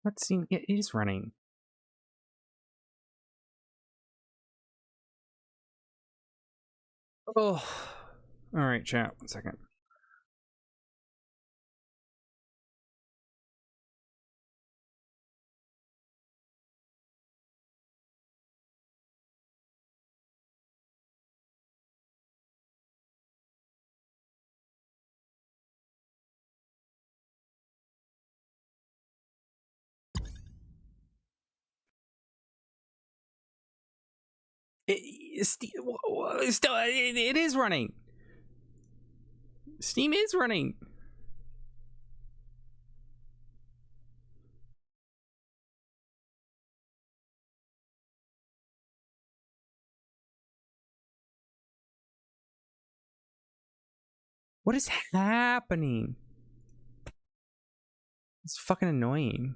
Let's see. It is running. Oh. All right, chat. 1 second. It is running. Steam is running. What is happening? It's fucking annoying.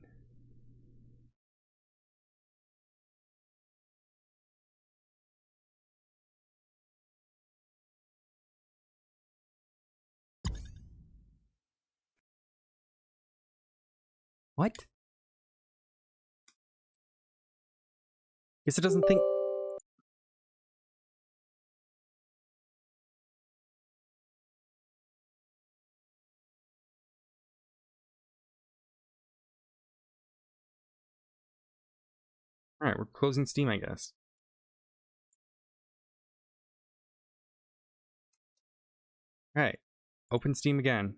What? Guess it doesn't think. All right, we're closing Steam, I guess. All right, open Steam again.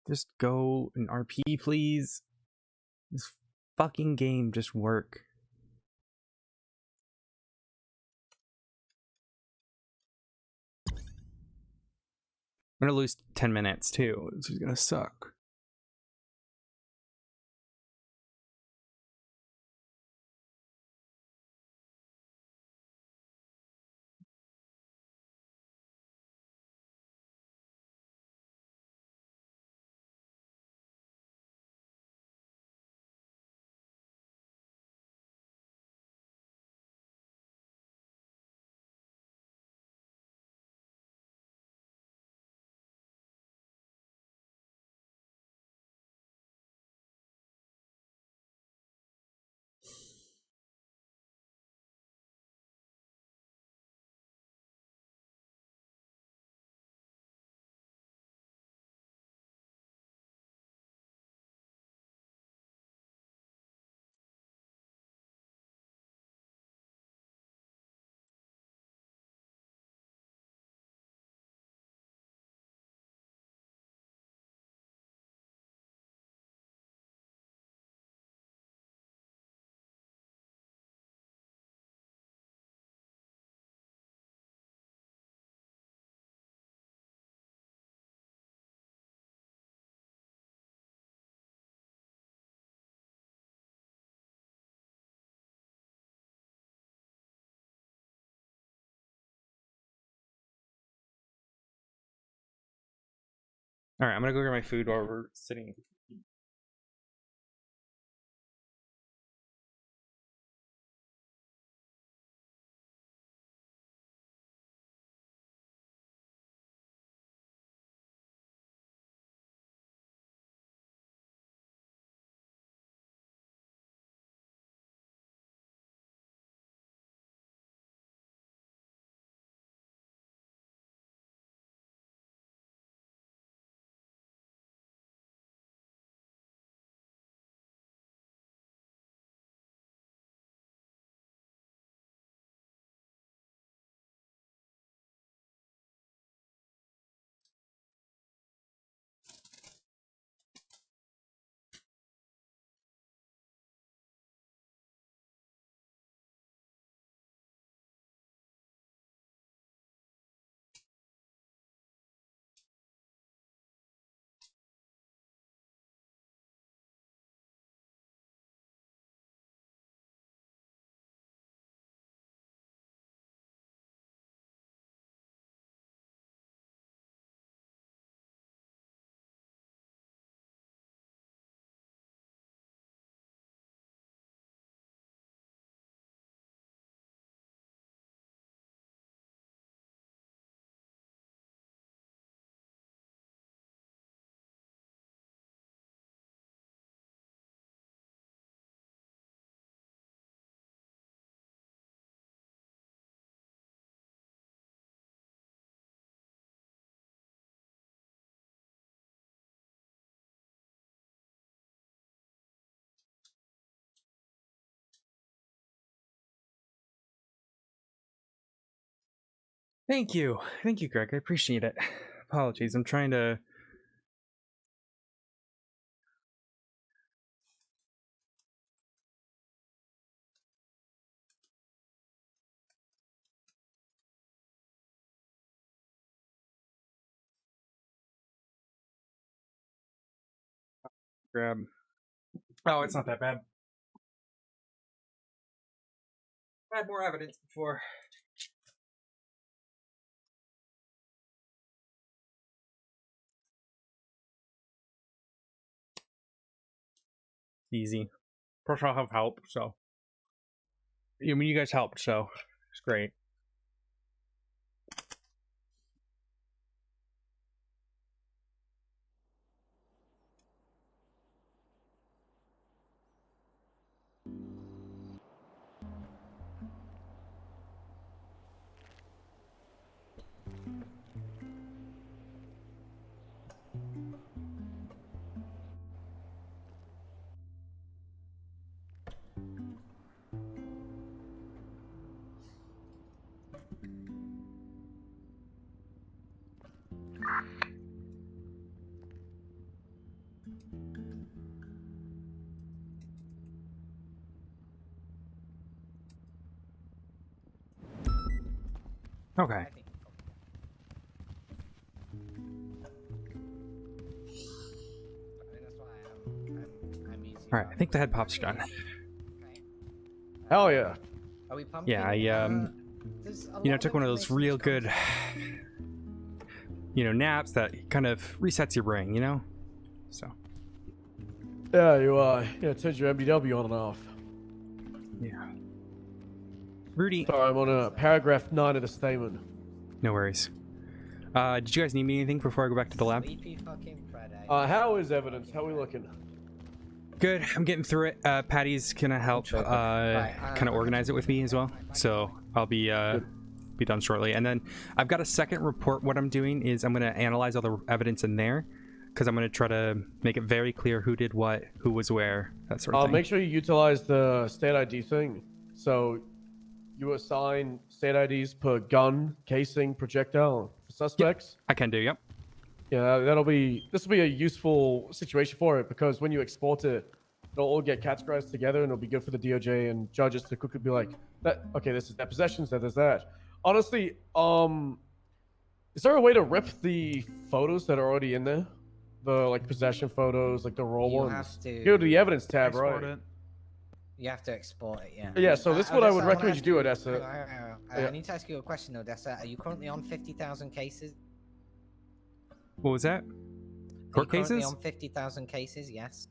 Just go and RP, please. This fucking game just work. I'm gonna lose 10 minutes too. This is gonna suck. All right, I'm gonna go get my food while we're sitting. Thank you, Greg. I appreciate it. Apologies, I'm trying to. Grab. Oh, it's not that bad. I had more evidence before. Easy. Plus, I'll have help, so. I mean, you guys helped, so it's great. Okay. All right, I think the head pops are done. Hell yeah. Are we pumping? Yeah, I took one of those real good, naps that kind of resets your brain, So. Yeah, you turns your MDW on and off. Yeah. Rudy. Sorry, I'm on paragraph 9 of the statement. No worries. Did you guys need me anything before I go back to the lab? How is evidence? How are we looking? Good. I'm getting through it. Patty's gonna help kind of organize it with me as well. So I'll be done shortly. And then I've got a second report. What I'm doing is I'm gonna analyze all the evidence in there, because I'm gonna try to make it very clear who did what, who was where, that sort of thing. Make sure you utilize the state ID thing. So you assign state IDs per gun, casing, projectile for suspects. Yep, I can do. Yep. Yeah, this will be a useful situation for it, because when you export it, it'll all get categorized together, and it'll be good for the DOJ and judges to quickly be like, okay, this is their possessions, that is that. Honestly, is there a way to rip the photos that are already in there? The possession photos, the raw ones? Have to go to the evidence tab, right? It. You have to export it, yeah. Yeah, so this is what I would recommend you do, Odessa. I need to ask you a question, Odessa. Are you currently on 50,000 cases? What was that? Court cases? On 50,000 cases, yes.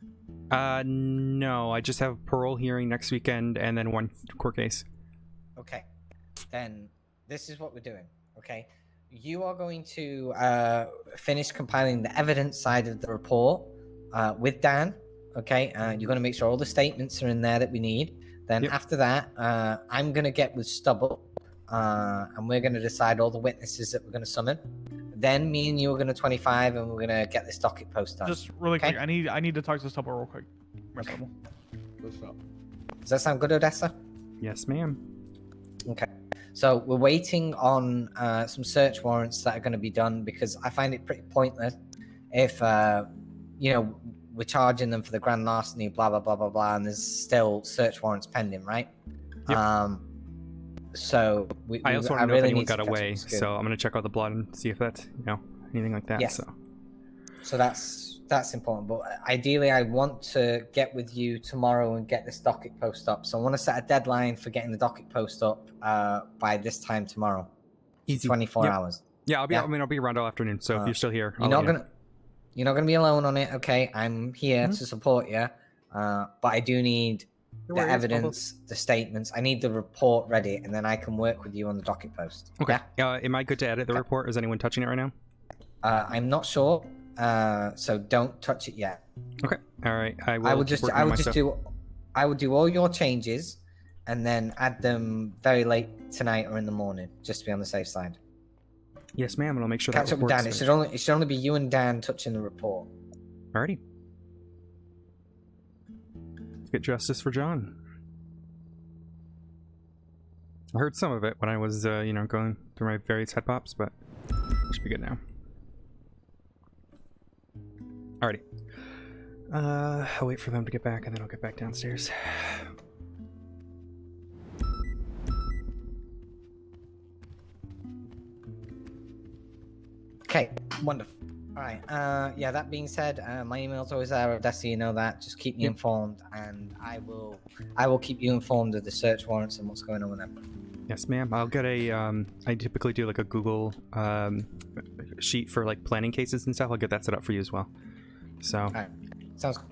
No. I just have parole hearing next weekend and then one court case. Okay. Then this is what we're doing. Okay. You are going to finish compiling the evidence side of the report with Dan. Okay. You're going to make sure all the statements are in there that we need. Then after that, I'm going to get with Stubble, and we're going to decide all the witnesses that we're going to summon. Then me and you are going to 25, and we're going to get this docket post done. Just really quick, I need to talk to Stubble real quick. Okay. Does that sound good, Odessa? Yes, ma'am. Okay. So we're waiting on some search warrants that are going to be done, because I find it pretty pointless if we're charging them for the grand larceny, blah blah blah blah blah, and there's still search warrants pending, right? Yep. So I also want to know if anyone got away, so I'm going to check out the blood and see if that's anything like that. Yes. So that's important. But ideally, I want to get with you tomorrow and get this docket post up. So I want to set a deadline for getting the docket post up by this time tomorrow. Easy. 24 hours. Yeah, I'll be. I mean, I'll be around all afternoon. So if you're still here, you're not gonna be alone on it. Okay, I'm here to support you. But I do need the evidence, the statements. I need the report ready, and then I can work with you on the docket post. Okay. Am I good to edit the report? Is anyone touching it right now? I'm not sure. So don't touch it yet. Okay. All right. I would do all your changes, and then add them very late tonight or in the morning, just to be on the safe side. Yes, ma'am. And I'll make sure Catch up with Dan. It should only be you and Dan touching the report. Alrighty. Let's get justice for John. I heard some of it when I was, going through my various head pops, but should be good now. Alrighty. I'll wait for them to get back and then I'll get back downstairs. Okay, wonderful. All right. Yeah. That being said, my email's always there, Odessa. You know that. Just keep me informed, and I will keep you informed of the search warrants and what's going on with them. Yes, ma'am. I'll get a. I typically do like a Google sheet for like planning cases and stuff. I'll get that set up for you as well. So. All right. Sounds good.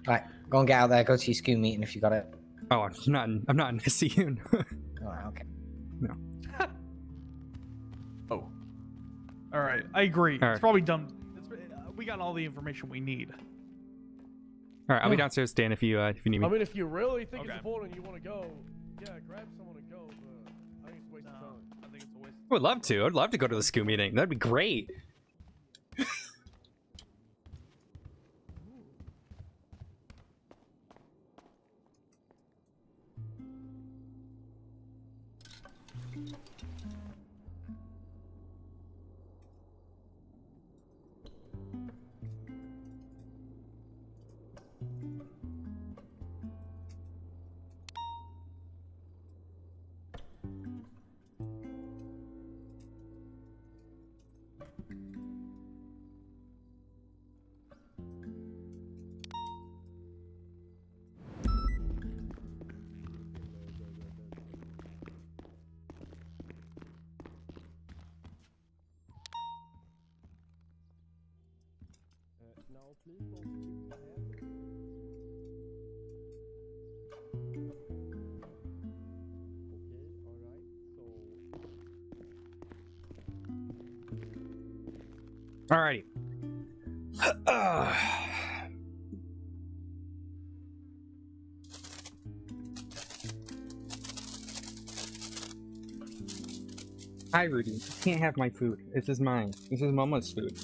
All right. Go and get out there. Go to your SKU meeting if you got it. Oh, I'm not in SCU. All right. Okay. No. Oh. All right. I agree. All right. It's probably done. We got all the information we need. All right. I'll be downstairs, Dan, if you need me. I mean, if you really think Okay. it's important and you want to go, yeah, grab someone and go. But I think it's a waste of time. I think it's a waste. I would love to. I'd love to go to the SCU meeting. That'd be great. No, please don't skip ahead. Okay, alright, Alrighty. Hi, Rudy. You can't have my food. This is mine. This is Mama's food.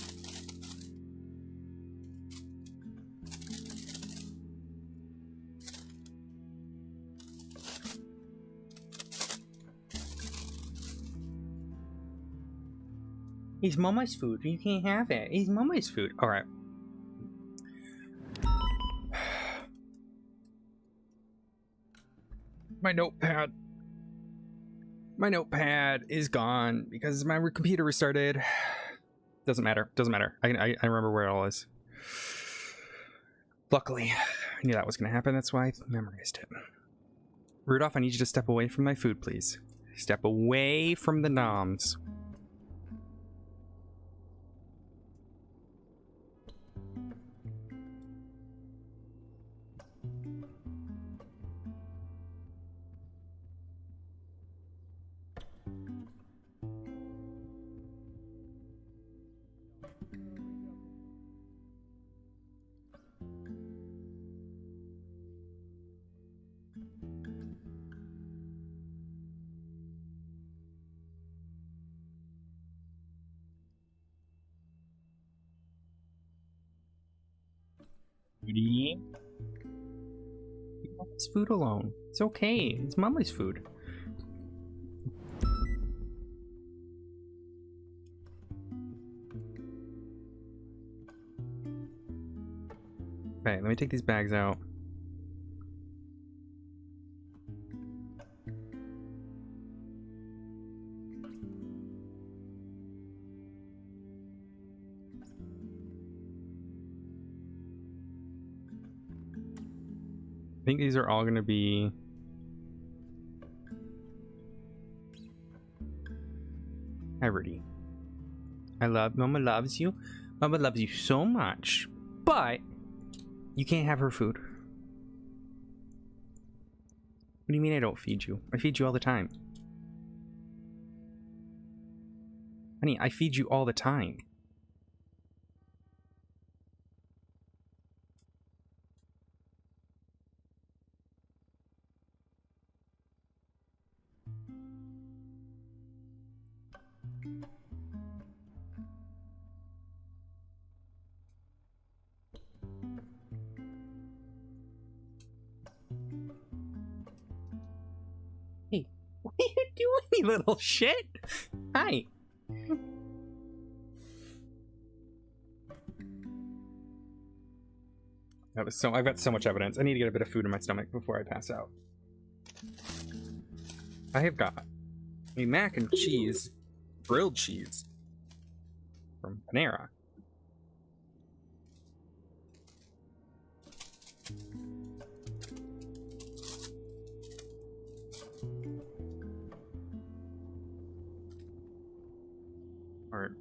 It's Mama's food. You can't have it. It's Mama's food. All right. My notepad. My notepad is gone because my computer restarted. Doesn't matter. Doesn't matter. I remember where it all is. Luckily, I knew that was going to happen. That's why I memorized it. Rudolph, I need you to step away from my food, please. Step away from the noms. Rudy? Leave Mama's food alone. It's okay. It's Mama's food. Okay, let me take these bags out. I think these are all going to be... Hi, Rudy. Mama loves you. Mama loves you so much. But you can't have her food. What do you mean I don't feed you? I feed you all the time. Honey, I feed you all the time. Hey, what are you doing, you little shit? Hi. That was I've got so much evidence. I need to get a bit of food in my stomach before I pass out. I have got a mac and cheese, grilled cheese from Panera. Or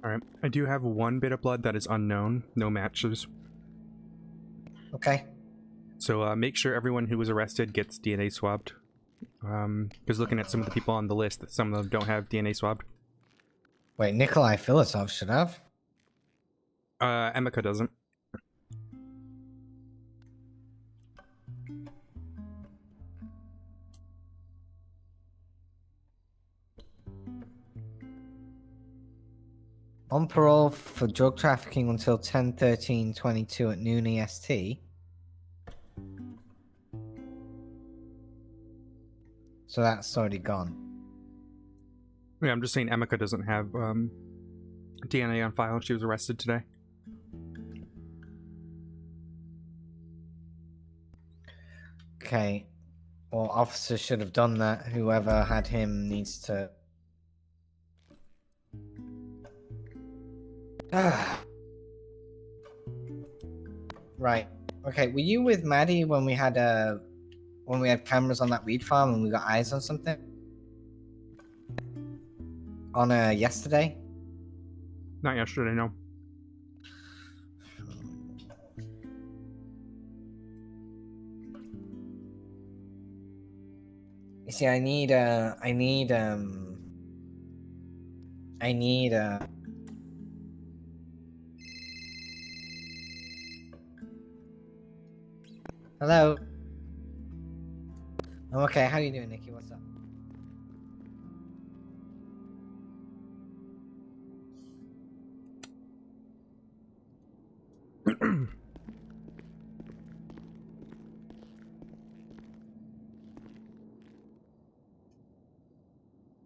Alright, I do have one bit of blood that is unknown, no matches. Okay. So make sure everyone who was arrested gets DNA swabbed. Because looking at some of the people on the list, some of them don't have DNA swabbed. Wait, Nikolai Filatov should have. Emeka doesn't. On parole for drug trafficking until 10/13/22 at noon EST. So that's already gone. Yeah, I'm just saying Emeka doesn't have DNA on file. She was arrested today. Okay. Well, officers should have done that. Whoever had him needs to. Right. Okay. Were you with Maddie when we had cameras on that weed farm and we got eyes on something? On yesterday? Not yesterday, no. You see, I need Hello. I'm okay. How you doing, Nikki? What's up?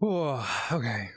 Oh, okay.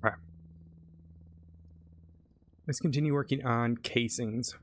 Okay. Let's continue working on casings.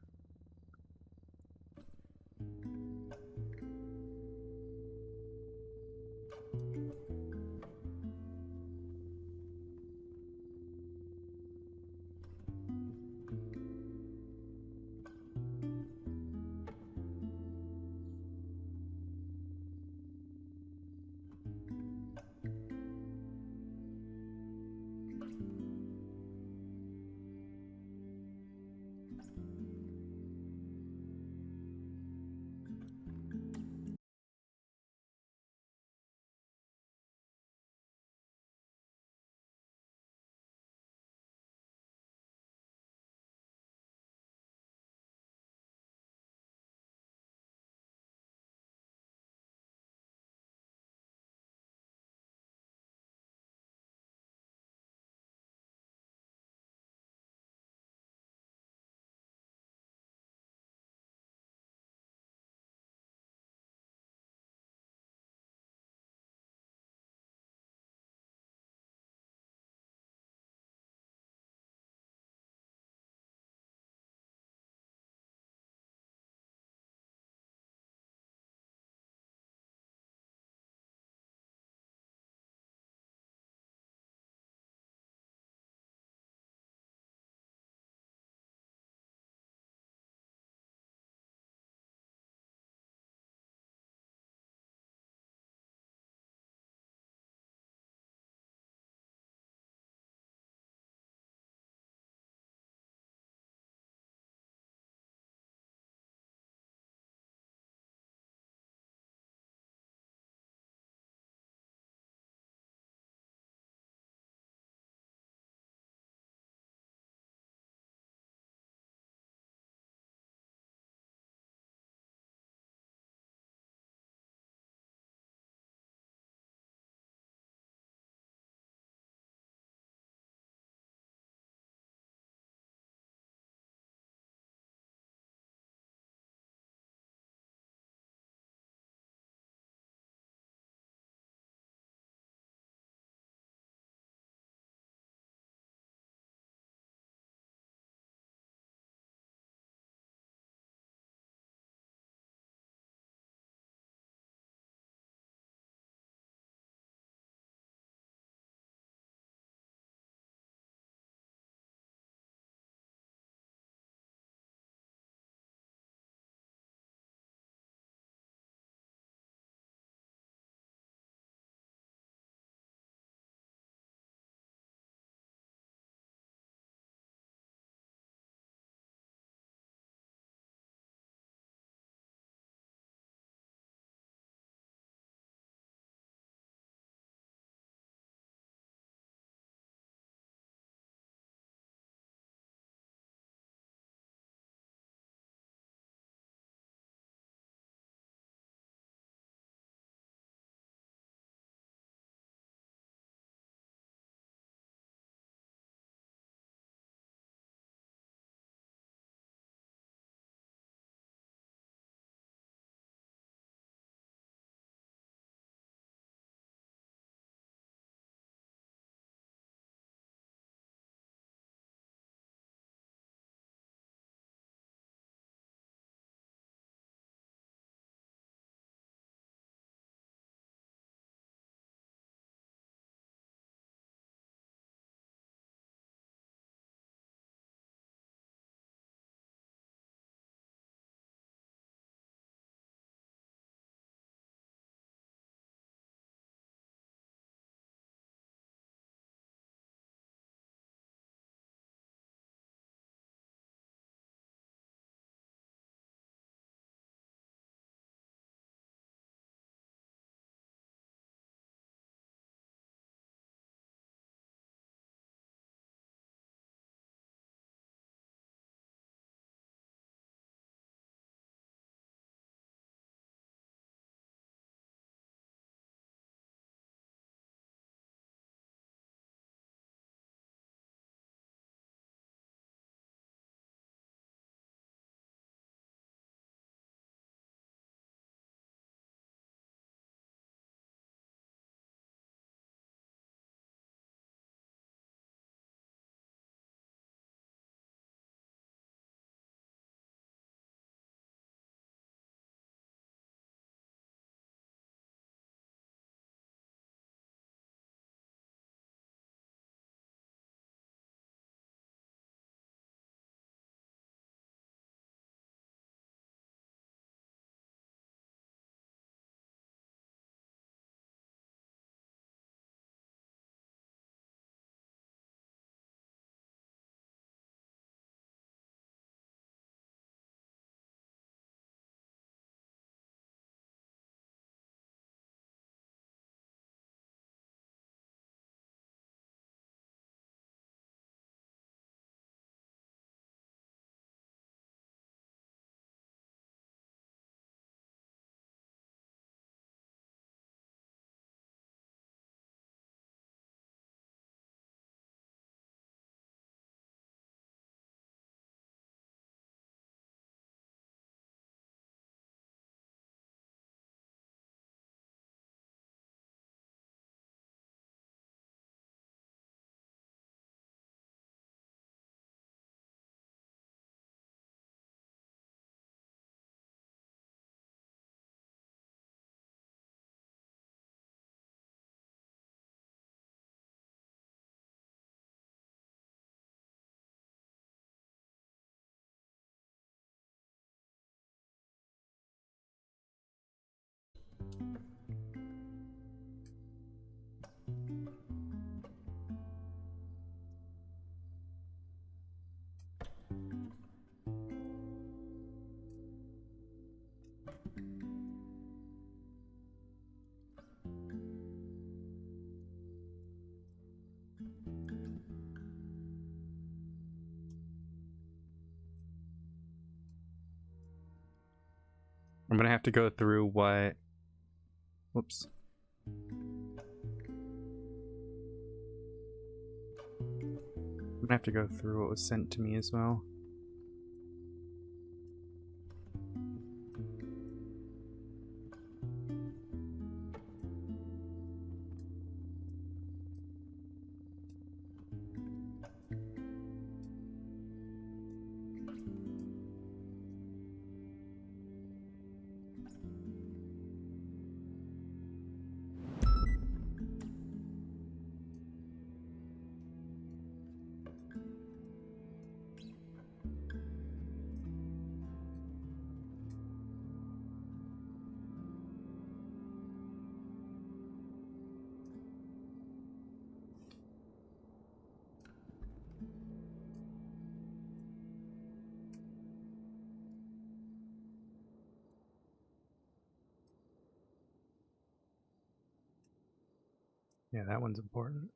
I'm gonna have to go through what. Whoops. I'm gonna have to go through what was sent to me as well. Yeah, that one's important.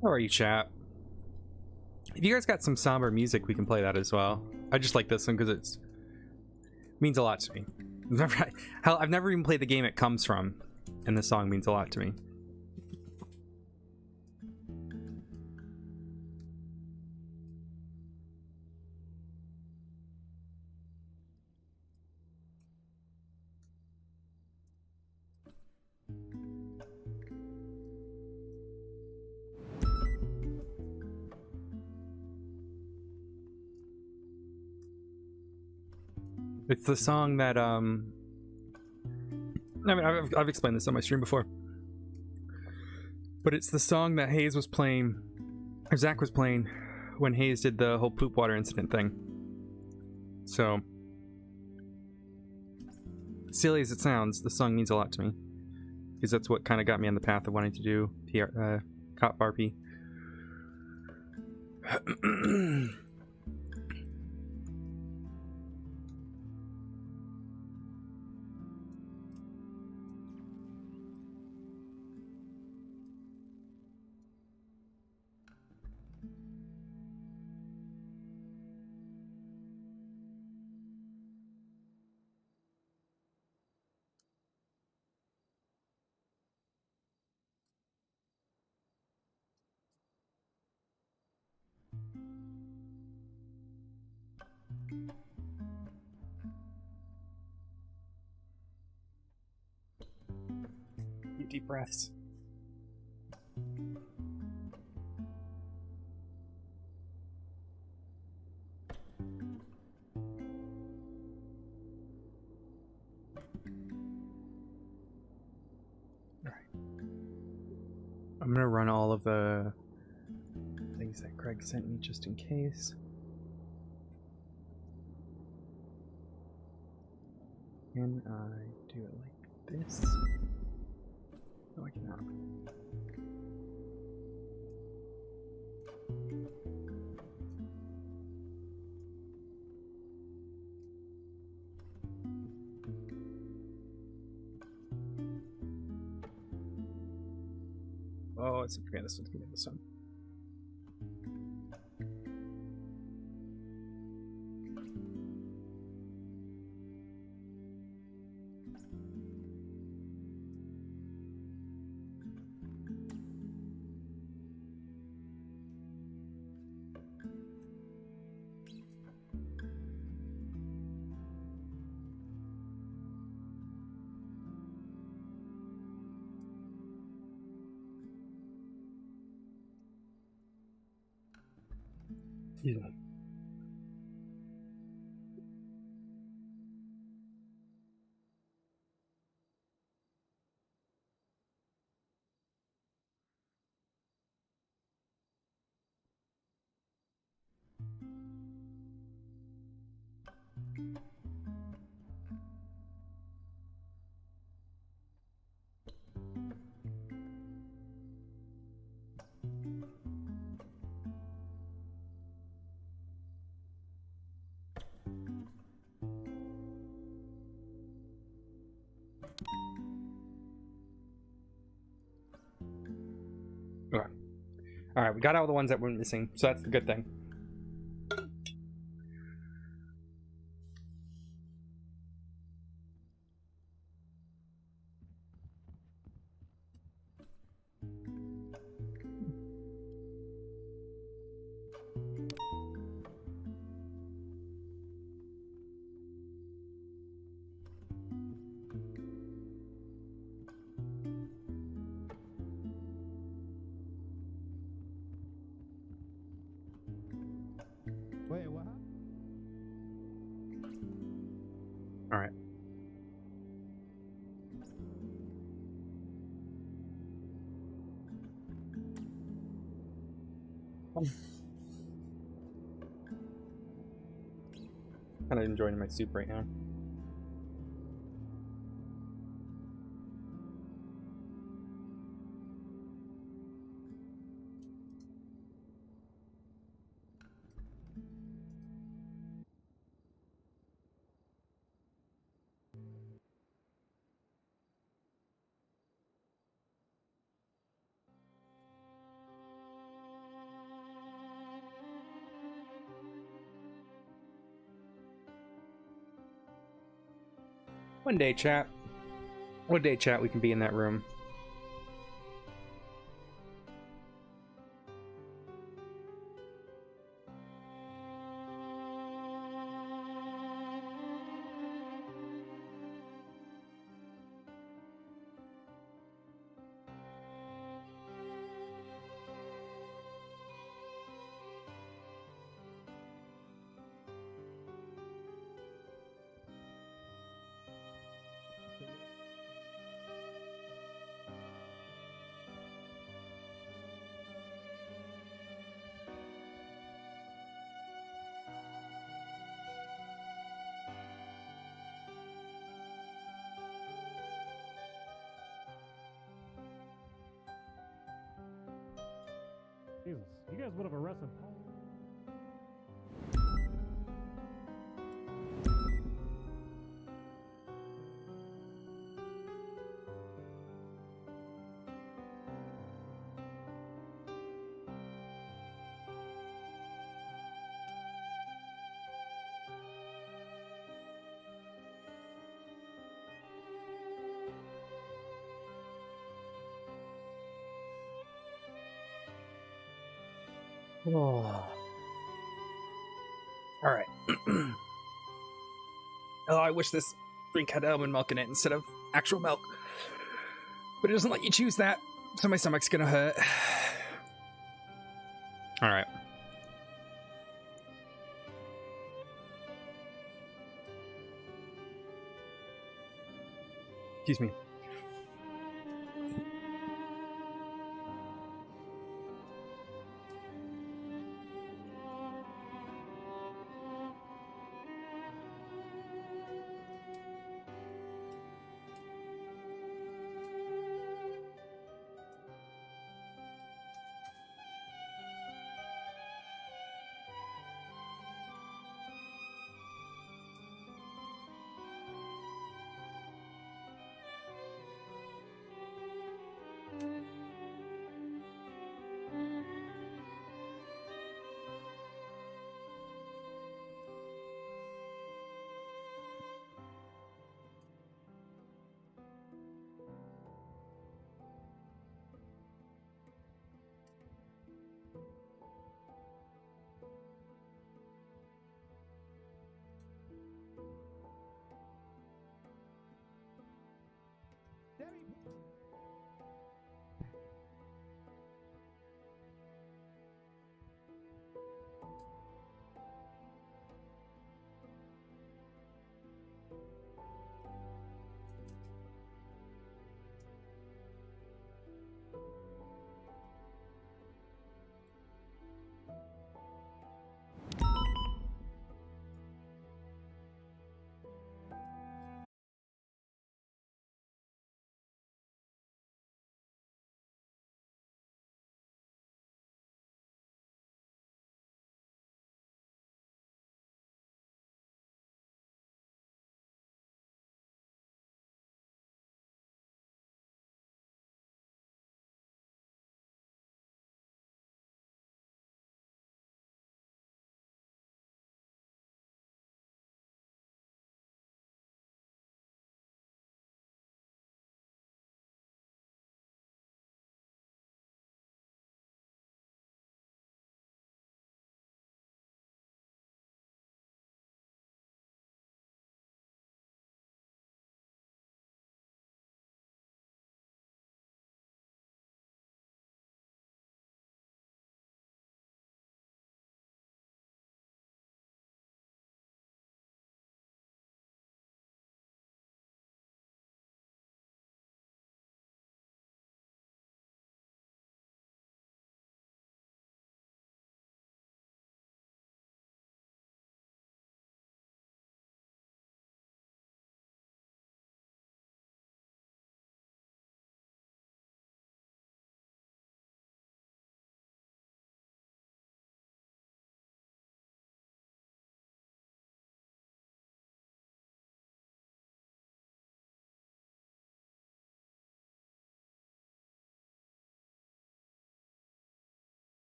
How are you, chat? If you guys got some somber music, we can play that as well. I just like this one because it means a lot to me. Hell, I've never even played the game it comes from, and this song means a lot to me. It's the song that I mean, I've explained this on my stream before, but it's the song that Hayes was playing, or Zach was playing, when Hayes did the whole poop water incident thing. So, silly as it sounds, the song means a lot to me, because that's what kind of got me on the path of wanting to do Cop RP. Deep breaths. I'm gonna run all of the things that Greg sent me just in case. Can I do it like this? No, I cannot. Oh, it's okay. This one's gonna be this one. Yeah. Okay. All right, we got all the ones that were missing, so that's the good thing. Wait, what happened? All right. Kind of enjoying my soup right now. One day, chat. One day, chat, we can be in that room. Jesus, you guys would have arrested Paul. Oh. All right. Oh, I wish this drink had almond milk in it instead of actual milk. But it doesn't let you choose that, so my stomach's gonna hurt. All right. Excuse me.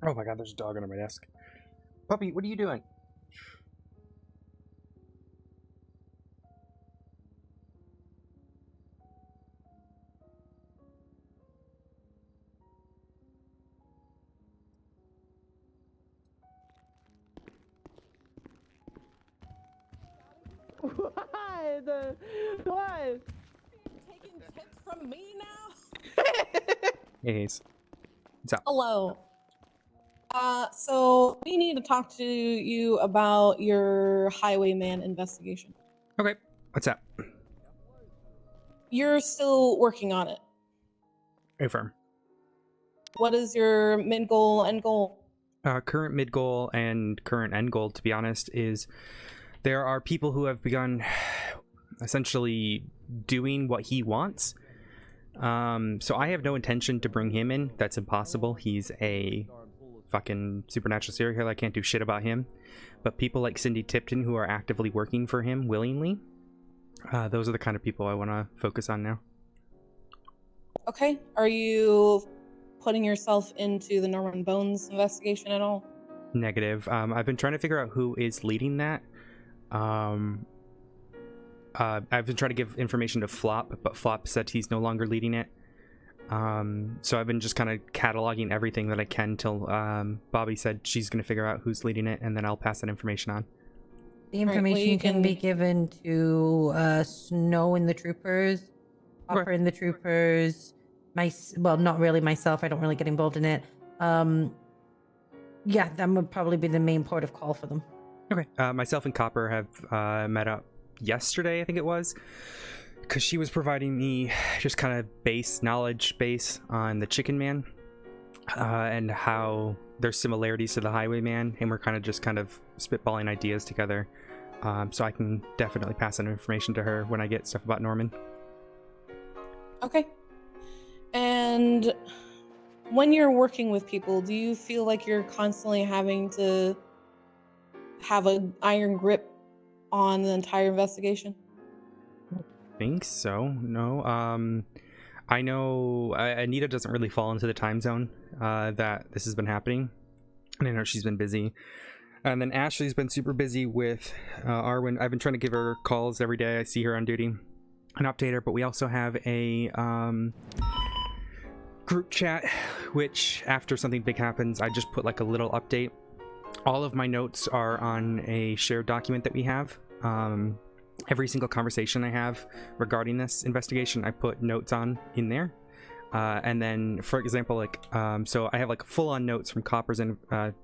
Oh my god, there's a dog under my desk. Puppy, what are you doing? What? Taking tips from me now? Hey, Hayes. What's up? Hello. So we need to talk to you about your highwayman investigation. Okay, what's up? You're still working on it. Affirm. What is your mid goal, end goal? Current mid goal and current end goal, to be honest, is there are people who have begun essentially doing what he wants. So I have no intention to bring him in. That's impossible. He's a fucking supernatural serial killer. I can't do shit about him. But people like Cindy Tipton who are actively working for him willingly, those are the kind of people I want to focus on now. Okay. Are you putting yourself into the Norman Bones investigation at all? Negative. I've been trying to figure out who is leading that. I've been trying to give information to Flop, but Flop said he's no longer leading it. So I've been just kind of cataloging everything that I can till Bobby said she's going to figure out who's leading it, and then I'll pass that information on. The information can be given to Snow and the troopers, Hopper and the troopers. Well, not really myself. I don't really get involved in it. Yeah, that would probably be the main port of call for them. Okay. Myself and Copper have met up yesterday, I think it was, because she was providing me just kind of knowledge base on the Chicken Man and how there's similarities to the Highwayman, and we're kind of spitballing ideas together. So I can definitely pass that information to her when I get stuff about Norman. Okay. And when you're working with people, do you feel like you're constantly having to have an iron grip on the entire investigation? I think so. No. I know Anita doesn't really fall into the time zone that this has been happening. And I know she's been busy. And then Ashley's been super busy with Arwen. I've been trying to give her calls every day I see her on duty and update her. But we also have a group chat, which after something big happens, I just put like a little update. All of my notes are on a shared document that we have. Every single conversation I have regarding this investigation, I put notes on in there. And then, for example, so I have like full-on notes from Copper's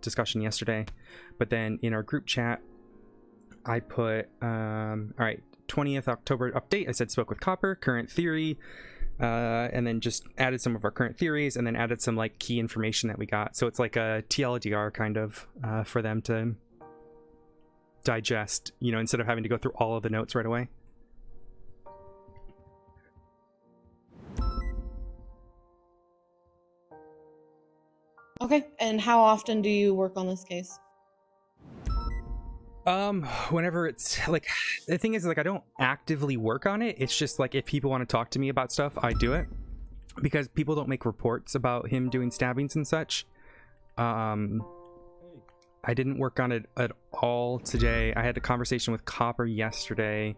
discussion yesterday. But then in our group chat, I put, all right, 20th October update. I said spoke with Copper, current theory, and then just added some of our current theories, and then added some like key information that we got. So it's like a TLDR kind of for them to digest, instead of having to go through all of the notes right away. Okay. And how often do you work on this case? Whenever it's like, the thing is, like, I don't actively work on it. It's just like if people want to talk to me about stuff, I do it, because people don't make reports about him doing stabbings and such. I didn't work on it at all today. I had a conversation with Copper yesterday.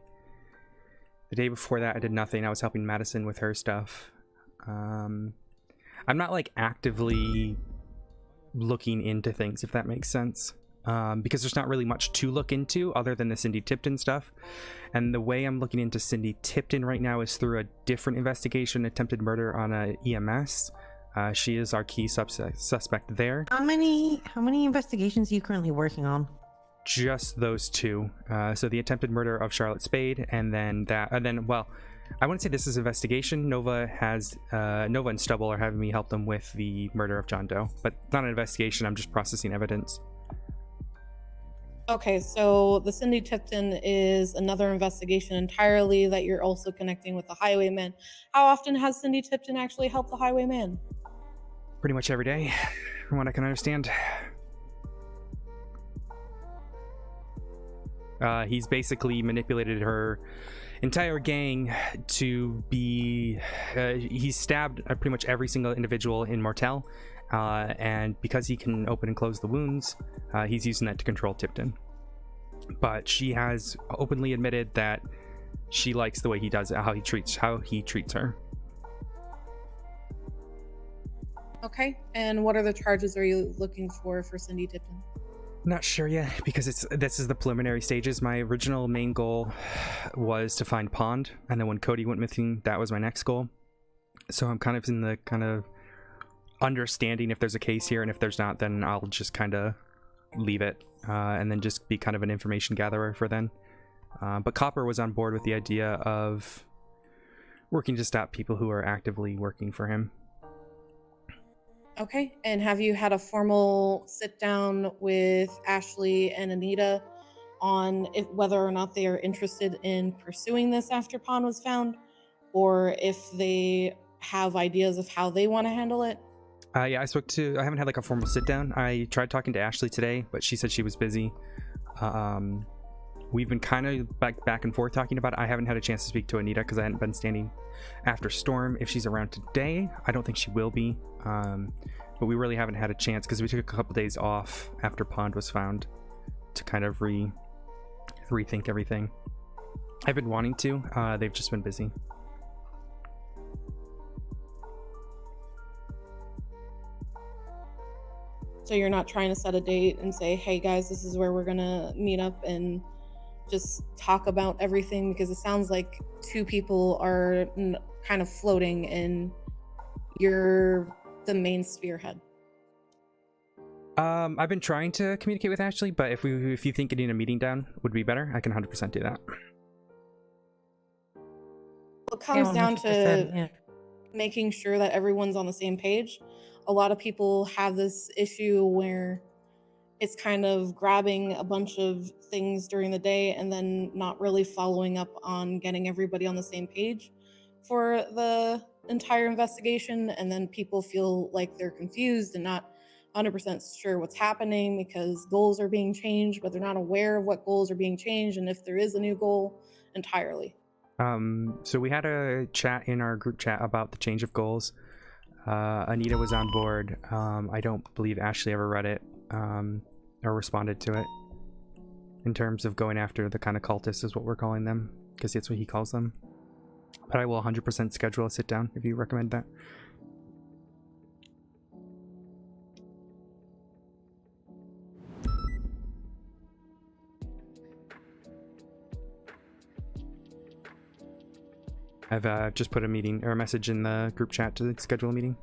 The day before that, I did nothing. I was helping Madison with her stuff. I'm not like actively looking into things, if that makes sense, because there's not really much to look into other than the Cindy Tipton stuff. And the way I'm looking into Cindy Tipton right now is through a different investigation, attempted murder on a EMS. She is our key suspect there. How many investigations are you currently working on? Just those two. So the attempted murder of Charlotte Spade, and then well, I wouldn't say this is investigation. Nova and Stubble are having me help them with the murder of John Doe, but not an investigation. I'm just processing evidence. Okay, so the Cindy Tipton is another investigation entirely that you're also connecting with the Highwayman. How often has Cindy Tipton actually helped the Highwayman? Pretty much every day, from what I can understand. He's basically manipulated her entire gang to be... he's stabbed pretty much every single individual in Mortel, and because he can open and close the wounds, he's using that to control Tipton. But she has openly admitted that she likes the way he does it, how he treats her. Okay. And what are the charges are you looking for Cindy Tipton? Not sure yet, because this is the preliminary stages. My original main goal was to find Pond, and then when Cody went missing, that was my next goal. So I'm kind of in the kind of understanding if there's a case here, and if there's not, then I'll just kind of leave it, and then just be kind of an information gatherer for then. But Copper was on board with the idea of working to stop people who are actively working for him. Okay. And have you had a formal sit down with Ashley and Anita on whether or not they are interested in pursuing this after Pond was found, or if they have ideas of how they want to handle it? Yeah, I haven't had like a formal sit down. I tried talking to Ashley today, but she said she was busy. We've been kind of back and forth talking about it. I haven't had a chance to speak to Anita because I hadn't been standing after Storm. If she's around today, I don't think she will be. But we really haven't had a chance because we took a couple days off after Pond was found to kind of rethink everything. I've been wanting to. They've just been busy. So you're not trying to set a date and say, hey guys, this is where we're gonna meet up and just talk about everything, because it sounds like two people are kind of floating and you're the main spearhead. I've been trying to communicate with Ashley, but if you think getting a meeting down would be better, I can 100% do that. It comes down to yeah. making sure that everyone's on the same page. A lot of people have this issue where it's kind of grabbing a bunch of things during the day and then not really following up on getting everybody on the same page for the entire investigation. And then people feel like they're confused and not 100% sure what's happening because goals are being changed, but they're not aware of what goals are being changed and if there is a new goal entirely. So we had a chat in our group chat about the change of goals. Anita was on board. I don't believe Ashley ever read it or responded to it in terms of going after the kind of cultists is what we're calling them, because that's what he calls them. But I will 100% schedule a sit down if you recommend that. I've just put a meeting or a message in the group chat to schedule a meeting.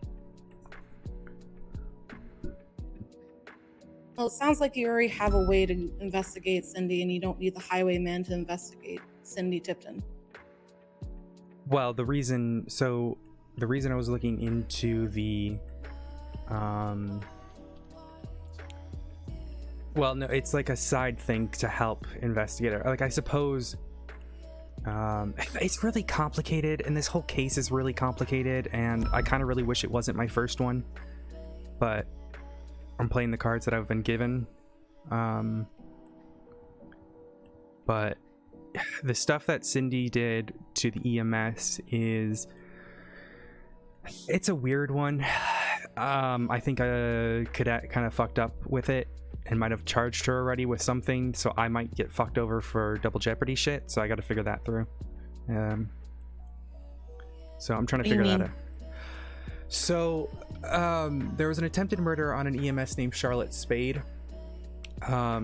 Well, it sounds like you already have a way to investigate Cindy and you don't need the highwayman to investigate Cindy Tipton. Well, the reason I was looking into the well, no, it's like a side thing to help investigate it. Like, I suppose it's really complicated, and this whole case is really complicated, and I kind of really wish it wasn't my first one, but I'm playing the cards that I've been given. But the stuff that Cindy did to the EMS it's a weird one. I think Cadet kind of fucked up with it and might have charged her already with something, so I might get fucked over for double jeopardy shit, so I got to figure that through. So I'm trying to figure that out. So there was an attempted murder on an EMS named Charlotte Spade.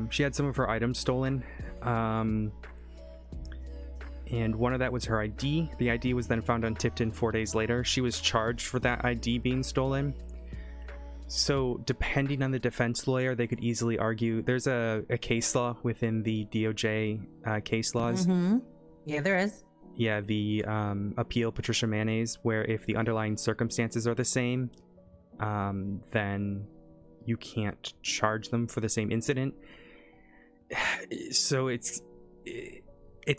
She had some of her items stolen, and one of that was her ID. The ID was then found on Tipton 4 days later. She was charged for that ID being stolen. So depending on the defense lawyer, they could easily argue. There's a case law within the DOJ case laws. Mm-hmm. Yeah, there is. Yeah, the appeal Patricia Mayonnaise, where if the underlying circumstances are the same, then you can't charge them for the same incident. So it's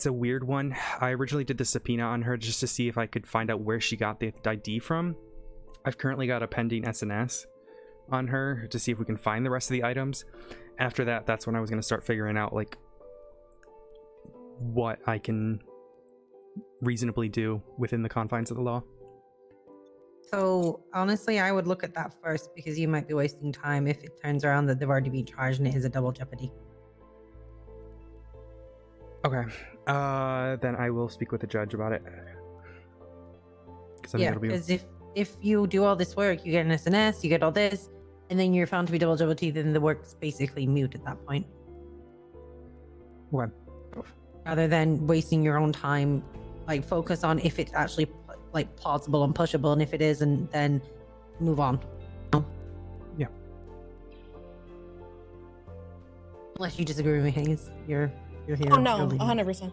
a weird one. I originally did the subpoena on her just to see if I could find out where she got the ID from. I've currently got a pending SNS on her to see if we can find the rest of the items. After that, that's when I was going to start figuring out like what I can reasonably do within the confines of the law. So honestly, I would look at that first because you might be wasting time if it turns around that they've already been charged and it is a double jeopardy. Okay. Then I will speak with the judge about it. Yeah, because if you do all this work, you get an SNS, you get all this, and then you're found to be double jeopardy, then the work's basically mute at that point. Okay. Rather than wasting your own time, like focus on if it's actually like plausible and pushable, and if it isn't, then move on. Yeah. Unless you disagree with me, Hayes, you're here. Oh no, you're leading. 100%.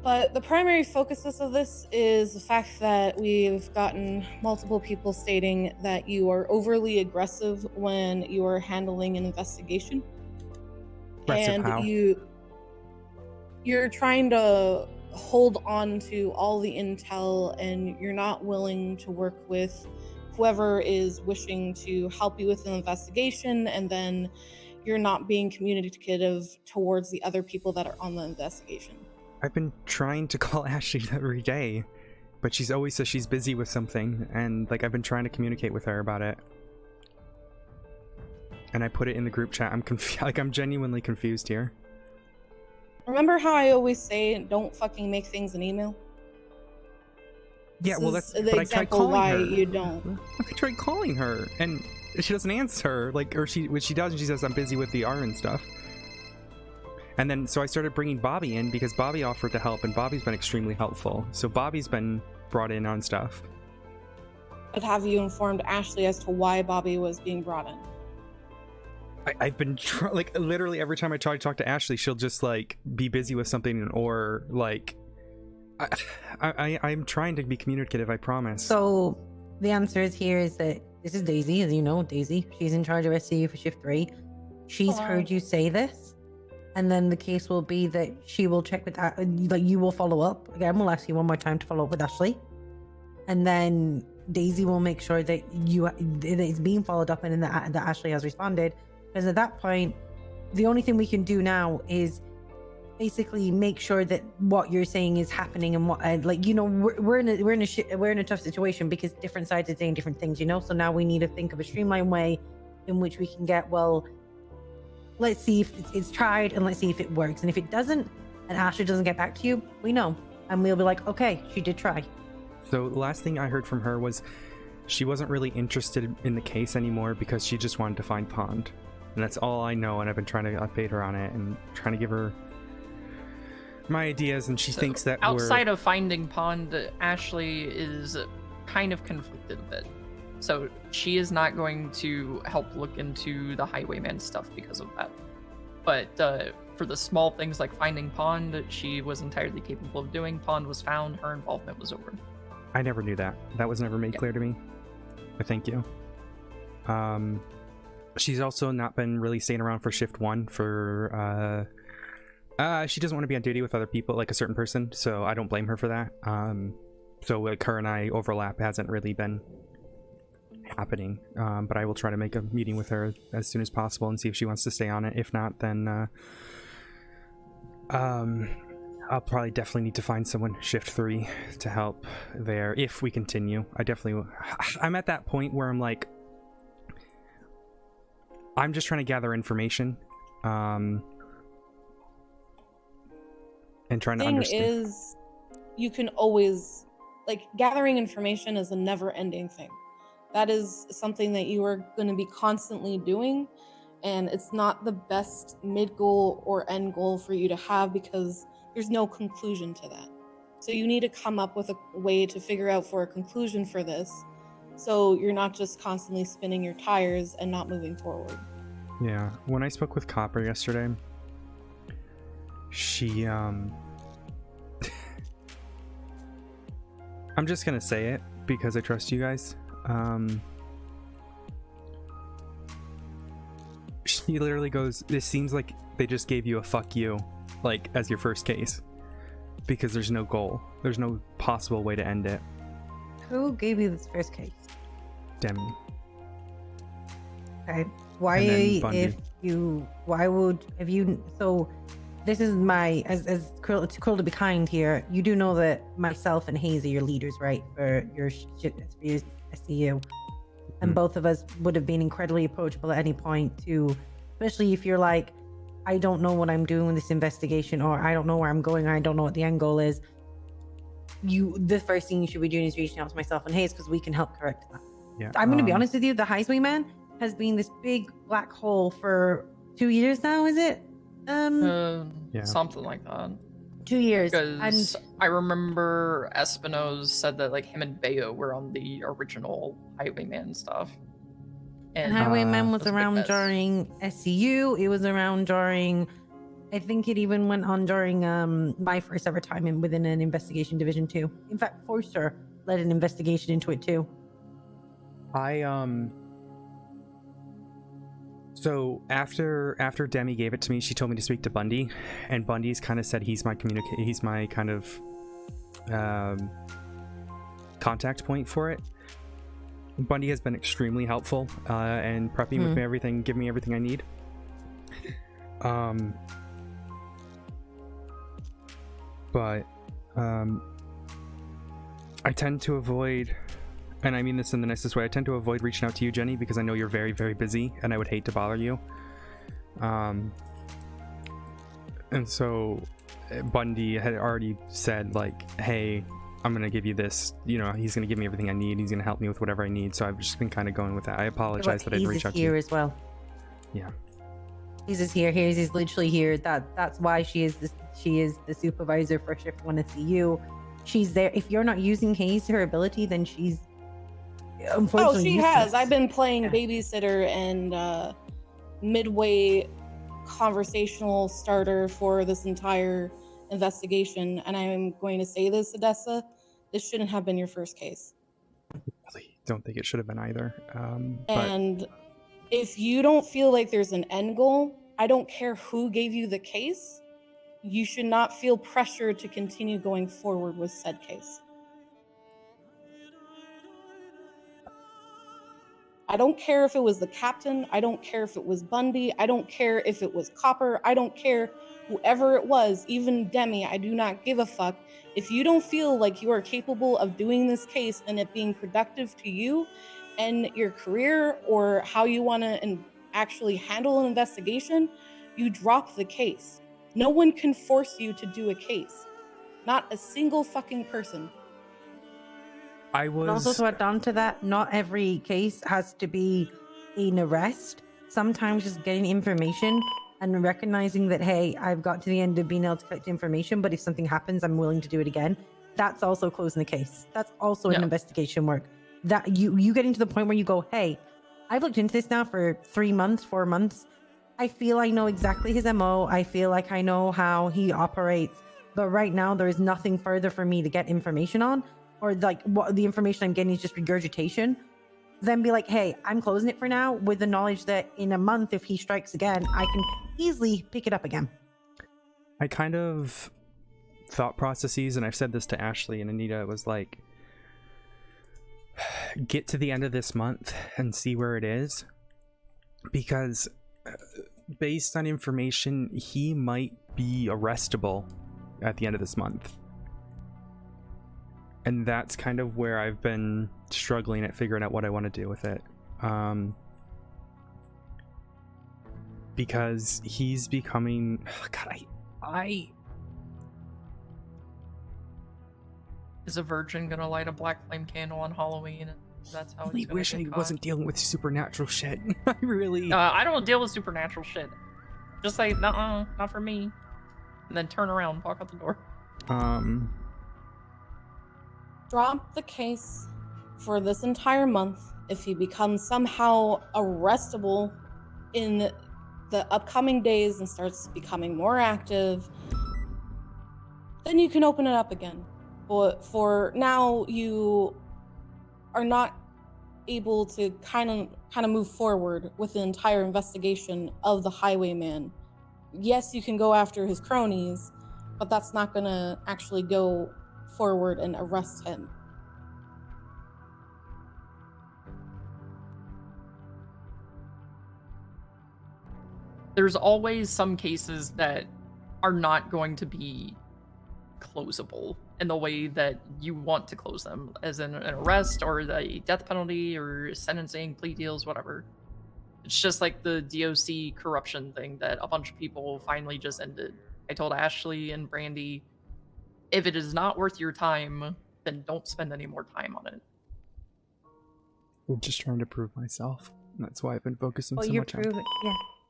But the primary focus of this is the fact that we've gotten multiple people stating that you are overly aggressive when you are handling an investigation. Aggressive how? You're trying to hold on to all the intel, and you're not willing to work with whoever is wishing to help you with an investigation, and then you're not being communicative towards the other people that are on the investigation. I've been trying to call Ashley every day, but she's always says she's busy with something, and like I've been trying to communicate with her about it. And I put it in the group chat. I'm genuinely confused here. Remember how I always say, don't fucking make things an email? Yeah, well, This that's is the but I tried example calling why her. you don't. I tried calling her, and she doesn't answer. Like, or when she does, and she says I'm busy with the R and stuff. And then so I started bringing Bobby in because Bobby offered to help, and Bobby's been extremely helpful. So Bobby's been brought in on stuff. But have you informed Ashley as to why Bobby was being brought in? I've been like literally every time I try to talk to Ashley, she'll just like be busy with something, or like I'm trying to be communicative. I promise. So the answer is here is that this is Daisy, as you know, Daisy. She's in charge of SCU for Shift 3. She's heard you say this, and then the case will be that she will check with like you will follow up again. We'll ask you one more time to follow up with Ashley, and then Daisy will make sure that it's being followed up and that Ashley has responded. Because at that point, the only thing we can do now is basically make sure that what you're saying is happening, and what like, you know, we're in a tough situation because different sides are saying different things, you know. So now we need to think of a streamlined way in which we can get, well, let's see if it's tried and let's see if it works. And if it doesn't, and Ashley doesn't get back to you, we know, and we'll be like, okay, she did try. So the last thing I heard from her was she wasn't really interested in the case anymore because she just wanted to find Pond. And that's all I know, and I've been trying to update her on it and trying to give her my ideas, and she thinks that outside of finding Pond, Ashley is kind of conflicted a bit. So she is not going to help look into the Highwayman stuff because of that. But for the small things like finding Pond, she was entirely capable of doing. Pond was found, her involvement was over. I never knew that. That was never made clear to me. But thank you. She's also not been really staying around for Shift 1 for she doesn't want to be on duty with other people, like a certain person, so I don't blame her for that. So like her and I overlap hasn't really been happening, but I will try to make a meeting with her as soon as possible and see if she wants to stay on it. If not, then I'll probably definitely need to find someone Shift 3 to help there if we continue. I'm at that point where I'm like, I'm just trying to gather information, and trying to understand. The thing is, you can always, like, gathering information is a never-ending thing. That is something that you are going to be constantly doing, and it's not the best mid-goal or end goal for you to have because there's no conclusion to that. So you need to come up with a way to figure out for a conclusion for this, so you're not just constantly spinning your tires and not moving forward. Yeah, when I spoke with Copper yesterday, she I'm just gonna say it because I trust you guys. She literally goes, "This seems like they just gave you a fuck you, like, as your first case, because there's no goal, there's no possible way to end it." Who gave you this first case? Demi. Okay. Why, And then Bundy. so this is my as cruel, it's cruel to be kind here. You do know that myself and Hayes are your leaders, right? For your SCU, and both of us would have been incredibly approachable at any point to, especially if you're like, I don't know what I'm doing with this investigation, or I don't know where I'm going, or I don't know what the end goal is. The first thing you should be doing is reaching out to myself and Hayes because we can help correct that. Yeah. I'm going to be honest with you. The Highwayman has been this big black hole for 2 years now. Is it? Yeah. Something like that. 2 years. Because I remember Espino's said that like him and Bayo were on the original Highwayman stuff. And Highwayman was that's a big around mess. during SCU. It was around during, I think it even went on during my first ever time within an investigation division too. In fact, Forster led an investigation into it too. So after Demi gave it to me, she told me to speak to Bundy, and Bundy's kind of said he's my kind of contact point for it. Bundy has been extremely helpful and prepping with me everything, giving me everything I need. But I tend to avoid, and I mean this in the nicest way, I tend to avoid reaching out to you, Jenny, because I know you're very, very busy and I would hate to bother you. And so Bundy had already said, like, hey, I'm going to give you this, you know, he's going to give me everything I need. He's going to help me with whatever I need. So I've just been kind of going with that. I apologize that I didn't reach out to you. Hayes is here as well. Yeah. Hayes is here. Hayes is literally here. That's why she is the supervisor for Shift 1 at CU. She's there. If you're not using Hayes, her ability, then she's unfortunately she useless. has. I've been playing babysitter and midway conversational starter for this entire investigation, and I'm going to say this, Odessa, this shouldn't have been your first case. Really don't think it should have been either. And if you don't feel like there's an end goal, I don't care who gave you the case, you should not feel pressure to continue going forward with said case. I don't care if it was the captain. I don't care if it was Bundy. I don't care if it was Copper. I don't care whoever it was, even Demi. I do not give a fuck. If you don't feel like you are capable of doing this case and it being productive to you and your career or how you want to actually handle an investigation, you drop the case. No one can force you to do a case. Not a single fucking person. And also to add on to that, not every case has to be an arrest. Sometimes just getting information and recognizing that, hey, I've got to the end of being able to collect information, but if something happens, I'm willing to do it again. That's also closing the case. That's also an investigation work. That you getting to the point where you go, hey, I've looked into this now for 3 months, 4 months. I feel I know exactly his MO. I feel like I know how he operates. But right now, there is nothing further for me to get information on. Or like what the information I'm getting is just regurgitation. Then be like, hey, I'm closing it for now with the knowledge that in a month, if he strikes again, I can easily pick it up again. I kind of thought processes, and I've said this to Ashley and Anita, it was like, get to the end of this month and see where it is, because based on information, he might be arrestable at the end of this month. And that's kind of where I've been struggling at figuring out what I want to do with it. Because he's becoming... God, I... Is a virgin gonna light a black flame candle on Halloween? And that's how I really he's gonna wish get I caught? wasn't dealing with supernatural shit. I really... I don't deal with supernatural shit. Just say, nuh-uh, not for me. And then turn around, walk out the door. Drop the case for this entire month. If he becomes somehow arrestable in the upcoming days and starts becoming more active, then you can open it up again. But for now, you are not able to kind of move forward with the entire investigation of the Highwayman. Yes, you can go after his cronies, but that's not going to actually go forward and arrest him. There's always some cases that are not going to be closable in the way that you want to close them, as in an arrest or the death penalty or sentencing, plea deals, whatever. It's just like the DOC corruption thing that a bunch of people finally just ended. I told Ashley and Brandy, if it is not worth your time, then don't spend any more time on it. I'm just trying to prove myself. That's why I've been focusing Well, so much on.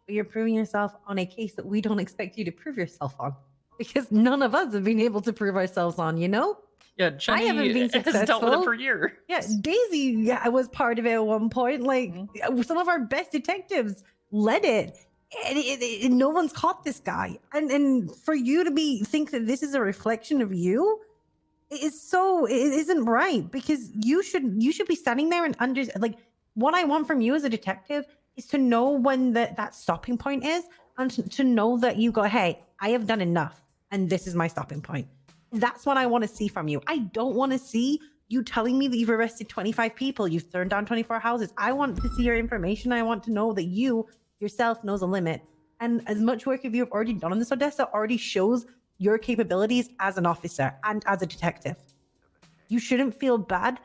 You're proving yourself on a case that we don't expect you to prove yourself on, because none of us have been able to prove ourselves on. You know? Yeah, Jenny I haven't been has dealt with it successful. for years. Yeah, Daisy was part of it at one point. Like some of our best detectives led it, and no one's caught this guy. And for you to think that this is a reflection of you, it isn't right, because you should be standing there and like, what I want from you as a detective is to know when that stopping point is, and to know that you go, hey, I have done enough, and this is my stopping point. That's what I want to see from you. I don't want to see you telling me that you've arrested 25 people, you've turned down 24 houses. I want to see your information. I want to know that you yourself knows a limit. And as much work as you've already done on this, Odessa, already shows your capabilities as an officer and as a detective. You shouldn't feel bad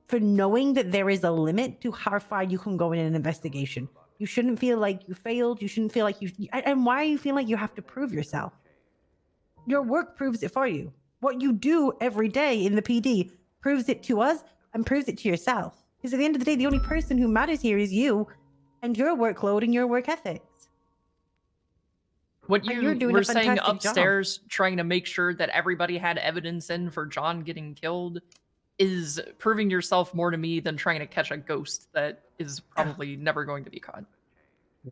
for knowing that there is a limit to how far you can go in an investigation. You shouldn't feel like you failed. You shouldn't feel like and why you feel like you have to prove yourself? Your work proves it for you. What you do every day in the PD proves it to us and proves it to yourself. Because at the end of the day, the only person who matters here is you and your workload and your work ethics. What And you you're doing were a saying fantastic job. upstairs, trying to make sure that everybody had evidence in for John getting killed, is proving yourself more to me than trying to catch a ghost that is probably never going to be caught.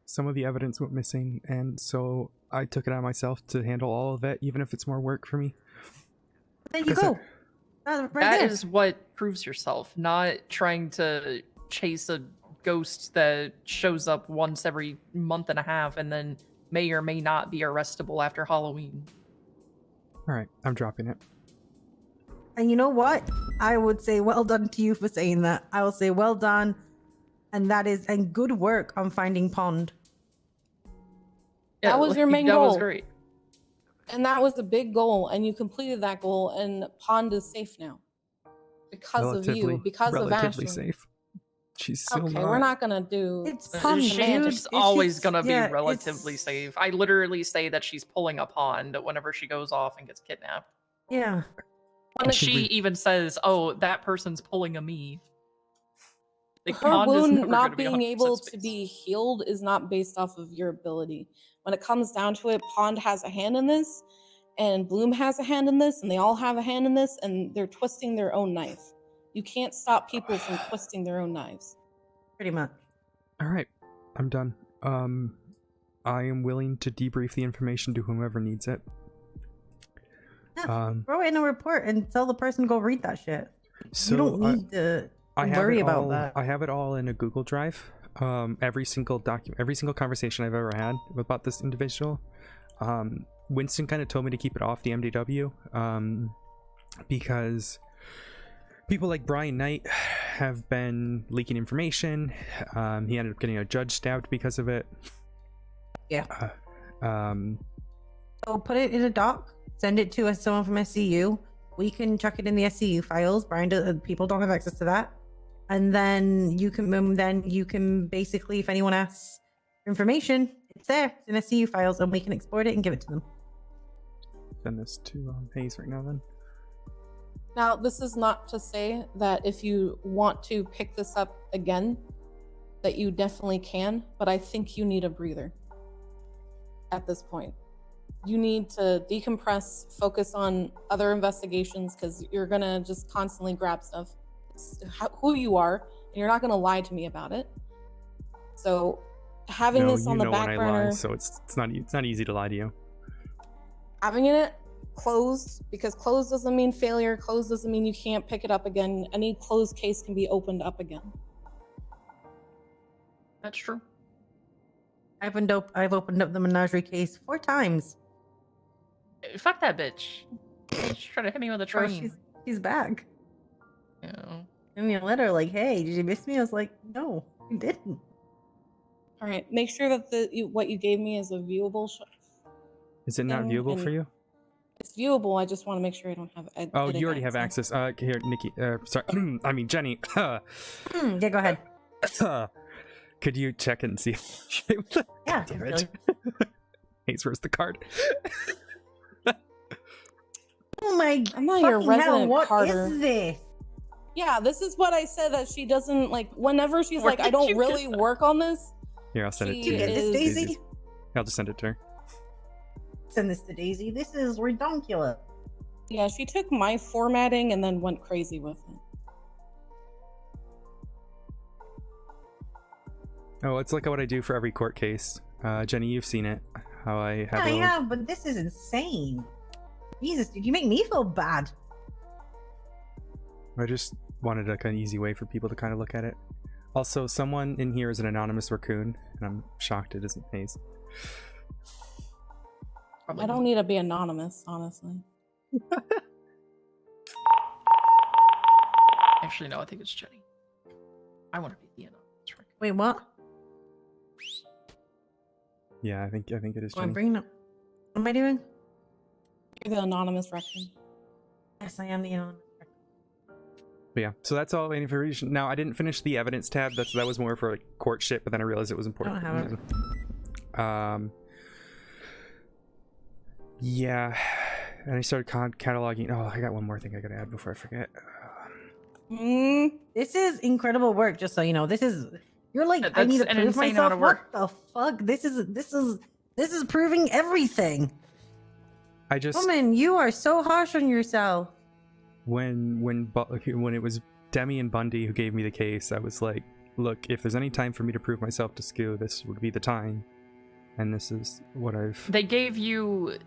Some of the evidence went missing, and so I took it on myself to handle all of it, even if it's more work for me. There you go. That there. is what proves yourself, not trying to chase a ghost that shows up once every month and a half and then may or may not be arrestable after Halloween. All right, I'm dropping it. And you know what? I would say well done to you for saying that. I will say well done. And good work on finding Pond. That was your main that goal. Was great. And that was a big goal, and you completed that goal, and Pond is safe now. Because of you, because of Ashley. Relatively safe. She's still Okay, not. we're not gonna do. It's Pond, She's dude. always just- gonna be yeah, relatively it's- safe. I literally say that she's pulling a Pond whenever she goes off and gets kidnapped. Yeah. And she even says, "Oh, that person's pulling a me." Like, Her Pond is wound never gonna not be being 100% able to safe. be healed is not based off of your ability. When it comes down to it, Pond has a hand in this, and Bloom has a hand in this, and they all have a hand in this, and they're twisting their own knife. You can't stop people from twisting their own knives. Pretty much. All right, I'm done. I am willing to debrief the information to whomever needs it. Yeah, throw it in a report and tell the person to go read that shit. So you don't need to worry about that. I have it all in a Google Drive. Every single document, every single conversation I've ever had about this individual. Winston kind of told me to keep it off the MDW because people like Brian Knight have been leaking information. He ended up getting a judge stabbed because of it. Yeah. So put it in a doc, send it to us, someone from SCU. We can chuck it in the SCU files. People don't have access to that. And then you can basically, if anyone asks for information, it's there. It's in SCU files, and we can export it and give it to them. Send this to Hayes right now then. Now, this is not to say that if you want to pick this up again, that you definitely can, but I think you need a breather at this point. You need to decompress, focus on other investigations, because you're going to just constantly grab stuff. It's who you are, and you're not going to lie to me about it. So having this on the back when I burner, lie, so it's not easy to lie to you. having it closed, because closed doesn't mean failure. Closed doesn't mean you can't pick it up again. Any closed case can be opened up again. That's true. I've opened up the Menagerie case 4 times. Fuck that bitch. She's trying to hit me with a Bro, train. she's back. Yeah. Send me a letter like, hey, did you miss me? I was like, no, you didn't. All right, make sure that what you gave me is a viewable Is it not thing, viewable and for you? It's viewable. I just want to make sure I don't have. Oh, you already have access. Here, Nikki. Sorry, I mean Jenny. Yeah, go ahead. Could you check and see? Yeah. Damn it. Ace, where's the card? Oh my! I'm not your fucking hell, resident what Carter. is this? Yeah, this is what I said, that she doesn't like. Whenever she's Where like, I did don't you really get that? work on this. Here, I'll send it She to you. You get this, is- Daisy? I'll just send it to her. Send this to Daisy. This is redonkulous. Yeah, she took my formatting and then went crazy with it. Oh, it's like what I do for every court case. Jenny, you've seen it. How I have. Yeah, I a little- have, but this is insane. Jesus, dude, you make me feel bad. I just wanted like an easy way for people to kind of look at it. Also, someone in here is an anonymous raccoon, and I'm shocked it isn't Hayes. Probably I don't need to be anonymous, honestly. Actually, no, I think it's Jenny. I want to be the anonymous. Wait, what? Yeah, I think it is Oh, I'm Jenny. bringing up. What am I doing? You're the anonymous raccoon. Yes, I am the anonymous. But yeah, so that's all information. Now, I didn't finish the evidence tab. That was more for like court shit, but then I realized it was important. I don't have it. Yeah, and I started cataloging. Oh, I got one more thing I gotta add before I forget. This is incredible work. Just so you know, this is. You're like, I That's need to an prove insane myself. amount of work. What the fuck? This is proving everything. I just Woman, you are so harsh on yourself. when it was Demi and Bundy who gave me the case, I was like, look, if there's any time for me to prove myself to SCU, this would be the time. And this is what I've. They gave you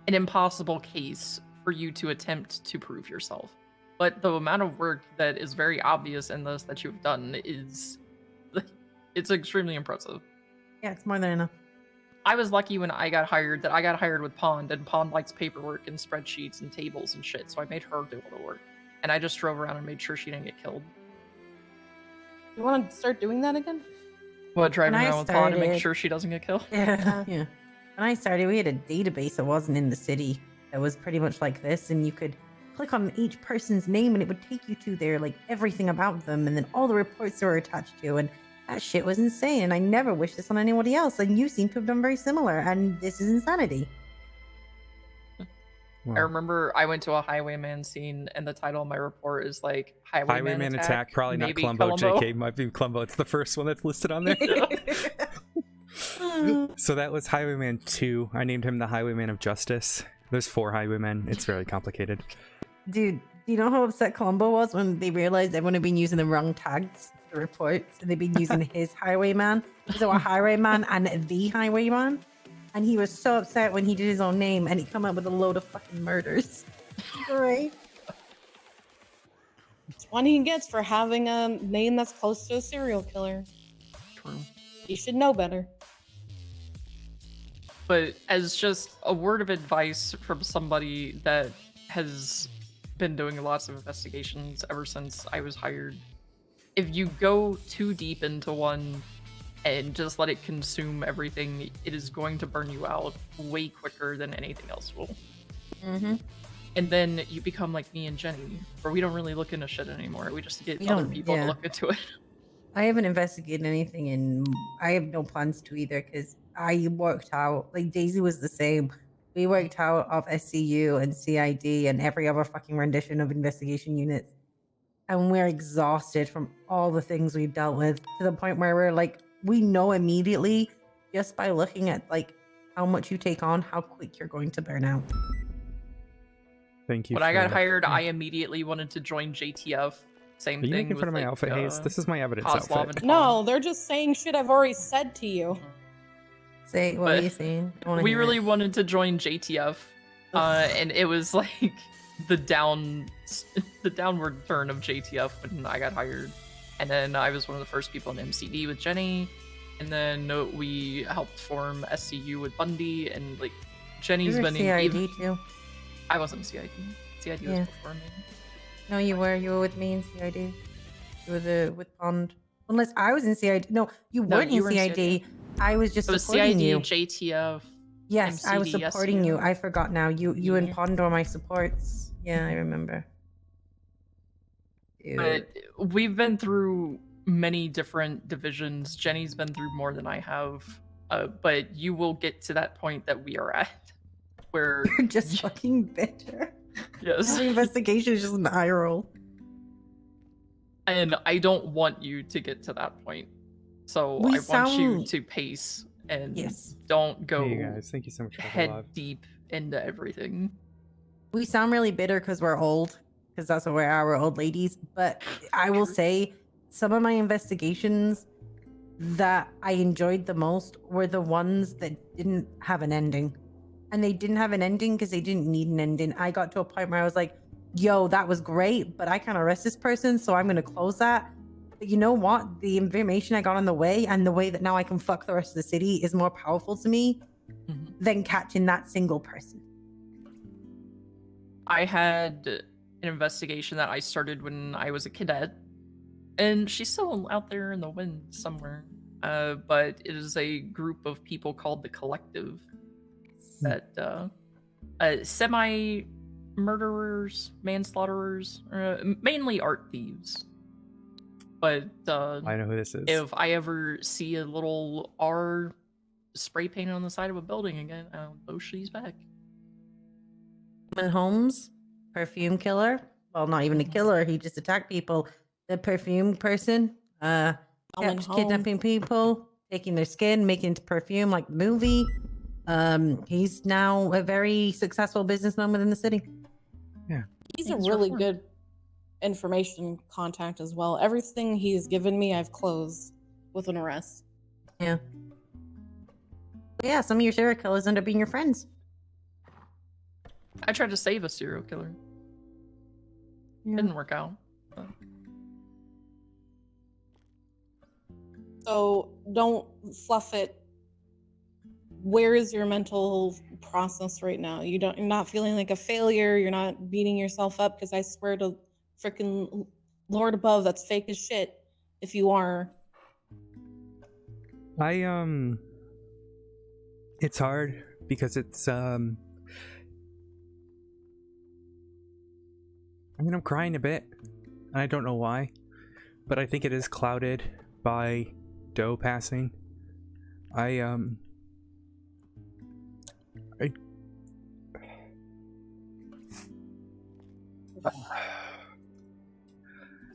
an impossible case for you to attempt to prove yourself. But the amount of work that is very obvious in this that you've done is it's extremely impressive. Yeah, it's more than enough. I was lucky when I got hired that I got hired with Pond, and Pond likes paperwork and spreadsheets and tables and shit, so I made her do all the work. And I just drove around and made sure she didn't get killed. You want to start doing that again? What, driving When I around with Pond to make started- sure she doesn't get killed? Yeah. Yeah. When I started, we had a database that wasn't in the city. That was pretty much like this, and you could click on each person's name, and it would take you to their like everything about them, and then all the reports they were attached to, and that shit was insane. And I never wished this on anybody else. And you seem to have done very similar, and this is insanity. I Well, remember I went to a highwayman scene, and the title of my report is like Highwayman attack, probably not maybe Columbo. Columbo. JK might be Columbo. It's the first one that's listed on there. So that was Highwayman 2. I named him the Highwayman of Justice. There's 4 Highwaymen. It's very complicated. Dude, do you know how upset Columbo was when they realized everyone had been using the wrong tags for reports, and they'd been using his highwayman? So a highwayman and the highwayman. And he was so upset when he did his own name, and he come up with a load of fucking murders. Right? It's one he gets for having a name that's close to a serial killer. True. You should know better. But as just a word of advice from somebody that has been doing lots of investigations ever since I was hired, if you go too deep into one and just let it consume everything, it is going to burn you out way quicker than anything else will. Mm-hmm. And then you become like me and Jenny, where we don't really look into shit anymore. We just get We other don't- people yeah. to look into it. I haven't investigated anything, and I have no plans to either, because I worked out, like Daisy was the same. We worked out of SCU and CID and every other fucking rendition of investigation units. And we're exhausted from all the things we've dealt with, to the point where we're like, we know immediately just by looking at like how much you take on, how quick you're going to burn out. Thank you. When I got for- hired, I immediately wanted to join JTF. Same Are you thing. making fun of with, my like, outfit, Hayes? This is my evidence Kozlov outfit. and No, Pond. they're just saying shit I've already said to you. Say, what But are you saying? I wanna We hear really it. wanted to join JTF, and it was like the downward turn of JTF when I got hired, and then I was one of the first people in MCD with Jenny, and then we helped form SCU with Bundy, and like Jenny's You were been in CID even. too. I wasn't CID. CID was Yeah. before me. No, you were. You were with me in CID. You were with Pond. Unless I was in CID. No, you No, weren't you in were in CID. I was just It was supporting CID, you. JTF, Yes, I was MCD, supporting you. SEO. I forgot now. You and Yeah. Pond are my supports. Yeah, I remember. But we've been through many different divisions. Jenny's been through more than I have. But you will get to that point that we are at, where You're just fucking bitter. yes, Every investigation is just an eye roll. and I don't want you to get to that point. So We I want you sound- to pace and Yes. don't go Hey, you guys. Thank you so much for the head love. deep into everything. We sound really bitter because we're old, because that's what we are. We're old ladies. But I will True. say, some of my investigations that I enjoyed the most were the ones that didn't have an ending. And they didn't have an ending because they didn't need an ending. I got to a point where I was like, yo, that was great, but I can't arrest this person, so I'm going to close that. But you know what? The information I got on the way and the way that now I can fuck the rest of the city is more powerful to me Mhm. than catching that single person. I had an investigation that I started when I was a cadet, and she's still out there in the wind somewhere. But it is a group of people called the Collective that semi murderers, manslaughterers, mainly art thieves. But I know who this is. if I ever see a little R spray painted on the side of a building again, I'll know she's back. Holmes, perfume killer. Well, not even a killer. He just attacked people. The perfume person, kept kidnapping people, taking their skin, making it into perfume like the movie. He's now a very successful businessman within the city. He's Thanks a for really fun. good information contact as well. Everything he's given me, I've closed with an arrest. Yeah. But yeah, some of your serial killers end up being your friends. I tried to save a serial killer. Yeah. Didn't work out. But So don't fluff it. Where is your mental process right now? You're not feeling like a failure. You're not beating yourself up, because I swear to freaking Lord above, that's fake as shit. If you are, It's hard because it's I mean, I'm crying a bit, and I don't know why, but I think it is clouded by Doe passing.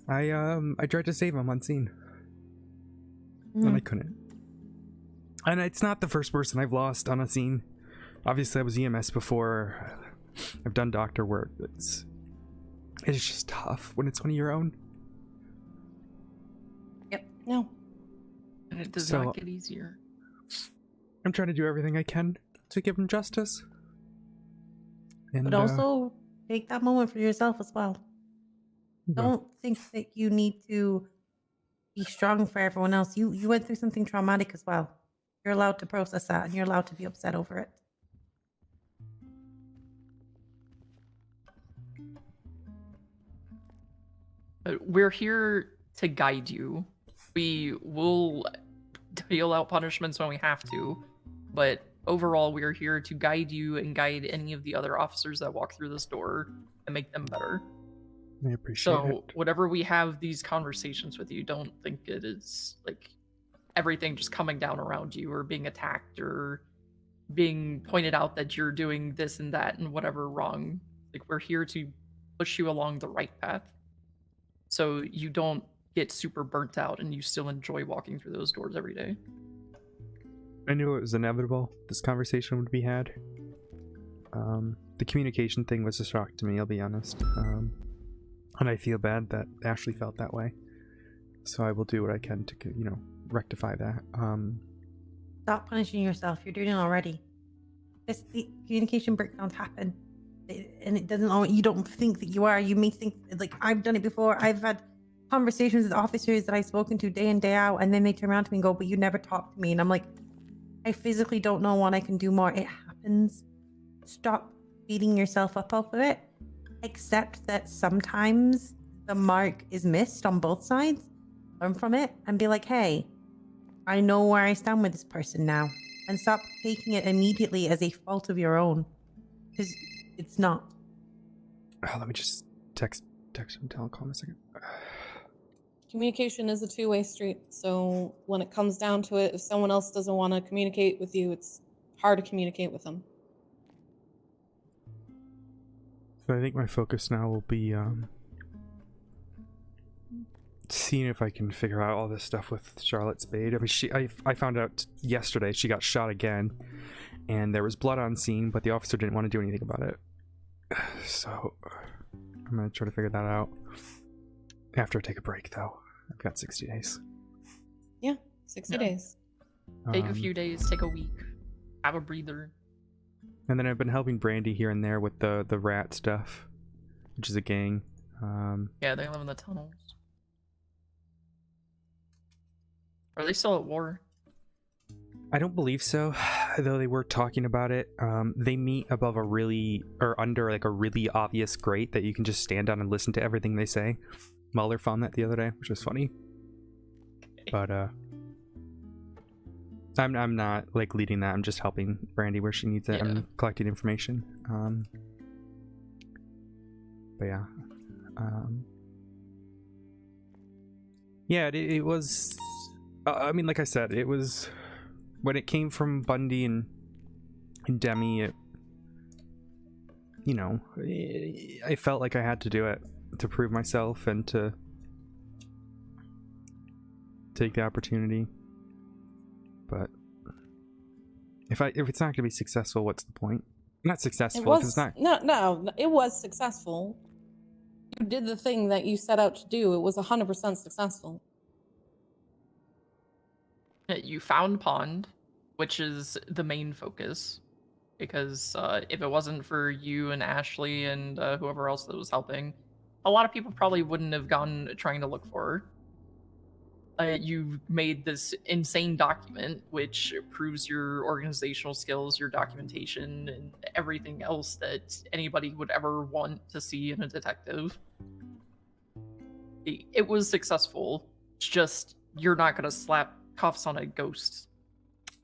I tried to save him on scene, and I couldn't. And it's not the first person I've lost on a scene. Obviously, I was EMS before. I've done doctor work. It's just tough when it's one of your own. no. and it does So- not get easier. I'm trying to do everything I can to give him justice. And But also take that moment for yourself as well. Don't think that you need to be strong for everyone else. You went through something traumatic as well. You're allowed to process that, and you're allowed to be upset over it. We're here to guide you. We will deal out punishments when we have to, but overall, we are here to guide you and guide any of the other officers that walk through this door and make them better. I appreciate So, it. whenever we have these conversations with you, don't think it is like everything just coming down around you or being attacked or being pointed out that you're doing this and that and whatever wrong. Like, we're here to push you along the right path so you don't get super burnt out and you still enjoy walking through those doors every day. I knew it was inevitable. This conversation would be had. The communication thing was a shock to me, I'll be honest. And I feel bad that Ashley felt that way. So I will do what I can to, rectify that. Stop punishing yourself. You're doing it already. The communication breakdowns happen. And it doesn't always, you don't think that you are. You may think, like, I've done it before. I've had conversations with officers that I've spoken to day in, day out, and then they turn around to me and go, but you never talk to me. And I'm like, I physically don't know what I can do more. It happens. Stop beating yourself up over it. Accept that sometimes the mark is missed on both sides. Learn from it and be like, hey, I know where I stand with this person now. and stop taking it immediately as a fault of your own. Because it's not. Oh, let me just text him, tell him, call him a second. Communication is a two-way street. So when it comes down to it, if someone else doesn't want to communicate with you, it's hard to communicate with them. So I think my focus now will be seeing if I can figure out all this stuff with Charlotte Spade. I mean, I found out yesterday she got shot again, and there was blood on scene, but the officer didn't want to do anything about it. So I'm gonna try to figure that out after I take a break, though. I've got 60 days. Yeah, 60 days. Take a few days, take a week, have a breather. And then I've been helping Brandy here and there with the rat stuff, which is a gang. Yeah, they live in the tunnels. Are they still at war? I don't believe so, though they were talking about it. They meet above under like a really obvious grate that you can just stand on and listen to everything they say. Mueller found that the other day, which was funny. But I'm not like leading that. I'm just helping Brandy where she needs it. Yeah. I'm collecting information. But yeah. Yeah, it was. I mean, like I said, it was when it came from Bundy and Demi. It, you know, I felt like I had to do it to prove myself and to take the opportunity. But if it's not going to be successful, what's the point? Not successful. If it's not. No, it was successful. You did the thing that you set out to do. It was 100% successful. You found Pond, which is the main focus. Because if it wasn't for you and Ashley and whoever else that was helping, a lot of people probably wouldn't have gone trying to look for her. You made this insane document, which proves your organizational skills, your documentation, and everything else that anybody would ever want to see in a detective. It was successful. It's just, you're not going to slap cuffs on a ghost.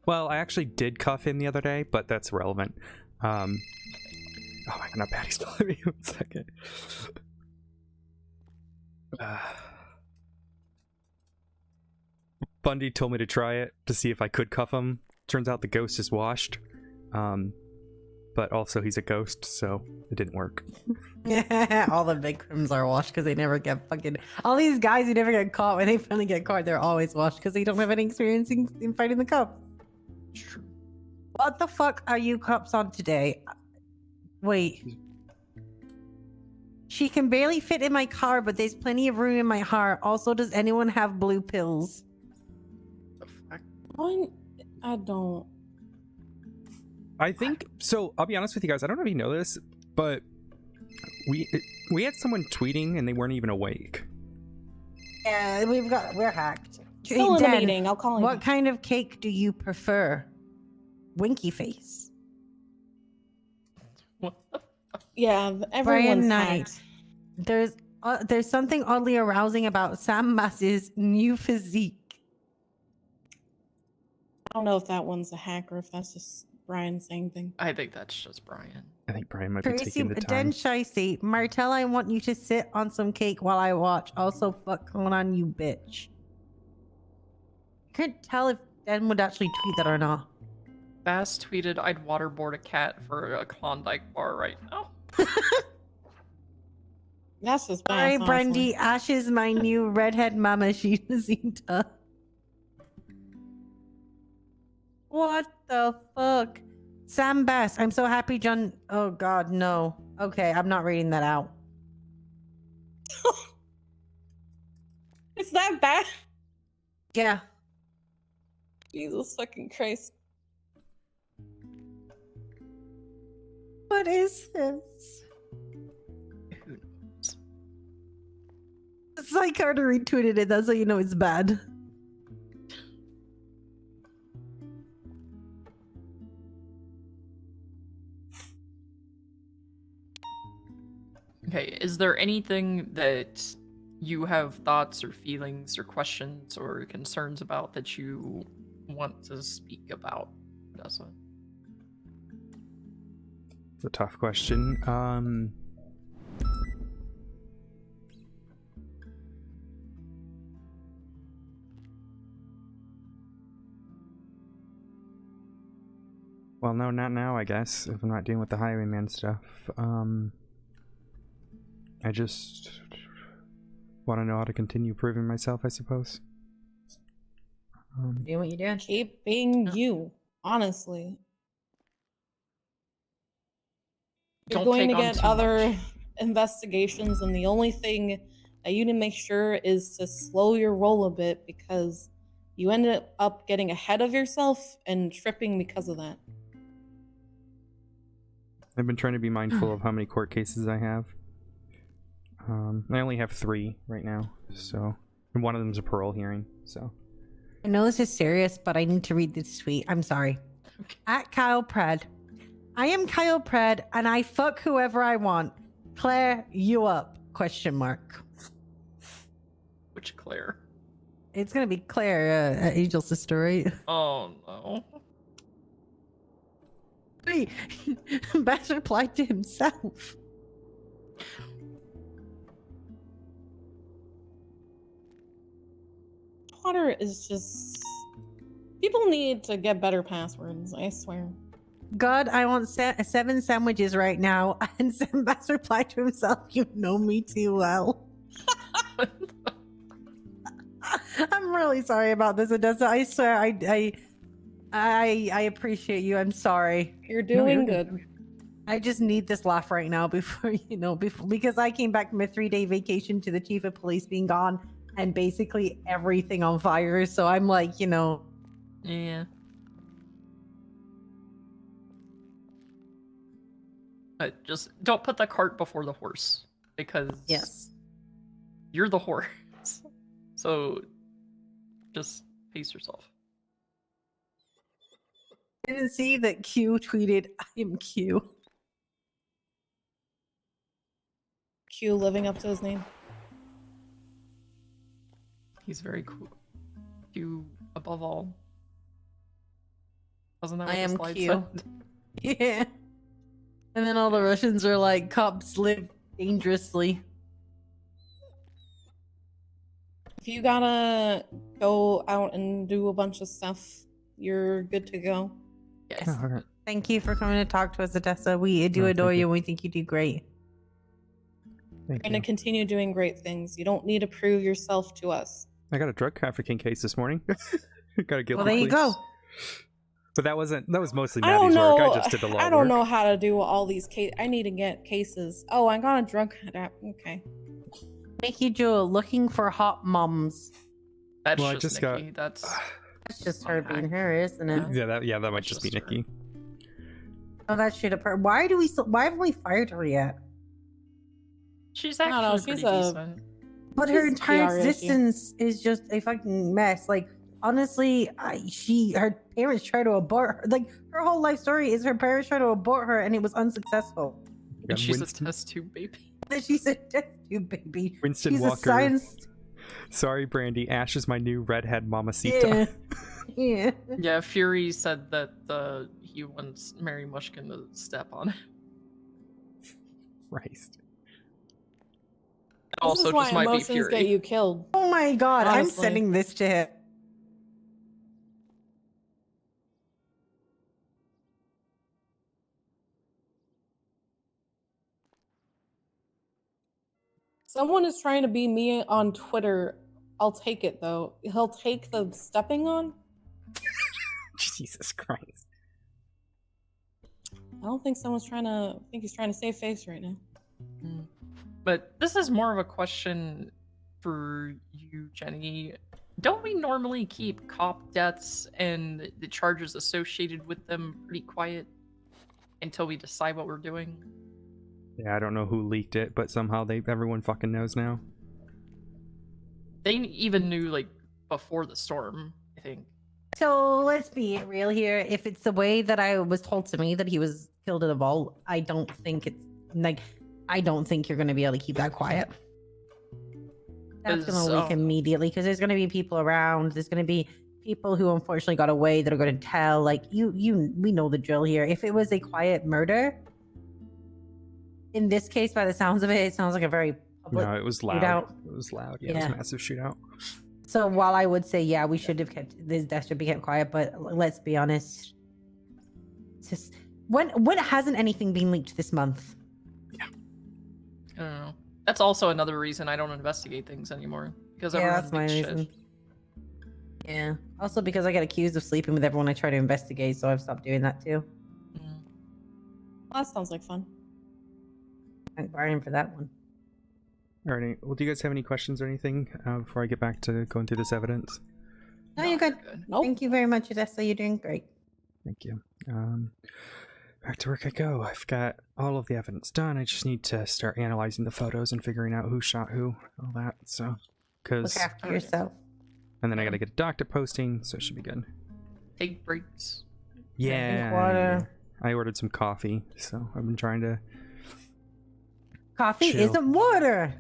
Well, I actually did cuff him the other day, but that's irrelevant. Oh my god, not Patty's calling me. 1 second. Bundy told me to try it to see if I could cuff him. Turns out the ghost is washed. But also he's a ghost, so it didn't work. All the victims are washed because they never get fucking. All these guys who never get caught, when they finally get caught, they're always washed because they don't have any experience in fighting the cops. True. What the fuck are you cops on today? Wait. She can barely fit in my car, but there's plenty of room in my heart. Also, does anyone have blue pills? I don't. I think so. I'll be honest with you guys. I don't know if you know this, but we had someone tweeting and they weren't even awake. Yeah, we're hacked. Still in a Dan, meeting. I'll call him. What kind of cake do you prefer? Winky face. What the fuck? Yeah, Brian everyone's Knight. hacked. There's something oddly arousing about Sam Mass's new physique. I don't know if that one's a hack or if that's just Brian saying thing. I think that's just Brian. I think Brian might be Tracy taking the time. Den Shicey, Martell, I want you to sit on some cake while I watch. Also, fuck calling on you, bitch. I can't tell if Den would actually tweet that or not. Bass tweeted, I'd waterboard a cat for a Klondike bar right now. That's just Bass, Sorry, honestly. Brandy. Ash is my new redhead mama, Sheena. What the fuck? Sam Bass, I'm so happy John. Oh god, no. Okay, I'm not reading that out. Is that bad? Yeah. Jesus fucking Christ. What is this? Who knows? It's like Carter retweeted it. That's how you know it's bad. Okay, is there anything that you have thoughts or feelings or questions or concerns about that you want to speak about Odessa? It's a tough question. Well, no, not now, I guess, if I'm not dealing with the highwayman stuff. I just want to know how to continue proving myself, I suppose. Do what you do. Keep being you, honestly. You're Don't going to take on get too other much. investigations, and the only thing that you need to make sure is to slow your roll a bit, because you ended up getting ahead of yourself and tripping because of that. I've been trying to be mindful of how many court cases I have. I only have 3 right now, so... And one of them's a parole hearing, so... I know this is serious, but I need to read this tweet. I'm sorry. At Kyle Pred. I am Kyle Pred, and I fuck whoever I want. Claire, you up? Question mark. Which Claire? It's gonna be Claire, Angel's sister, right? Oh no. Wait, Bash replied to himself. Twitter is just... People need to get better passwords, I swear. God, I want 7 sandwiches right now. And Bash replied to himself, you know me too well. I'm really sorry about this, Odessa. I swear, I appreciate you. I'm sorry. You're doing you're good. I just need this laugh right now before, because I came back from a 3-day vacation to the chief of police being gone and basically everything on fire. So I'm like, Yeah. But just don't put the cart before the horse, because yes. you're the horse. So just pace yourself. I didn't see that Q tweeted, I am Q. Q living up to his name. He's very cool. You above all. Wasn't that what I the am slide Q. said? Yeah. And then all the Russians are like, cops live dangerously. If you gotta go out and do a bunch of stuff, you're good to go. Yes. Oh, okay. Thank you for coming to talk to us, Odessa. We do No, thank adore you. you and we think you do great. Thank You're gonna you. continue doing great things. You don't need to prove yourself to us. I got a drug trafficking case this morning. Got a guilty Well, there you plea. go. But that was mostly I don't Maddie's know. work. I just did the law I don't work. know how to do all these cases. I need to get cases. Oh, I got a drug. Okay. Nikki Jewel looking for hot moms. That's Well, I just just Nikki. got- That's That's just her being her, isn't it? Yeah, that might just be Just her. Nikki. Oh, that should have. Why haven't we fired her yet? she's I don't know, actually she's pretty a- decent. But her She's a entire PR issue. existence is just a fucking mess. Like, honestly, her parents tried to abort her. Like, her whole life story is her parents tried to abort her and it was unsuccessful. Got And she's Winston, a test tube baby. Then she's a test tube baby. Winston She's Walker. a science. Sorry, Brandy. Ash is my new redhead mamacita. Yeah. Yeah. Yeah, Fury said that he wants Mary Mushkin to step on it. Christ. This Also, is why just might be emotions Fury. get you killed. Oh my god, I'm Honestly. sending this to him. Someone is trying to be me on Twitter. I'll take it though. He'll take the stepping on. Jesus Christ. I don't think someone's trying to. I think he's trying to save face right now. Mm. But this is more of a question for you, Jenny. Don't we normally keep cop deaths and the charges associated with them pretty quiet until we decide what we're doing? Yeah, I don't know who leaked it, but somehow everyone fucking knows now. They even knew, like, before the storm, I think. So let's be real here. If it's the way that I was told to me that he was killed in a vault, I don't think it's like I don't think you're gonna be able to keep that quiet. That's gonna leak immediately because there's gonna be people around. There's gonna be people who unfortunately got away that are going to tell. Like we know the drill here. If it was a quiet murder, in this case, by the sounds of it, it sounds like a very public No, it was loud. shootout. It was loud. Yeah, it was a massive shootout. So while I would say, yeah, we should have kept this death should be kept quiet, but let's be honest. It's just when hasn't anything been leaked this month? I don't know. That's also another reason I don't investigate things anymore because Yeah, everyone that's my leaks reason. shit. Yeah. Also because I get accused of sleeping with everyone I try to investigate, so I've stopped doing that too. Mm. Well, that sounds like fun. Thank Brian for that one. Alrighty. Well, do you guys have any questions or anything before I get back to going through this evidence? No, you're good. Nope. Thank you very much, Odessa. You're doing great. Thank you. Back to work I go. I've got all of the evidence done. I just need to start analyzing the photos and figuring out who shot who, all that. So, Look because after yourself. and then I gotta get a doctor posting, so it should be good. Take breaks. Yeah. Drink water. I ordered some coffee, so I've been trying to. Coffee Chill. isn't water.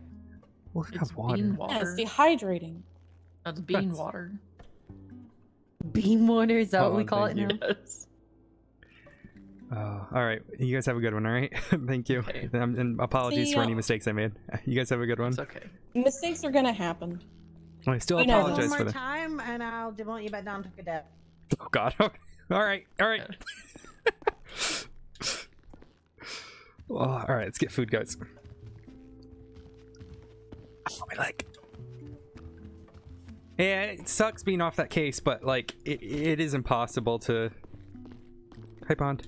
Well, It's have water. bean Yeah, it's water. dehydrating. That's bean That's- water. Bean water is that Hold what we on, call it thank now? Yes. All right. You guys have a good one. All right. Thank you. Okay. And apologies See for ya. any mistakes I made. You guys have a good one. It's okay. Mistakes are gonna happen. I still We know. One apologize more for the. time, and I'll demote you back down to cadet. Oh God. All right. All right. Oh, all right. Let's get food, guys. Oh, my leg. Yeah, it sucks being off that case, but like it is impossible to. Hi, Pond.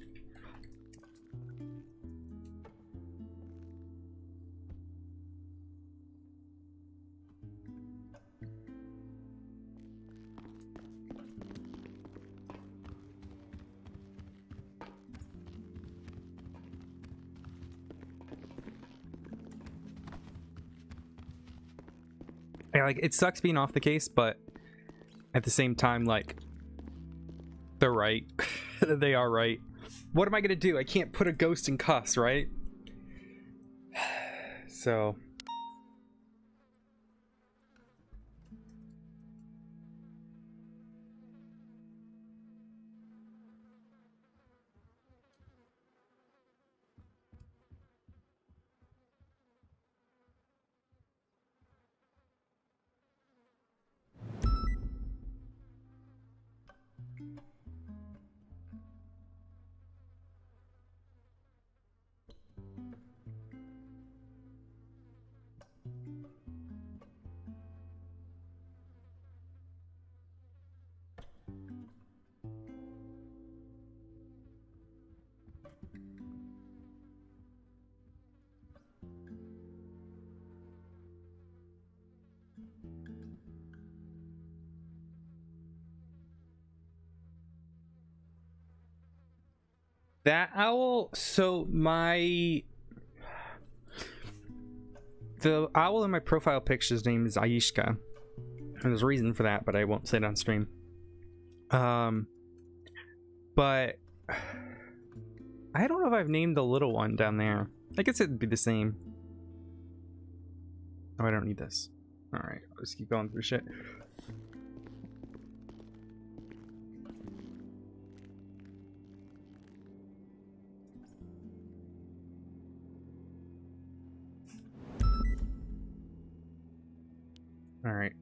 Yeah, like it sucks being off the case, but at the same time, like they're right. They are right. What am I gonna do? I can't put a ghost in cuffs, right? So that owl. So the owl in my profile picture's name is Aishka. And there's a reason for that, but I won't say it on stream. But I don't know if I've named the little one down there. I guess it'd be the same. Oh, I don't need this. Alright, let's keep going through shit. Alright.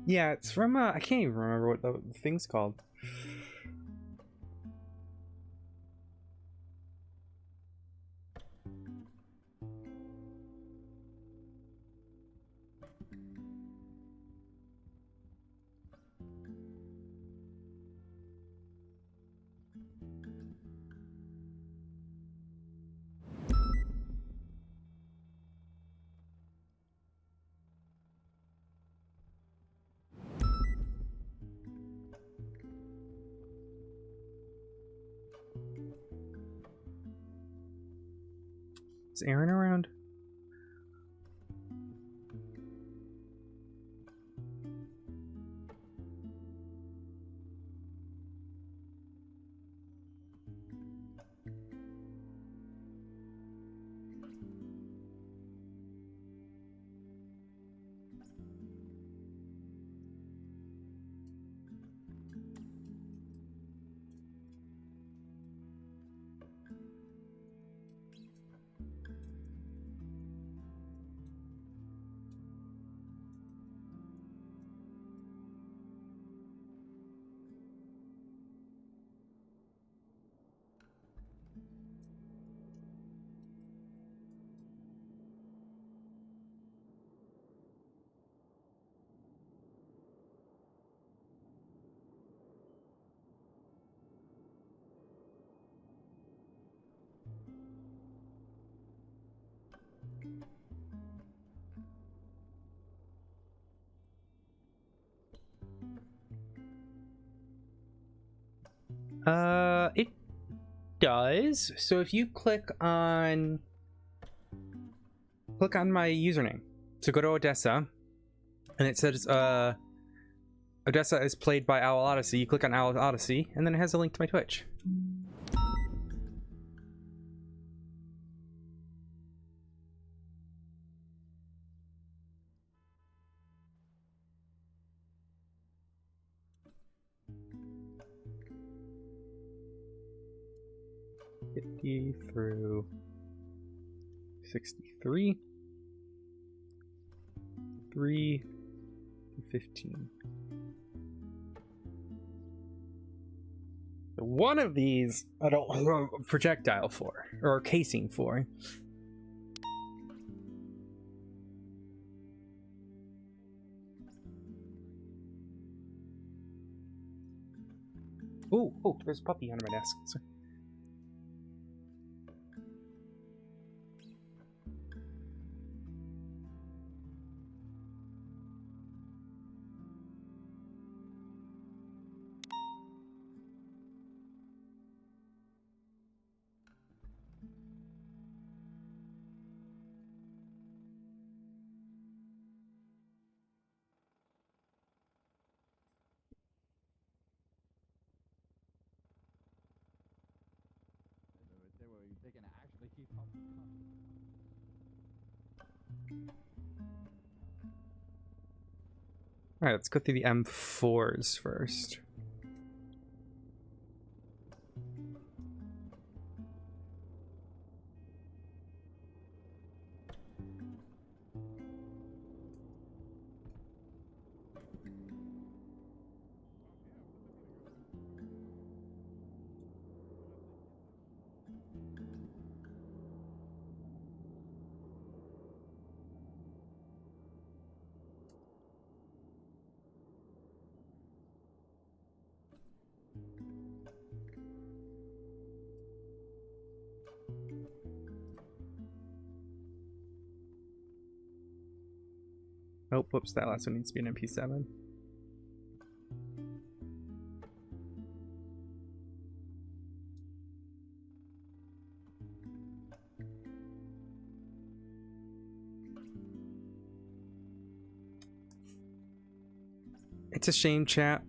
Yeah, it's from I can't even remember what the thing's called. Is Aaron around? It does. So if you click on my username, so go to Odessa, and it says Odessa is played by Owl Odyssey. You click on Owl Odyssey, and then it has a link to my Twitch. Through 63, 3, 15. One of these I don't have a projectile for, or casing for. Oh, there's a puppy under my desk. Sorry. Alright, let's go through the M4s first. Oh, whoops, that last one needs to be an MP7. It's a shame, chat.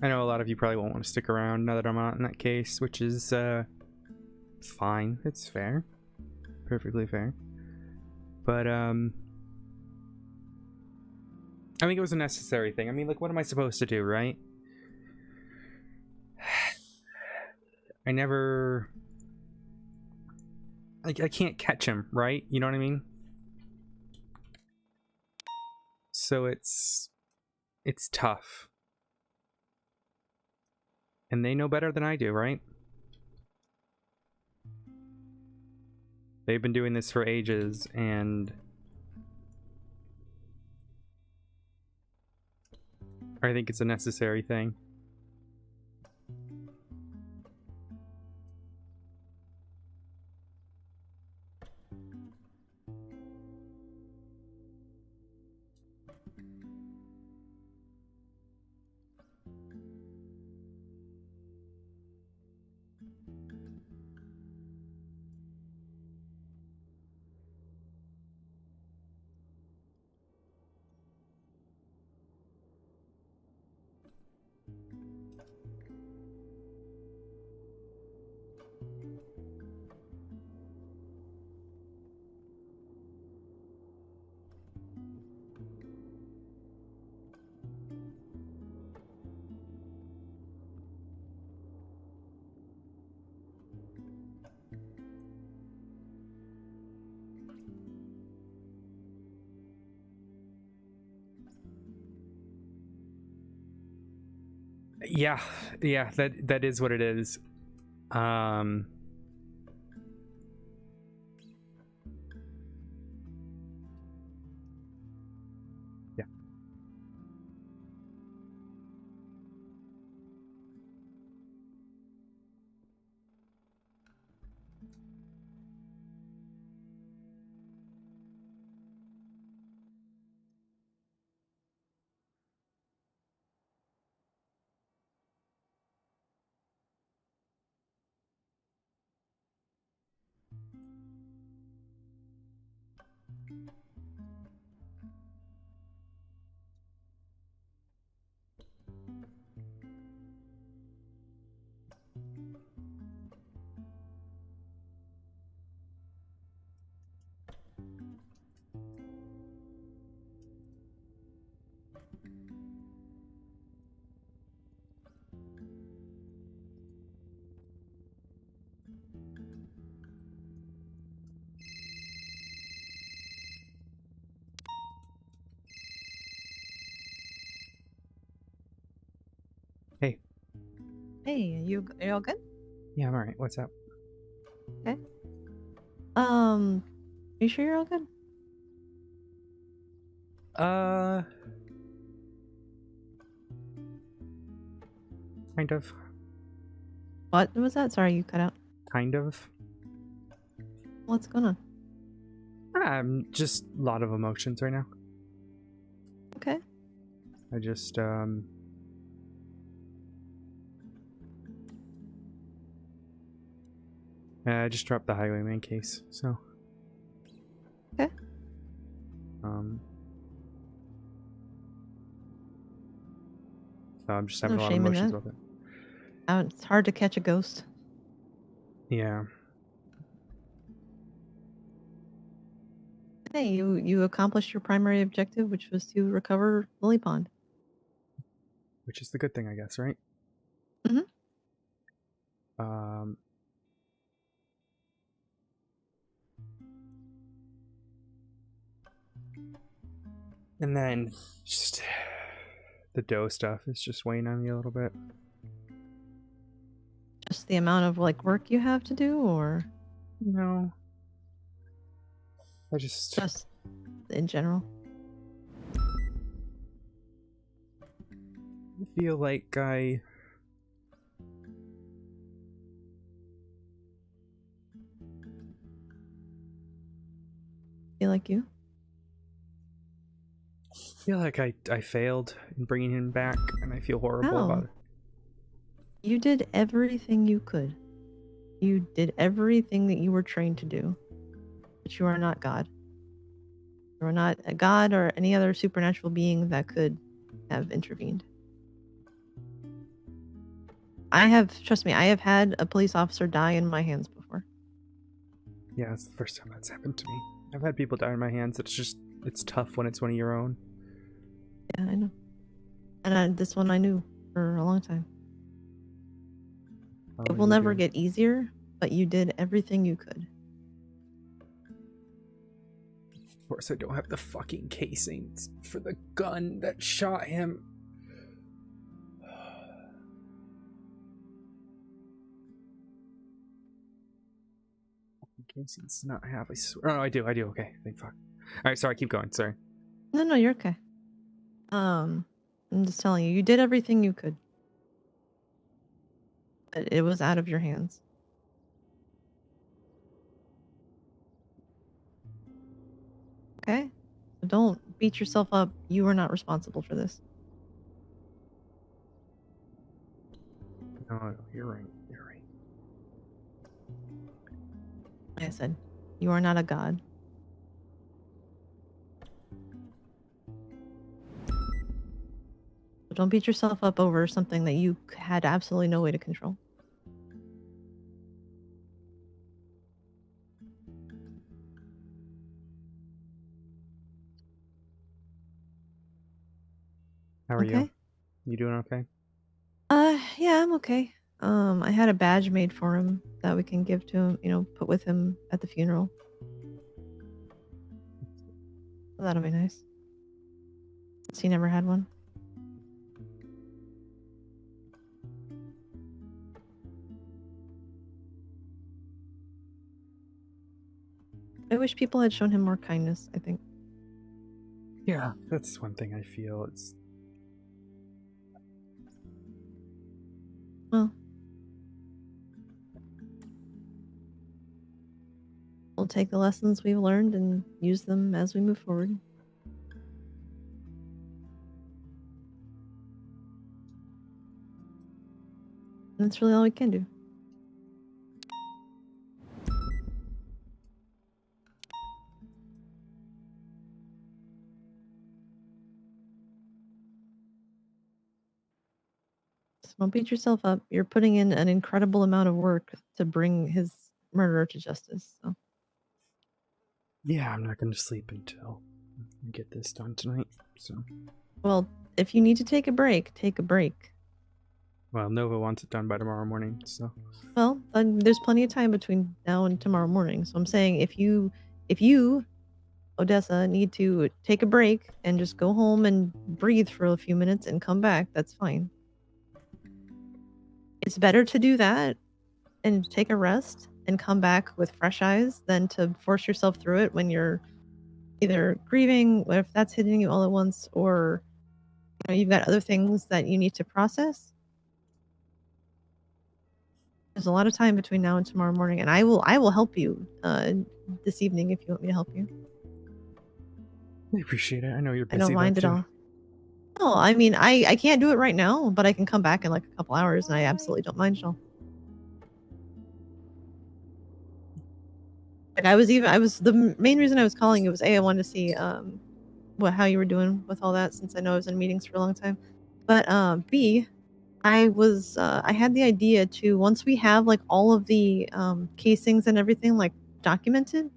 I know a lot of you probably won't want to stick around now that I'm not in that case, which is fine. It's fair. Perfectly fair. But I think it was a necessary thing. I mean, like, what am I supposed to do, right? I never... Like, I can't catch him, right? You know what I mean? So it's tough. And they know better than I do, right? They've been doing this for ages, and I think it's a necessary thing. Yeah, that is what it is. Yeah. Hey. Hey, are you all good? Yeah, I'm all right. What's up? Okay. You sure you're all good? Kind of. What was that? Sorry, you cut out. Kind of. What's going on? Just a lot of emotions right now. Okay. I just I just dropped the highwayman case, so. Okay. So I'm just having No a lot of shame in emotions that. with it. It's hard to catch a ghost. Yeah. Hey, you accomplished your primary objective, which was to recover Lily Pond. Which is the good thing, I guess, right? Mhm. And then just the dough stuff is just weighing on me a little bit. Just the amount of like work you have to do, or No. I just in general. feel like I Feel like you? feel like I failed in bringing him back, and I feel horrible about it. You did everything you could. You did everything that you were trained to do. But you are not God. You are not a god or any other supernatural being that could have intervened. Trust me, I have had a police officer die in my hands before. Yeah, it's the first time that's happened to me. I've had people die in my hands. It's tough when it's one of your own. Yeah, I know. And this one I knew for a long time. It will never get easier, but you did everything you could. Of course, I don't have the fucking casings for the gun that shot him. Casings not have. I swear. Oh, I do. Okay, thank fuck. All right, sorry. Keep going. Sorry. No, you're okay. I'm just telling you, you did everything you could. But it was out of your hands. Okay? So don't beat yourself up. You are not responsible for this. No, you're right. You're right. Like I said, you are not a god. So don't beat yourself up over something that you had absolutely no way to control. How are you? You doing okay? Yeah, I'm okay. I had a badge made for him that we can give to him, put with him at the funeral. So that'll be nice. Since he never had one. wish people had shown him more kindness, I think. Yeah, that's one thing I feel. It's Well, we'll take the lessons we've learned and use them as we move forward. And that's really all we can do. So don't beat yourself up. You're putting in an incredible amount of work to bring his murderer to justice. So yeah, I'm not going to sleep until I get this done tonight. So, well, if you need to take a break, take a break. well, Nova wants it done by tomorrow morning. So, Well, then there's plenty of time between now and tomorrow morning. So I'm saying if you, Odessa, need to take a break and just go home and breathe for a few minutes and come back, that's fine. It's better to do that and take a rest and come back with fresh eyes than to force yourself through it when you're either grieving, or if that's hitting you all at once, or you've got other things that you need to process. There's a lot of time between now and tomorrow morning, and I will help you this evening if you want me to help you. I appreciate it. I know you're I busy. don't mind though, at too. all. No, I mean I can't do it right now, but I can come back in like a couple hours, and I absolutely don't mind at all. Like I was the main reason I was calling you was A, I wanted to see how you were doing with all that, since I know I was in meetings for a long time. But B, I had the idea to, once we have like all of the casings and everything like documented,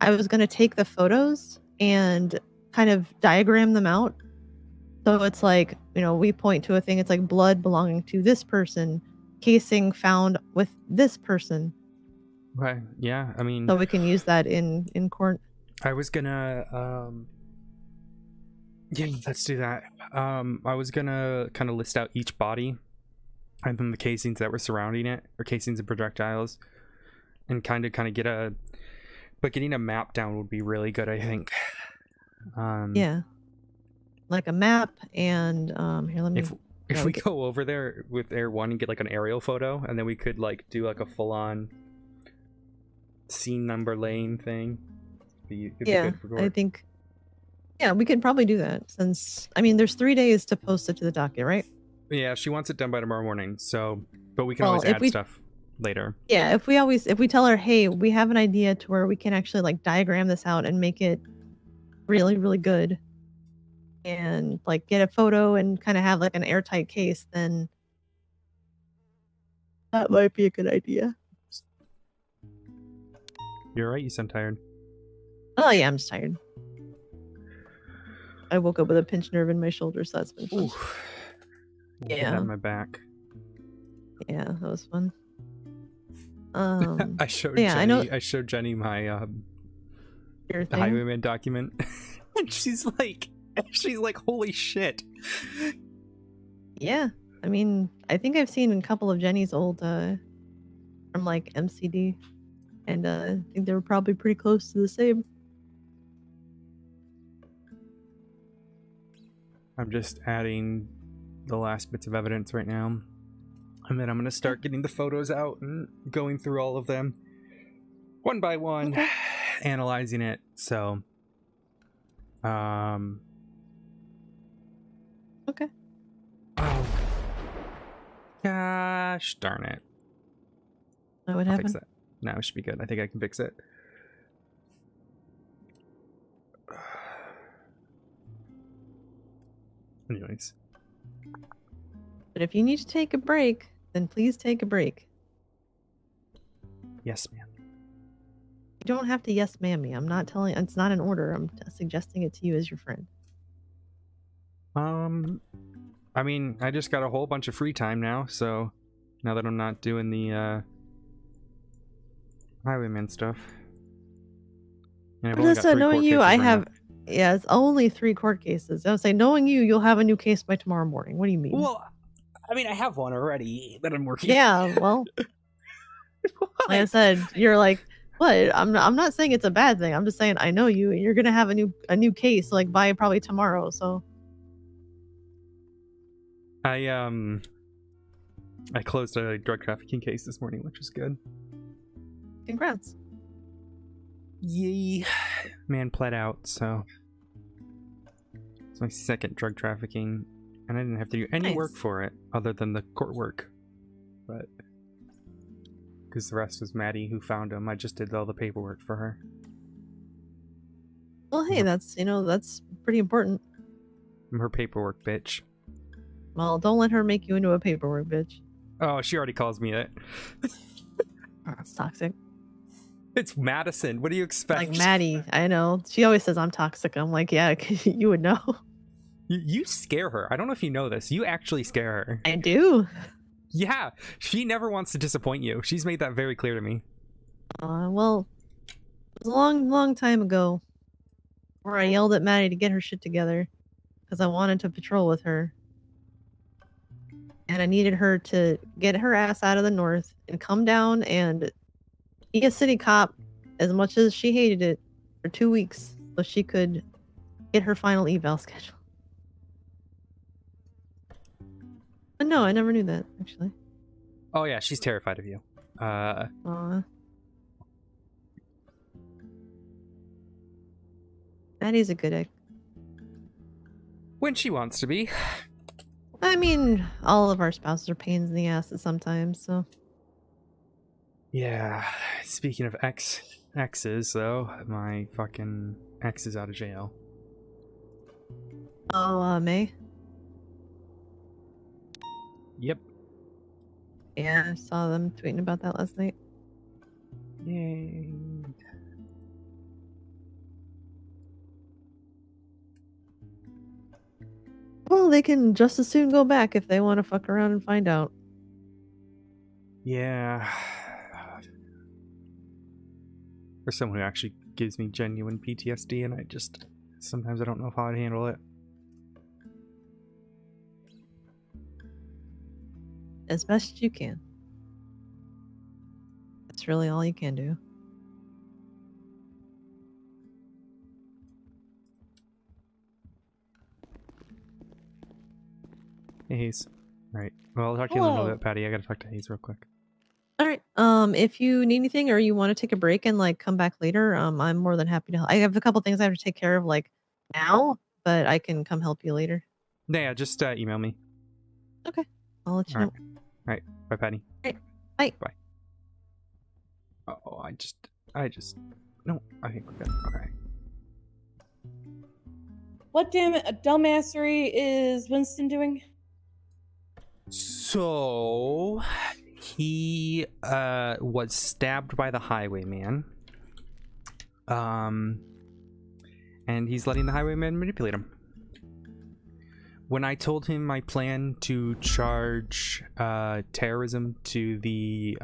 I was going to take the photos and kind of diagram them out. So it's like, we point to a thing, it's like blood belonging to this person, casing found with this person. Okay. Yeah. I mean, So we can use that in court. I was gonna yeah, let's do that. I was gonna kind of list out each body and then the casings that were surrounding it, or casings and projectiles, and kind of get getting a map down would be really good, I think. Yeah, like a map, and here, let me. If we go over there with Air 1 and get like an aerial photo, and then we could like do like a full-on scene number lane thing. It'd be good for I think. Yeah, we could probably do that, since there's 3 days to post it to the docket, right? Yeah, she wants it done by tomorrow morning. So, but we can always add stuff later. Yeah, if we tell her, hey, we have an idea to where we can actually like diagram this out and make it really, really good, and like get a photo and kind of have like an airtight case, then that might be a good idea. You're right, you sound tired. Oh yeah, I'm just tired. I woke up with a pinched nerve in my shoulder, so that's been fun. Yeah, on my back. Yeah, that was fun. I showed Jenny my Your thing? Highwayman document, and she's like, holy shit. Yeah, I think I've seen a couple of Jenny's old from like MCD, and I think they were probably pretty close to the same. I'm just adding the last bits of evidence right now, and then I'm gonna start getting the photos out and going through all of them one by one, analyzing it. So, okay. Oh, gosh darn it! What I'll happened? fix that. No, it should be good. I think I can fix it. Anyways. But if you need to take a break, then please take a break. Yes, ma'am. You don't have to yes ma'am me. I'm not telling. It's not an order. I'm suggesting it to you as your friend. I just got a whole bunch of free time now, so now that I'm not doing the Highwayman stuff. And I've only got 3 knowing court you, cases I right have. now. Yeah, it's only 3 court cases. I would say, knowing you, you'll have a new case by tomorrow morning. What do you mean? Well, I have one already that I'm working. Yeah, well, like I said, you're like But I'm not saying it's a bad thing. I'm just saying I know you, and you're gonna have a new case like by probably tomorrow. So I closed a drug trafficking case this morning, which is good. congrats. Yay. Man pled out, so it's my second drug trafficking, and I didn't have to do any work Nice. for it other than the court work. But because the rest was Maddie who found him, I just did all the paperwork for her. Well, hey, that's pretty important. I'm her paperwork bitch. Well, don't let her make you into a paperwork bitch. Oh, she already calls me it. That's toxic. It's Madison. What do you expect? Like Maddie, I know. She always says I'm toxic. I'm like, yeah, you would know. You scare her. I don't know if you know this. You actually scare her. I do. Yeah, she never wants to disappoint you. She's made that very clear to me. Well, it was a long time ago where I yelled at Maddie to get her shit together because I wanted to patrol with her. And I needed her to get her ass out of the north and come down and be a city cop as much as she hated it for 2 weeks so she could get her final eval schedule. But no, I never knew that, actually. Oh yeah, she's terrified of you. Aw. Maddie's a good egg. When she wants to be. I mean, all of our spouses are pains in the ass at sometimes, so. Yeah. Speaking of exes, though, my fucking ex is out of jail. Oh, May? Yep. Yeah, I saw them tweeting about that last night. Yay. Well, they can just as soon go back if they want to fuck around and find out. Yeah. For someone who actually gives me genuine PTSD, and sometimes I don't know how I'd handle it. As best you can. That's really all you can do. Hey, Hayes. Alright. Well, I'll talk to you in a little Hello. bit, Patty. I gotta talk to Hayes real quick. All right. If you need anything or you want to take a break and like come back later, I'm more than happy to help. I have a couple things I have to take care of like now, but I can come help you later. Yeah, just email me. Okay. I'll let you All know. Alright. Bye, Patty. Right. Bye. Bye. Oh, no, I think we're good. Okay. What dumbassery is Winston doing? So he was stabbed by the highwayman. And he's letting the highwayman manipulate him. When I told him my plan to charge terrorism to the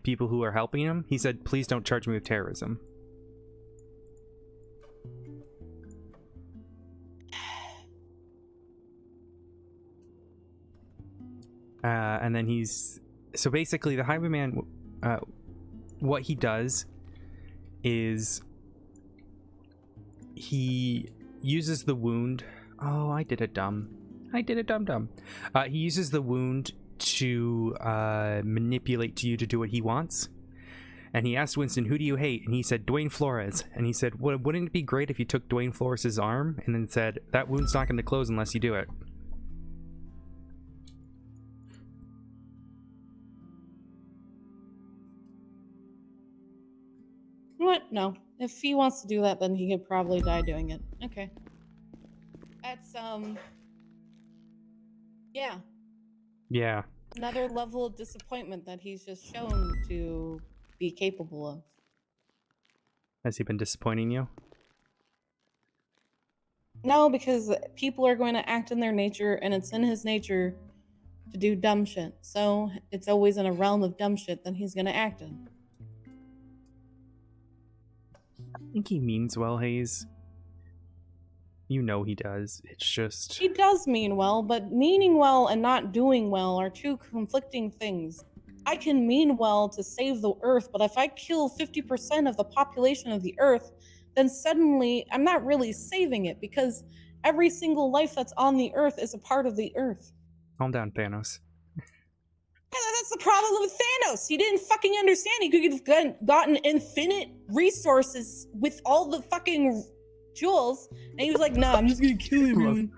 people who are helping him, he said, "Please don't charge me with terrorism." And then so basically the highwayman, what he does is he uses the wound. Oh, I did a dumb. He uses the wound to manipulate you to do what he wants. And he asked Winston, "Who do you hate?" And he said, "Dwayne Flores." And he said, "Well, wouldn't it be great if you took Dwayne Flores' arm?" And then said, "That wound's not going to close unless you do it." What? No. If he wants to do that, then he could probably die doing it. Okay. That's yeah. Yeah. Another level of disappointment that he's just shown to be capable of. Has he been disappointing you? No, because people are going to act in their nature, and it's in his nature to do dumb shit. So it's always in a realm of dumb shit that he's going to act in. I think he means well, Hayes. You know he does. It's just... He does mean well, but meaning well and not doing well are two conflicting things. I can mean well to save the Earth, but if I kill 50% of the population of the Earth, then suddenly I'm not really saving it because every single life that's on the Earth is a part of the Earth. Calm down, Thanos. That's the problem with Thanos. He didn't fucking understand. He could have gotten infinite resources with all the fucking jewels, and he was like, "No, I'm just gonna kill everyone."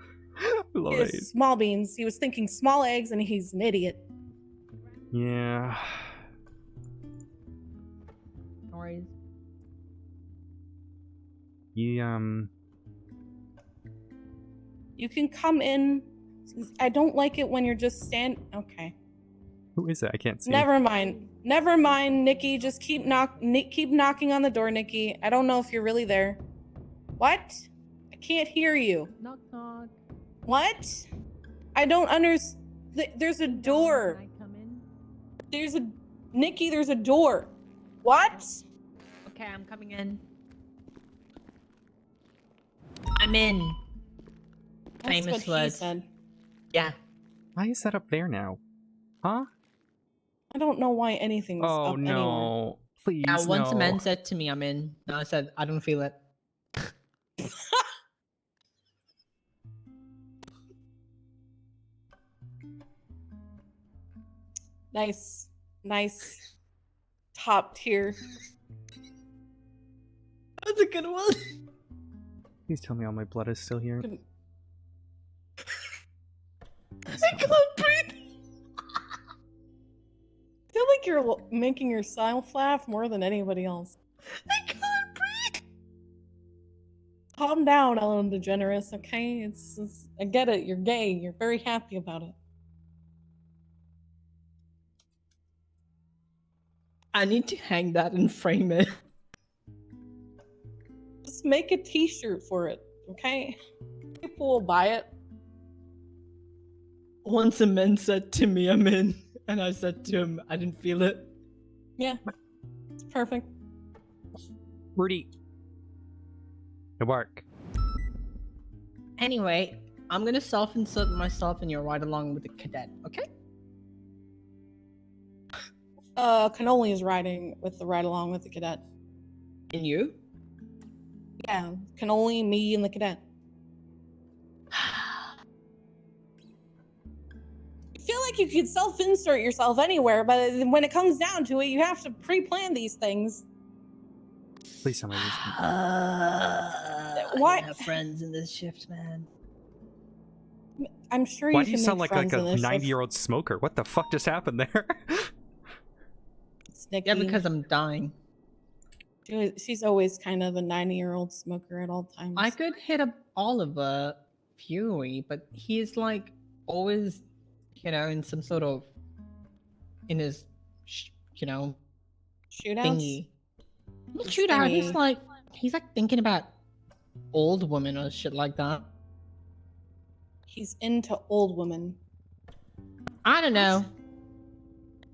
Love He it. has small beans. He was thinking small eggs, and he's an idiot. Yeah. No worries. You You can come in. I don't like it when you're just Okay. who is it? I can't see. Never mind. Never mind, Nikki. Just keep knocking on the door, Nikki. I don't know if you're really there. What? I can't hear you. Knock knock. What? I don't understand. There's a door. Can I come in? Nikki, there's a door. What? Okay, I'm coming in. I'm in. That's Famous what he words. said. Yeah. Why is that up there now? Huh? I don't know why anything's Oh up anywhere. no. Please, Now, once a no. man said to me, I'm in. And I said, I don't feel it. Nice. Top tier. That's a good one. Please tell me all my blood is still here. I can't breathe. I feel like you're making yourself laugh more than anybody else. I can't breathe. Calm down, Ellen DeGeneres, okay? It's I get it. You're gay. You're very happy about it. I need to hang that and frame it. Just make a t-shirt for it, okay? People will buy it. Once a man said to me, I'm in. And I said to him, I didn't feel it. Yeah. It's perfect. Rudy. No bark. Anyway, I'm gonna self-insert myself in your ride along with the cadet, okay? Cannoli is riding with the ride along with the cadet. And you? Yeah, Cannoli, me, and the cadet. I feel like you could self-insert yourself anywhere, but when it comes down to it, you have to pre-plan these things. Please tell me this. I Why- don't have friends in this shift, man. I'm sure Why you do can you sound make like friends a in this 90-year-old smoker? What the fuck just happened there? shift, Nikki. Yeah, because I'm dying. She's always kind of a 90-year-old smoker at all times. I could hit up Oliver Fury, but he's like always, in some sort of, in his, Shootouts? thingy. Not His shootout. thingy. He's like thinking about old women or shit like that. He's into old women. I don't know.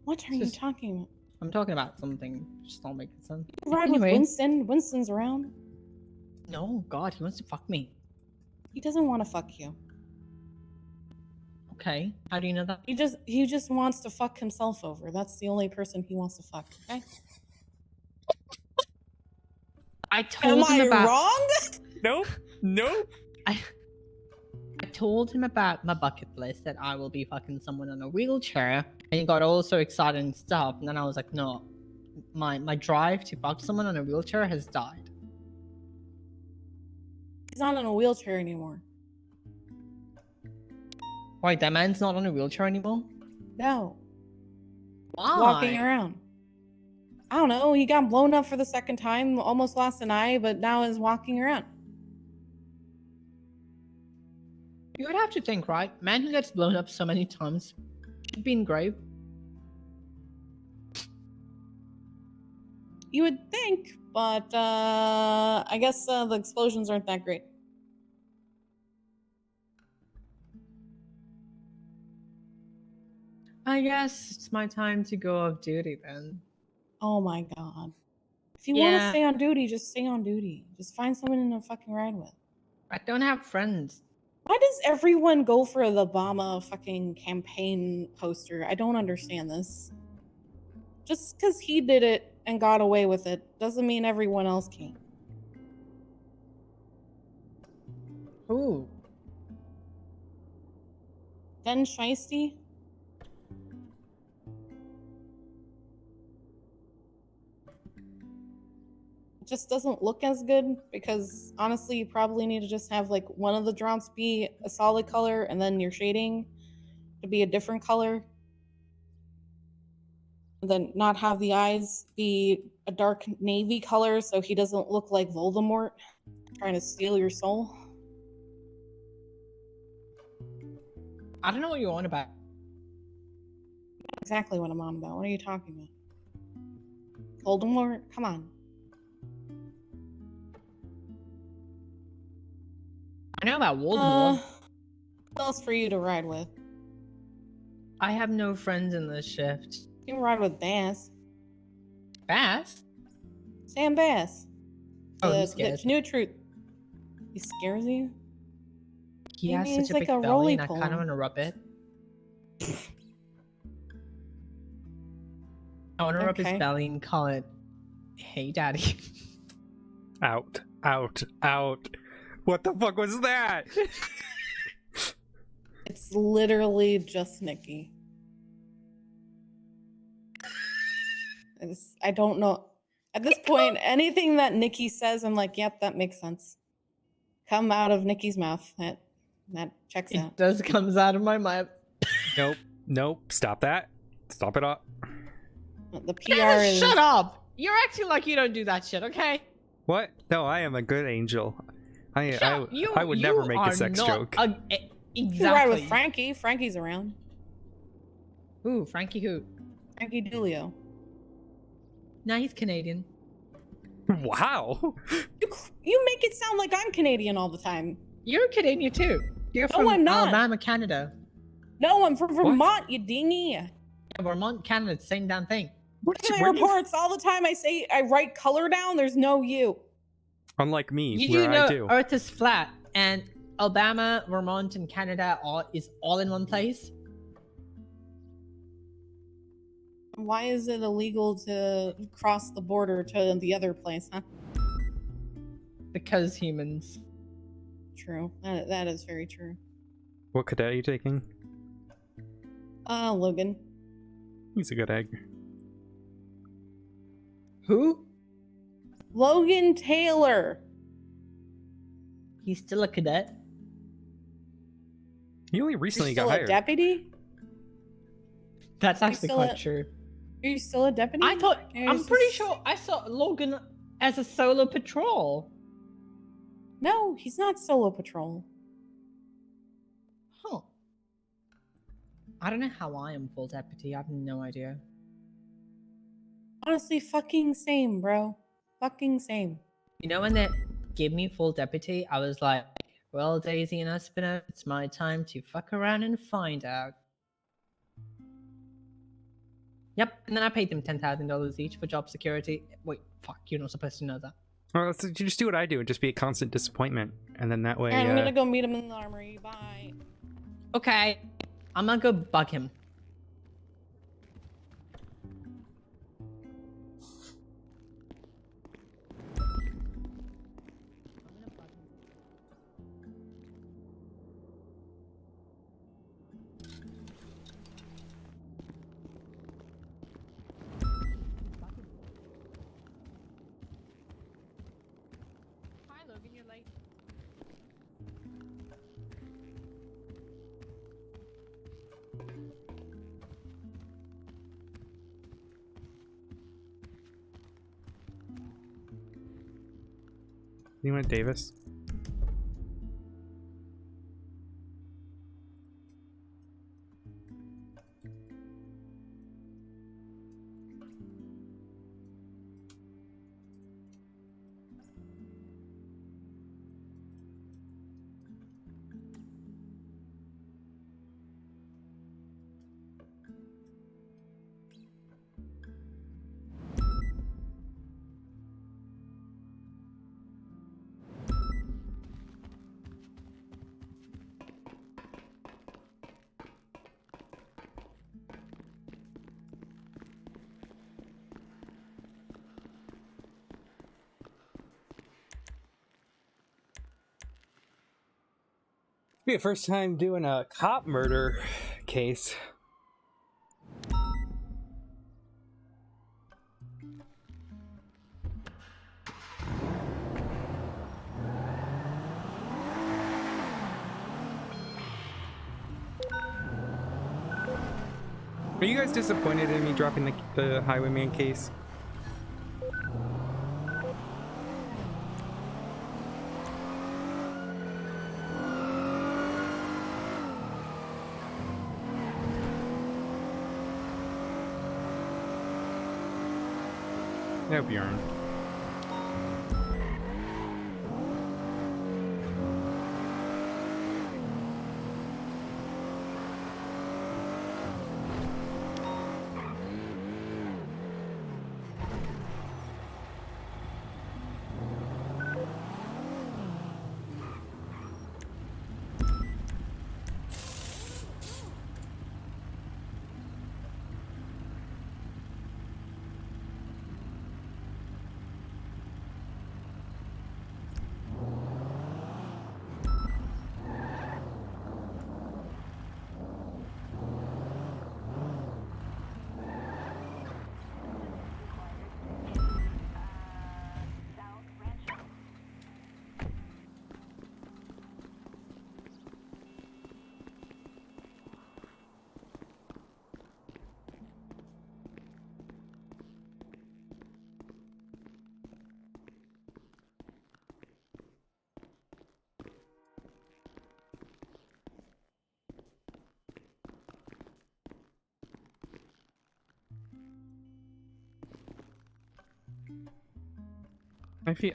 What are you Just- talking about? I'm talking about something just not making sense. You ride Anyway. with Winston. Winston's around. No, God, he wants to fuck me. He doesn't want to fuck you. Okay, how do you know that? He just wants to fuck himself over. That's the only person he wants to fuck. Okay. I told Am him I about. wrong? Nope. Nope. I told him about my bucket list that I will be fucking someone on a wheelchair, and he got all so excited and stuff. And then I was like, no, my drive to fuck someone on a wheelchair has died. He's not in a wheelchair anymore. Wait, that man's not on a wheelchair anymore? No. Why? Walking around. I don't know. He got blown up for the second time, almost lost an eye, but now is walking around. You would have to think, right? Man who gets blown up so many times should be in grave. You would think, but I guess the explosions aren't that great. I guess it's my time to go off duty then. Oh my god. If you want to Yeah. stay on duty, just stay on duty. Just find someone to fucking ride with. I don't have friends. Why does everyone go for the Obama fucking campaign poster? I don't understand this. just because he did it and got away with it doesn't mean everyone else can. Ooh. Den Shiesty? It just doesn't look as good because honestly, you probably need to just have like one of the drops be a solid color and then your shading to be a different color. And then not have the eyes be a dark navy color so he doesn't look like Voldemort trying to steal your soul. I don't know what you're on about. Exactly what I'm on about. What are you talking about? Voldemort? Come on. I know about Voldemort. What else for you to ride with? I have no friends in this shift. You can ride with Bass. Bass? Sam Bass. Oh, he The scares canoe troop. He scares you? He Maybe has he's such a like big a belly and I roly-poly. kind of want to rub it. I want to rub his Okay. belly and call it, "Hey, Daddy." Out. What the fuck was that? It's literally just Nikki. I don't know. At this point, anything that Nikki says, I'm like, yep, that makes sense. Come out of Nikki's mouth. That checks out. It does comes out of my mouth. Nope. Stop that. Stop it up. The PR is... Shut up! You're acting like you don't do that shit, okay? What? No, I am a good angel. I You- would never you make a are sex not joke. Exactly. You can ride with Frankie. Frankie's around. Who? Frankie who? Frankie Dulio. Nah, he's Canadian. Wow. You make it sound like I'm Canadian all the time. You're Canadian too. You're No, from I'm not. Alabama, Canada. No, I'm from Vermont, you dingy. Yeah, Vermont, Canada, same damn thing. In my reports all the time I write color down, there's no U. Unlike me, You where do know I do. Earth is flat, and Alabama, Vermont, and Canada is all in one place. Why is it illegal to cross the border to the other place, huh? Because humans. True. That is very true. What cadet are you taking? Logan. He's a good egg. Who? Logan Taylor. He's still a cadet. He only You're recently still got a hired. deputy? That's actually still quite a- true. Are you still a deputy? I'm Or pretty is- sure I saw Logan as a solo patrol. No, he's not solo patrol. Huh. I don't know how I am full deputy. I have no idea. Honestly, fucking same, bro. Fucking same. You know when they gave me full deputy, I was like, well, Daisy and Espino, it's my time to fuck around and find out. Yep, and then I paid them $10,000 each for job security. Wait, fuck, you're not supposed to know that. Well, you just do what I do and just be a constant disappointment, and then that way. Alright, I'm gonna go meet him in the armory. Bye. Okay, I'm gonna go bug him. Hi, Logan, you're late. You want Davis? Be a first time doing a cop murder case. Are you guys disappointed in me dropping the Highwayman case? I hope you aren't.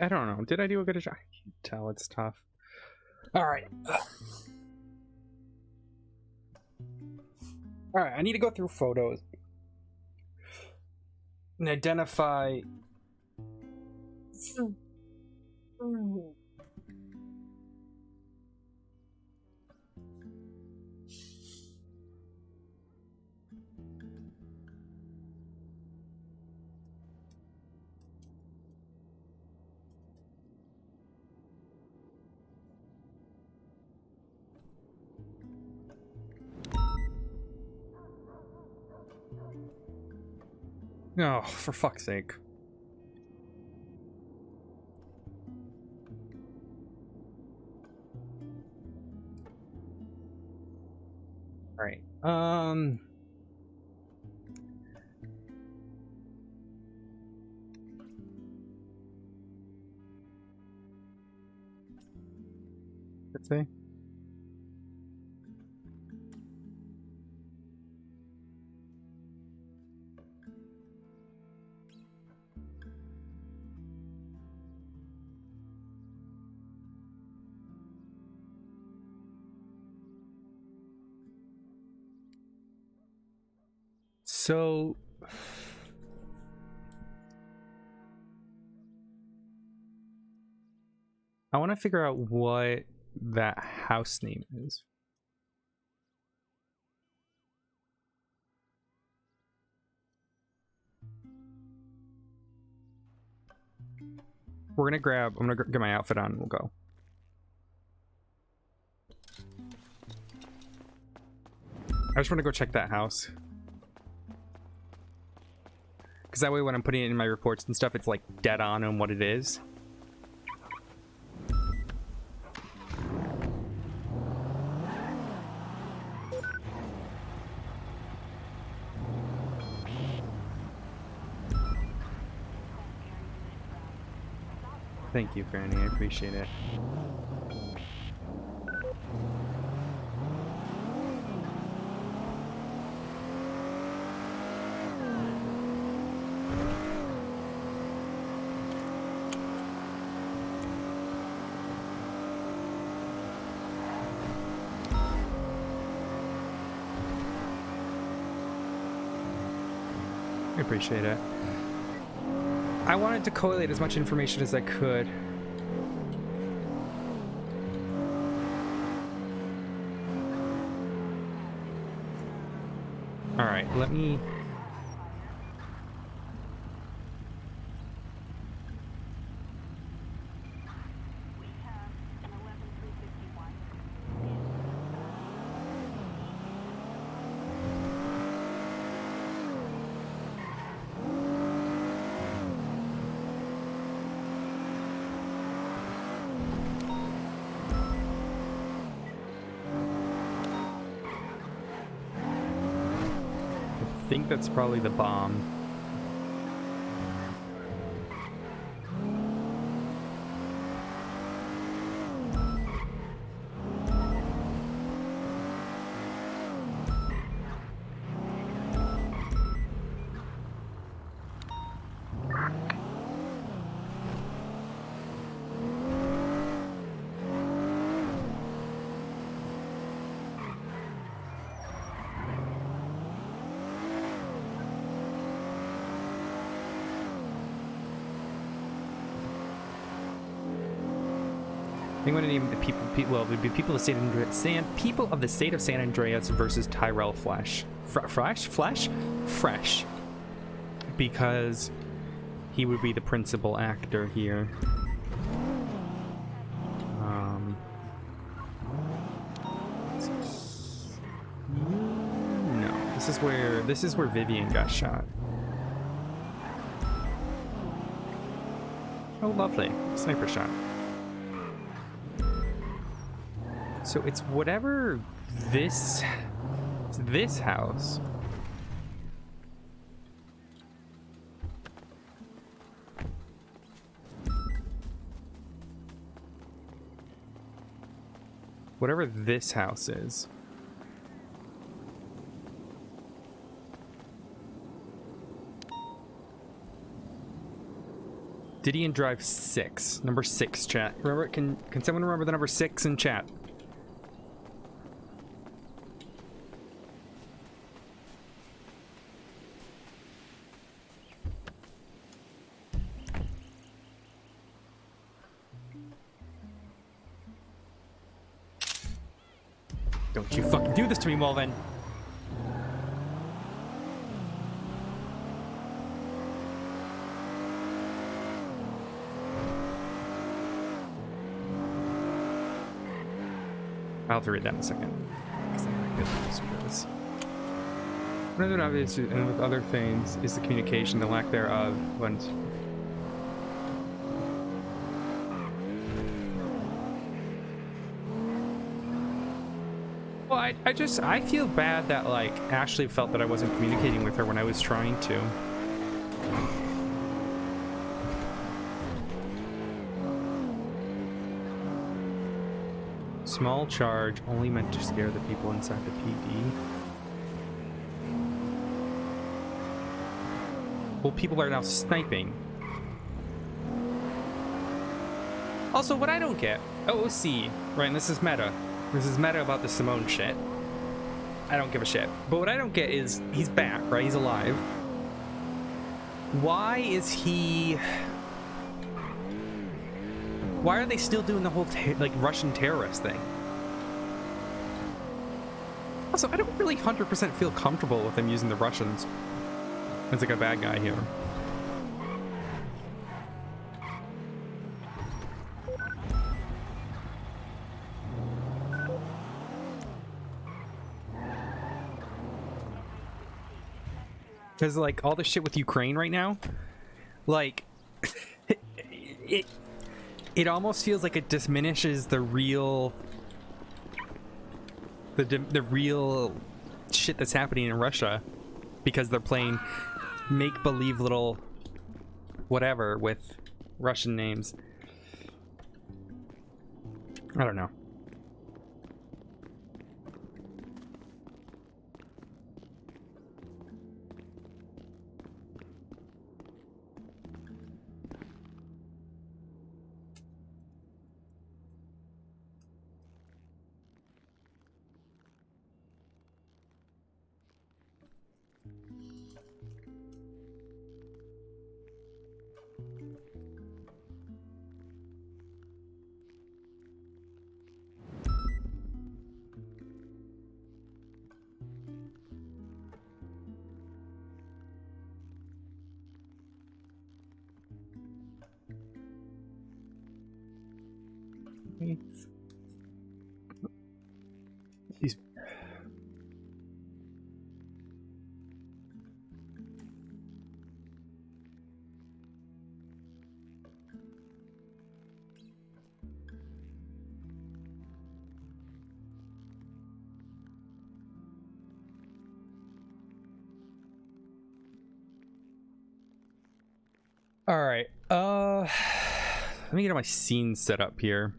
I don't know. Did I do a good job? I can't tell. It's tough. All right. All right. I need to go through photos and identify. Oh, for fuck's sake. All right. Let's see. So I want to figure out what that house name is. I'm gonna get my outfit on and we'll go. I just want to go check that house. Because that way when I'm putting it in my reports and stuff, it's like dead on what it is. Thank you, Franny. I appreciate it. I appreciate it. I wanted to collate as much information as I could. All right, let me... think that's probably the bomb. I think I'm gonna name the well, it would be people of the state of San Andreas versus Tyrell Fresh, because he would be the principal actor here. No, this is where Vivian got shot. Oh, lovely, sniper shot. So it's whatever this house. Whatever this house is. Didion Drive 6. Number 6, chat. Remember, can someone remember the number 6 in chat? Don't you fucking do this to me, Mulvin. I'll have to read that in a second. Rather than obvious, and with other things, is the communication, the lack thereof, when well, I feel bad that, like, Ashley felt that I wasn't communicating with her when I was trying to. Small charge, only meant to scare the people inside the PD. Well, people are now sniping. Also, what I don't get, OOC, right, and this is meta. This is meta about the Simone shit. I don't give a shit. But what I don't get is, he's back, right? He's alive. Why is he... Why are they still doing the whole, like, Russian terrorist thing? Also, I don't really 100% feel comfortable with them using the Russians as, like, a bad guy here. Because, like, all the shit with Ukraine right now, like, it almost feels like it diminishes the real, the real shit that's happening in Russia, because they're playing make-believe little whatever with Russian names. I don't know. He's... All right. Let me get my scene set up here.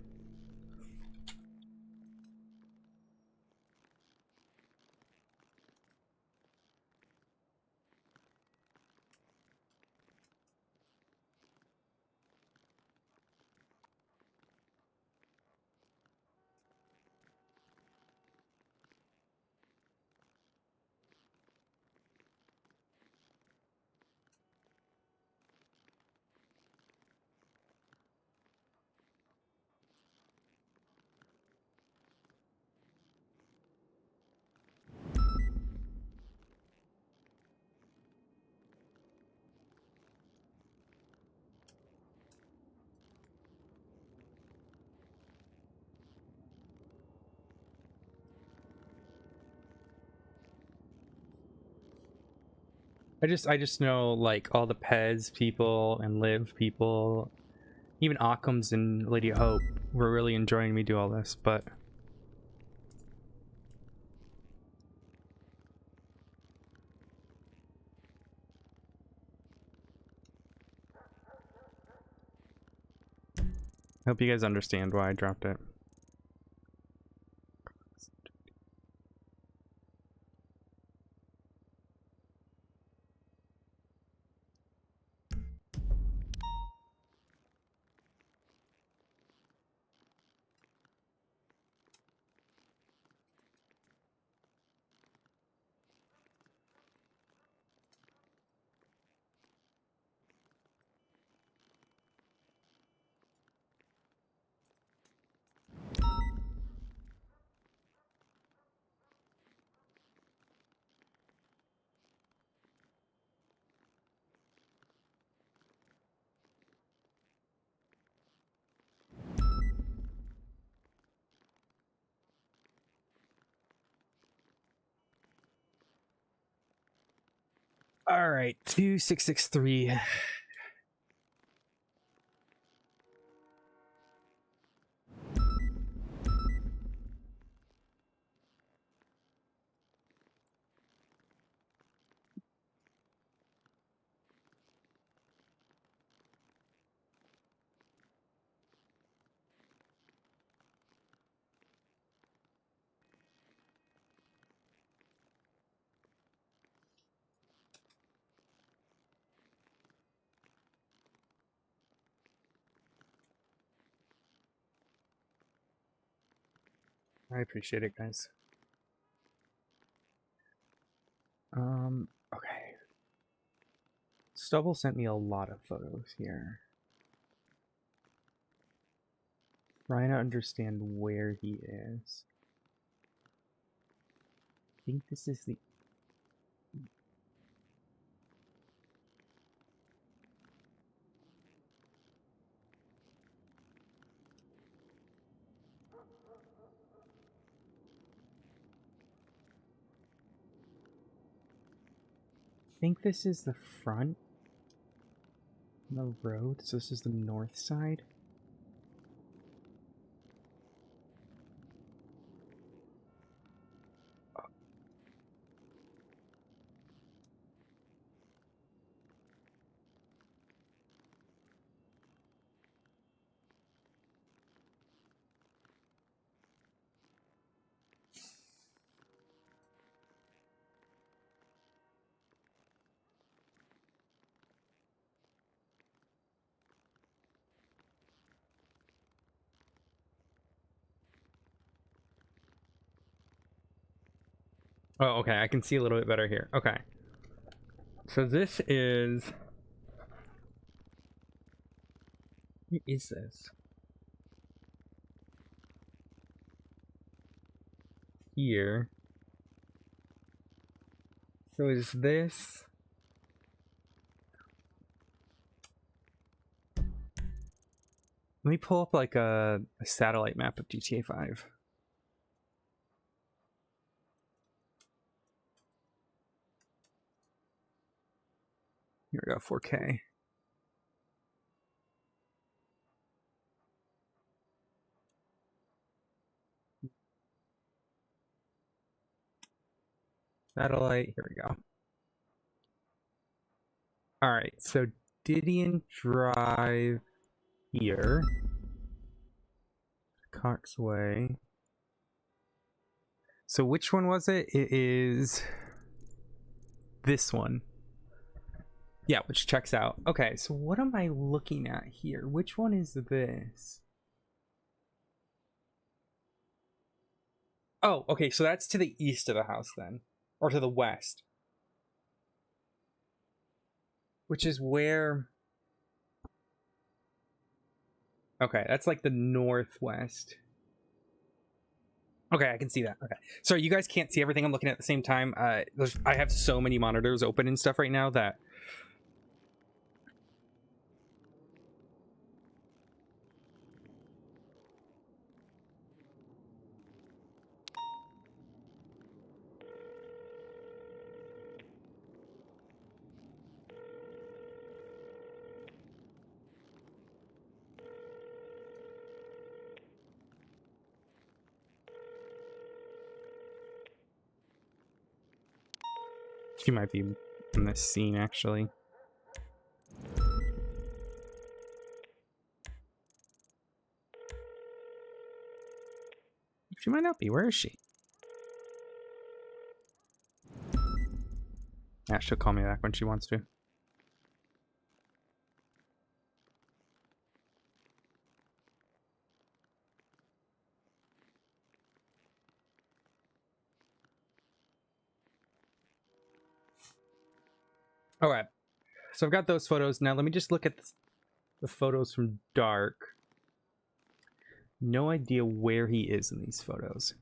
I just know like all the Pez people and Liv people, even Occam's and Lady Hope were really enjoying me do all this, but I hope you guys understand why I dropped it. All right, 2663. I appreciate it, guys. Okay. Stubble sent me a lot of photos here. Trying to understand where he is. I think this is the... I think this is the front of the road, so this is the north side. Oh, okay, I can see a little bit better here. Okay. So this is... What is this? Here. So is this... Let me pull up like a satellite map of GTA 5. Here we go, 4K. Satellite, here we go. All right, so Didion Drive here. Coxway. So which one was it? It is this one. Yeah, which checks out. Okay, so what am I looking at here? Which one is this? Oh, okay, so that's to the east of the house then. Or to the west. Which is where... Okay, that's like the northwest. Okay, I can see that. Okay. Sorry, you guys can't see everything I'm looking at the same time. I have so many monitors open and stuff right now that... She might be in this scene, actually. She might not be. Where is she? Yeah, she'll call me back when she wants to. All right. So I've got those photos. Now let me just look at the photos from dark. No idea where he is in these photos.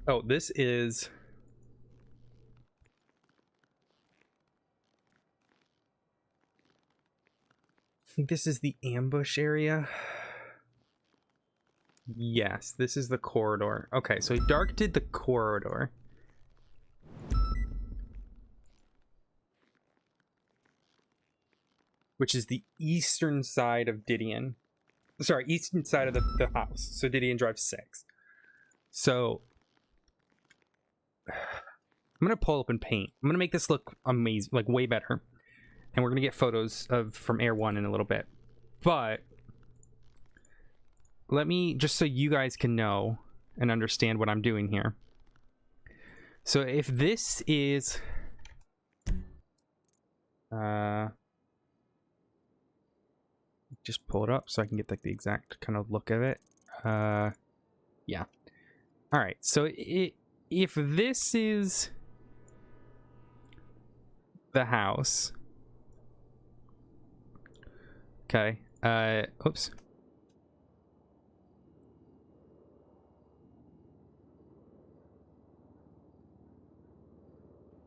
Oh, this is... I think this is the ambush area. Yes, this is the corridor. Okay, so Dark did the corridor. Which is the eastern side of Didion. Sorry, eastern side of the house. So Didion Drive 6. So... I'm going to pull up and paint. I'm going to make this look amazing, like way better. And we're going to get photos from Air 1 in a little bit. But... let me, just so you guys can know and understand what I'm doing here. So if this is... just pull it up so I can get like the exact kind of look of it. Yeah. Alright, so if this is the house... Okay, oops.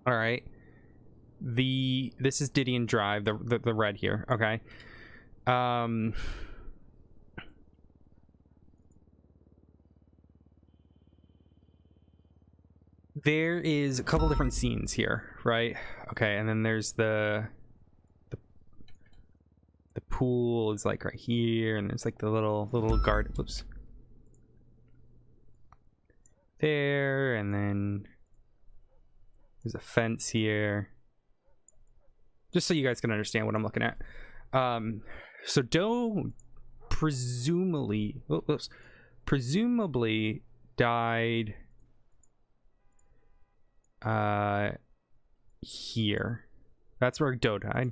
All right. This is Didion Drive, the red here. Okay. There is a couple different scenes here, right? Okay, and then there's the pool is like right here, and there's like the little garden. Whoops. There, and then there's a fence here. Just so you guys can understand what I'm looking at. So Doe presumably died here. That's where Doe died.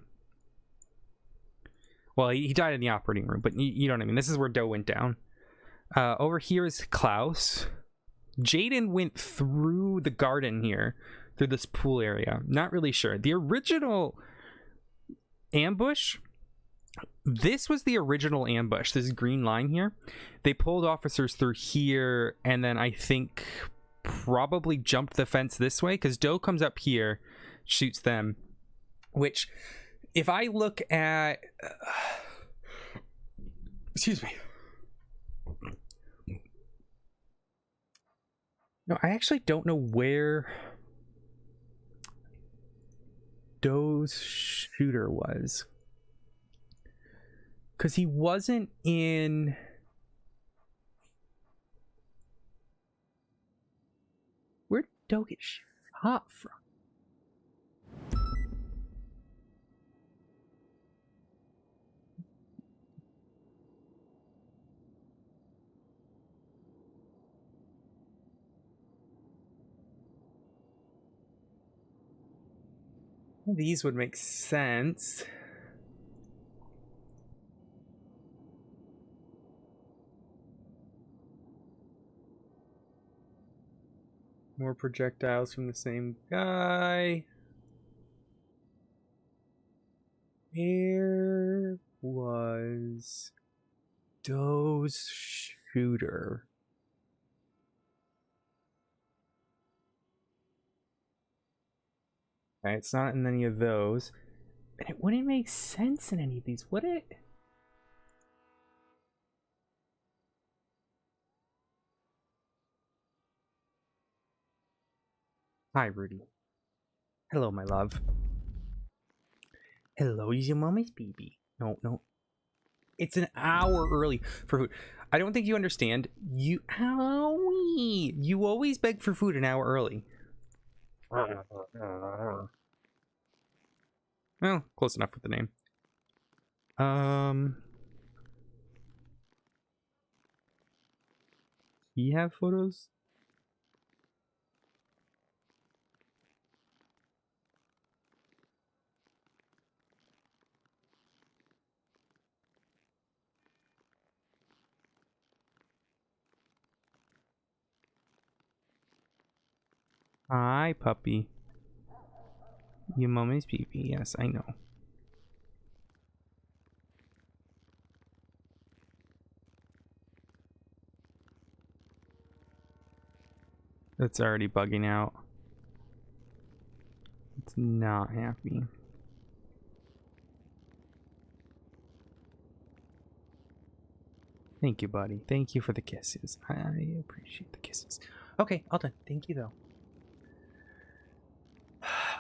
Well, he died in the operating room, but you know what I mean. This is where Doe went down. Over here is Klaus. Jaden went through the garden here, through this pool area. Not really sure. The original ambush, this was the original ambush, this green line here. They pulled officers through here, and then I think probably jumped the fence this way, because Doe comes up here, shoots them, which... if I look at... excuse me. No, I actually don't know where Doe's shooter was. Because he wasn't in... Doe get shot from? These would make sense. More projectiles from the same guy. Where was Doe's shooter? Okay, it's not in any of those. And it wouldn't make sense in any of these, would it? Hi, Rudy. Hello, my love. Hello, is your mommy's baby? No, no. It's an hour early for food. I don't think you understand. You always beg for food an hour early. Well, close enough with the name. You have photos? Hi, puppy. Your mommy's baby. Yes, I know. It's already bugging out. It's not happy. Thank you, buddy. Thank you for the kisses. I appreciate the kisses. Okay, all done. Thank you, though.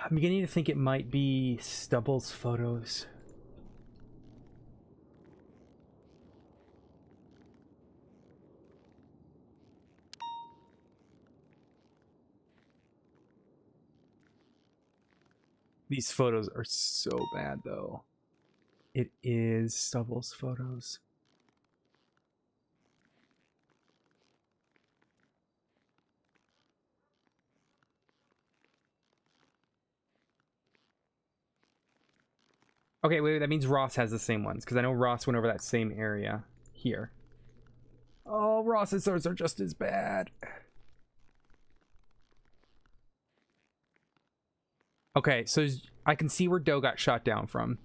I'm beginning to think it might be Stubble's photos. These photos are so bad, though. It is Stubble's photos. Okay, wait, that means Ross has the same ones, because I know Ross went over that same area here. Oh, Ross's photos are just as bad. Okay, so I can see where Doe got shot down from.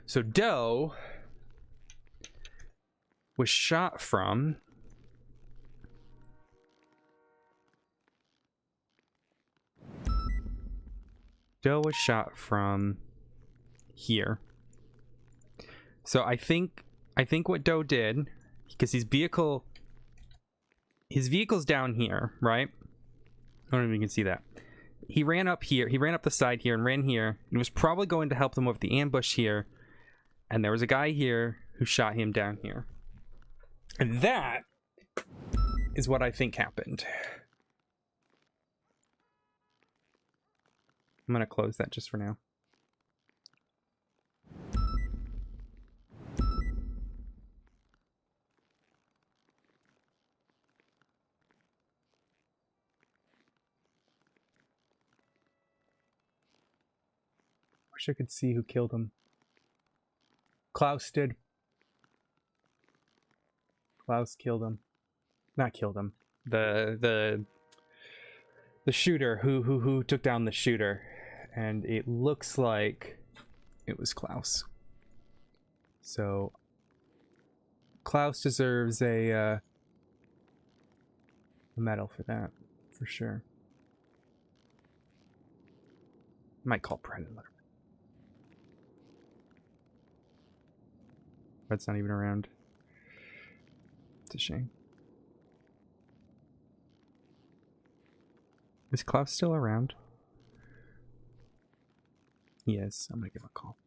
So Doe was shot from... Doe was shot from here. So I think what Doe did, because his vehicle's down here, right? I don't know if you can see that. He ran up here, he ran up the side here and ran here, and was probably going to help them with the ambush here. And there was a guy here who shot him down here. And that is what I think happened. I'm gonna close that just for now. Wish I could see who killed him. Klaus did. Klaus killed him. Not killed him. The shooter who took down the shooter, and it looks like it was Klaus. So Klaus deserves a medal for that, for sure. Might call Predator. That's not even around. It's a shame. Is Klaus still around? He is. I'm gonna give him a call.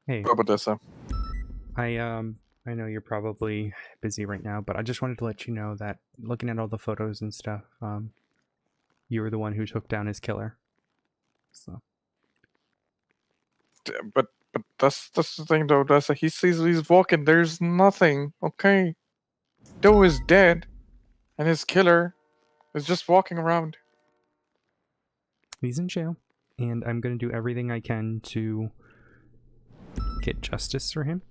Hey. Odessa. I I know you're probably busy right now, but I just wanted to let you know that looking at all the photos and stuff, you were the one who took down his killer. So But that's the thing though. That's he's walking. There's nothing. Okay, Doe is dead, and his killer is just walking around. he's in jail, and I'm going to do everything I can to get justice for him.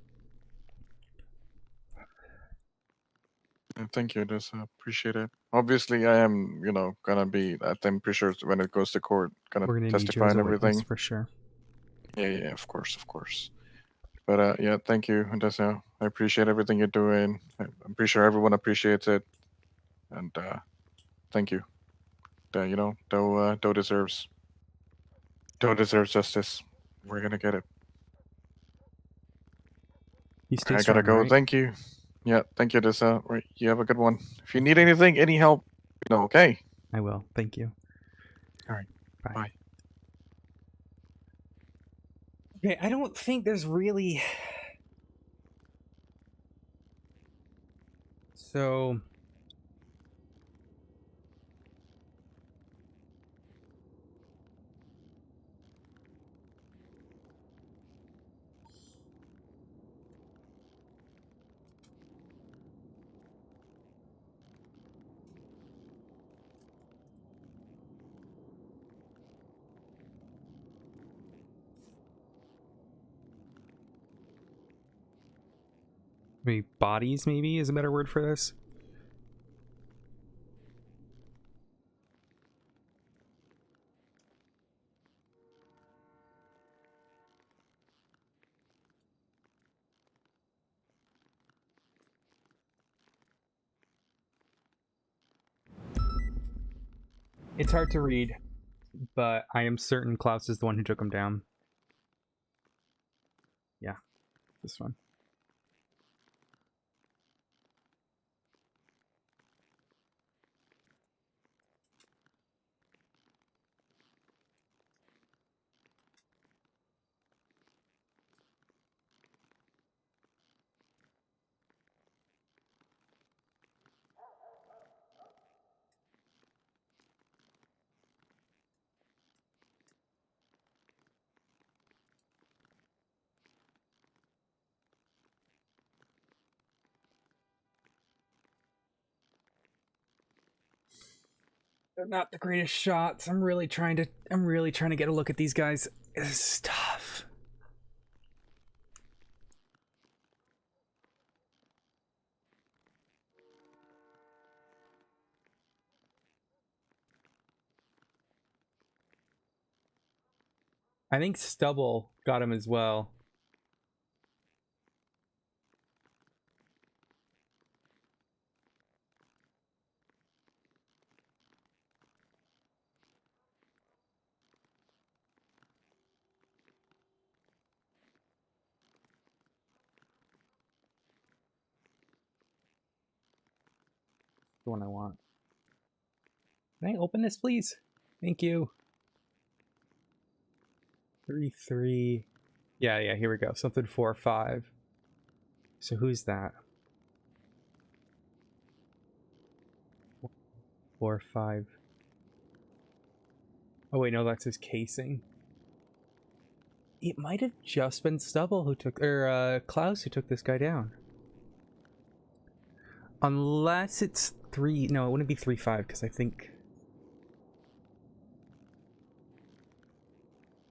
Thank you, Odessa. Appreciate it. Obviously, I am, gonna be. I'm pretty sure when it goes to court, gonna We're going to need you testify as and a witness everything. for sure. Yeah, of course. But yeah, thank you, Odessa. I appreciate everything you're doing. I'm pretty sure everyone appreciates it, and thank you. Doe deserves justice. We're gonna get it. You stay I strong, gotta go. right? Thank you. Yeah, thank you, Odessa. Right, you have a good one. If you need anything, any help, okay? I will. Thank you. All right. Bye. Bye. Okay, I don't think there's really... So... maybe bodies, maybe, is a better word for this. It's hard to read, but I am certain Klaus is the one who took him down. Yeah, this one. They're not the greatest shots. I'm really trying to get a look at these guys. It's tough. I think Stubble got him as well. The one I want. Can I open this, please? Thank you. 3-3. Yeah, here we go. Something 4-5. So who's that? 4-5. Oh wait, no, that's his casing. It might have just been Stubble who took, or Klaus who took this guy down. Unless it's 3, no, it wouldn't be 3-5 because I think...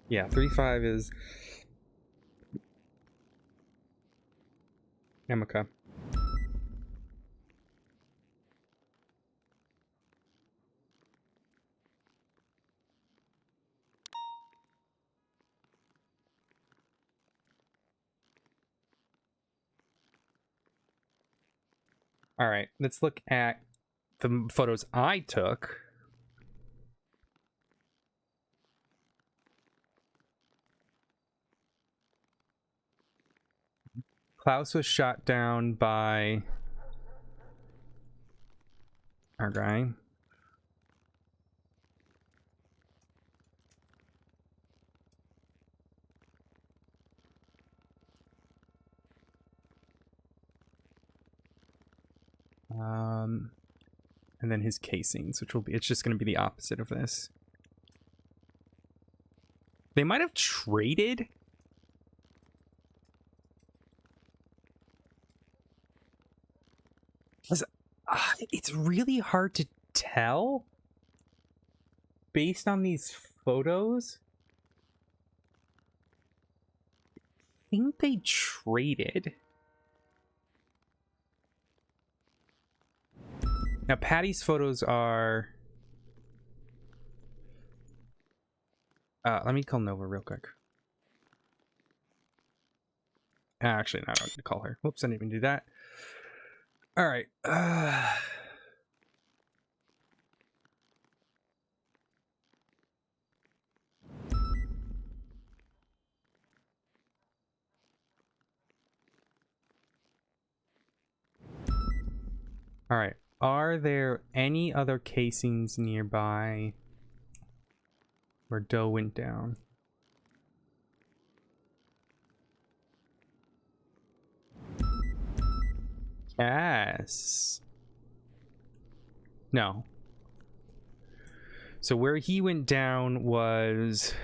Yeah, 3-5 is Emika. All right, let's look at the photos I took. Klaus was shot down by our guy. And then his casings, which will be, it's just going to be the opposite of this. They might have traded. It's really hard to tell based on these photos. I think they traded. Now, Patty's photos are... let me call Nova real quick. Actually, no, I don't need to call her. Whoops, I didn't even do that. All right. All right. Are there any other casings nearby where Doe went down? Yes. No. So where he went down was...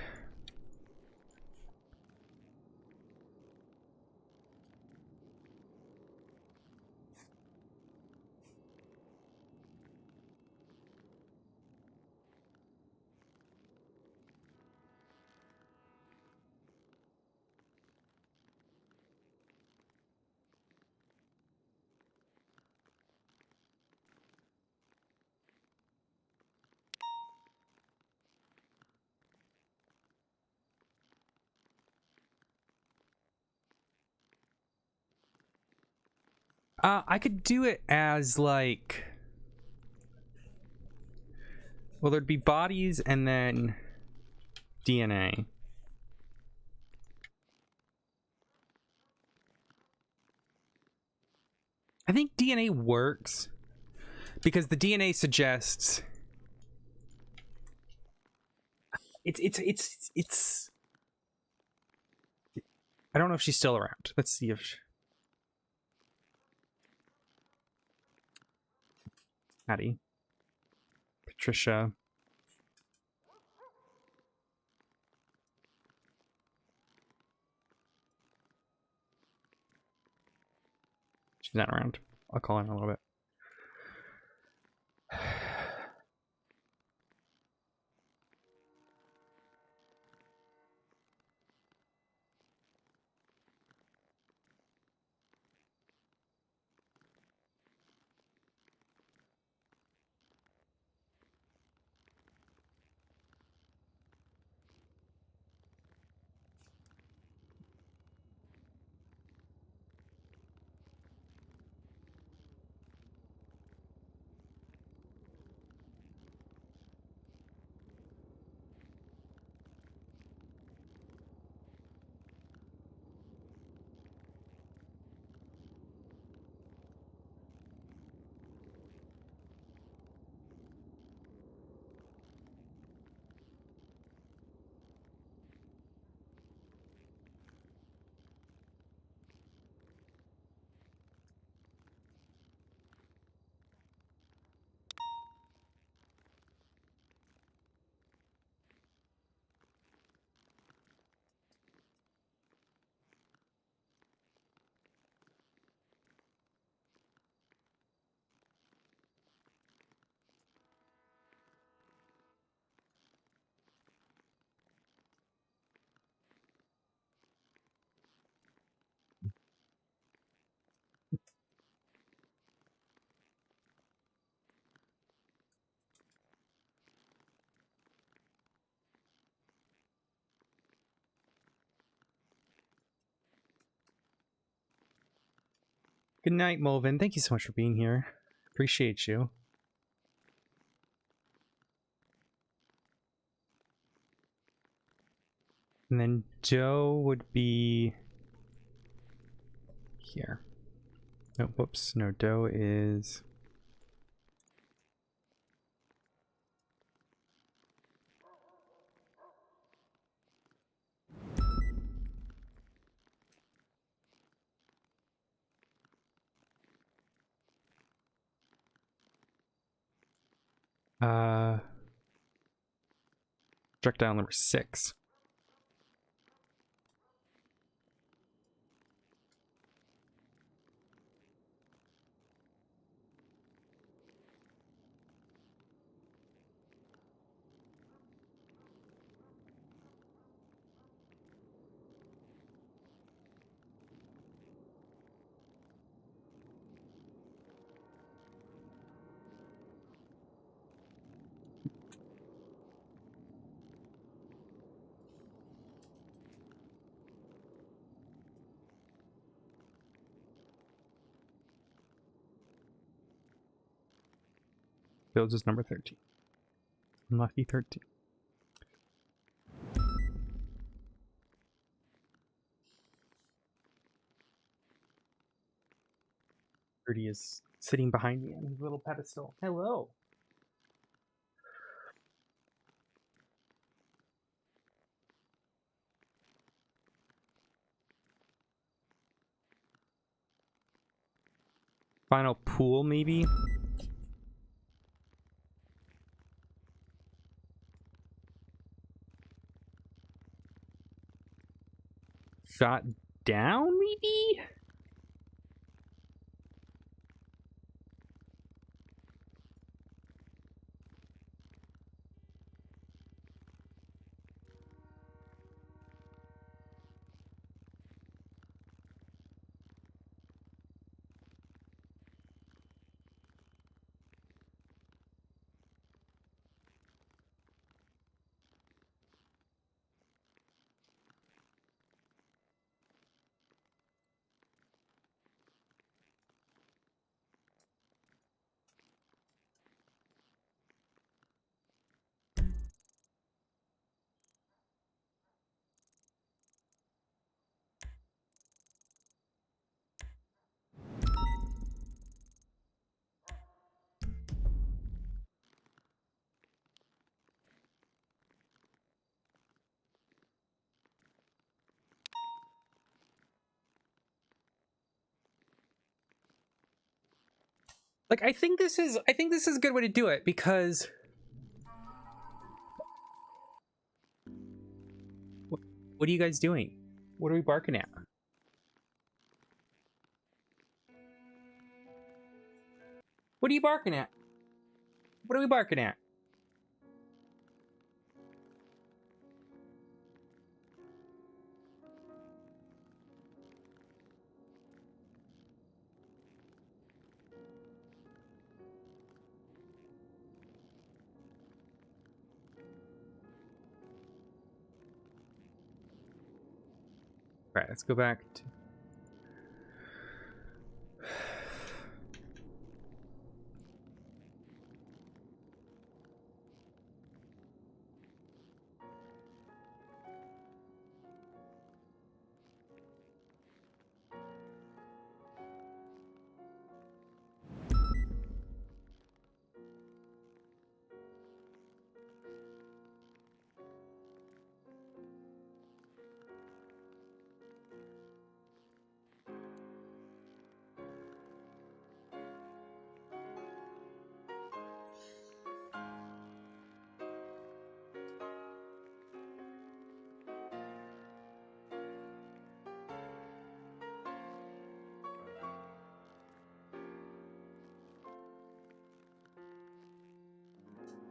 I could do it as like... Well, there'd be bodies and then DNA. I think DNA works because the DNA suggests it's I don't know if she's still around. Let's see if Patty, Patricia. She's not around. I'll call her in a little bit. Good night, Mulvin. Thank you so much for being here. Appreciate you. And then Joe would be here. No, whoops. No, Doe is... Projectile number 6. Builds is number 13. Unlucky 13. Rudy is sitting behind me on his little pedestal. Hello. Final pool, maybe? Shot down, maybe? Like, I think this is a good way to do it, because what are you guys doing? What are we barking at? What are you barking at? What are we barking at? All right, let's go back to...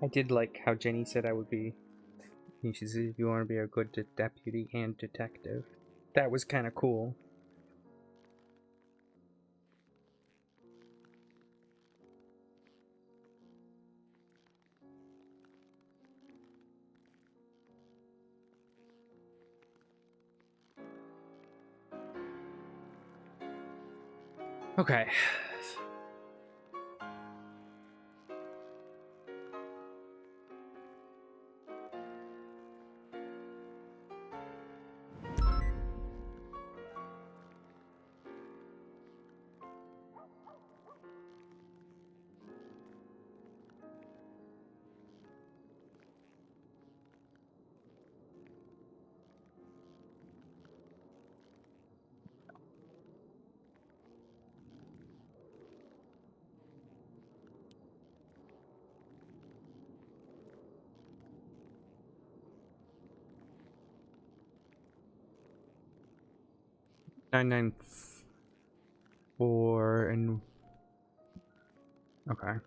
I did like how Jenny said I would be... She said, you want to be a good deputy and detective. That was kind of cool. Okay. 994 and okay.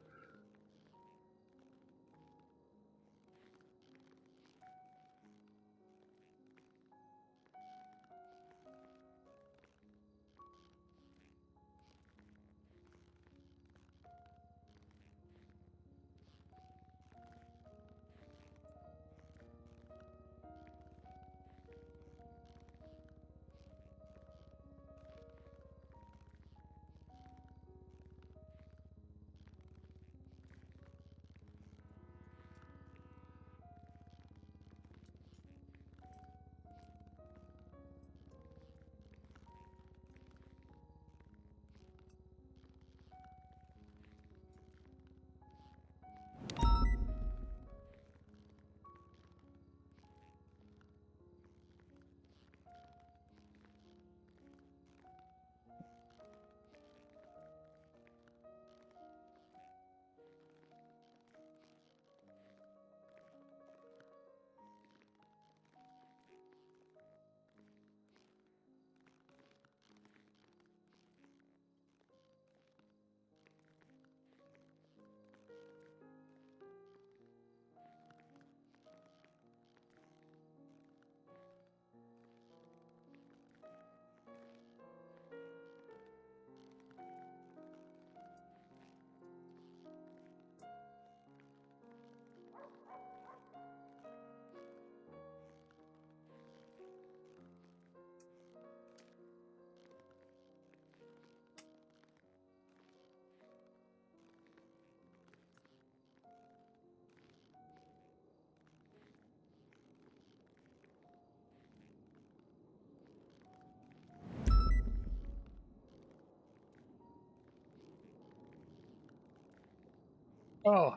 Oh,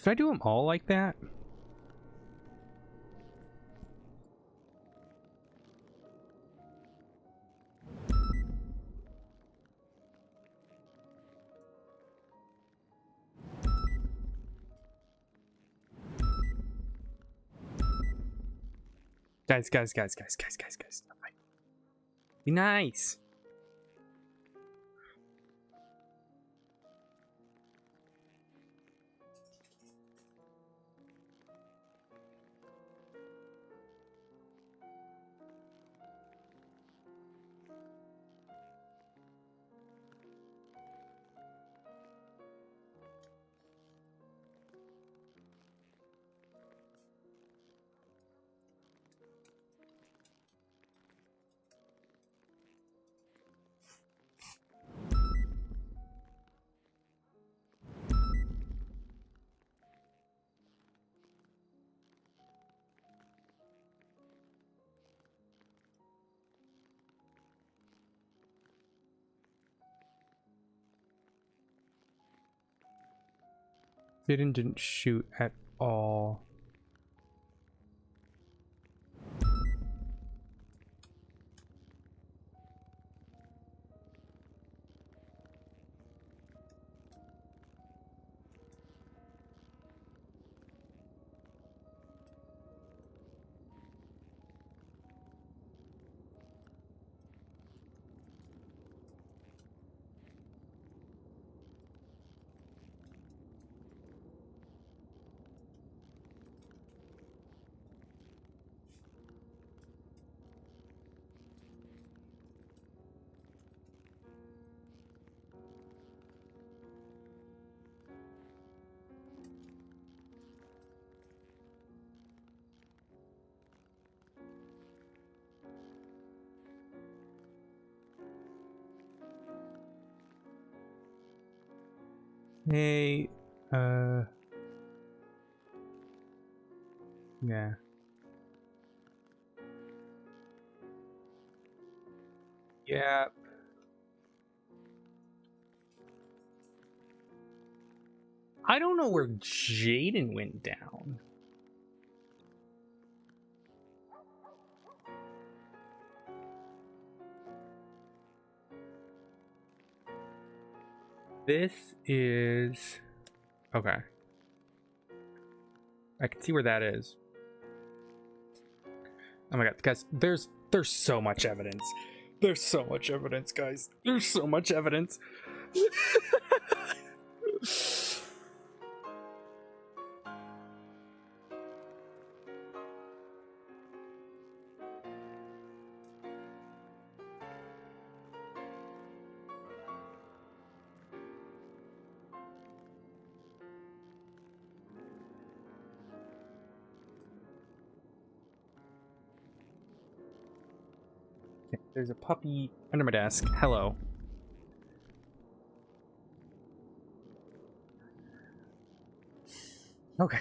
Should I do them all like that? Guys. Be nice. Didn't shoot at all. Hey, yeah. Yeah. I don't know where Jaden went down. This is okay. I can see where that is. Oh my god, guys, there's so much evidence. There's so much evidence, guys. There's so much evidence. There's a puppy under my desk. Hello. Okay.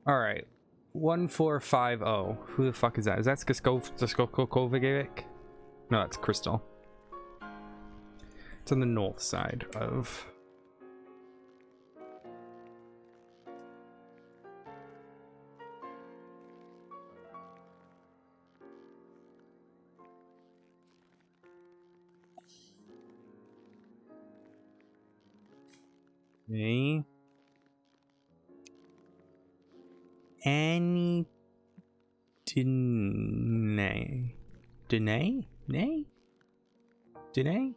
All right. 1450. Who the fuck is that? Is that Skokovic? No, that's Crystal. It's on the north side of... Okay. Annie Dene. Dene? Nay? Dene?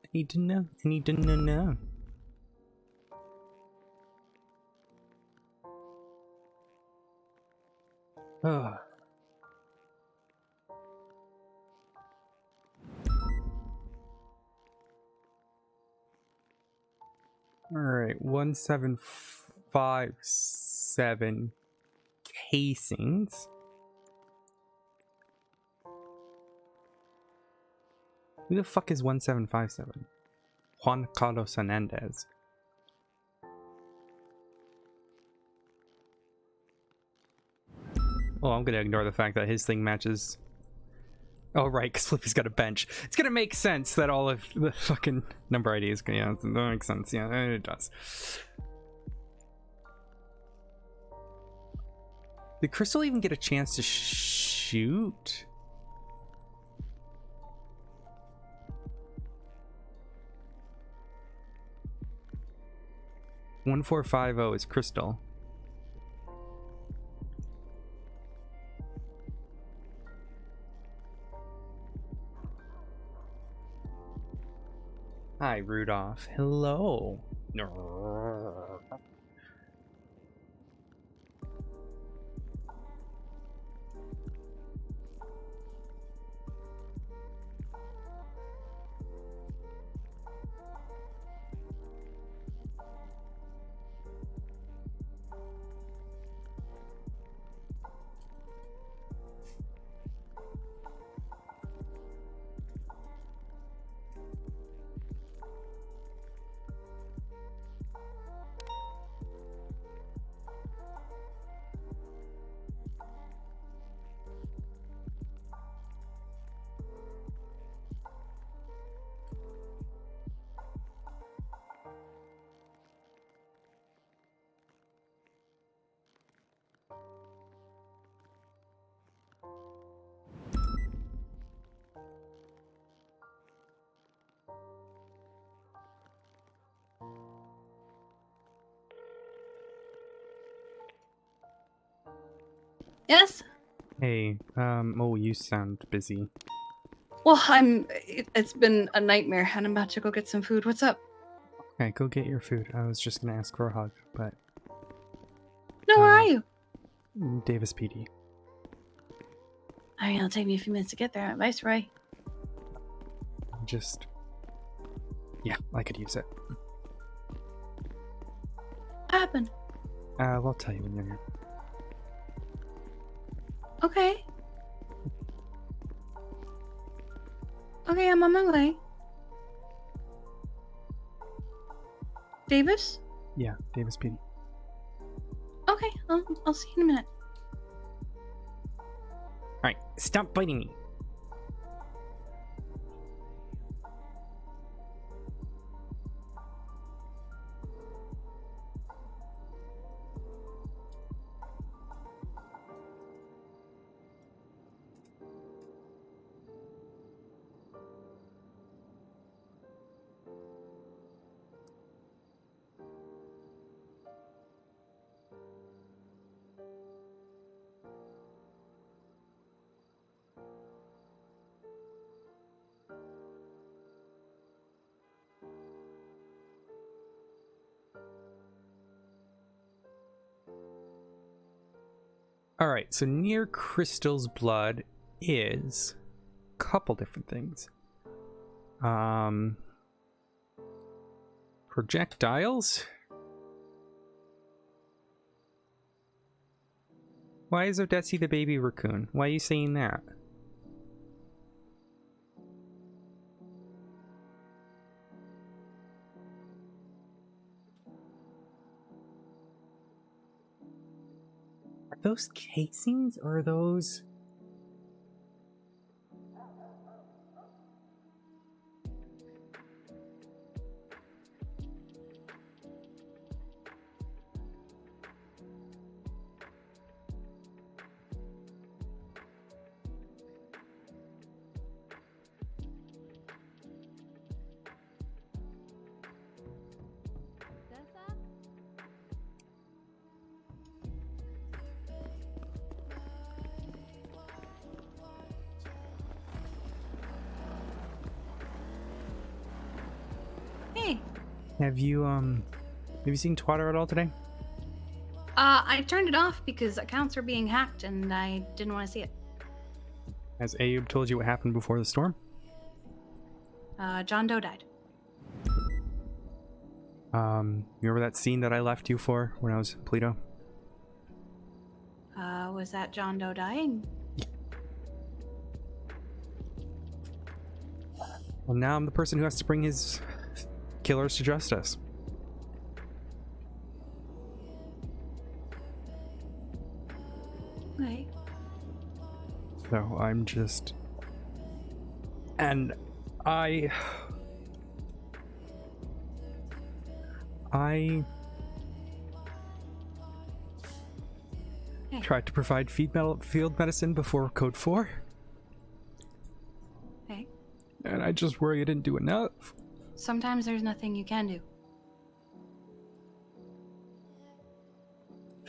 I need to know. I need to know. Oh. Alright, 1757 casings. Who the fuck is 1757? Juan Carlos Hernandez. Well, I'm gonna ignore the fact that his thing matches. Oh, right, because Flippy's got a bench. It's gonna make sense that all of the fucking number IDs, yeah, that makes sense. Yeah, it does. Did Crystal even get a chance to shoot? One 1450 is Crystal. Hi, Rudolph. Hello. Yes? Hey, oh, you sound busy. Well, it's been a nightmare, and I'm about to go get some food. What's up? Okay, go get your food. I was just gonna ask for a hug, but... No, where are you? Davis PD. I mean, it'll take me a few minutes to get there at Viceroy. Just... Yeah, I could use it. What happened? We'll tell you when you're here. Okay. Okay, I'm on my way. Davis? Yeah, Davis PD. Okay, I'll see you in a minute. Alright, stop biting me. All right, so near Crystal's blood is a couple different things. Projectiles? Why is Odessa the baby raccoon? Why are you saying that? Are those casings or are those... Hey. Have you seen Twitter at all today? I turned it off because accounts were being hacked and I didn't want to see it. Has Ayub told you what happened before the storm? John Doe died. Remember that scene that I left you for when I was in Pluto? Was that John Doe dying? Well, now I'm the person who has to bring his killers to justice. Okay. So I'm just... And I tried to provide field medicine before Code 4. Okay. And I just worry I didn't do enough. Sometimes there's nothing you can do.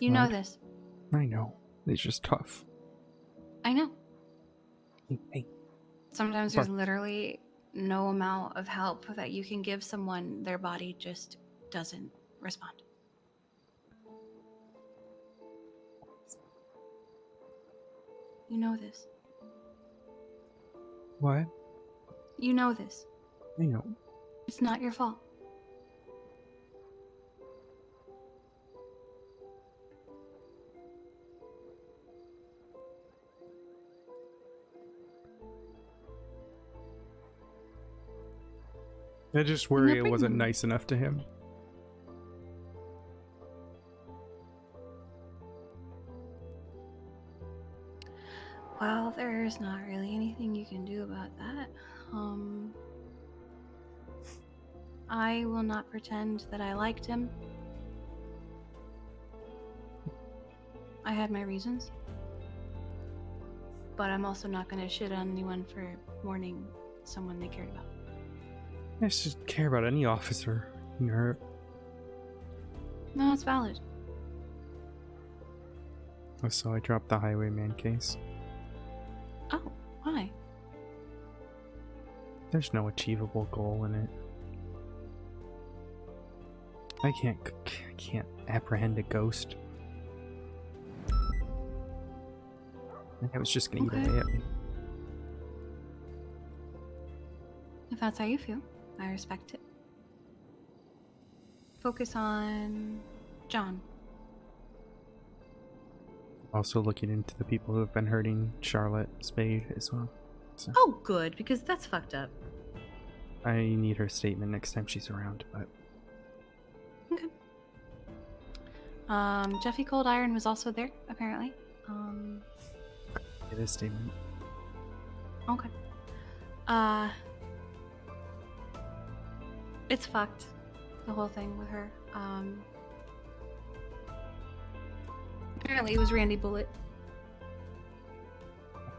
You know Right. this. I know. It's just tough. I know. Hey. Sometimes there's literally no amount of help that you can give someone. Their body just doesn't respond. You know this. What? You know this. I know. It's not your fault. I just worry it Nothing. wasn't nice enough to him. Well, there's not really anything you can do about that. I will not pretend that I liked him. I had my reasons. But I'm also not going to shit on anyone for mourning someone they cared about. I just care about any officer being hurt. No, it's valid. So I dropped the highwayman case. Oh, why? There's no achievable goal in it. I can't apprehend a ghost. I was just gonna eat away at me. If that's how you feel, I respect it. Focus on John. Also looking into the people who have been hurting Charlotte Spade as well. So Oh, good, because that's fucked up. I need her statement next time she's around, but Okay. Jeffy Cold Iron was also there, apparently. get his statement. Okay. It's fucked. The whole thing with her. Apparently it was Randy Bullet.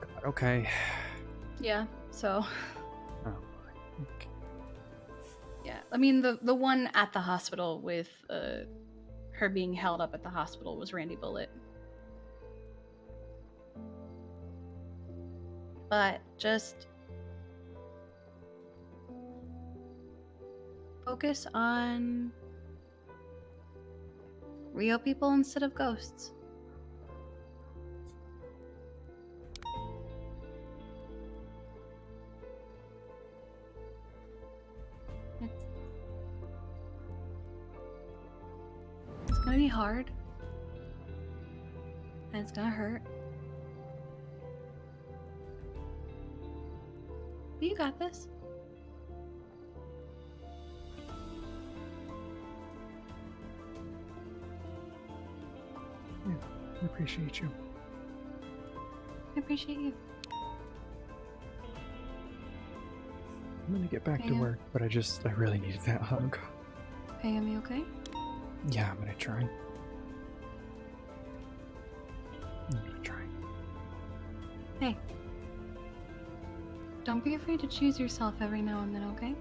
God, okay. Yeah, so... Oh, Yeah, I mean, the one at the hospital with her being held up at the hospital was Randy Bullet. But just focus on real people instead of ghosts. gonna be hard. And it's gonna hurt. But you got this. Yeah, I appreciate you. I appreciate you. I'm gonna get back to Yeah. work, but I really needed that hug. Pam, you okay? Yeah, I'm gonna try. Hey. Don't be afraid to choose yourself every now and then, okay?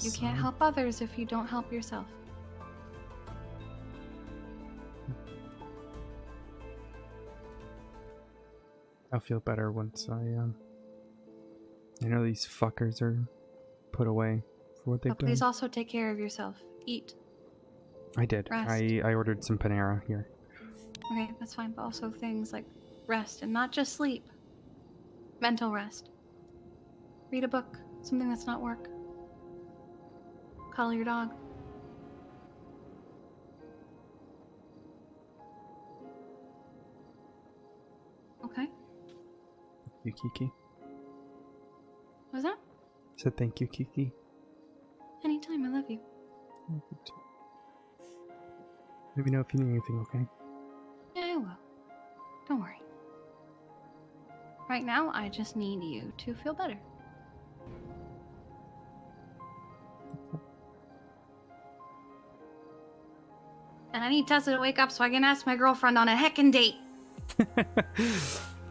You can't help others if you don't help yourself. I'll feel better once I know these fuckers are put away for what they've But please done. also take care of yourself. Eat. I did. Rest. I ordered some Panera here. Okay, that's fine, but also things like rest and not just sleep. Mental rest. Read a book, something that's not work. Cuddle your dog. Okay, You, Kiki. what was that? Said thank you, Kiki. Anytime, I love you. Let me know if you need anything, okay? Yeah, I will. Don't worry. Right now, I just need you to feel better. And I need Tessa to wake up so I can ask my girlfriend on a heckin' date.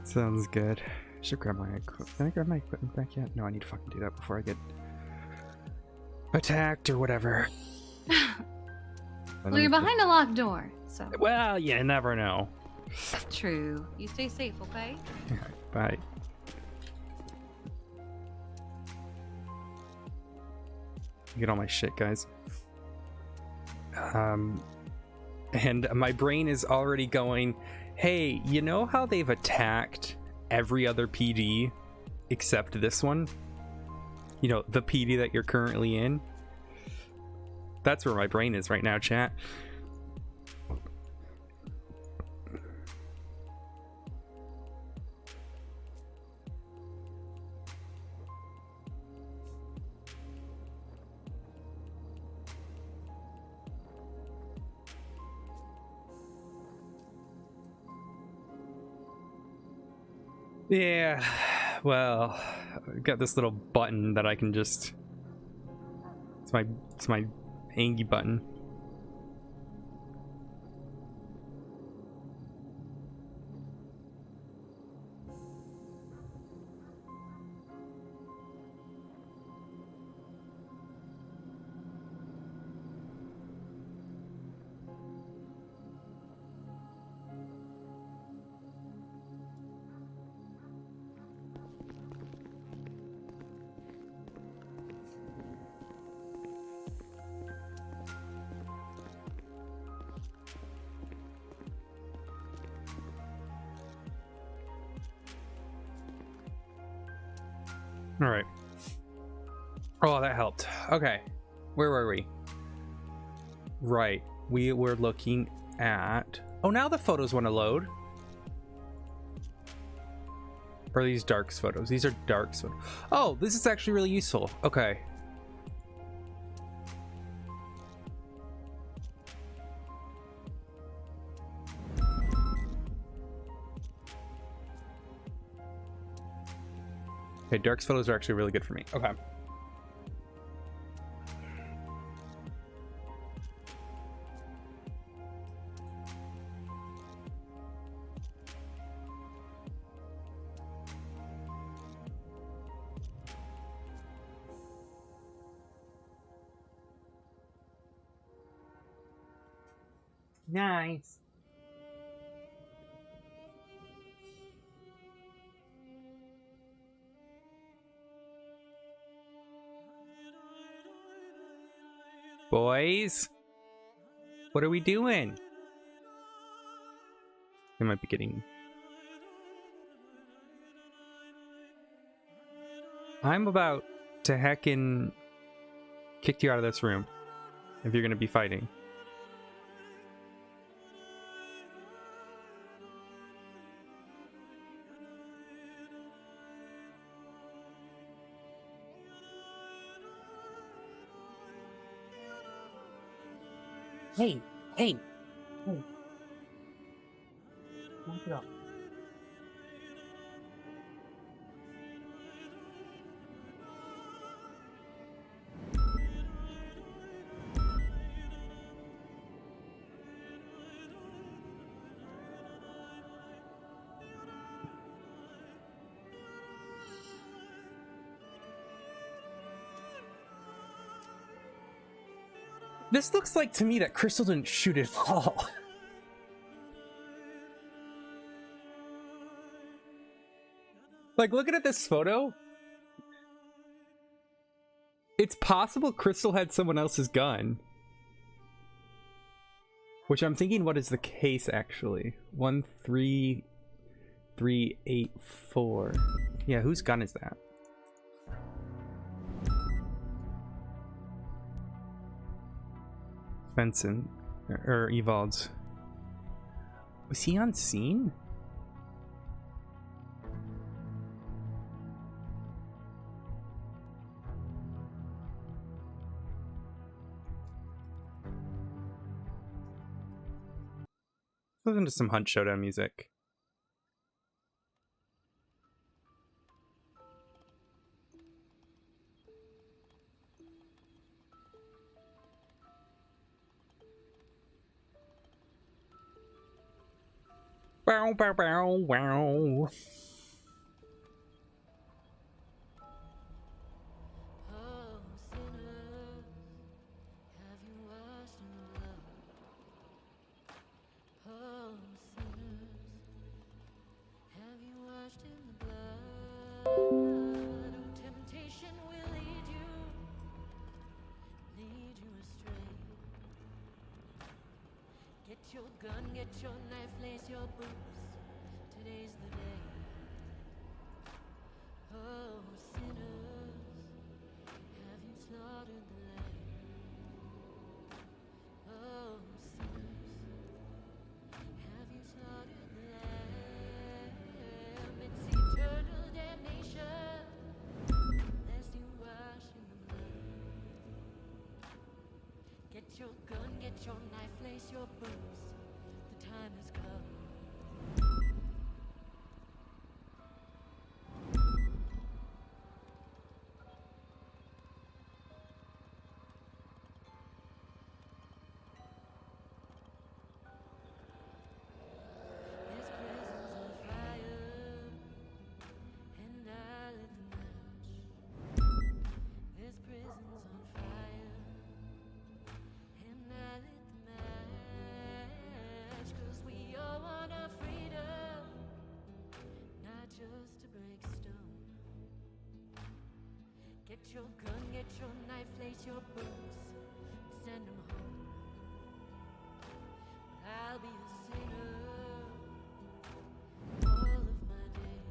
Sounds good. Should grab my equipment. Can I grab my equipment back yet? No, I need to fucking do that before I get attacked or whatever. Well, you're behind a locked door, so. Well, you never know. True. You stay safe, okay? Bye. Get all my shit, guys. And my brain is already going, hey, you know how they've attacked every other PD except this one? You know, the PD that you're currently in? That's where my brain is right now, chat. Yeah, well, I've got this little button that I can just... It's my Angie button. All right. Oh, that helped. Okay. Where were we? Right. We were looking at... Oh, now the photos want to load. Or are these darks photos? These are darks photos. Oh, this is actually really useful. Okay. Okay, darks photos are actually really good for me. Okay. Nice. Boys, what are we doing? We might be getting... I'm about to heckin' kicked you out of this room if you're gonna be fighting. Hey, hey. Knock it off. This looks like to me that Crystal didn't shoot it at all. Like, looking at this photo, it's possible Crystal had someone else's gun. Which I'm thinking, what is the case actually? 13384. Yeah, whose gun is that? Benson or Evald's. Was he on scene? Listen to some Hunt Showdown music. Bow, bow, bow, wow. Get your gun, get your knife, lace your boots. Today's the day. Oh, sinners, have you slaughtered the lamb? Oh, sinners, have you slaughtered the lamb? It's eternal damnation, lest you wash in the blood. Get your gun, get your knife, lace your boots. The time has come. This prison's on fire, and I lit the match. 'Cause we all want our freedom, not just to break stone. Get your gun, get your knife, lace your boots, send them home. I'll be a sinner all of my days.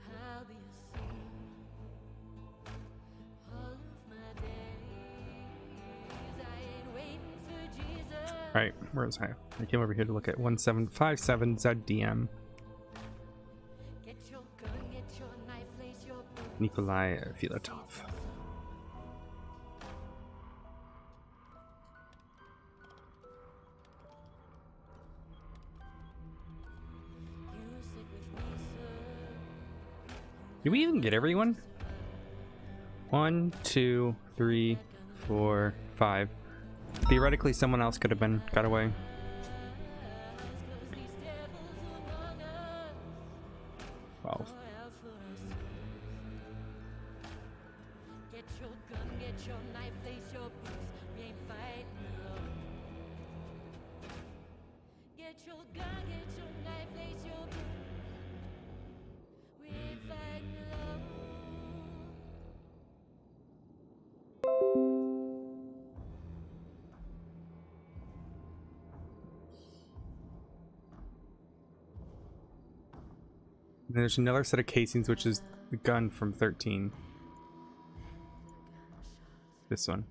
I'll be a sinner all of my days. I ain't waiting for Jesus. Alright, where was I? I came over here to look at 1757 ZDM. Get your gun, get your knife, lace your boots. Nikolai Filatov. You sit with me, sir. Did we even get everyone? 1, 2, 3, 4, 5. Theoretically, someone else could have got away. Wow. Get your gun, get your knife, lace your boots. We ain't fighting alone. Get your gun, get your knife, lace your boots. We ain't fighting alone. There's another set of casings, which is the gun from 13. This one.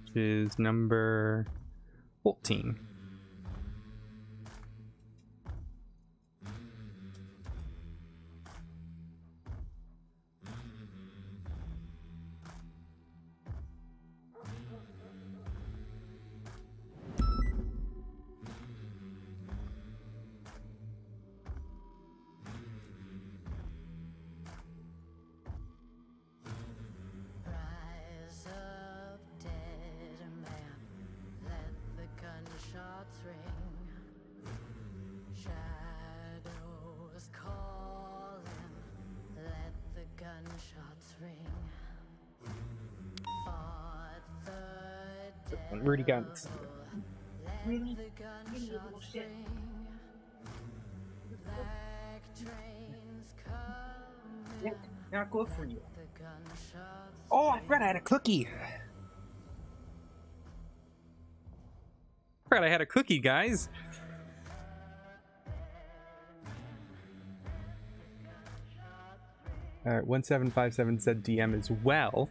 Which is number 14. Rise up, dead man. Let the gunshots ring. Shadows calling. Let the gunshots ring. Fought the When Rudy got Let the gunshots ring. Black trains coming. Not good for you. The gunshots. Oh, I forgot I had a cookie. Forgot I had a cookie, guys. All right, 1757 said DM as well.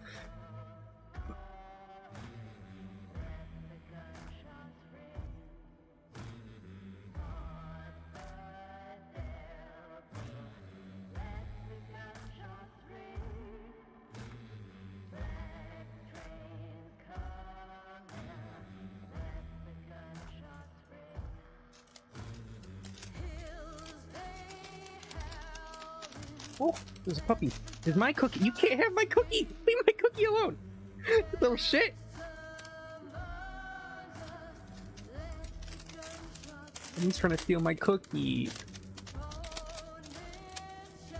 Oh, there's a puppy. There's my cookie. You can't have my cookie. Leave my cookie alone. Little shit. And he's trying to steal my cookie.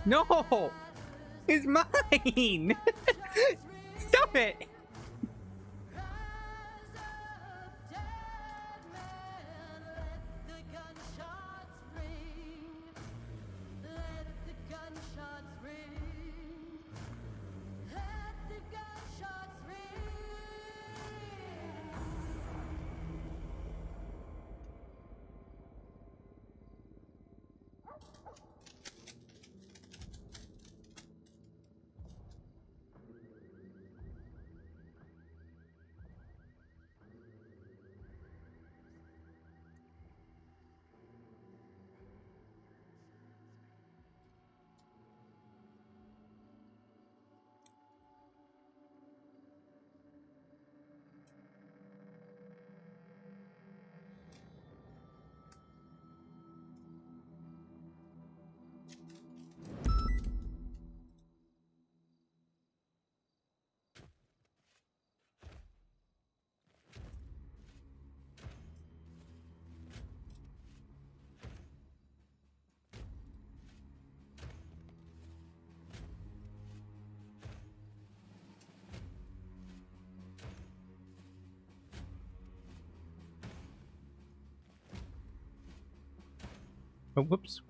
No! It's mine! Stop it! Oh, whoops.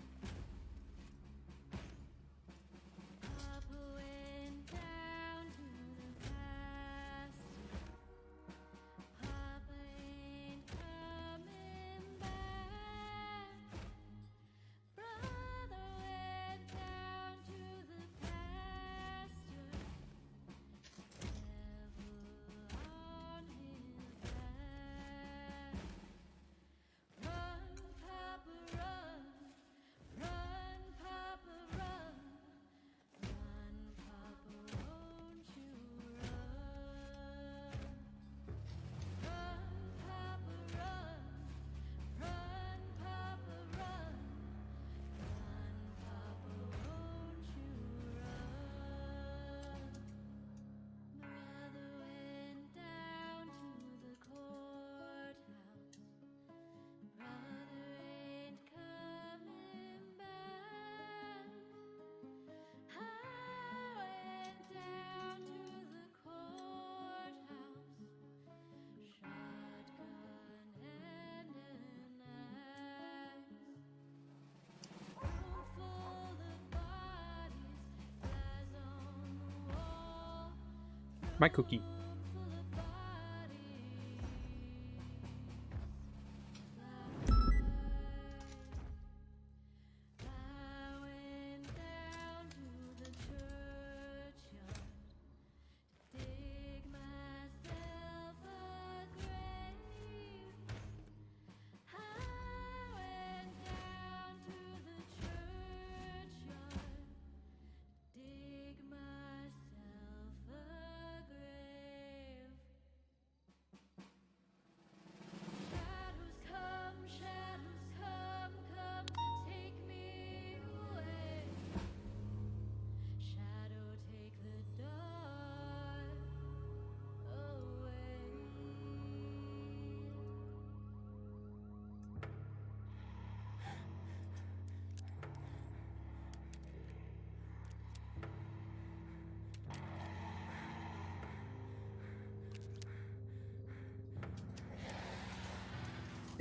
My cookie.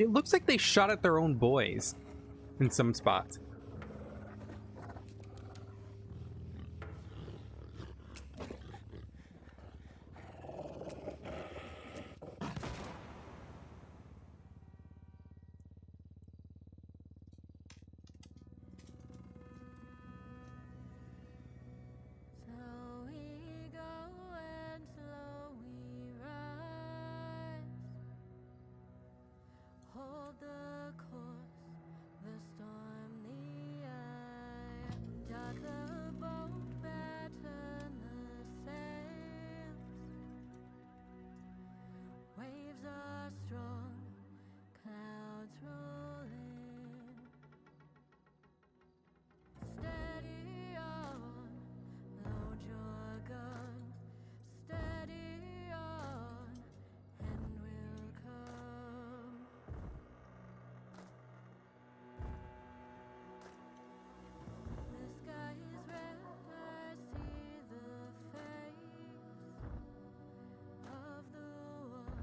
It looks like they shot at their own boys in some spots. So we go and slow we rise. Hold the course, the storm, the eye. Dock the boat, batten the sails. Waves are strong, clouds roll in. Steady on, load your gun. Steady on, and we'll come. The sky is red, I see the face of the one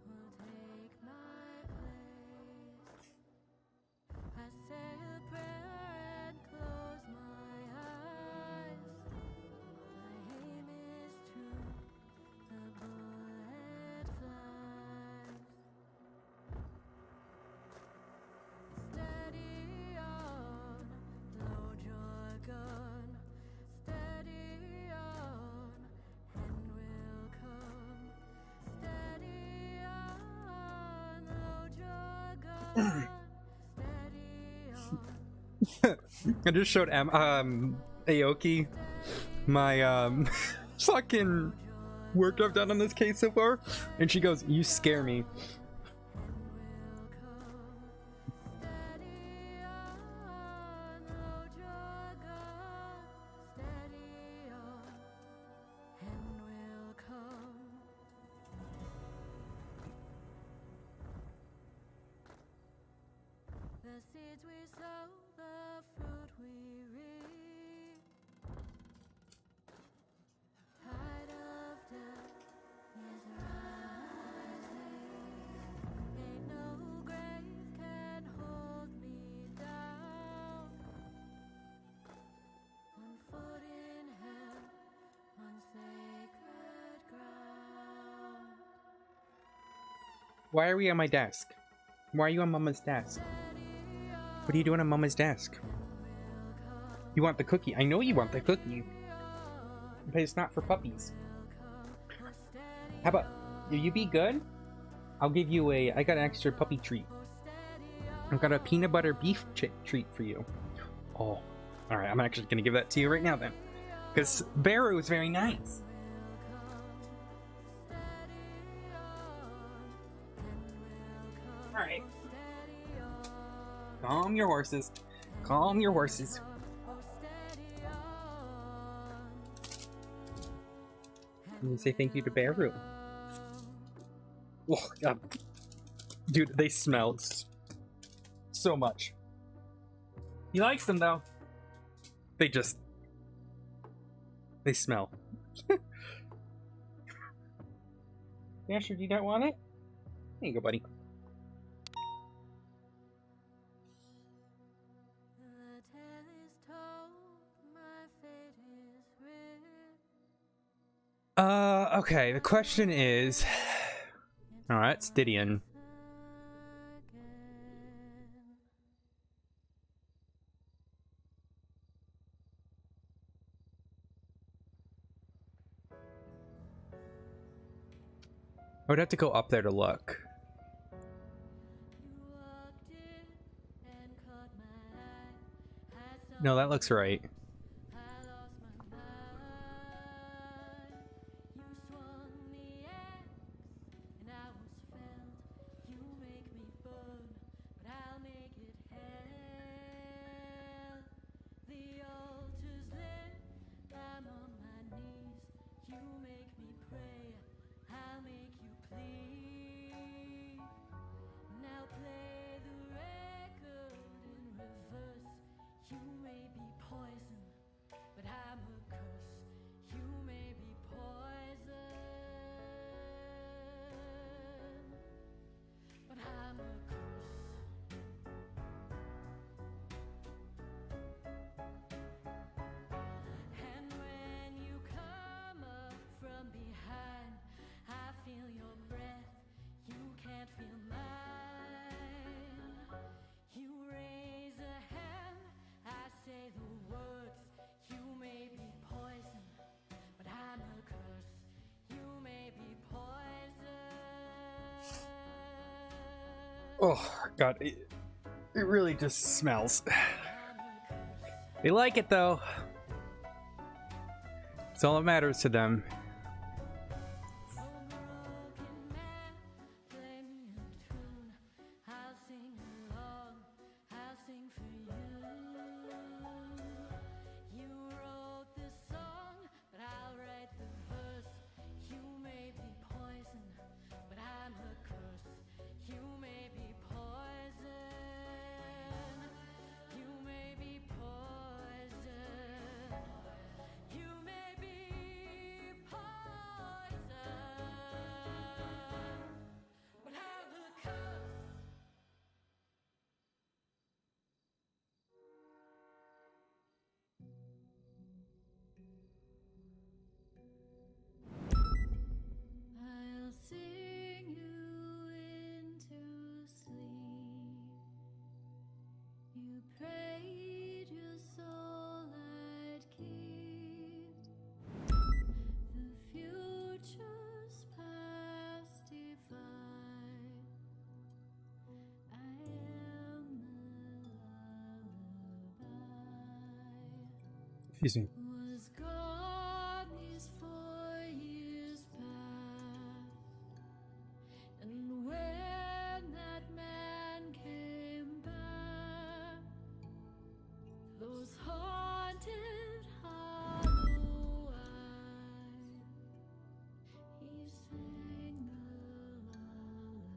who'll take my place. I say a prayer and close my eyes. My aim is true, the bullet flies. Steady on, load your gun. Steady on, and we'll come. Steady on, load your gun. I just showed Aoki my fucking work I've done on this case so far, and she goes, "You scare me." The seeds we sow, the fruit we reap. Tide of death is rising. Ain't no grave can hold me down. One foot in hell, on sacred ground. Why are we on my desk? Why are you on Mama's desk? What are you doing on Mama's desk? You want the cookie. I know you want the cookie. But it's not for puppies. How about you be good? I'll give you I got an extra puppy treat. I've got a peanut butter beef treat for you. Oh, alright, I'm actually gonna give that to you right now then. Because Barrow is very nice. Alright. Calm your horses. Calm your horses. I'm gonna say thank you to Barrow. Oh, God. Dude, they smell so much. He likes them though. They smell. Dasher, do you not want it? There you go, buddy. Okay, the question is... Alright, Stidian. I would have to go up there to look. No, that looks right. You may be poison, Oh god, it really just smells. They like it though. It's all that matters to them. I'll sing you into sleep. You prayed your soul I'd keep. The future's past divide. I am the lullaby. Excuse me. Was gone these 4 years past, and when that man came back, those haunted hollow eyes, he sang the lullaby.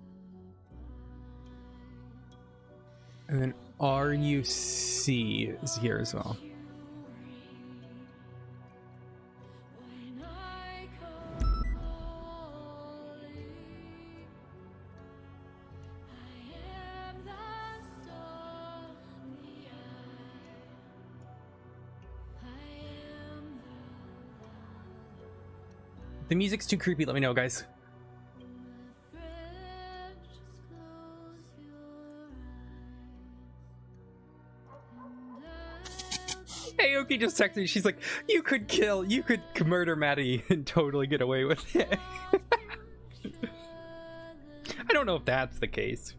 And then RUC is here as well. When I come calling, I am the star in the eye. I am If the music's too creepy, let me know, guys. the friend. Just close your eyes, and Aoki just texted me. She's like, you could murder Maddie and totally get away with it. I don't know if that's the case.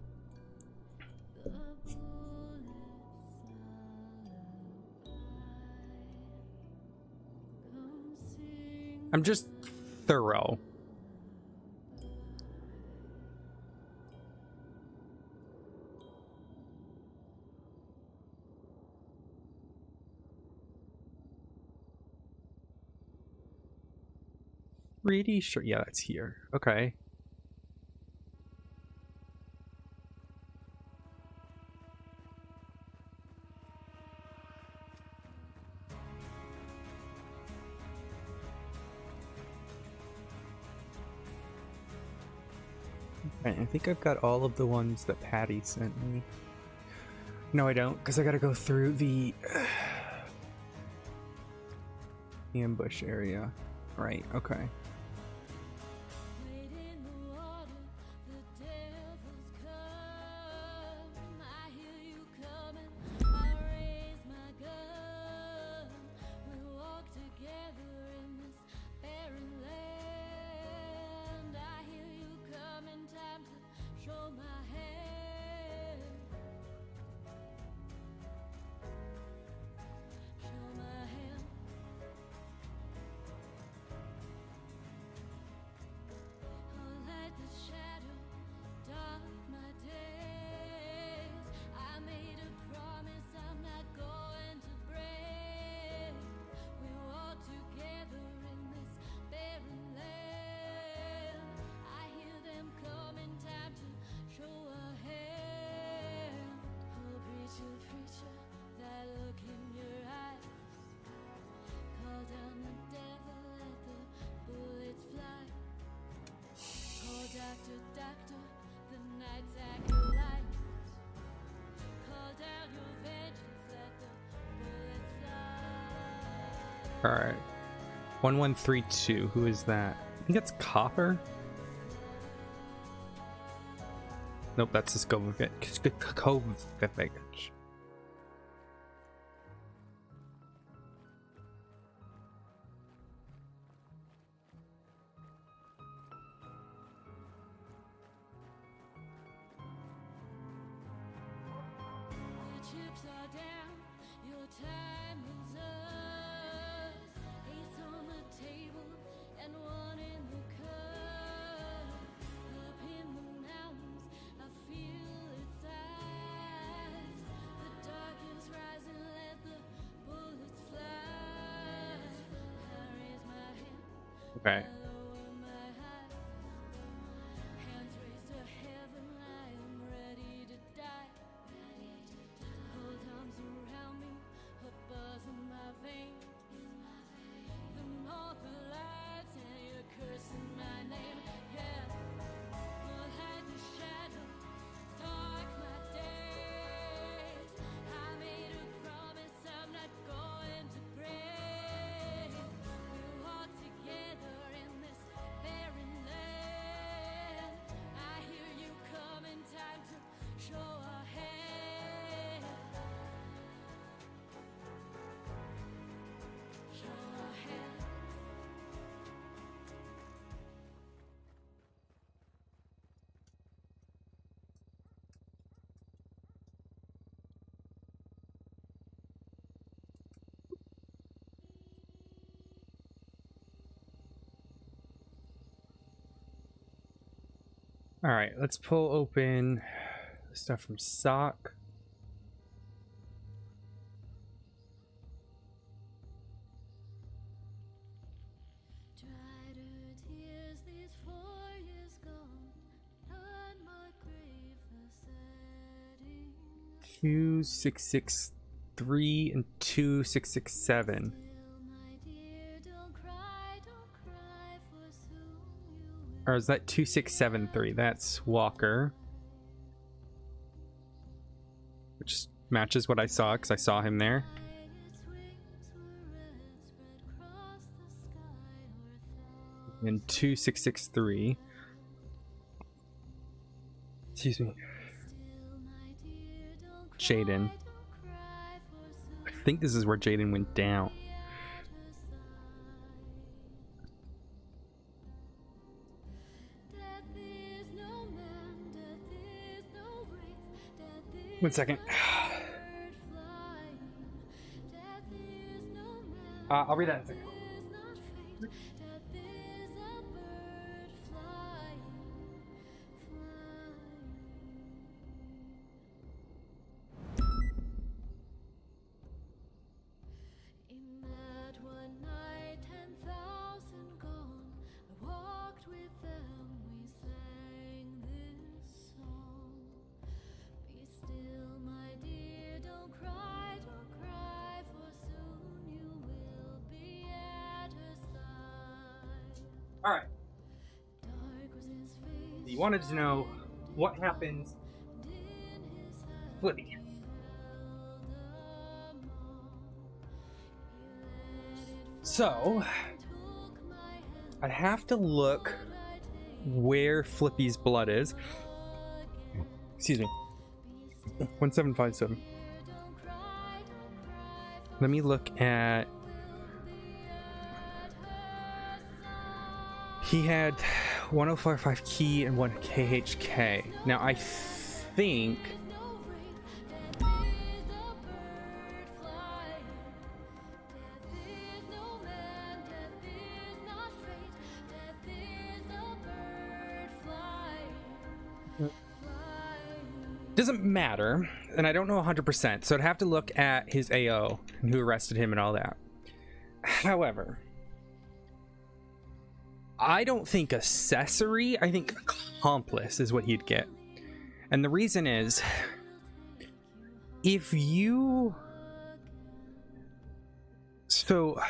I'm just thorough. Pretty sure. Yeah, that's here. Okay. Right, I think I've got all of the ones that Patty sent me. No, I don't, because I gotta go through the ambush area. Right, okay. wade in the water, the devil's come. I hear you coming, I raise my gun. We walk together in this barren land. I hear you coming, time to show my hand. Show my hand. I'll light the shadow, dark my days. I made a promise I'm not going to break. We walk together in this barren land. I hear them coming, time to show a hand. Oh, preacher, preacher, that look in your eyes. Call down the devil, let the bullets fly. Call doctor, doctor, the night's acolyte. Call down your vengeance, let the bullets fly. Alright. 1132. Who is that? I think that's Copper. Nope, that's the Skovic. chips are down, your time is up. Ace on the table and one in the cup. Up in the mountains, I feel its eyes. The dark is rising, let the bullets fly. I raise my hand, Okay. lower my eyes. Hands raised to heaven, I am ready to die. Cold arms around me, a buzz in my veins. The more the lights and you're cursing my name, yeah. We'll hide the shadow, dark my days. I made a promise I'm not going to break. We walk together in this barren land. I hear you coming, time to show our hand. Show our hand. All right, let's pull open the stuff from SOC. Dried her tears, these 4 years gone. On my grave, the setting. 2663 and 2667. Still, my dear, don't cry for soon you will. Or is that 2673? That's Walker. Which matches what I saw, because I saw him there. Its wings were red, spread across the sky, were And 2663. Excuse me. still, my dear, don't Jaden. cry for soon I think this is where Jaden went down. be at her side. Death is no man, death is no race, death is 1 second. bird flying. Death is no man, I'll read that in a second. is not fate, death is a bird flying, flying. In that one night, 10,000 gone, I walked with them, we sang this song. Be still, my dear, don't cry, for soon you will be at her side. All right. Dark was his face, You wanted to know what happens. and in his hand Flippy. he held a maul. He let it So, took my hand, I'd have to look where Flippy's blood is. Excuse me. 1757. don't cry Let me look at. He had 1045 key and 1 KHK. Now I think no rain, death is a bird flying. Death is no man, death is not fate, death is a bird flying. doesn't matter, and I don't know 100%. So I'd have to look at his AO and who arrested him and all that. However, I don't think accessory. I think accomplice is what he'd get, and the reason is, if you. So,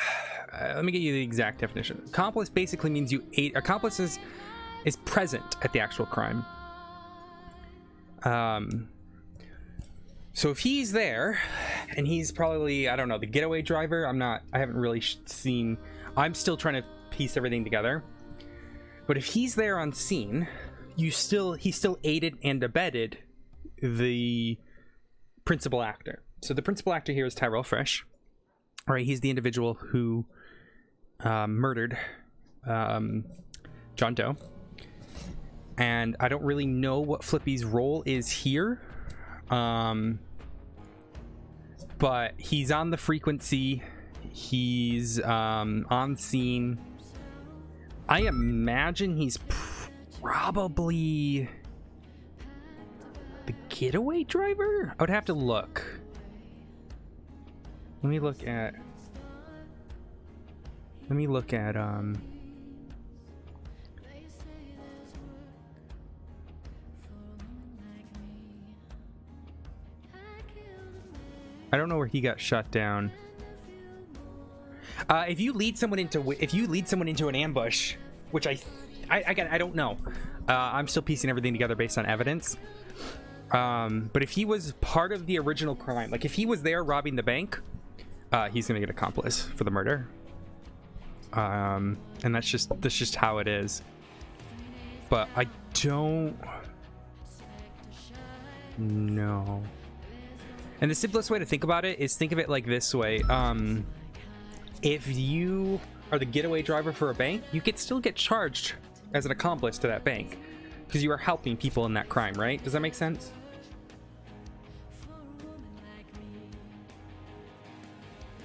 let me get you the exact definition. Accomplice basically means you aid. Accomplice is present at the actual crime. So if he's there, and he's probably, I don't know, the getaway driver. I haven't really seen. I'm still trying to piece everything together. But if he's there on scene, he still aided and abetted the principal actor. So the principal actor here is Tyrell Fresh. All right, he's the individual who murdered John Doe. And I don't really know what Flippy's role is here. but he's on the frequency. He's on scene. I imagine he's probably the getaway driver. I would have to look. Let me look at I don't know where he got shut down. If you lead someone into an ambush, which I don't know. I'm still piecing everything together based on evidence. But if he was part of the original crime, like if he was there robbing the bank, he's gonna get accomplice for the murder. And that's just how it is. But I don't know. And the simplest way to think about it is think of it like this way. If you are the getaway driver for a bank, you could still get charged as an accomplice to that bank because you are helping people in that crime, right? Does that make sense?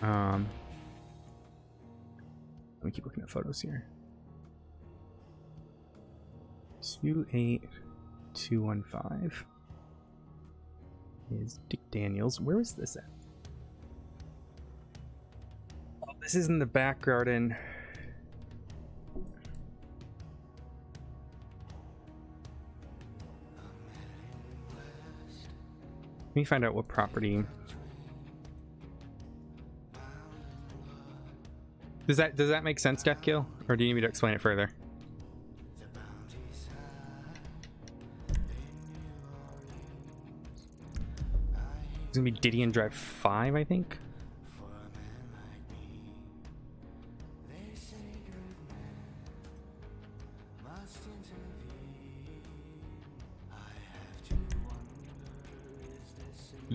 Let me keep looking at photos here. 28215 is Dick Daniels. Where is this at? Oh, this is in the back garden. Let me find out what property. Does that make sense, Deathkill? Or do you need me to explain it further? It's gonna be Didion Drive 5, I think.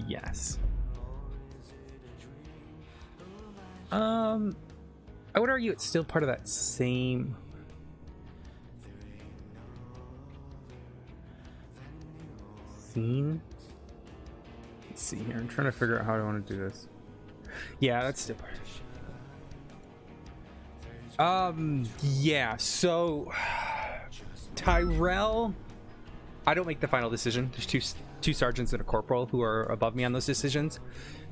Yes. I would argue it's still part of that same scene. Let's see here. I'm trying to figure out how I want to do this. Yeah, that's still part. Yeah, so Tyrell, I don't make the final decision. There's two sergeants and a corporal who are above me on those decisions.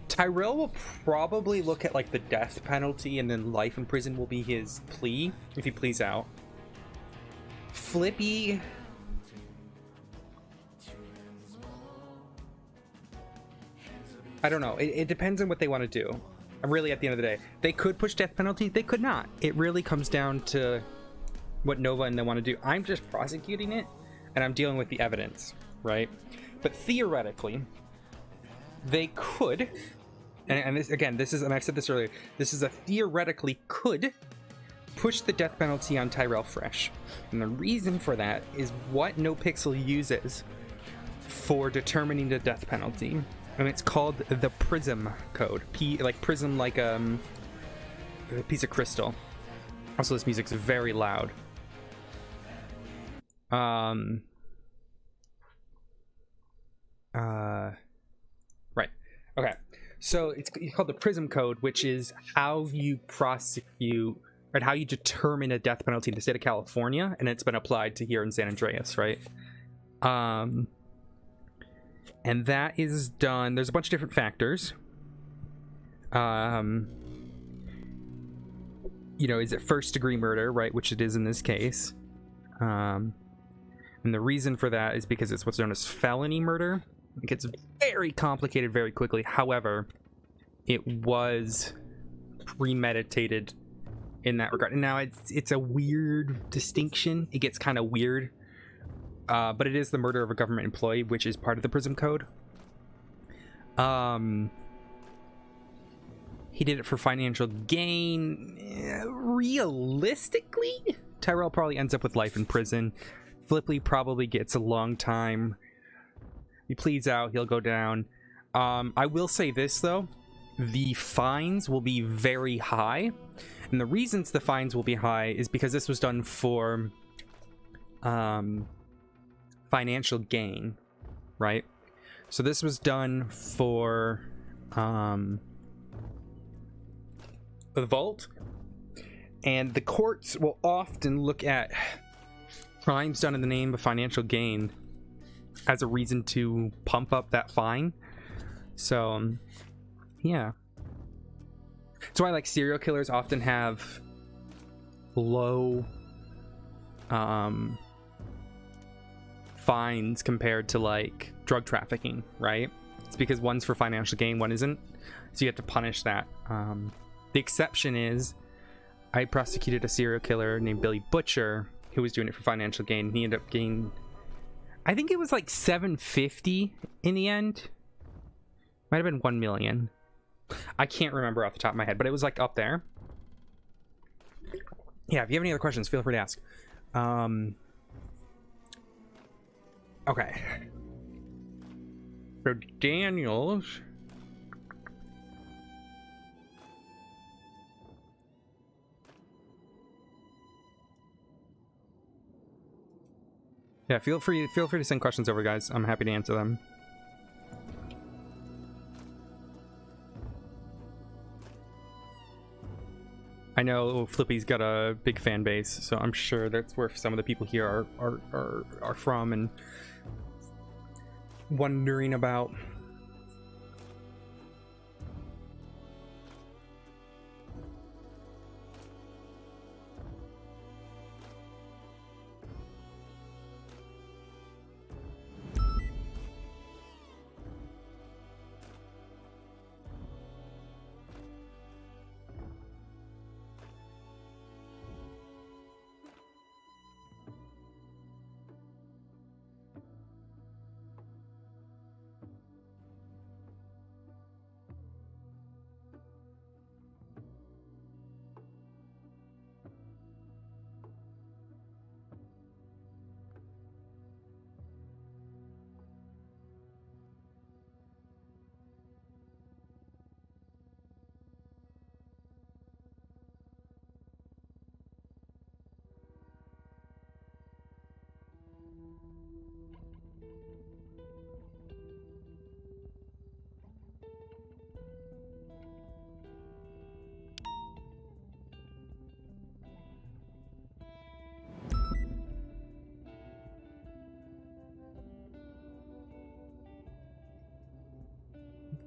Tyrell will probably look at like the death penalty, and then life in prison will be his plea if he pleads out. Flippy, I don't know. It depends on what they want to do. Really, at the end of the day, they could push death penalty. They could not. It really comes down to what Nova and they want to do. I'm just prosecuting it, and I'm dealing with the evidence, right? But theoretically, they could, and this again, this is, and I said this earlier, this is a theoretically could push the death penalty on Tyrell Fresh. And the reason for that is what NoPixel uses for determining the death penalty. And it's called the Prism code. Like prism, like a piece of crystal. Also, this music's very loud. Right. Okay. So it's called the Prism code, which is how you prosecute, right? How you determine a death penalty in the state of California, and it's been applied to here in San Andreas, right? And that is done. There's a bunch of different factors. You know, is it first degree murder, right? Which it is in this case. And the reason for that is because it's what's known as felony murder. It gets very complicated very quickly. However, it was premeditated in that regard. And now it's a weird distinction. It gets kind of weird. But it is the murder of a government employee, which is part of the Prism code. He did it for financial gain. Realistically, Tyrell probably ends up with life in prison. Flippy probably gets a long time. He pleads out, he'll go down. I will say this, though. The fines will be very high. And the reasons the fines will be high is because this was done for financial gain, right? So this was done for the vault, and the courts will often look at crimes done in the name of financial gain as a reason to pump up that fine. So yeah, that's why like serial killers often have low fines compared to like drug trafficking, right? It's because one's for financial gain, one isn't, so you have to punish that. The exception is I prosecuted a serial killer named Billy Butcher who was doing it for financial gain. He ended up getting, I think it was like 750 in the end. Might have been 1 million. I can't remember off the top of my head, but it was like up there. Yeah, if you have any other questions, feel free to ask. Okay. So Daniels. Yeah, feel free to send questions over, guys. I'm happy to answer them. I know Flippy's got a big fan base, so I'm sure that's where some of the people here are from and wondering about.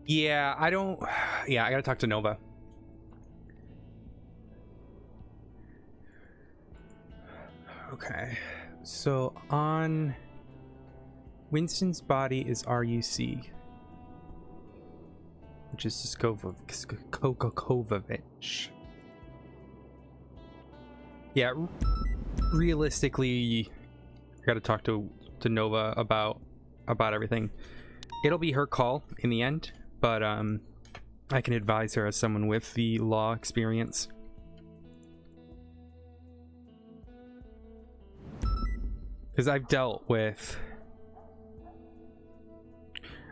Yeah, I gotta talk to Nova. Okay, so on Winston's body is RUC, which is Skokovich. Yeah, realistically, I gotta talk to Nova about everything. It'll be her call in the end, but I can advise her as someone with the law experience. Because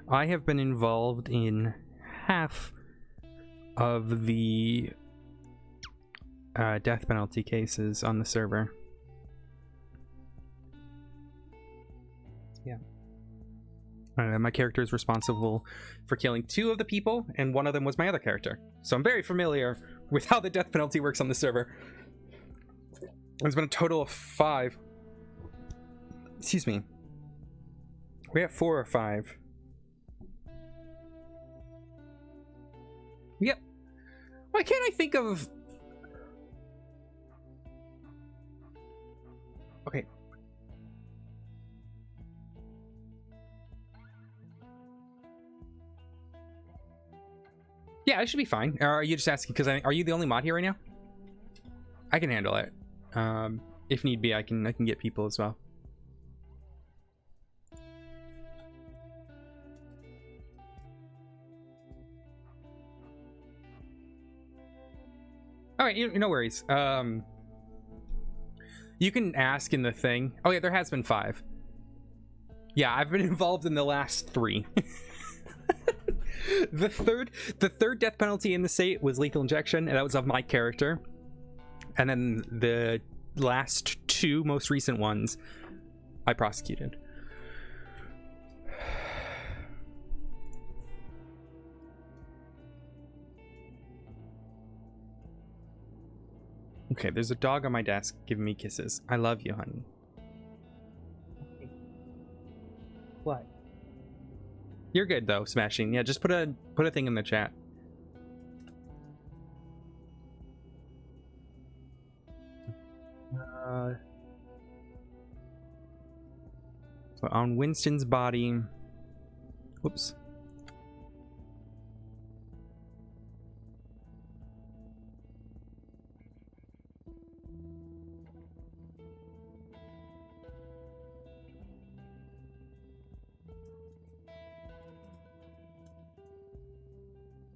I have been involved in half of the death penalty cases on the server. Yeah. My character is responsible for killing 2 of the people, and 1 of them was my other character. So I'm very familiar with how the death penalty works on the server. There's been a total of 5. Excuse me. We have 4 or 5. Yep. Why can't I think of... Okay. Yeah, I should be fine. Or are you just asking because are you the only mod here right now? I can handle it. If need be, I can get people as well. All right, no worries. You can ask in the thing. Oh yeah, there has been 5. Yeah, I've been involved in the last 3. The third death penalty in the state was lethal injection, and that was of my character. And then the last 2 most recent ones I prosecuted. Okay, there's a dog on my desk giving me kisses. I love you, honey. What? You're good though, Smashing. Yeah, just put a thing in the chat. So on Winston's body. Whoops.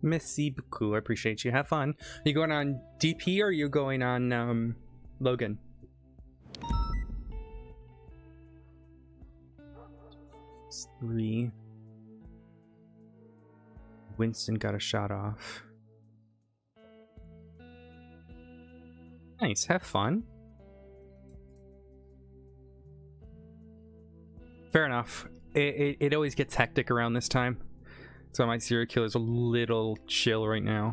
Merci beaucoup. I appreciate you. Have fun. Are you going on DP or are you going on Logan? It's 3. Winston got a shot off. Nice. Have fun. Fair enough. It always gets hectic around this time. So my serial killer's a little chill right now.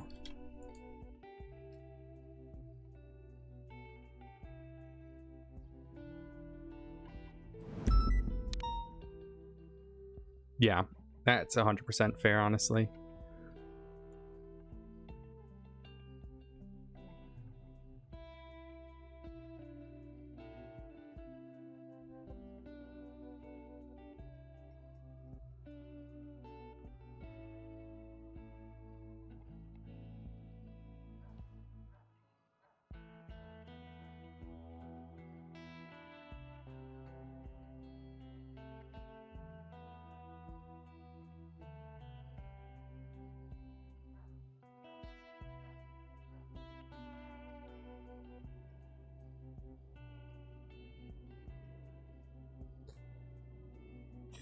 Yeah, that's 100% fair, honestly.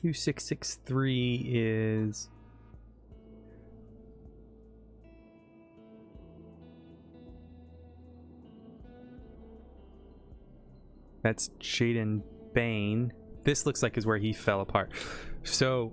$2663 is that's Jaden Bane. This looks like is where he fell apart. So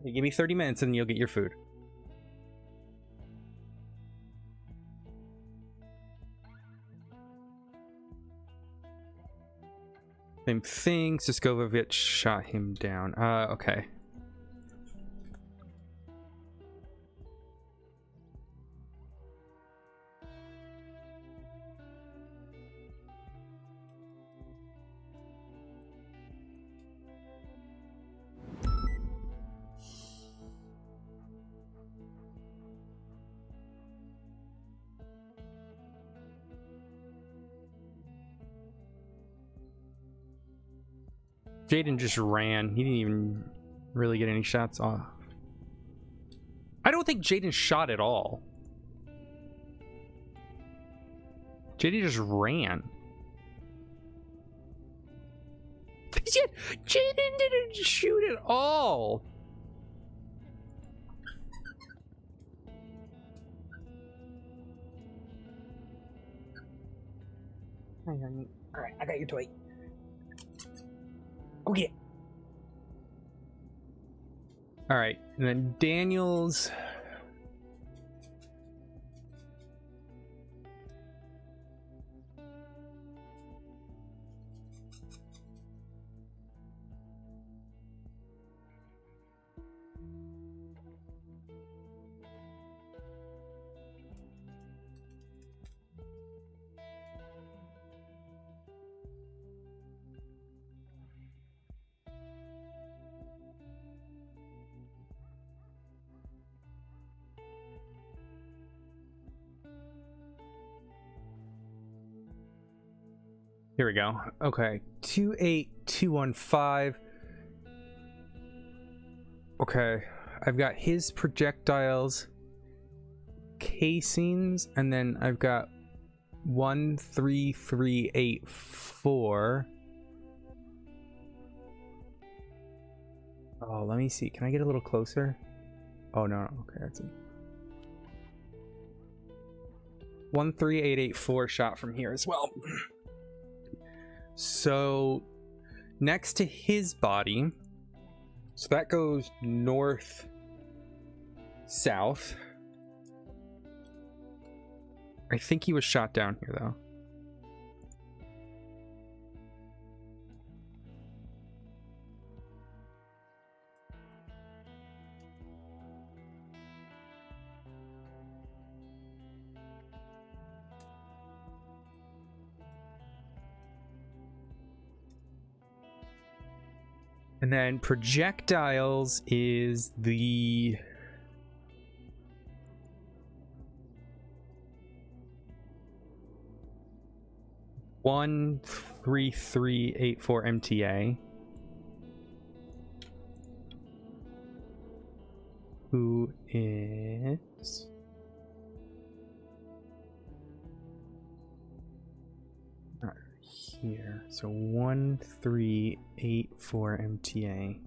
give me 30 minutes and you'll get your food. Same thing. Siskovovich shot him down. Okay. Jaden just ran. He didn't even really get any shots off. I don't think Jaden shot at all. Jaden just ran. Jaden didn't shoot at all. Hang on. All right, I got your toy. Okay. All right, and then Daniels. Here we go. Okay, 28215. Okay. I've got his projectiles, casings, and then I've got 13384. Oh, let me see. Can I get a little closer? Oh no, okay, that's it. 13884 shot from here as well. So next to his body, so that goes north south. I think he was shot down here though. And then projectiles is the (13384) MTA, who is not here. So 1384 MTA.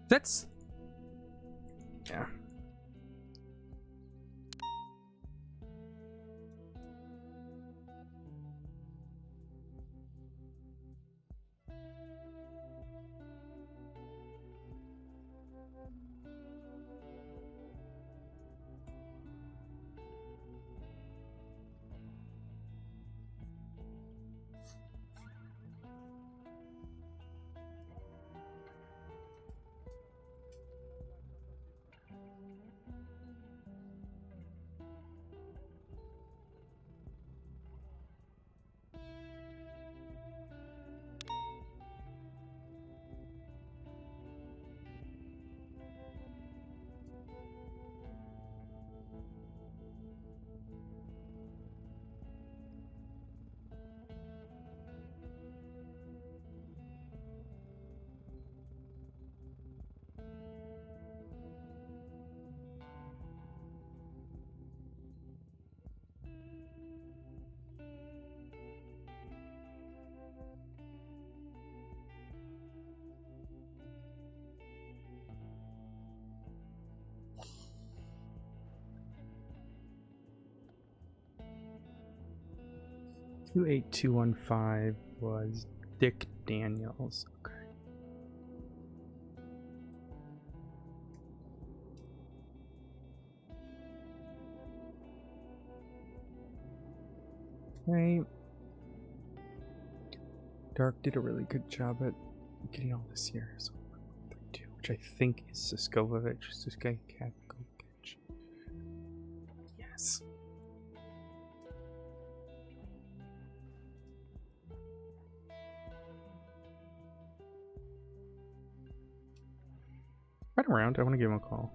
That's yeah. (28215) was Dick Daniels. Okay. Right. Dark did a really good job at getting all this here. So 32, which I think is Siskovic. Siskovic. Yes. Right around. I want to give him a call.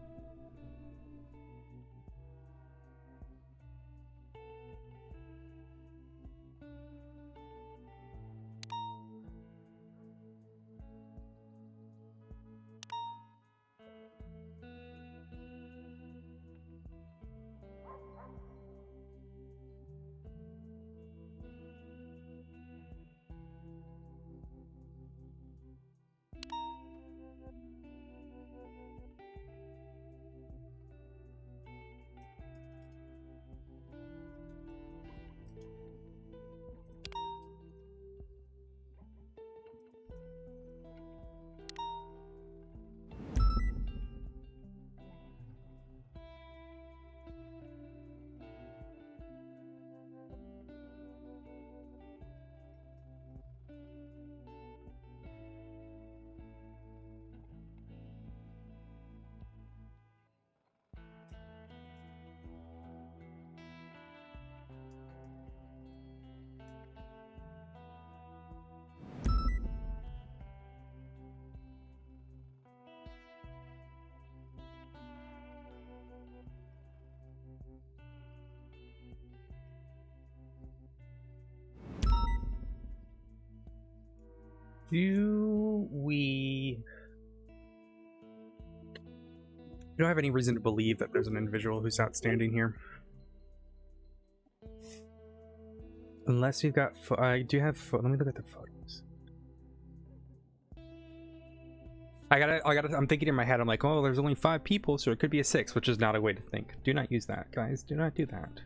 Do we don't have any reason to believe that there's an individual who's outstanding here. Unless we've got... I do have... Let me look at the photos. I'm thinking in my head, I'm like, oh, there's only 5 people, so it could be a 6, which is not a way to think. Do not use that, guys. Do not do that.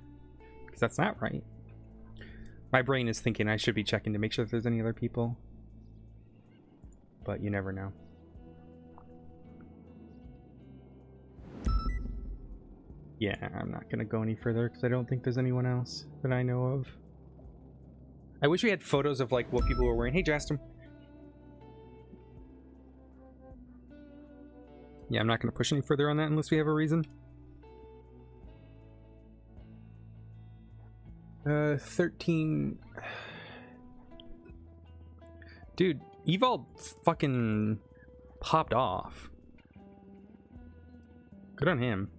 Because that's not right. My brain is thinking I should be checking to make sure if there's any other people. But you never know. Yeah, I'm not going to go any further because I don't think there's anyone else that I know of. I wish we had photos of like what people were wearing. Hey, Justin. Yeah, I'm not going to push any further on that unless we have a reason. 13. Dude, Evil fucking popped off. Good on him.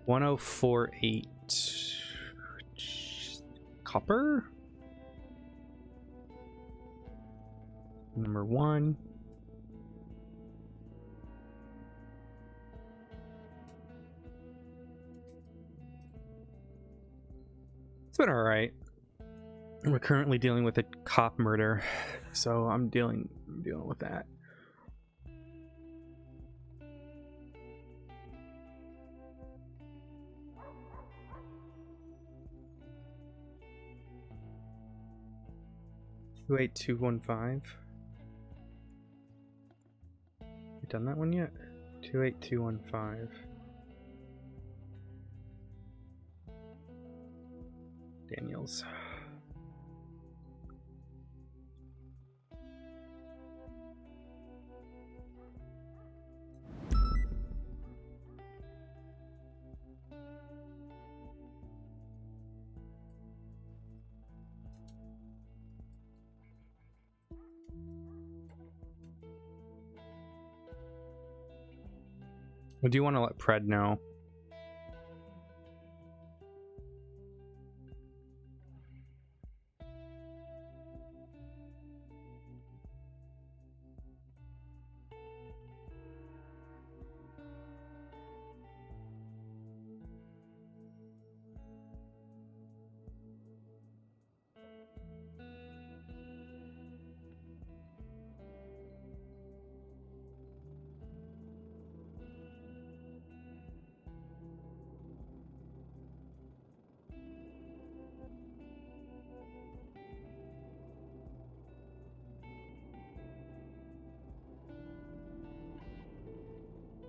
$1048 copper. Number 1. It's been all right. We're currently dealing with a cop murder, so I'm dealing with that. $28215. You done that one yet? 28215. Daniels. Well, do you want to let Pred know?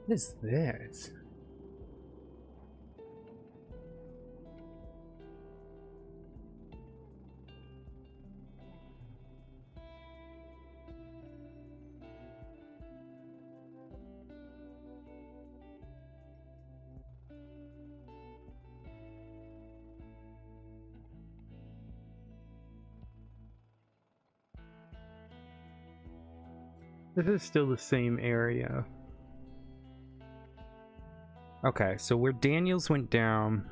What is this? This is still the same area. Okay, so where Daniels went down.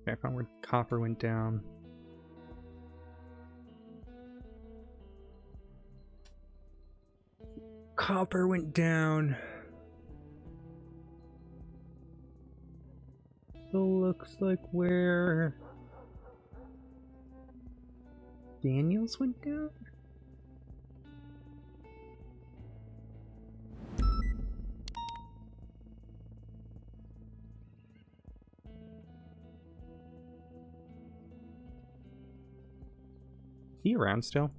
Okay, I found where Copper went down. Copper went down. Still looks like where Daniels went down? Is he around still?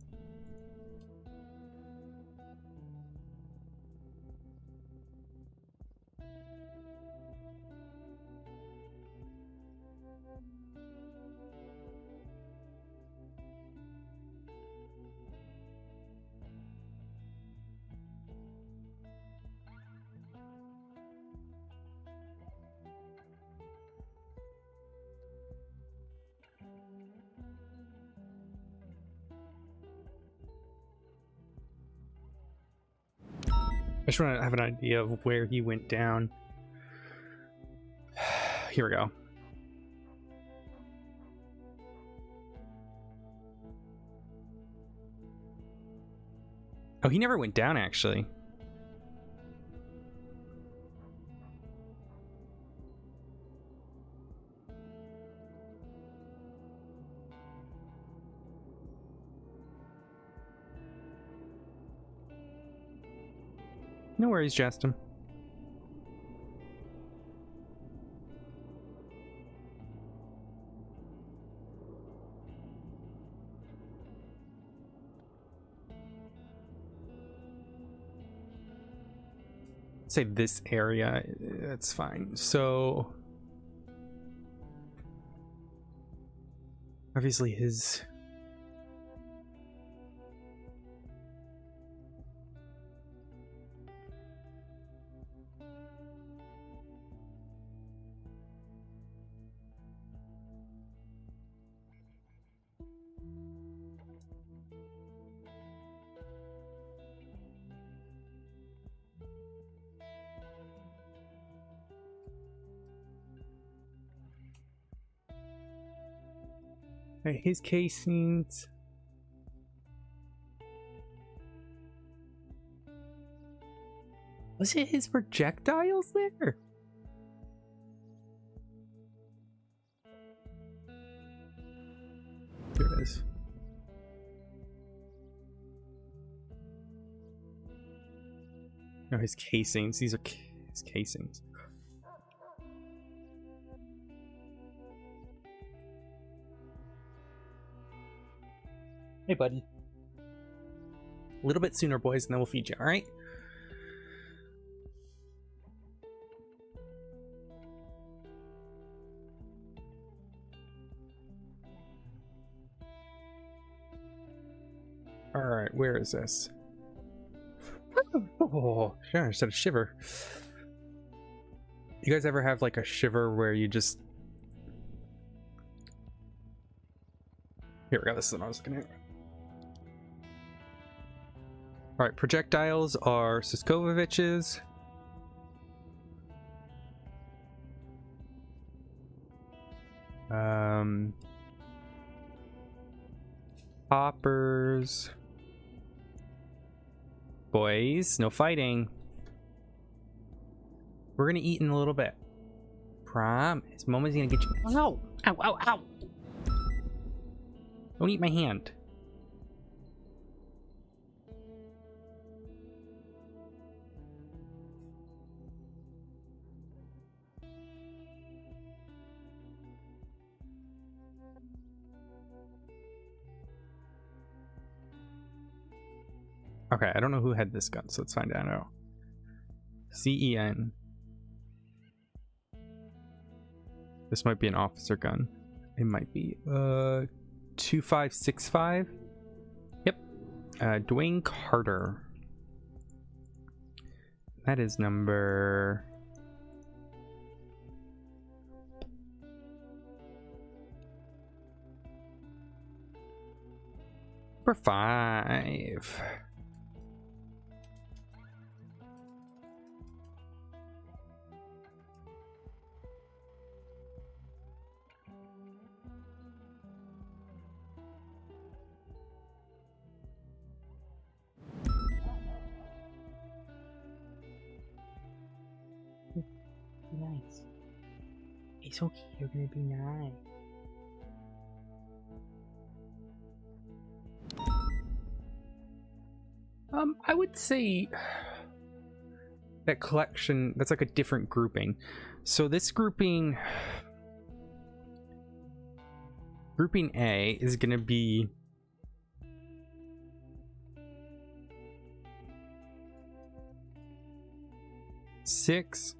just want to have an idea of where he went down. Here we go. Oh, he never went down, actually. No worries, Justin. Say this area, that's fine. So obviously his his casings. Was it his projectiles there? Here it is. No, his casings. These are his casings. Hey, buddy. A little bit sooner, boys, and then we'll feed you, all right? All right, where is this? Oh, sure, I said a shiver. You guys ever have like a shiver where you just... Here we go, this is what I was looking at. All right, projectiles are Siskovovich's. Poppers. Boys, no fighting. We're gonna eat in a little bit. Promise. Momo's gonna get you. Ow! Ow, ow, ow! Don't eat my hand. Okay, I don't know who had this gun, so let's find out now. CEN. This might be an officer gun. It might be 2565. Yep. Dwayne Carter. That is number... number 5. Nice. It's okay, you're gonna be nice. I would say that collection, that's like a different grouping. So this grouping A is gonna be six.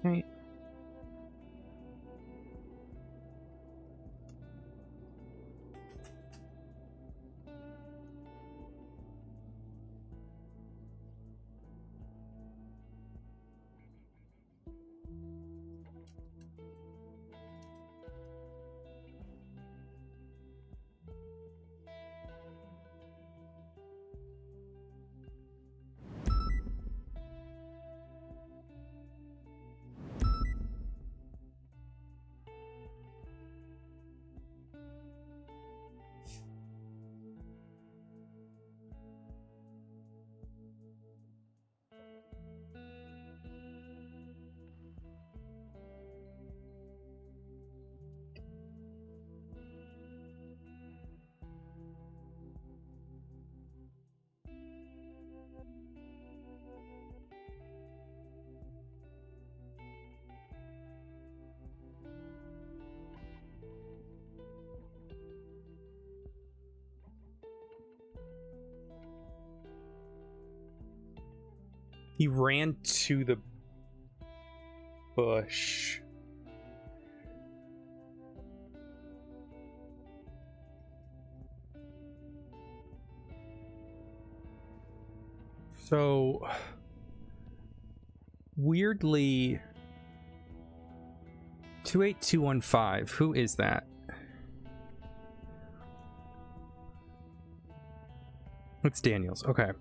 Right. He ran to the bush. So weirdly, 28215, who is that? It's Daniels. Okay.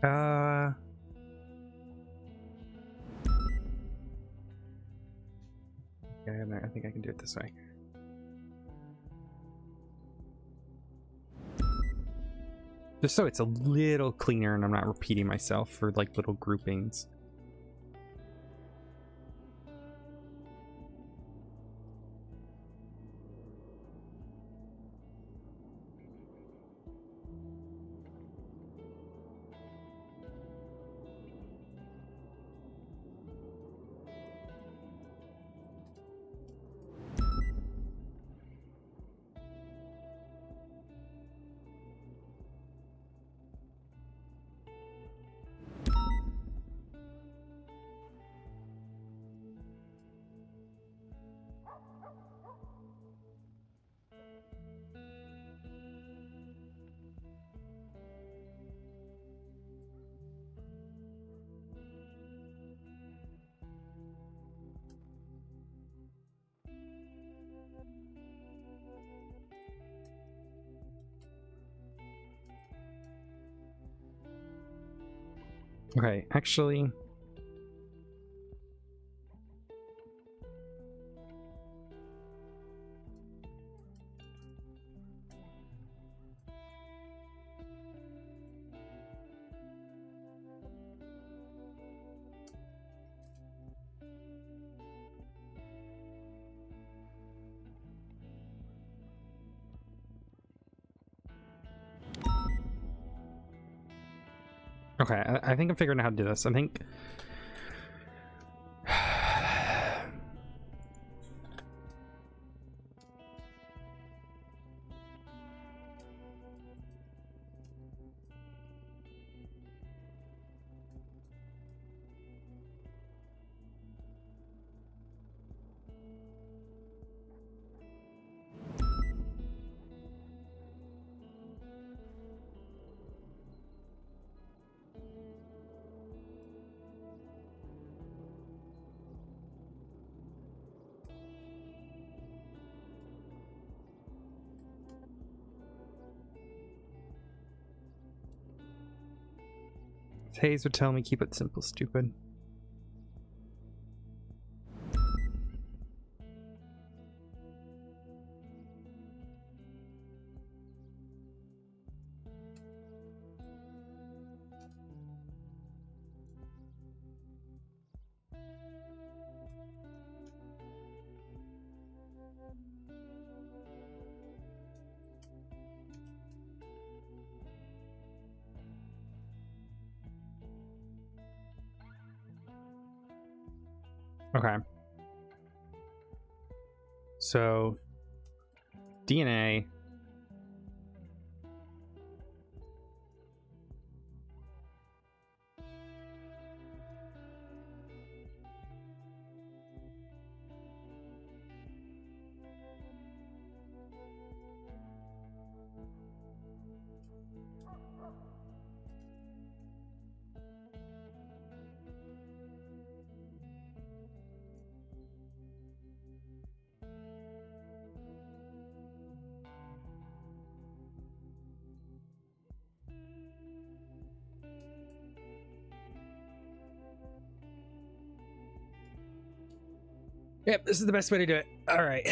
Okay, I think I can do it this way. Just so it's a little cleaner and I'm not repeating myself for like little groupings. Okay, actually, okay, I think I'm figuring out how to do this. I think Hayes would tell me keep it simple, stupid. Okay. So, DNA. Yep, this is the best way to do it. All right.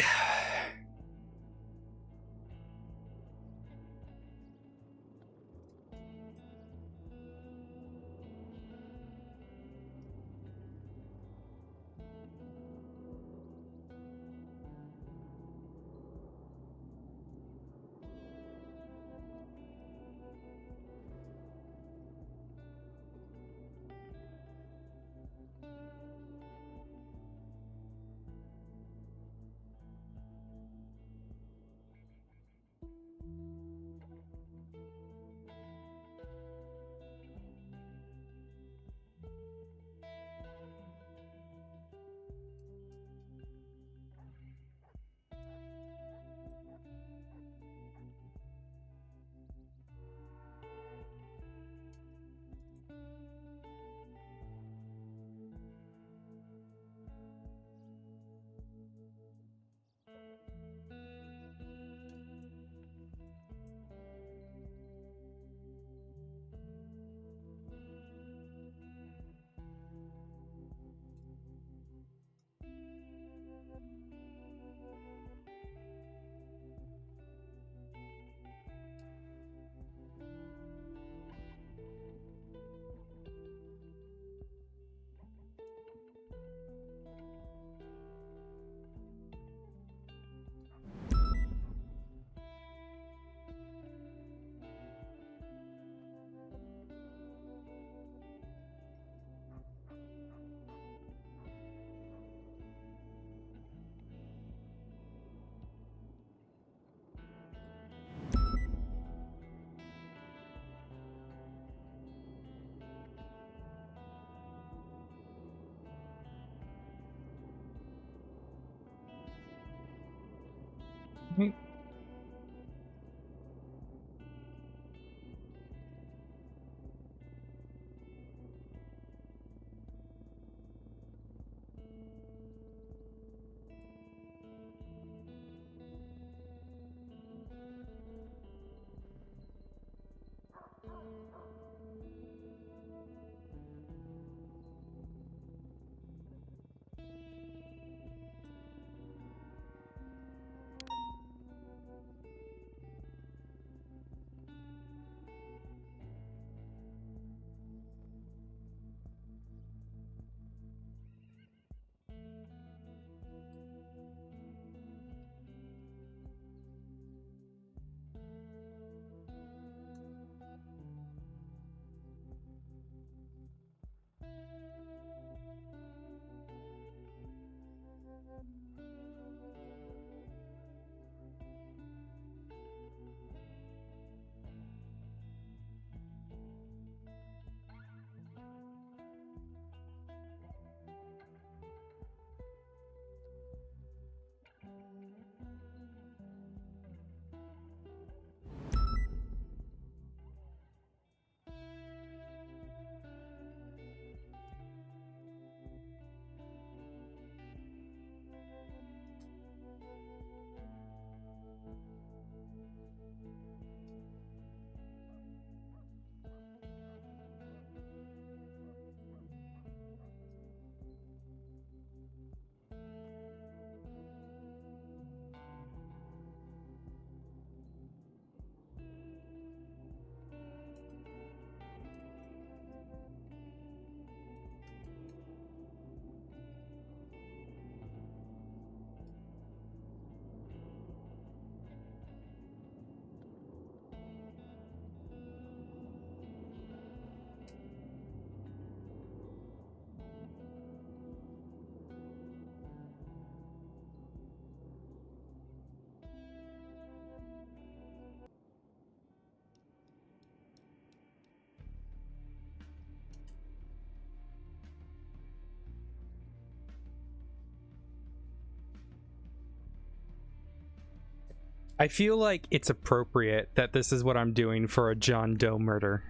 I feel like it's appropriate that this is what I'm doing for a John Doe murder.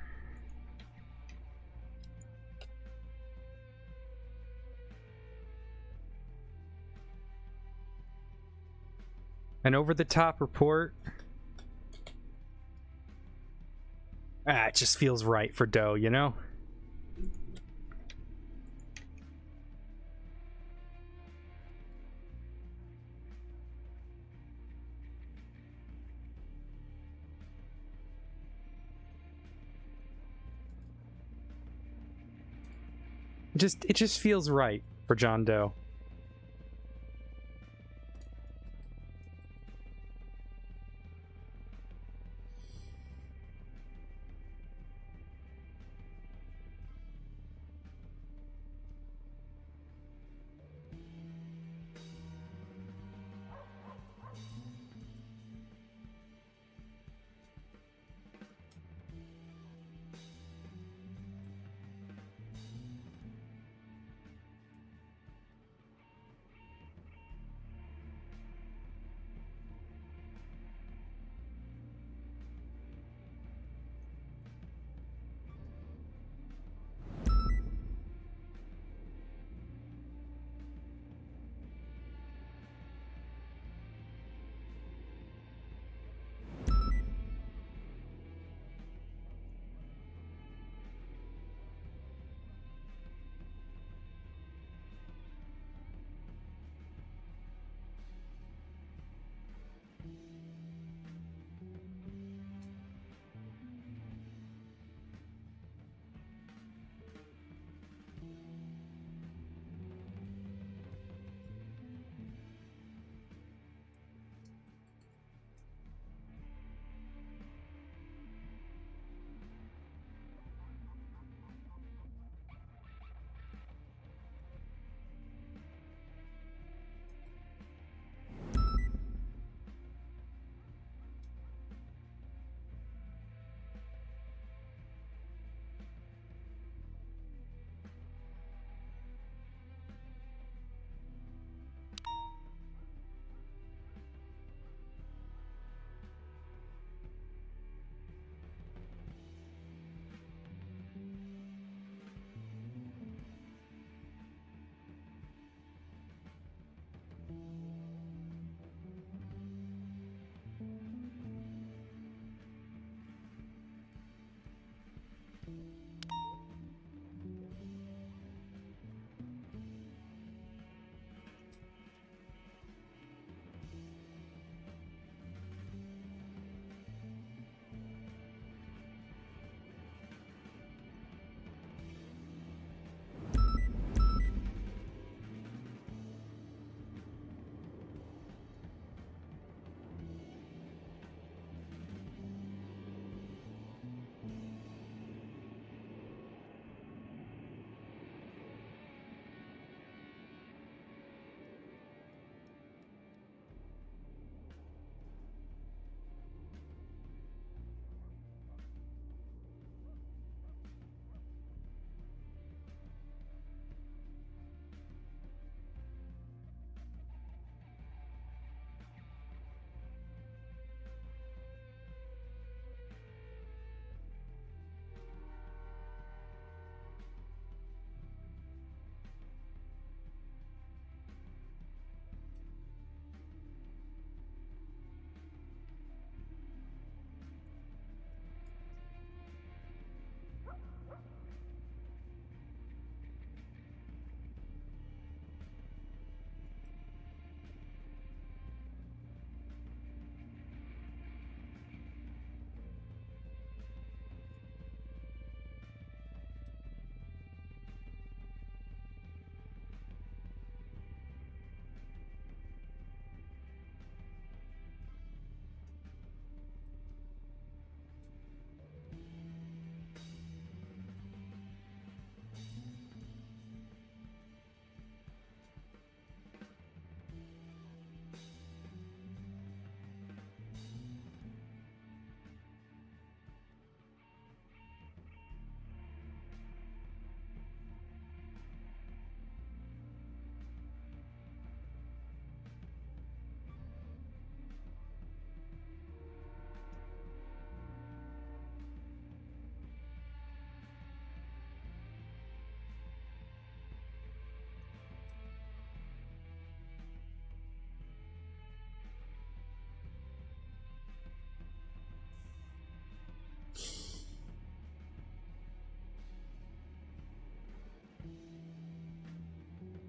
An over-the-top report. It just feels right for Doe, you know? It just feels right for John Doe.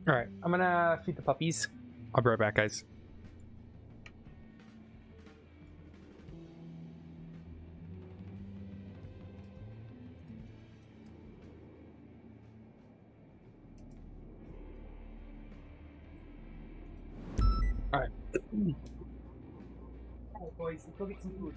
All right, I'm gonna feed the puppies. I'll be right back, guys. All right. All right, boys, let's go get some food.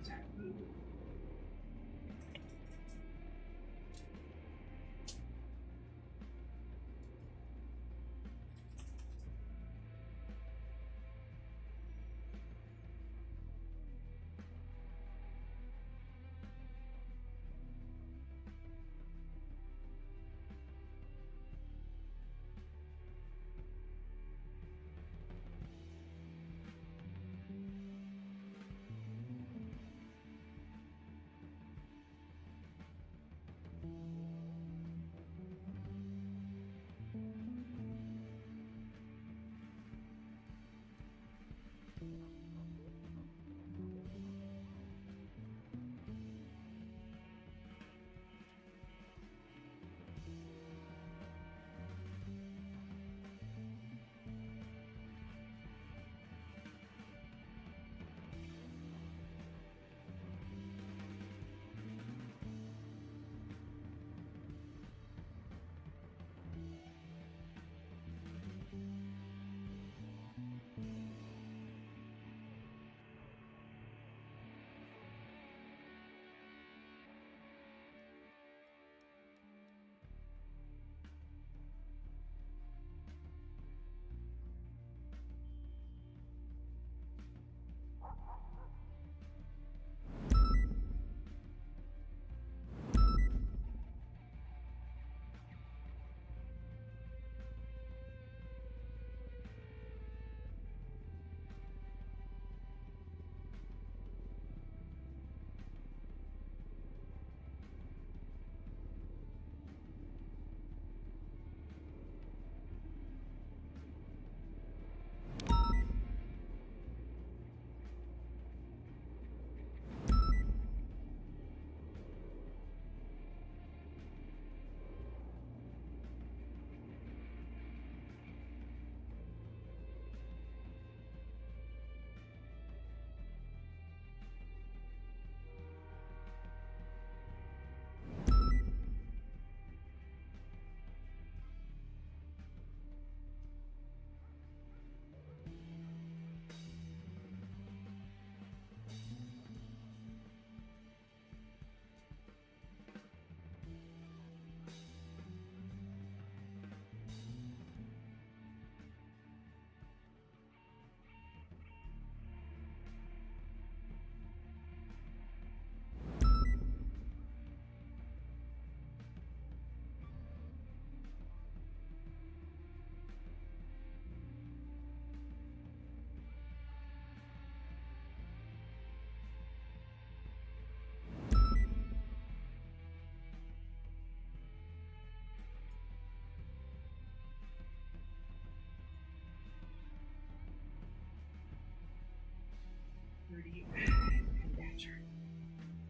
Rudy.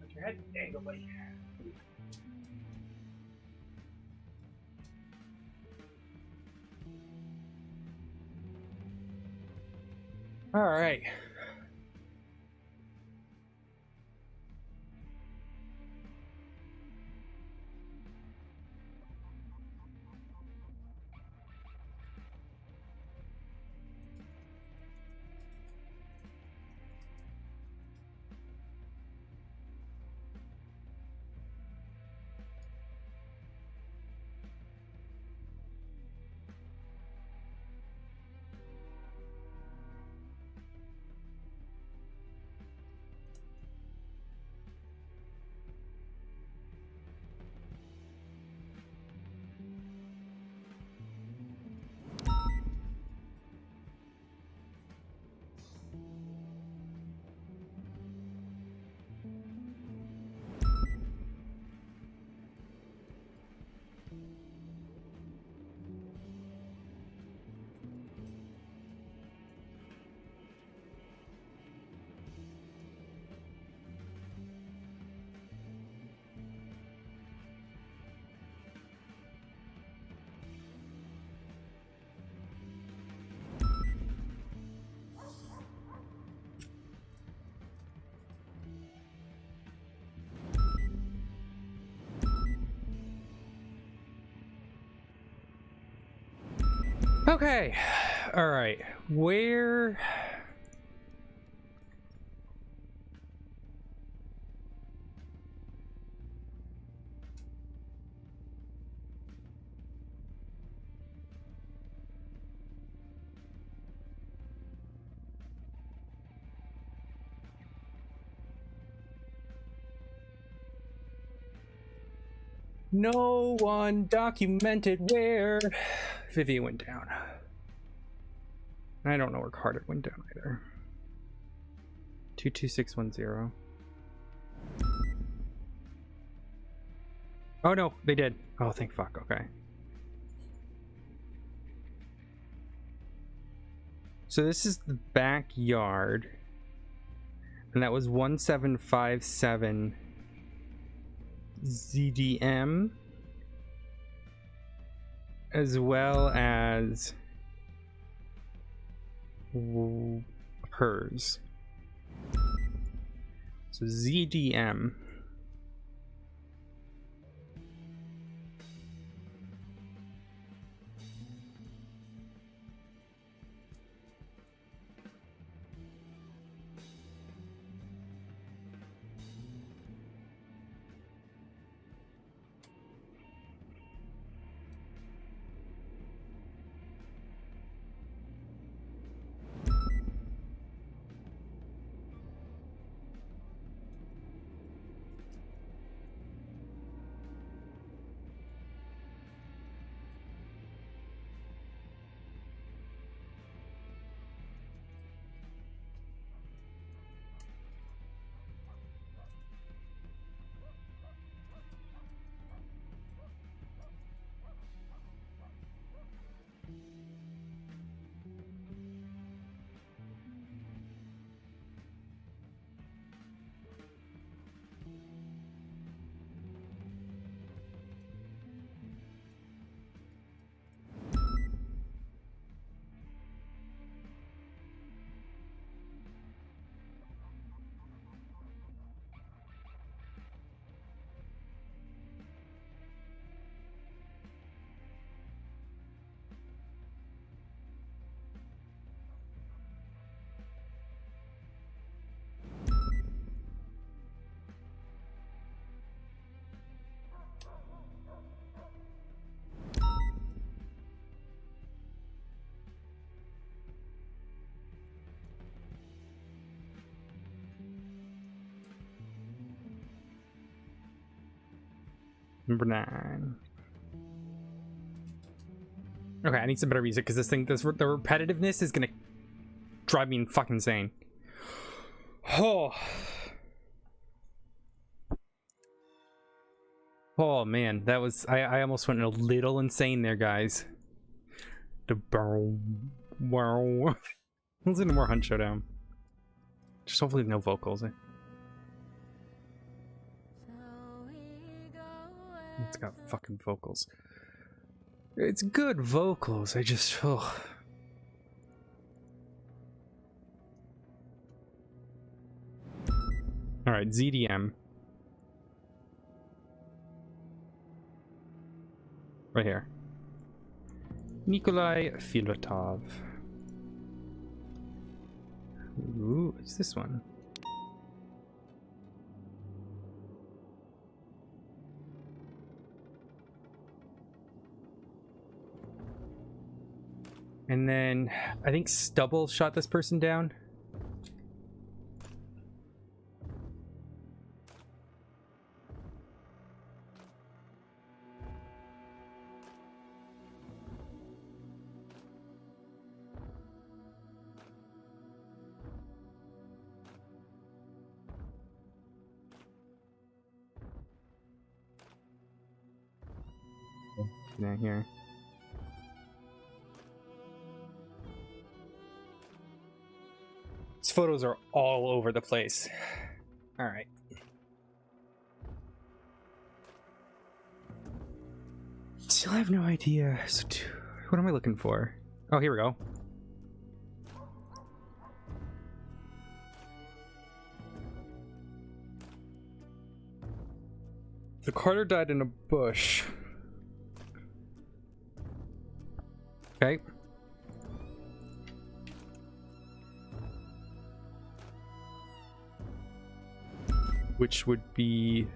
Put your head. There you go, buddy. All right. Okay. All right. Where? No one documented where Vivian went down. I don't know where Carter went down either. 22610. Oh no, they did. Oh, thank fuck. Okay. So this is the backyard. And that was 1757 ZDM. As well as hers. So ZDM. Number 9. Okay, I need some better music because the repetitiveness is gonna drive me fucking insane. Oh. Oh man, that was I almost went a little insane there, guys. The wow. Let's do more Hunt Showdown. Just hopefully no vocals. It's got fucking vocals. It's good vocals. I just oh. All right, ZDM. Right here. Nikolai Filatov. Ooh, what's this one? And then I think Stubble shot this person down. Down here. These photos are all over the place. All right. Still have no idea. So, what am I looking for? Oh, here we go. The Carter died in a bush. Okay. which would be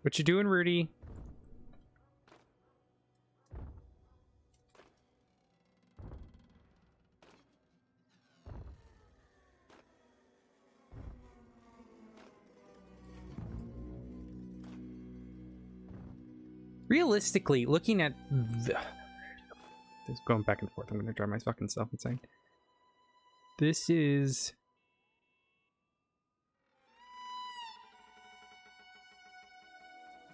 what you doing, Rudy? Realistically, looking at this going back and forth, I'm gonna drive my fucking self insane. This is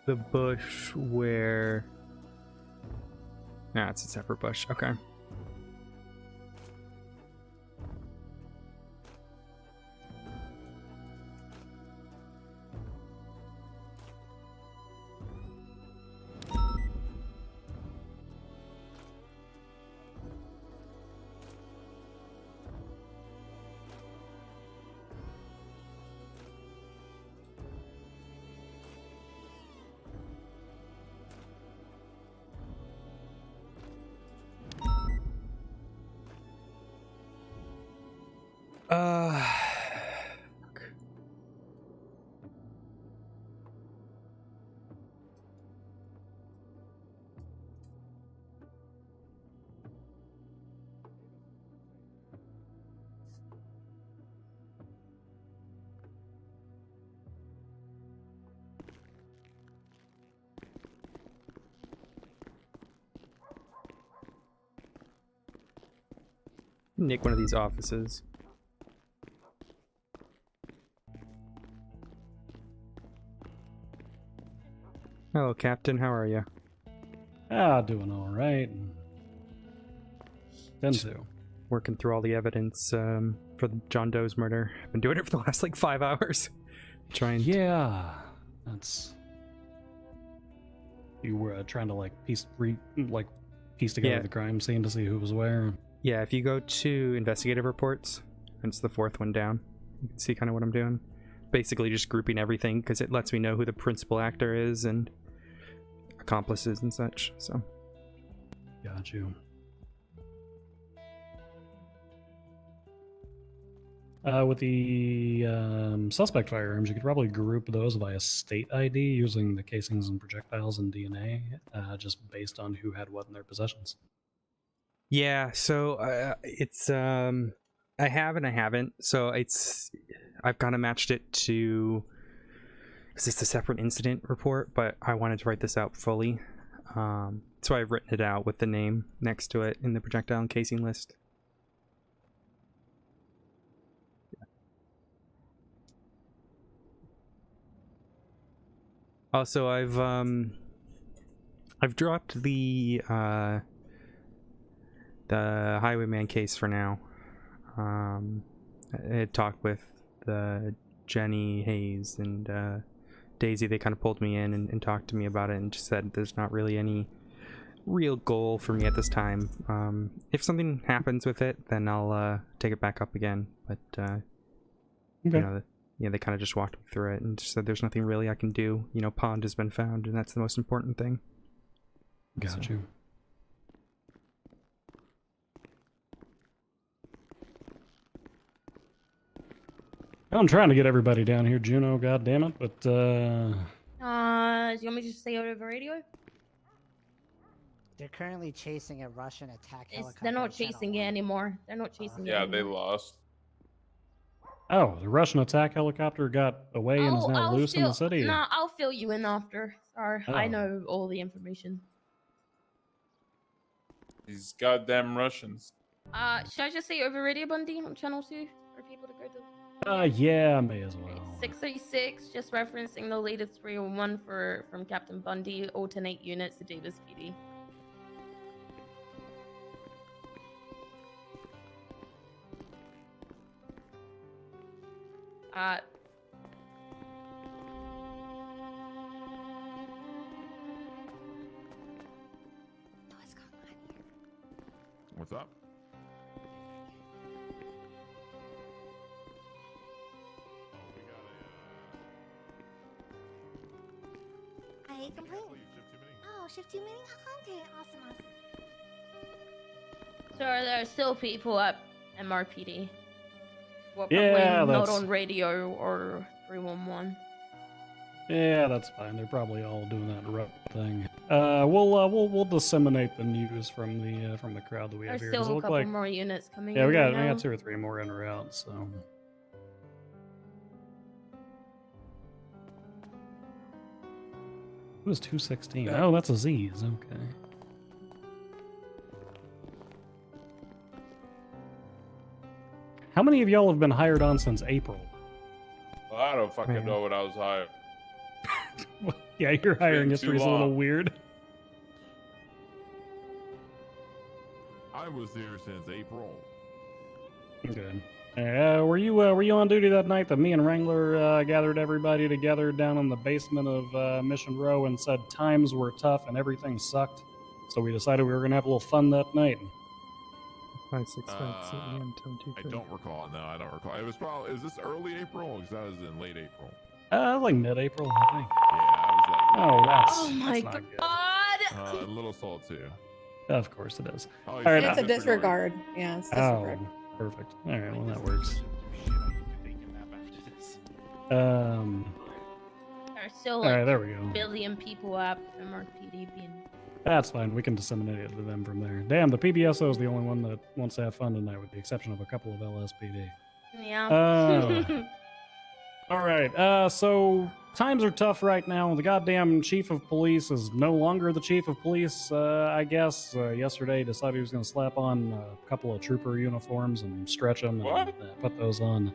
the bush where it's a separate bush. Okay. Nick one of these offices. Hello, Captain. How are you? Doing all right. Them too. Working through all the evidence for the John Doe's murder. I've been doing it for the last like 5 hours. Trying. Yeah, that's. You were trying to like piece together the crime scene to see who was where. Yeah, if you go to investigative reports, and it's the 4th one down, you can see kind of what I'm doing. Basically just grouping everything because it lets me know who the principal actor is and accomplices and such, so. Got you. With the suspect firearms, you could probably group those via state ID using the casings and projectiles and DNA, just based on who had what in their possessions. Yeah, so it's I have and I haven't. So I've kind of matched it to because it's a separate incident report, but I wanted to write this out fully. So I've written it out with the name next to it in the projectile and casing list. Also, I've dropped the Highwayman case for now. I had talked with Jenny Hayes and Daisy. They kind of pulled me in and talked to me about it and just said there's not really any real goal for me at this time. If something happens with it, then I'll take it back up again. But you know, they kind of just walked me through it and just said there's nothing really I can do. You know, Pond has been found, and that's the most important thing. Got you. I'm trying to get everybody down here, Juno, goddammit, but do you want me to just say it over radio? They're currently chasing a Russian attack helicopter. They're not chasing it anymore. They're not chasing it Yeah, anymore. they lost. Oh, the Russian attack helicopter got away and is now loose in the city? No, I'll fill you in after. Sorry, I Oh. know all the information. These goddamn Russians. Should I just say over radio, Bundy, on channel 2 for people to go to? Yeah, may as well. 636, just referencing the latest 301 from Captain Bundy, alternate units to Davis PD. What's up? Okay, complete. Oh, shift 2 meeting? Okay, awesome. So are there still people at MRPD? Well, Yeah, probably not that's- on radio or 311. Yeah, that's fine. They're probably all doing that route thing. We'll disseminate the news from the crowd that we have There's here. 'Cause still it a looked couple like, more units coming yeah, in we right got now. 2 or 3 more en route. So. It was 216. Oh, that's a Z's. Okay. How many of y'all have been hired on since April? Well, I don't fucking know when I was hired. Yeah, your hiring been history too is a little long. weird. I was there since April. Good. Were you on duty that night that me and Wrangler gathered everybody together down in the basement of Mission Row and said times were tough and everything sucked? So we decided we were gonna have a little fun that night. 5, 6, 5, 7, 1, 2, 3. I don't recall. No, I don't recall. It was probably. Is this early April? Because that was in late April. Like mid-April, I think. Yeah, I was like. Oh, my that's not good. god! A little salt too. Of course it is. Oh, All right. It's a disregard. Yeah, it's disregard. Oh, perfect. All right, well that works. There's still All like right, there we go. a billion people at MRPD being. That's fine. We can disseminate it to them from there. Damn, the PBSO is the only one that wants to have fun tonight, with the exception of a couple of LSPD. Yeah. All right. So times are tough right now. The goddamn chief of police is no longer the chief of police. I guess yesterday decided he was going to slap on a couple of trooper uniforms and stretch them and put those on.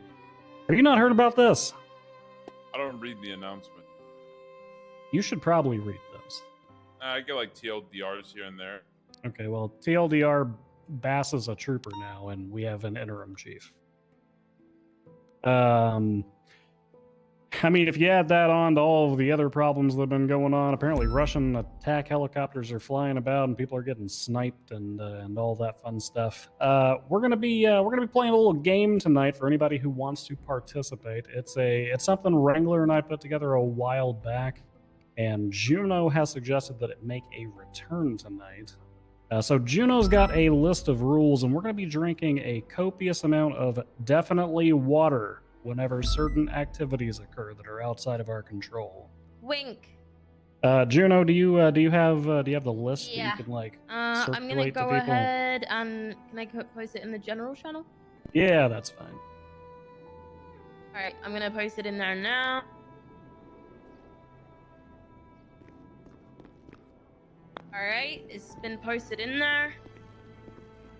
Have you not heard about this? I don't read the announcement. You should probably read those. I get like TLDRs here and there. Okay, well, TLDR Bass is a trooper now, and we have an interim chief. I mean, if you add that on to all of the other problems that have been going on, apparently Russian attack helicopters are flying about and people are getting sniped and all that fun stuff. We're gonna be playing a little game tonight for anybody who wants to participate. It's something Wrangler and I put together a while back, and Juno has suggested that it make a return tonight. So Juno's got a list of rules, and we're going to be drinking a copious amount of definitely water whenever certain activities occur that are outside of our control. Wink. Juno, do you have the list that you can like I'm gonna circulate to go people? ahead and can I post it in the general channel? Yeah, that's fine. All right, I'm gonna post it in there now. All right, it's been posted in there.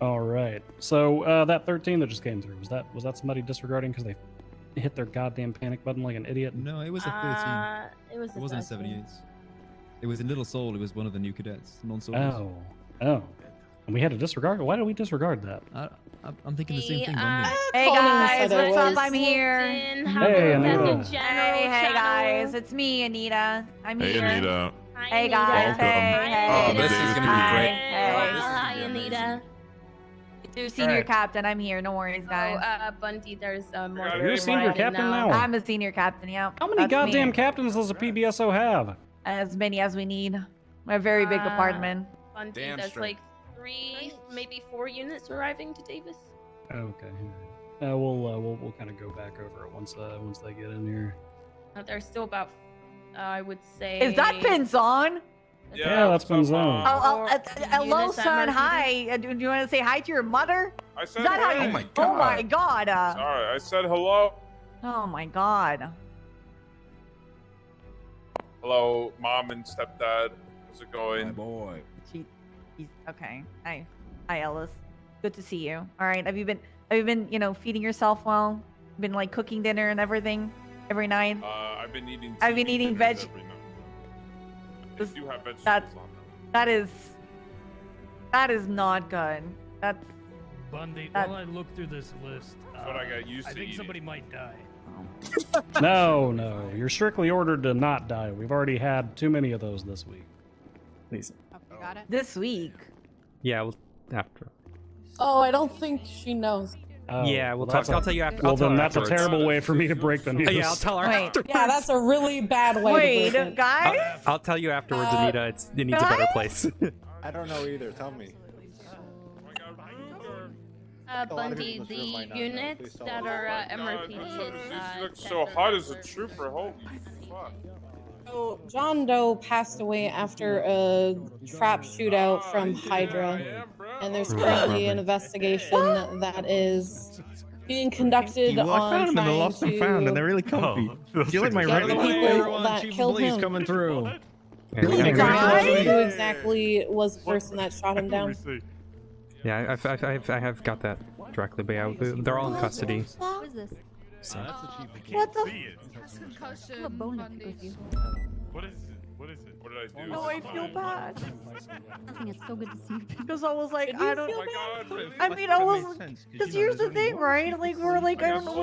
All right. So that 13 that just came through, was that somebody disregarding because they hit their goddamn panic button like an idiot? No, it was a 13. It was. It wasn't a 78. It was a Little Soul. It was one of the new cadets, non-soldiers. Oh. And we had to disregard it? Why did we disregard that? I'm thinking the same thing, Bundy. Hey guys, what's up? I'm here. Hey, Anita. Hey guys, it's me, Anita. I'm Hey, here. Anita. Hey guys. Welcome. Hey. Oh, this is gonna be great. Hi, Anita. New senior captain. I'm here. No worries, guys. Oh, Bundy, there's more. You're a senior captain now? I'm a senior captain. Yeah. How many goddamn captains does a PBSO have? As many as we need. We're a very big department. Bundy, Damn there's straight. like 3, maybe 4 units arriving to Davis. Okay. We'll kind of go back over it once they get in here. There's still about, I would say. Is that Pinzon? Yeah, that's been zoned. Hello, Units at son. MRPD? Hi. Do you want to say hi to your mother? I Is said that how hello. you? Oh my Oh my god. Sorry, I said hello. Oh my god. Hello, mom and stepdad. How's it going? Boy. He's okay. Hi, Ellis. Good to see you. All right. Have you been feeding yourself well? Been like cooking dinner and everything every night? I've been eating. I've been eating veg. every night. They do have vegetables That on them. that is not good. That's Bundy, that- while I look through this list, That's what I got used I to think eating. somebody might die. No. You're strictly ordered to not die. We've already had too many of those this week. Please. this week. Yeah, well, after. Oh, I don't think she knows. Yeah, well, I'll tell you after. Well, I'll tell then her that's afterwards. a terrible way for me to break the news. Yeah, I'll tell her Wait. afterwards. Yeah, that's a really bad way Wait, to break it. guys. I'll tell you afterwards, Anita. It needs a better place. I don't know either. Tell me. Bundy, the units that are MRPD You look so hot as a trooper. Holy fuck. So John Doe passed away after a trap shootout from Hydra, and there's currently an investigation that is being conducted I on found them in the trying lost and to found, and they're really comfy. Do you like my get the regular? people that killed him. coming through. Figure out who exactly was the person that shot him down. Yeah, I have got that directly, but yeah, they're all in custody. What is this? So. What the? Concussion. A bone to pick with you. What is it? What is it? What did I do? No, I feel bad. Nothing. It's so good to see you. Because I was like, I don't. Oh my god. I mean, I was. Because here's the thing, right? Like, we're like, I don't know,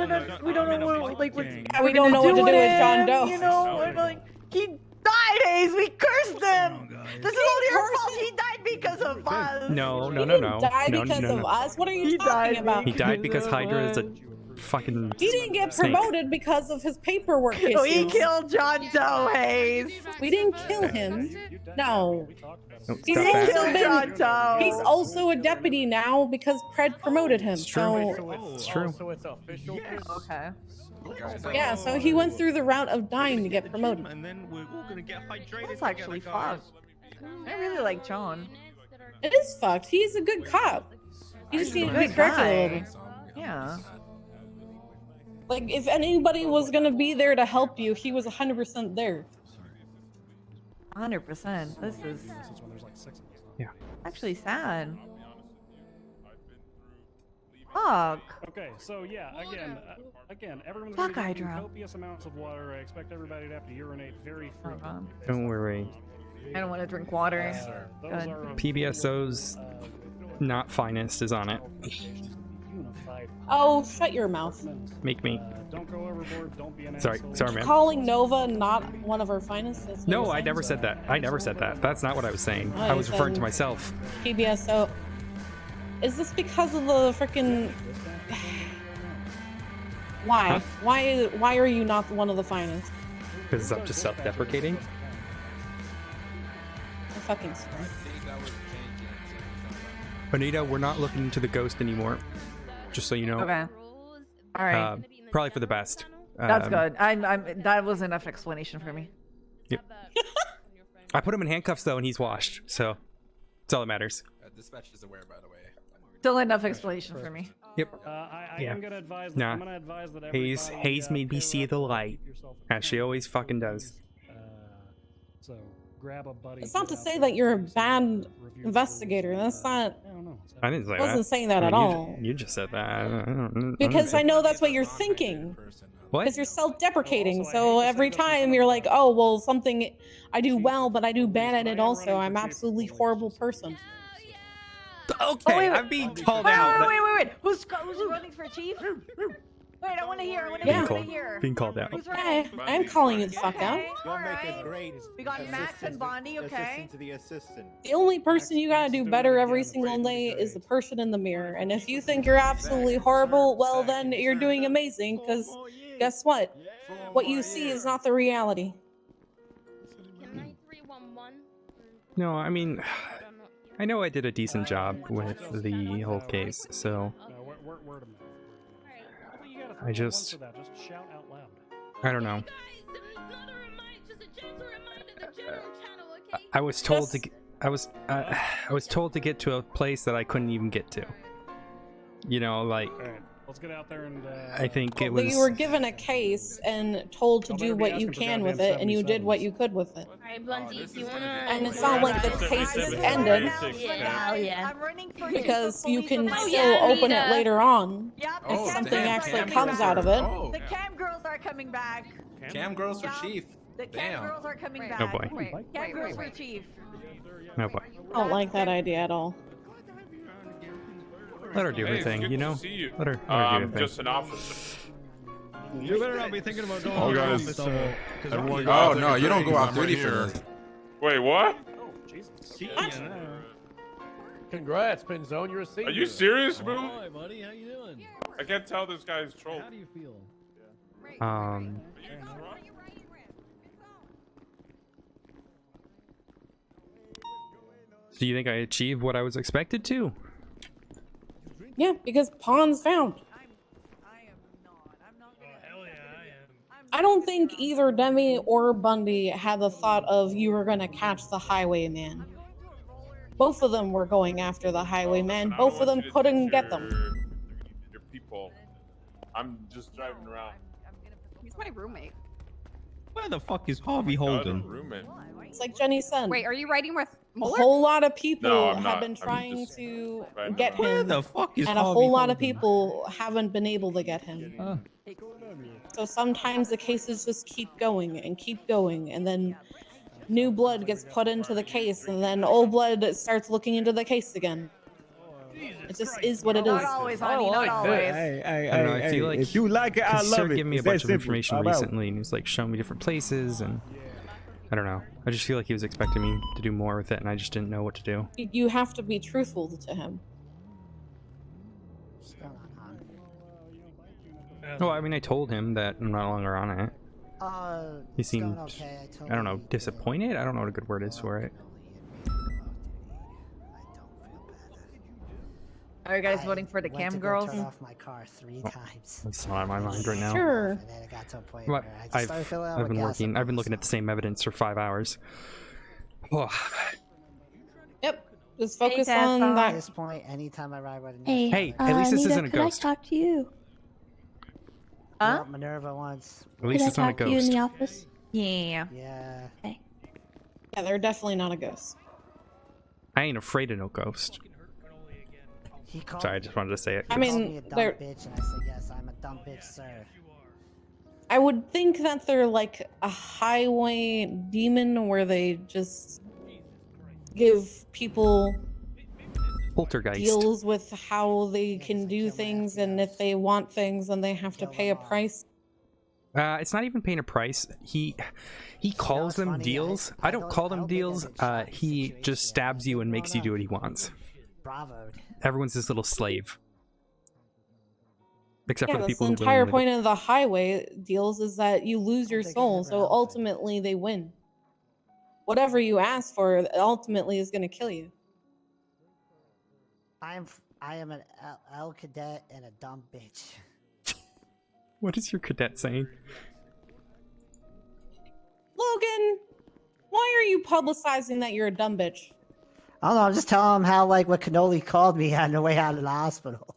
we don't know what, like, We don't know what to do with John Doe. You know, and like, he died, Hayes. We cursed him. This is all your fault. He died because of us. No. He didn't die because of us. What are you talking about? He died because Hydra is a fucking. He didn't get snake. promoted because of his paperwork issues. No, he killed John Doe, Hayes. We didn't kill him. No. He's stop that. also, John Doe. he's also a deputy now because Pred promoted him. It's true. So It's true. So it's official. Okay. yeah, so he went through the route of dying to get promoted. And then we're all gonna get hydrated. That's actually fucked. I really like John. It is fucked. He's a good cop. He just needed to be corrected a little. Yeah. Like, if anybody was gonna be there to help you, he was 100% there. 100%. This is Yeah. actually sad. Fuck. Okay, so yeah, again, everyone's Fuck gonna be drinking Hydra. copious amounts of water. I expect everybody to have to urinate very frequently. Don't worry. I don't want to drink water. Those Good. are PBSO's not finest is on it. unified. Oh, shut your mouth. Make me. Don't go overboard. Don't be an Sorry, asshole. man. Calling Nova not one of our finest? That's what No, you're I saying? never said that. I never said that. That's not what I was saying. Oh, I you was referring to said- myself. PBSO. Is this because of the freaking? Why? Huh? Why are you not one of the finest? Because I'm just self-deprecating. I fucking swear. Anita, we're not looking into the ghost anymore. Just so you know. Okay. All right. Probably for the best. That's good. That was enough explanation for me. Yep. I put him in handcuffs though, and he's washed. So that's all that matters. Dispatch is aware, by the way. Still enough explanation for me. Yep. I Yeah. am gonna advise. Nah. I'm gonna advise that Hayes everybody, made me see the light, yourself as she always fucking does. So grab a buddy. It's not to say that you're a bad investigator. That's not. I didn't say I that. wasn't saying that at you all. You just said that. I don't Because I know that's what you're thinking. What? Because you're self-deprecating. So every time you're like, oh, well, something I do well, but I do bad at it also. I'm absolutely horrible person. Okay, wait, I'm being called wait, out. Wait. Who's running for chief? Wait, I want to hear. Being called out. Who's Okay, I'm calling you the fuck out. You'll make a great. We got Max and Bondi, okay? Assistant to the assistant. The only person you gotta do better every single day is the person in the mirror. And if you think you're absolutely horrible, well, then you're doing amazing, because guess what? What you see is not the reality. No, I mean, I know I did a decent job with the whole case, so I just, shout out loud. I don't know. I was told to, I was told to get to a place that I couldn't even get to. You know, like. Let's get out there and. I think it But was. you were given a case and told to do what you can with it, and you did what you could with it. Alright, Bundy, if you wanna... And it's not like the case is ended, Yeah. I'm running for because you can Oh, still yeah, open it Anita. later on Yep. if something damn, actually Cam comes out of it. Oh. The cam girls are coming back. Cam girls for Yeah. chief. The cam Damn. girls are coming back. Oh boy. Cam girls for chief. Oh boy. I don't like that idea at all. Let her do her Hey, it's thing, good you to know? see you. Let her do her I'm thing. just an officer. You better not be thinking about going Oh, to the guys, office, everyone Oh no, you don't go off duty for this. Wait, what? Jesus. Congrats, Pinzone. You're a senior. Are you serious, bro? Hi, buddy. How you doing? I can't tell this guy's troll. How do you feel? Do you think I achieved what I was expected to? Yeah, because pawns found. I don't think either Demi or Bundy had the thought of you were gonna catch the highwayman. Both of them were going after the highwayman. Both of them couldn't get them. Your people. I'm just driving around. He's my roommate. Where the fuck is Harvey Other Holden? roommate. It's like Jenny said. Wait, are you riding with A Mueller? whole lot of people No, I'm have not. been I'm trying just to riding get around. him. Where the fuck is And a Harvey whole lot of Holden? people haven't been able to get him. So sometimes the cases just keep going and keep going, and then new blood gets put into the case, and then old blood starts looking into the case again. It just is what it is. Not always, honey. Not always. I don't know. I feel like if you like it, I he love started it. giving me a It's that bunch of simple. information I'm out. recently, and he was like showing me different places, and I don't know. I just feel like he was expecting me to do more with it, and I just didn't know what to do. You have to be truthful to him. Well, I mean, I told him that I'm no longer on it. He it's going seemed, okay. I I don't know, disappointed? I don't know what a good word is for it. Are you guys voting for the went cam to go girls? Turn off my car 3 times. That's not on my mind right now. Sure. And then it got to a point What? where I just started filling out I've with been gas working. I've been looking at the same evidence for 5 hours. Oh. Yep. Just focus At on that. this point, anytime I ride with a Hey, Hey, at least this Nita, isn't a could ghost. I talk to you? Huh? Minerva once. At least Could it's I not a talk to you in ghost. the office? Yeah. Yeah. Okay. Yeah, they're definitely not a ghost. I ain't afraid of no ghost. He called Sorry, I just wanted to say it. I he called mean, me a dumb they're- bitch, and I said, yes, I'm a dumb bitch, sir. I would think that they're like a highway demon where they just give people Poltergeist. deals with how they can do things, and if they want things, then they have to pay a price. It's not even paying a price. He calls them deals. I don't call them deals. He just stabs you and makes you do what he wants. Bravo. Everyone's this little slave. Except Yeah, for the that's people the who entire willingly- point of the highway deals is that you lose your soul, so ultimately they win. Whatever you ask for, ultimately is going to kill you. I am an L cadet and a dumb bitch. What is your cadet saying? Logan, why are you publicizing that you're a dumb bitch? I don't know. I'm just telling him how, like, what Cannoli called me on the way out of the hospital.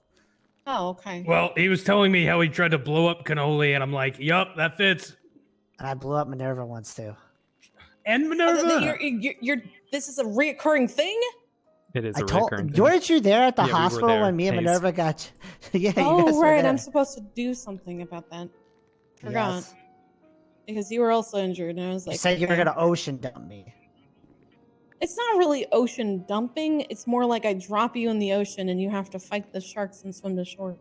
Oh, okay. Well, he was telling me how he tried to blow up Cannoli, and I'm like, yup, that fits. And I blew up Minerva once too. And Minerva. This is a reoccurring thing? It is I a told. recurring thing. Weren't you there at the Yeah, we were hospital there, when me and Hayes. Minerva got? Yeah, you guys Oh, were right. there. I'm supposed to do something about that. Forgot. Yes. Because you were also injured, and I was You like, said you were okay. gonna ocean dump me. It's not really ocean dumping. It's more like I drop you in the ocean and you have to fight the sharks and swim to shore.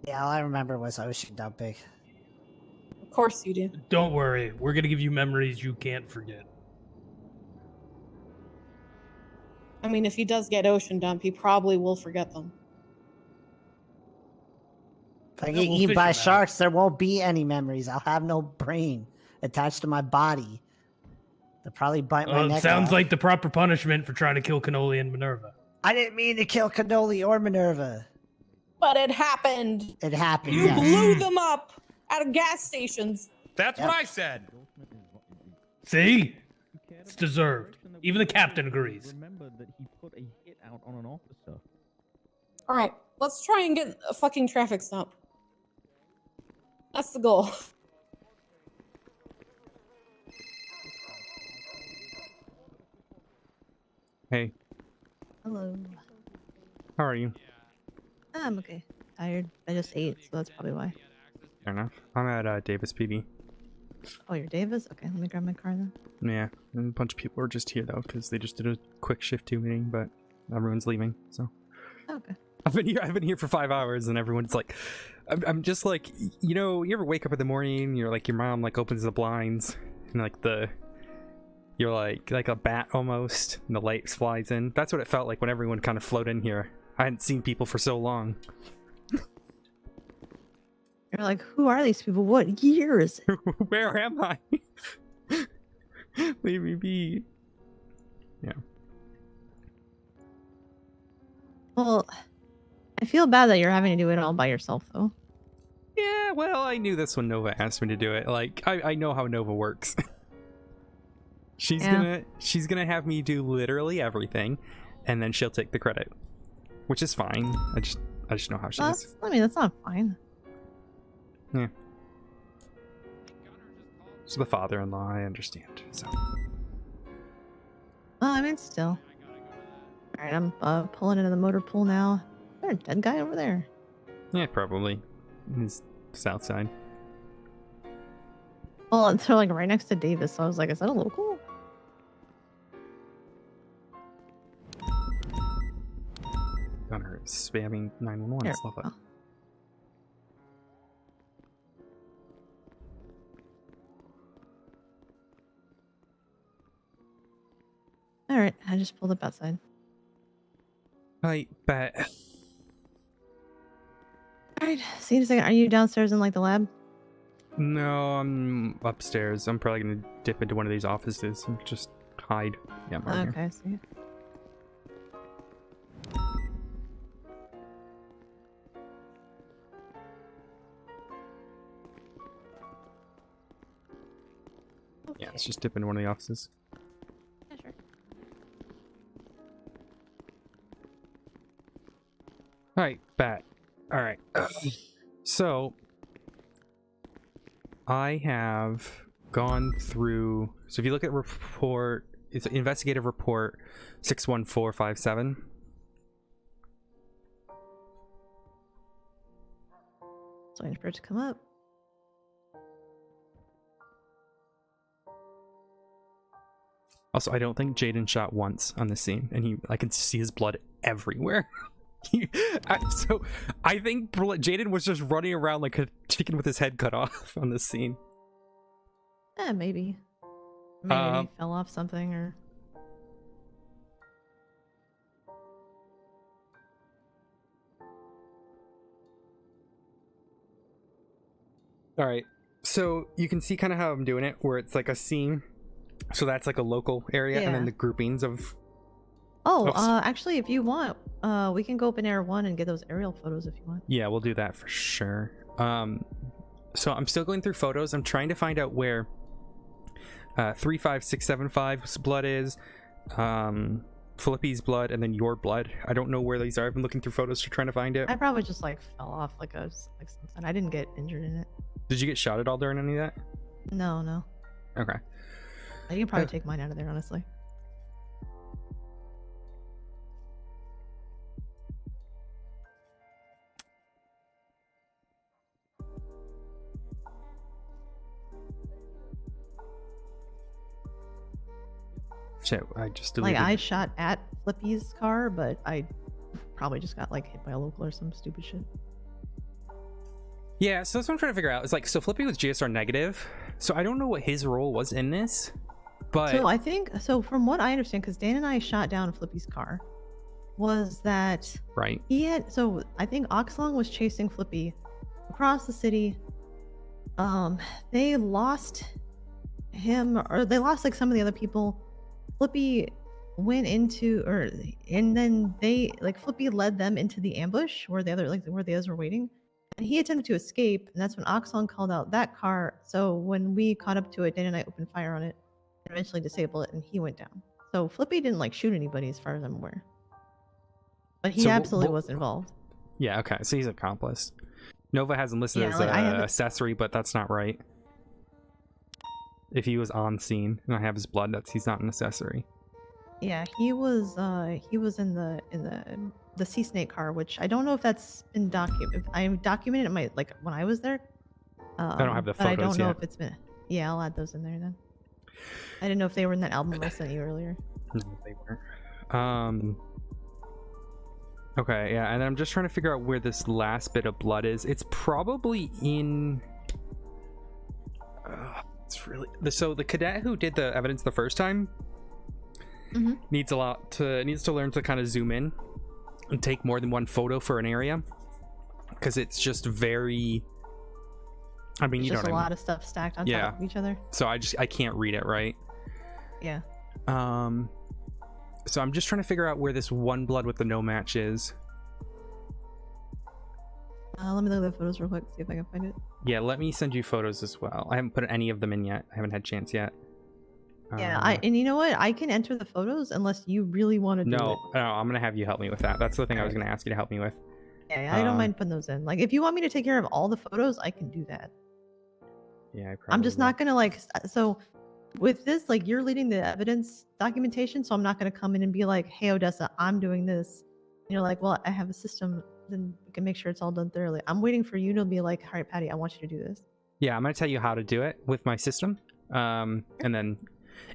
Yeah, all I remember was ocean dumping. Of course you do. Don't worry, we're gonna give you memories you can't forget. I mean, if he does get ocean dumped, he probably will forget them. If I Yeah, get we'll eaten fish by him out. sharks, there won't be any memories. I'll have no brain attached to my body. They'll probably bite my Well, it neck sounds off. like the proper punishment for trying to kill Cannoli and Minerva. I didn't mean to kill Cannoli or Minerva. But it happened. It happened. You yes. blew them up at gas stations. That's Yep. what I said. See? It's deserved. Even the captain agrees. Remember that he put a hit out on an officer. All right, let's try and get a fucking traffic stop. That's the goal. Hey, Hello. how are you? I'm okay. Tired. I just ate, so that's probably why. Fair enough. I'm at Davis PD. Oh, you're Davis? Okay, let me grab my car then. Yeah, and a bunch of people are just here though because they just did a quick shift 2 meeting, but everyone's leaving. So Okay. I've been here for 5 hours, and everyone's like, I'm just like, you know, you ever wake up in the morning, you're like, your mom like opens the blinds, and like the You're like a bat almost, and the light flies in. That's what it felt like when everyone kind of flowed in here. I hadn't seen people for so long. You're like, who are these people? What year is it? Where am I? Leave me be. Yeah. Well, I feel bad that you're having to do it all by yourself, though. Yeah, well, I knew this when Nova asked me to do it. Like, I know how Nova works. She's gonna have me do literally everything, and then she'll take the credit, which is fine. I just know how she is. I mean, that's not fine. Yeah. So the father-in-law, I understand. So. Well, I mean, still. All right, I'm pulling into the motor pool now. Is there a dead guy over there? Yeah, probably. His south side. Well, it's like right next to Davis, so I was like, is that a local? Gunner is spamming 911. Here, Love it. All right, I just pulled up outside. I bet. All right, see you in a second. Are you downstairs in like the lab? No, I'm upstairs. I'm probably gonna dip into one of these offices and just hide. Yeah, I'm right Okay, I see. Yeah, let's just dip into one of the offices. Yeah, sure. Alright, bat. Alright. So, I have gone through... So if you look at report... It's investigative report 61457. Just waiting for it to come up. Also, I don't think Jaden shot once on the scene, and I can see his blood everywhere. So I think Jaden was just running around like a chicken with his head cut off on this scene. Maybe. Maybe he fell off something or... All right, so you can see kind of how I'm doing it, where it's like a scene. So that's like a local area, and then Yeah. the groupings of... Oh, actually, if you want, we can go open air 1 and get those aerial photos if you want. Yeah, we'll do that for sure. So I'm still going through photos. I'm trying to find out where 35675's blood is, Filippi's blood, and then your blood. I don't know where these are. I've been looking through photos trying to find it. I probably just like fell off like something. I didn't get injured in it. Did you get shot at all during any of that? No. Okay. You can probably take mine out of there, honestly. Shit, I just Like, deleted I shot at Flippy's car, but I probably just got like hit by a local or some stupid shit. Yeah, so that's what I'm trying to figure out. It's like, so Flippy was GSR negative, so I don't know what his role was in this, but... So I think, so from what I understand, because Dan and I shot down Flippy's car, was that... Right. He had, so I think Oxlong was chasing Flippy across the city. They lost him, or they lost like some of the other people. Flippy went into, and then they, like, Flippy led them into the ambush where the others were waiting. And he attempted to escape, and that's when Oxlong called out that car. So when we caught up to it, Dan and I opened fire on it, and eventually disabled it, and he went down. So Flippy didn't like shoot anybody, as far as I'm aware. But he So absolutely was involved. Yeah, okay, so he's an accomplice. Nova has him listed Yeah, as like, I an have it- accessory, but that's not right. If he was on scene and I have his blood, he's not an accessory. Yeah, he was in the sea snake car, which I don't know if that's been documented. I documented it when I was there. I don't have the but I photos don't know yet. if it's been. Yeah, I'll add those in there then. I didn't know if they were in that album I sent you earlier. No, they weren't. Okay, yeah, and I'm just trying to figure out where this last bit of blood is. It's probably in... It's really so the cadet who did the evidence the first time needs to learn to kind of zoom in and take more than one photo for an area, because it's just very. I mean, It's you know just what a I mean. lot of stuff stacked on top of each other. So I can't read it right. Yeah. So I'm just trying to figure out where this one blood with the no match is. Let me look at the photos real quick, see if I can find it. Yeah, let me send you photos as well. I haven't put any of them in yet. I haven't had chance yet. Yeah, and you know what? I can enter the photos unless you really want to do it. No, I'm gonna have you help me with that. That's the thing I was gonna ask you to help me with. Yeah, I don't mind putting those in. Like, if you want me to take care of all the photos, I can do that. Yeah, I probably I'm just not gonna so with this, like, you're leading the evidence documentation, so I'm not gonna come in and be like, hey, Odessa, I'm doing this. And you're like, well, I have a system, then we can make sure it's all done thoroughly. I'm waiting for you to be like, all right, Patty, I want you to do this. Yeah, I'm gonna tell you how to do it with my system, and then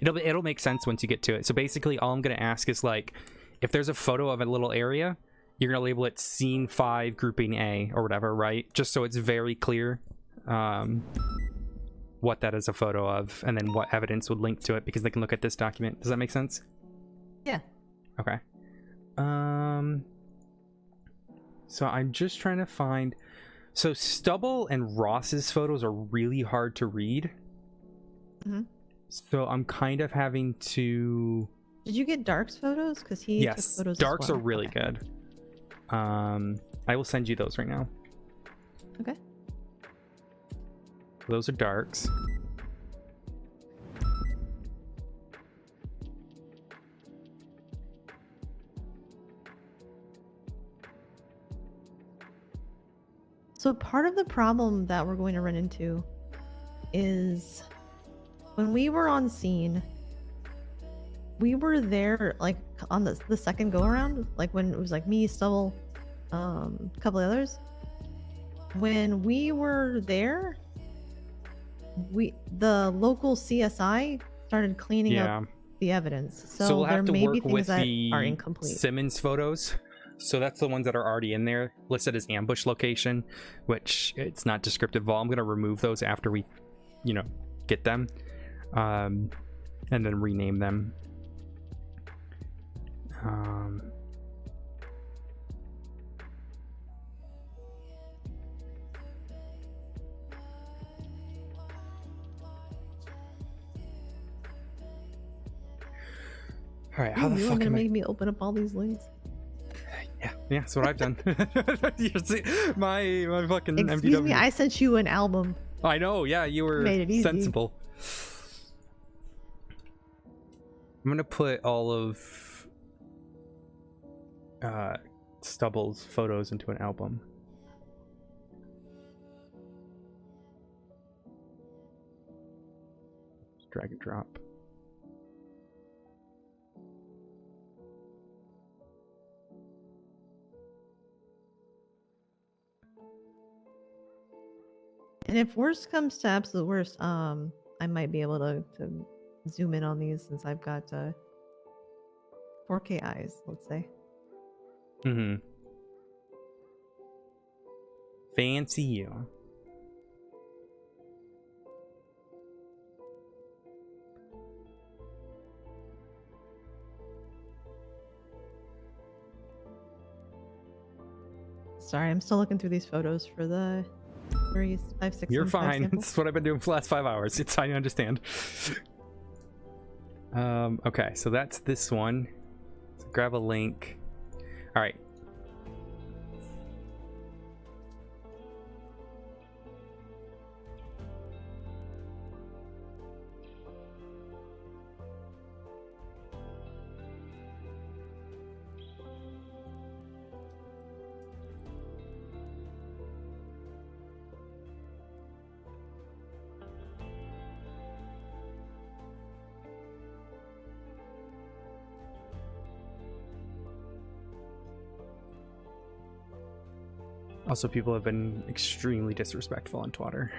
it'll make sense once you get to it. So basically, all I'm gonna ask is, like, if there's a photo of a little area, you're gonna label it Scene 5, Grouping A, or whatever, right? Just so it's very clear what that is a photo of, and then what evidence would link to it, because they can look at this document. Does that make sense? Yeah. Okay. So I'm just trying to find. So Stubble and Ross's photos are really hard to read. So I'm kind of having to. Did you get Dark's photos? Because he took photos Darks as well. are really good. I will send you those right now. Okay. Those are Darks. So part of the problem that we're going to run into is when we were on scene, we were there like on the second go around, like when it was like me, Stubble, a couple of others. When we were there, the local CSI started cleaning up the evidence. So we'll there have to may work be things with that the are incomplete. Simmons photos. So that's the ones that are already in there, listed as ambush location, which it's not descriptive of all. I'm going to remove those after we, get them, and then rename them. All right, how the You fuck gonna am I? make me open up all these links? Yeah, that's what I've done. You see, my fucking Excuse MDW. me, I sent you an album. I know, yeah, you were Made it easy. sensible. I'm gonna put all of Stubble's photos into an album. Just drag and drop. And if worst comes to absolute worst, I might be able to zoom in on these since I've got 4K eyes, let's say. Fancy you. Sorry, I'm still looking through these photos for the 3, 5, 6. You're 7, 5 fine. samples. It's what I've been doing for the last 5 hours. It's fine, I understand. Okay, so that's this one. So grab a link. All right. Also, people have been extremely disrespectful on Twitter.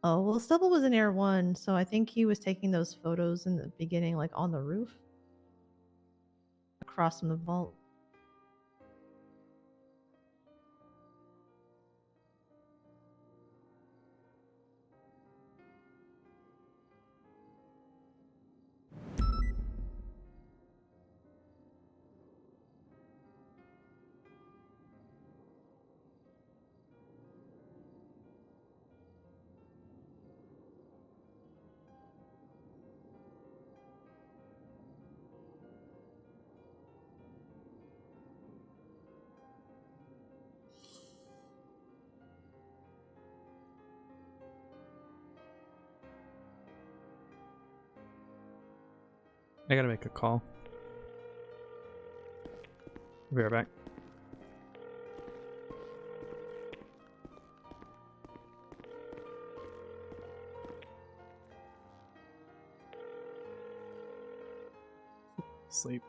Oh, well, Stubble was in Air 1, so I think he was taking those photos in the beginning, like on the roof. Across from the vault. I gotta make a call. Be right back. Sleep.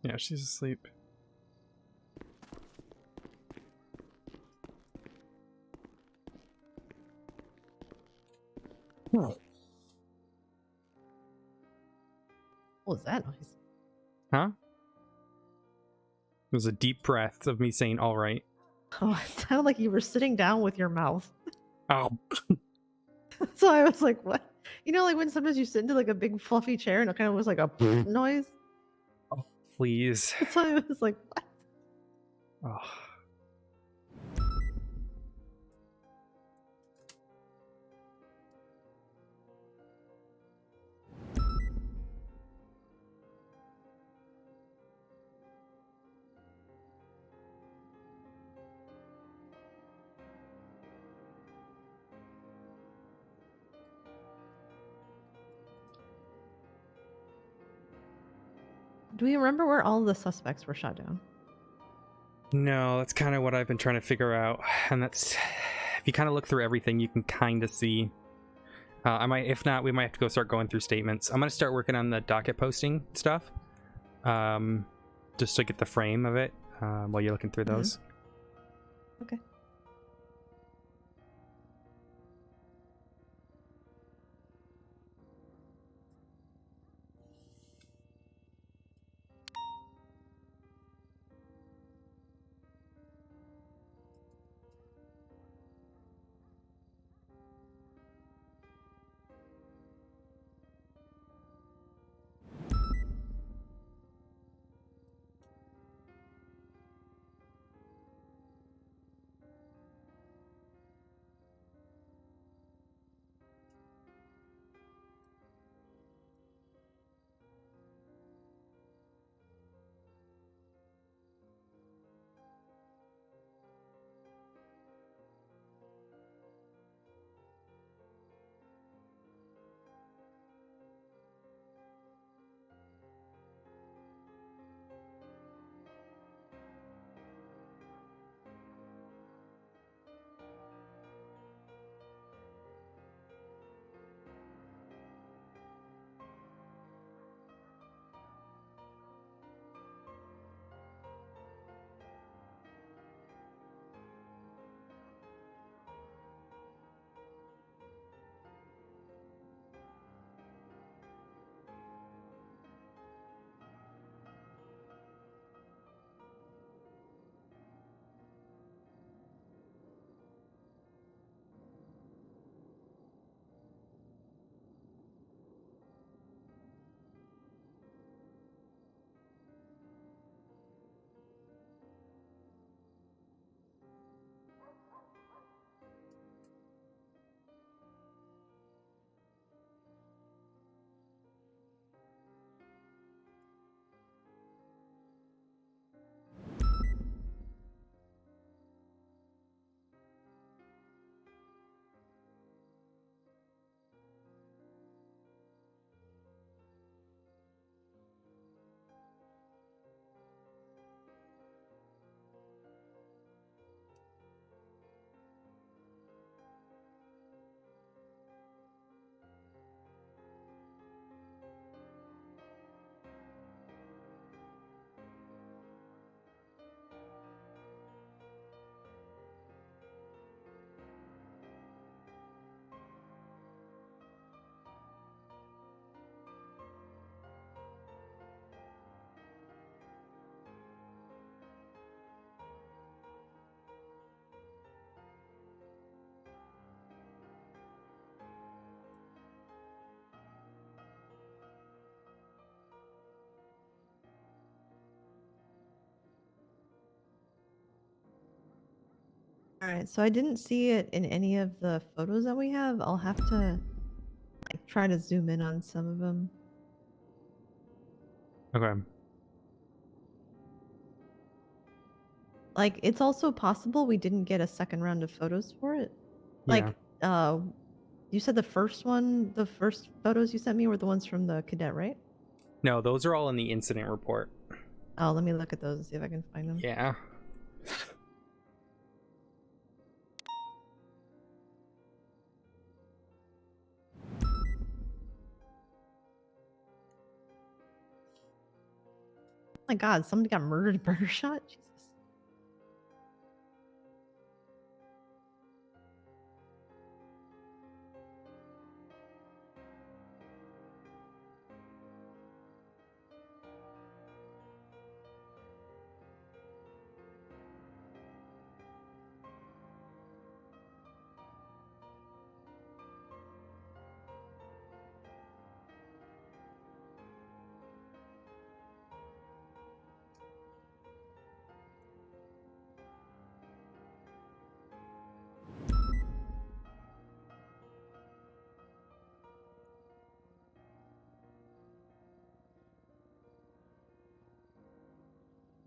Yeah, she's asleep. What was that noise? Huh? It was a deep breath of me saying all right. Oh, it sounded like you were sitting down with your mouth. Oh. So I was like, what? You know, like when sometimes you sit into like a big fluffy chair and it kind of was like a noise? Please. So I was like, what? Oh. Do we remember where all the suspects were shot down? No, that's kind of what I've been trying to figure out, and that's if you kind of look through everything, you can kind of see. I might, if not, we might have to go start going through statements. I'm gonna start working on the docket posting stuff, just to get the frame of it while you're looking through those. Okay. right, so I didn't see it in any of the photos that we have. I'll have to like try to zoom in on some of them. Okay. Like, it's also possible we didn't get a second round of photos for it. Yeah. Like, you said the first photos you sent me were the ones from the cadet, right? No, those are all in the incident report. Oh, let me look at those and see if I can find them. Yeah. Oh my god, somebody got murdered, murder shot? Jesus.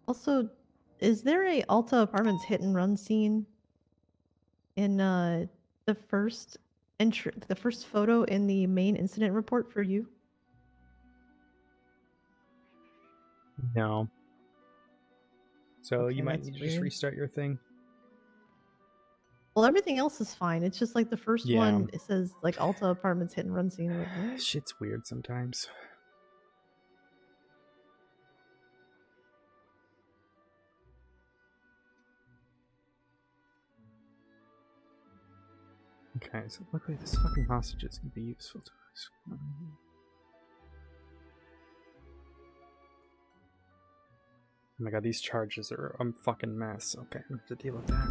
Also, is there a Alta Apartments hit and run scene in the first photo in the main incident report for you? No. So Okay, you might that's need to just weird. restart your thing. Well, everything else is fine. It's just like the first Yeah. one, it says like Alta Apartments hit and run scene. I'm like, what? Shit's weird sometimes. Okay, so luckily this fucking hostage is gonna be useful to us. Oh my god, these charges are a fucking mess. Okay, I'm gonna have to deal with that.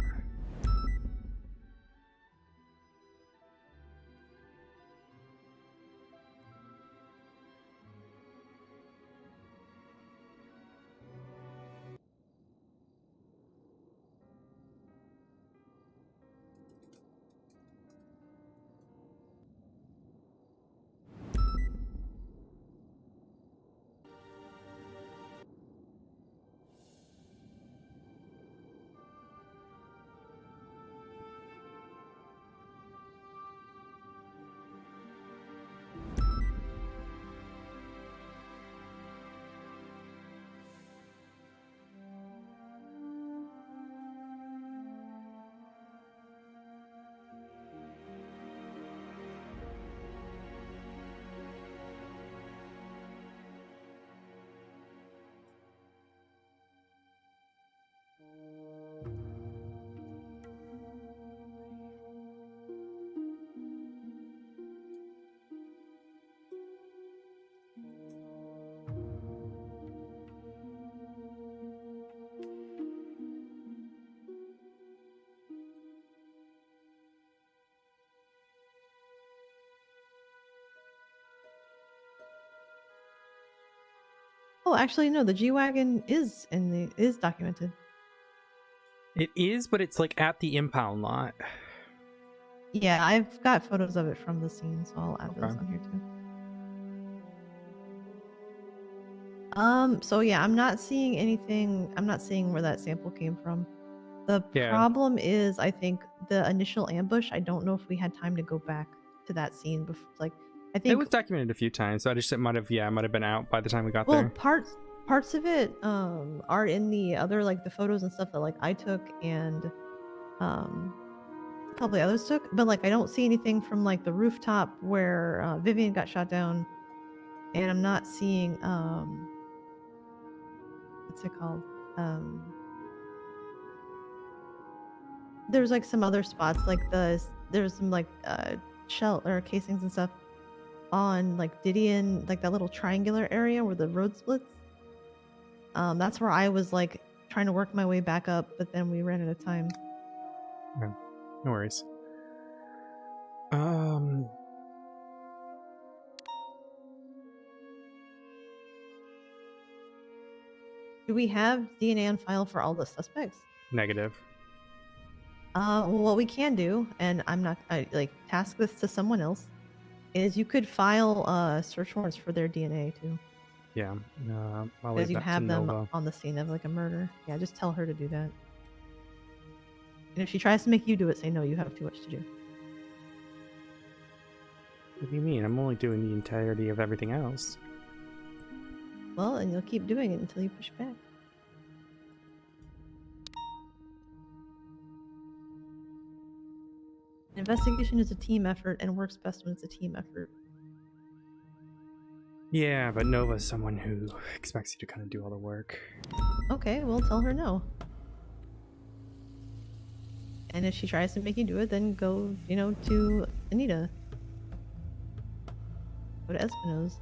Oh, actually, no. The G wagon is documented. It is, but it's like at the impound lot. Yeah, I've got photos of it from the scene, so I'll add those Okay. on here too. So yeah, I'm not seeing anything. I'm not seeing where that sample came from. The Yeah. problem is, I think the initial ambush. I don't know if we had time to go back to that scene before. Like, I think It was documented a few times, so I just it might have been out by the time we got well, there. parts of it are in the other, like the photos and stuff that like I took and a couple of others took, but like I don't see anything from like the rooftop where Vivian got shot down, and I'm not seeing what's it called? There's like some other spots like there's some like shell or casings and stuff on like Didion, like that little triangular area where the road splits. That's where I was like trying to work my way back up, but then we ran out of time. Yeah, no worries. Do we have DNA on file for all the suspects? Negative. What we can do, and like task this to someone else, is you could file search warrants for their DNA too. Yeah, I'll Because leave you that have to them Nova. on the scene of like a murder. Yeah, just tell her to do that. And if she tries to make you do it, say no, you have too much to do. What do you mean? I'm only doing the entirety of everything else. Well, and you'll keep doing it until you push back. Investigation is a team effort and works best when it's a team effort. Yeah, but Nova's someone who expects you to kind of do all the work. Okay, well, tell her no. And if she tries to make you do it, then go, to Anita. Go to Espino's.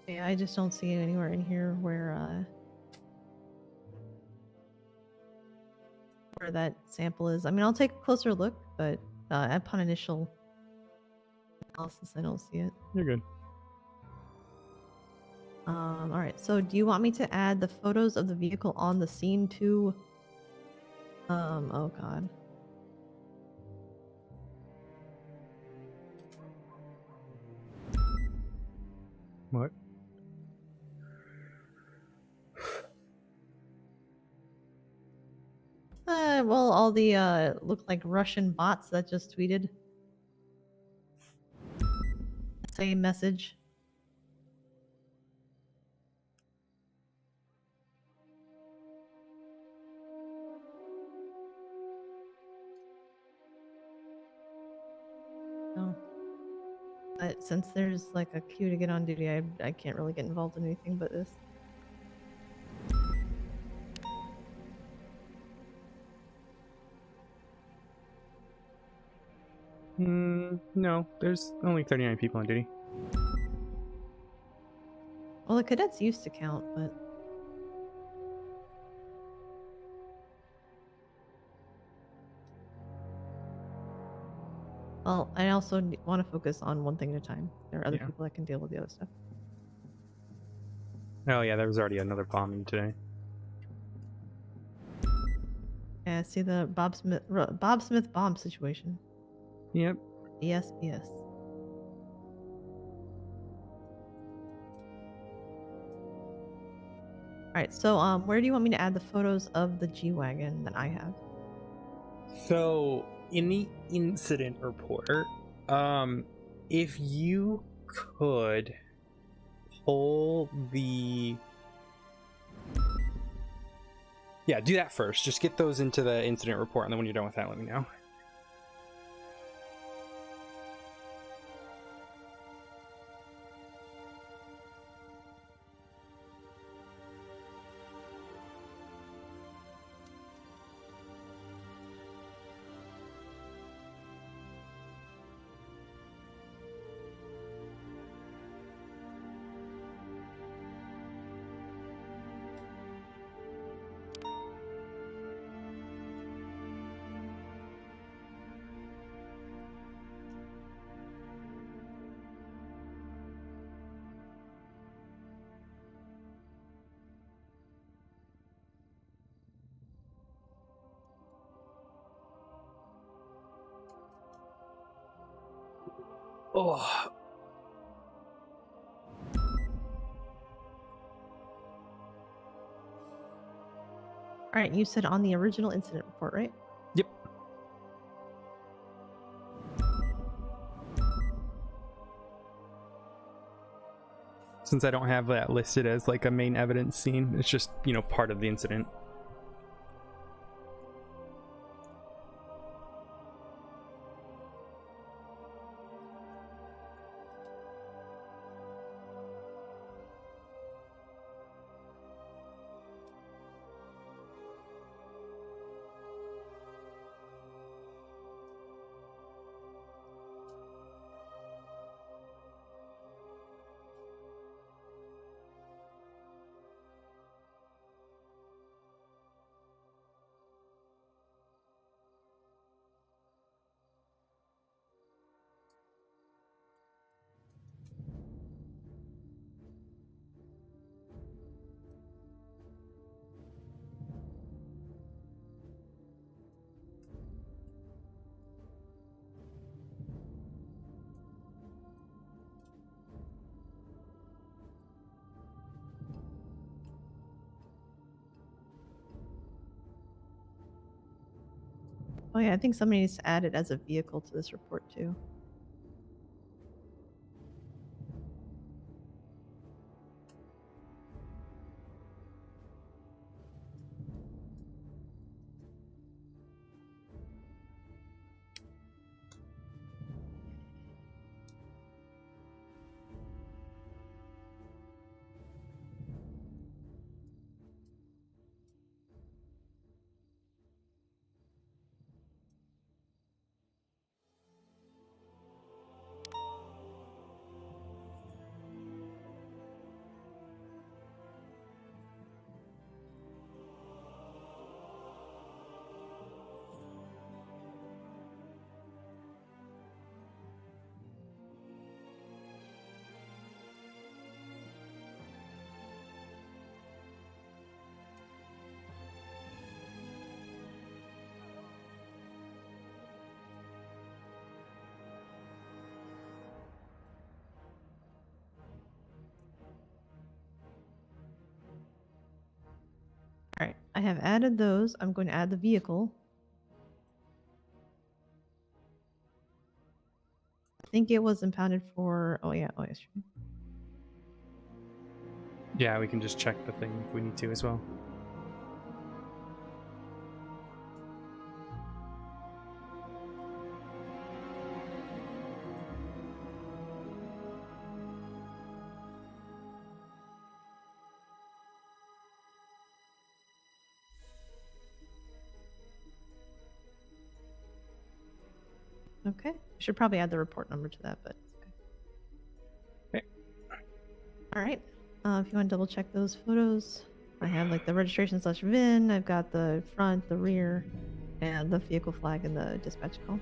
Yeah, I just don't see it anywhere in here where that sample is. I mean, I'll take a closer look, but upon initial analysis, I don't see it. You're good. All right. So, do you want me to add the photos of the vehicle on the scene to? Oh God. What? Well, all the look like Russian bots that just tweeted. Same message. No. But since there's like a queue to get on duty, I can't really get involved in anything but this. No, there's only 39 people on duty. Well, the cadets used to count, but well, I also want to focus on one thing at a time. There are other Yeah. people that can deal with the other stuff. Oh yeah, there was already another bombing today. Yeah, see the Bob Smith bomb situation. Yep. Yes, yes. All right, so where do you want me to add the photos of the G-Wagon that I have? So in the incident report, if you could pull the do that first. Just get those into the incident report, and then when you're done with that, let me know. Oh. All right, you said on the original incident report, right? Yep. Since I don't have that listed as like a main evidence scene, it's just, you know, part of the incident. Oh yeah, I think somebody needs to add it as a vehicle to this report too. All right, I have added those. I'm going to add the vehicle. I think it was impounded for. Oh yeah, oh yes. Yeah, we can just check the thing if we need to as well. Okay, should probably add the report number to that, but okay. All right, if you want to double check those photos, I have like the registration/VIN. I've got the front, the rear, and the vehicle flag and the dispatch call.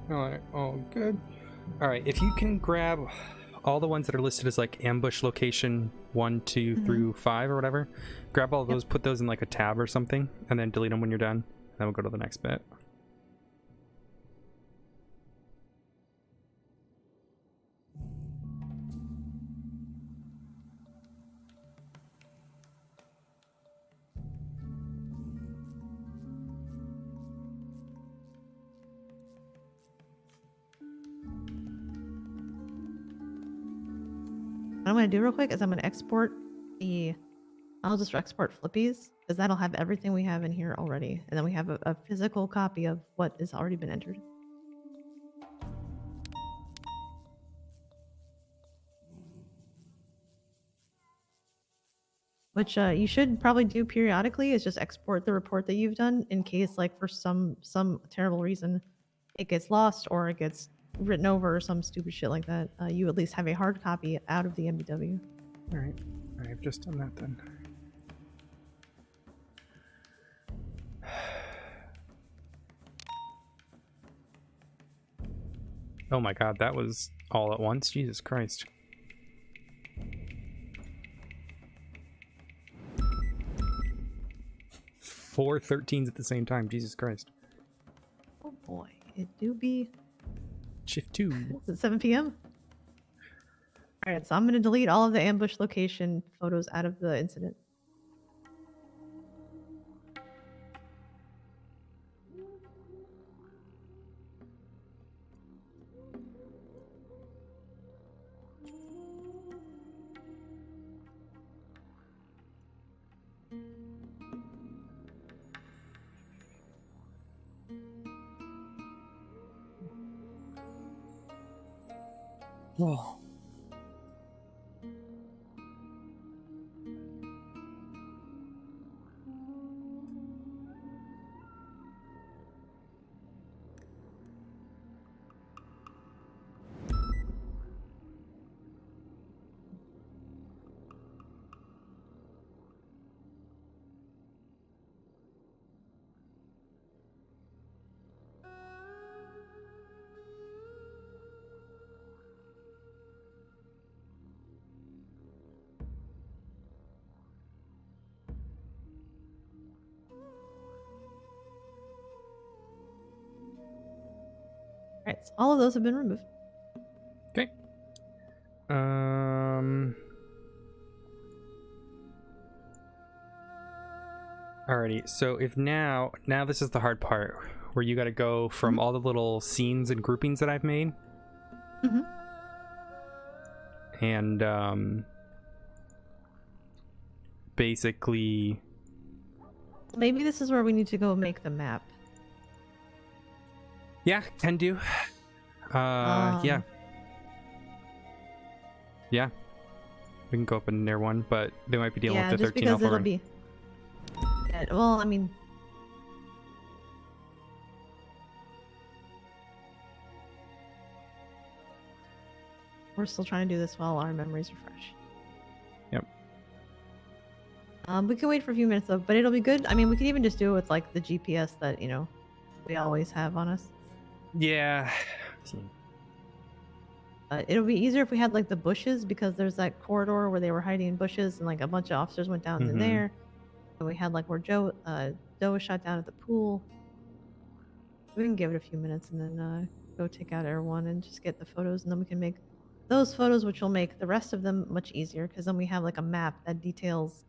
All right, all good. All right, if you can grab all the ones that are listed as like ambush location 1, 2 through 5 or whatever, grab all those, put those in like a tab or something, and then delete them when you're done. Then we'll go to the next bit. What I'm going to do real quick is I'm going to export I'll just export flippies because that'll have everything we have in here already. And then we have a physical copy of what has already been entered. Which you should probably do periodically is just export the report that you've done in case like for some terrible reason it gets lost or it gets written over or some stupid shit like that. You at least have a hard copy out of the MBW. All right, I've just done that then. Oh my god, that was all at once? Jesus Christ. 4 13s at the same time. Jesus Christ. Oh boy, it do be. Shift 2. Is it 7 p.m.? All right, so I'm gonna delete all of the ambush location photos out of the incident. Oh. All right, so all of those have been removed. Okay. Alrighty, so if now this is the hard part, where you gotta go from all the little scenes and groupings that I've made. Mm-hmm. And, basically... Maybe this is where we need to go make the map. Yeah, can do. Yeah. Yeah. We can go up in there one, but they might be dealing Yeah, with the just 13 because alpha it'll run. be. Yeah, well, I mean. We're still trying to do this while our memories are fresh. Yep. We can wait for a few minutes though, but it'll be good. I mean, we can even just do it with like the GPS that, you know, we always have on us. Yeah. It'll be easier if we had like the bushes, because there's that corridor where they were hiding in bushes and like a bunch of officers went down in there. And we had like where Doe was shot down at the pool. We can give it a few minutes and then go take out Air 1 and just get the photos, and then we can make those photos, which will make the rest of them much easier, because then we have like a map that details,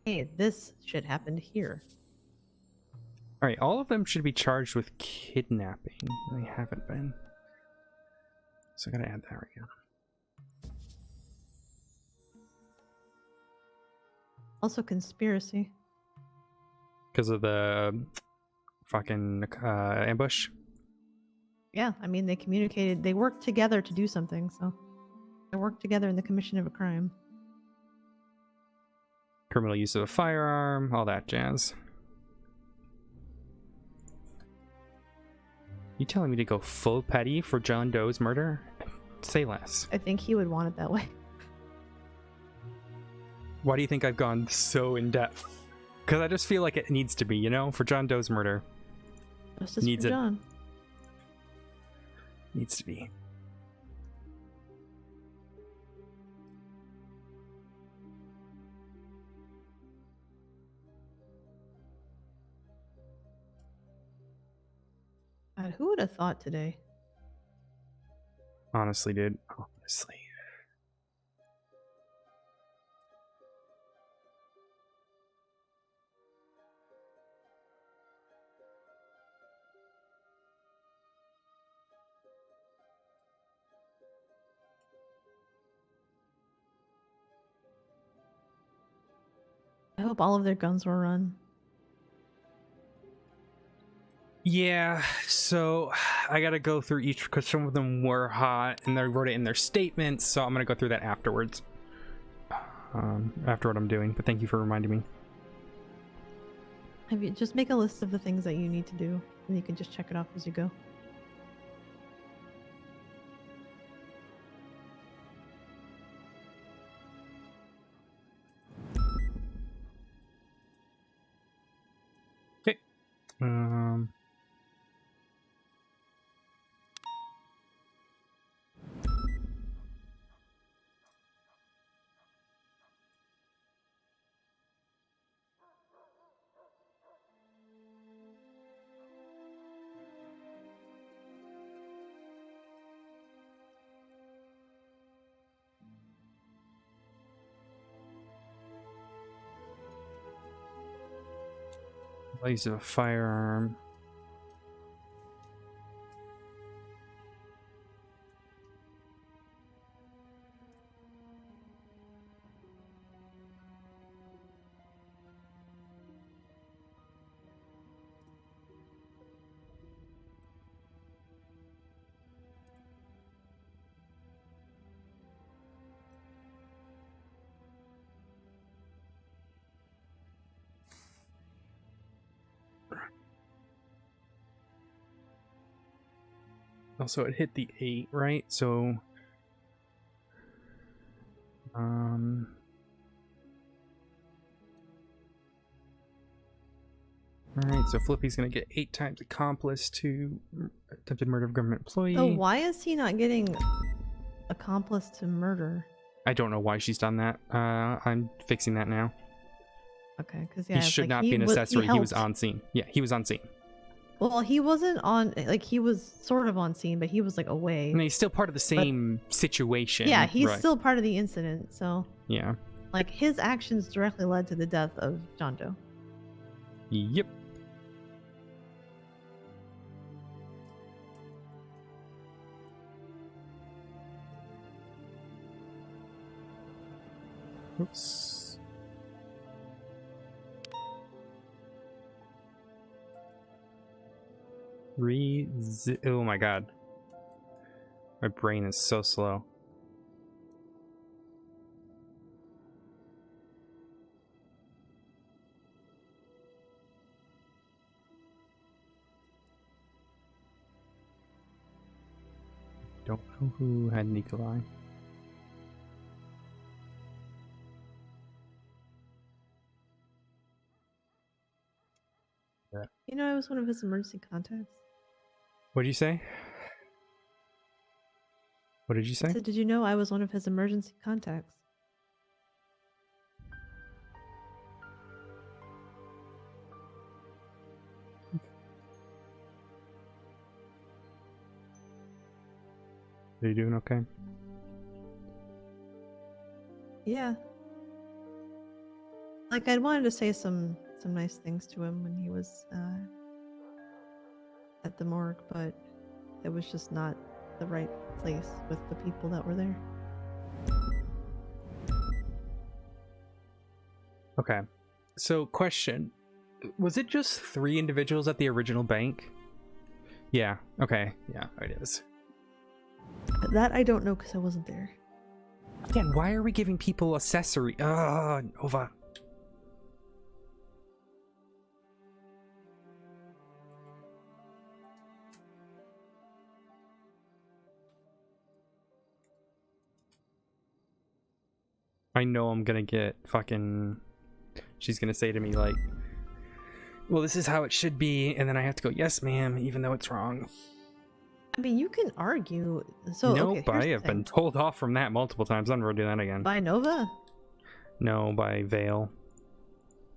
hey, this shit happened here. Alright, all of them should be charged with kidnapping. They haven't been. So I gotta add that right now. Also conspiracy. Because of the fucking ambush. Yeah, I mean, they communicated, they worked together to do something, so they worked together in the commission of a crime. Criminal use of a firearm, all that jazz. You telling me to go full petty for John Doe's murder? Say less. I think he would want it that way. Why do you think I've gone so in depth? Because I just feel like it needs to be, you know, for John Doe's murder. Justice Needs for it. John. Needs to be. God, who would have thought today? Honestly, dude. Honestly. I hope all of their guns were run. Yeah, so I gotta go through each, because some of them were hot and they wrote it in their statements, so I'm gonna go through that afterwards. After what I'm doing, but thank you for reminding me. Have you just make a list of the things that you need to do, and you can just check it off as you go. Okay. Use of a firearm. Also, it hit the 8, right? So, all right. So Flippy's gonna get 8 times accomplice to attempted murder of government employee. So why is he not getting accomplice to murder? I don't know why she's done that. I'm fixing that now. Okay, because yeah, He should like, not be an accessory. He was helped. on scene. Yeah, he was on scene. Well, he wasn't on. Like he was sort of on scene, but he was like away. And he's still part of the same situation. Yeah, he's right. still part of the incident. So Yeah. like his actions directly led to the death of John Doe. Yep. Oops. Oh my god. My brain is so slow. Don't know who had Nikolai. You know, I was one of his emergency contacts. What did you say? What did you say? I said, did you know I was one of his emergency contacts? Are you doing okay? Yeah. Like I wanted to say some nice things to him when he was at the morgue, but it was just not the right place with the people that were there. Okay. So, question. Was it just 3 individuals at the original bank? Yeah. Okay. Yeah, it is. That I don't know because I wasn't there. Again, why are we giving people accessory? Nova. I know I'm gonna get fucking... She's gonna say to me like, well, this is how it should be, and then I have to go, yes, ma'am, even though it's wrong. I mean, you can argue. So Nope, okay, I here's have the been thing. told off from that multiple times. I'm never doing that again. By Nova. No, by Vale.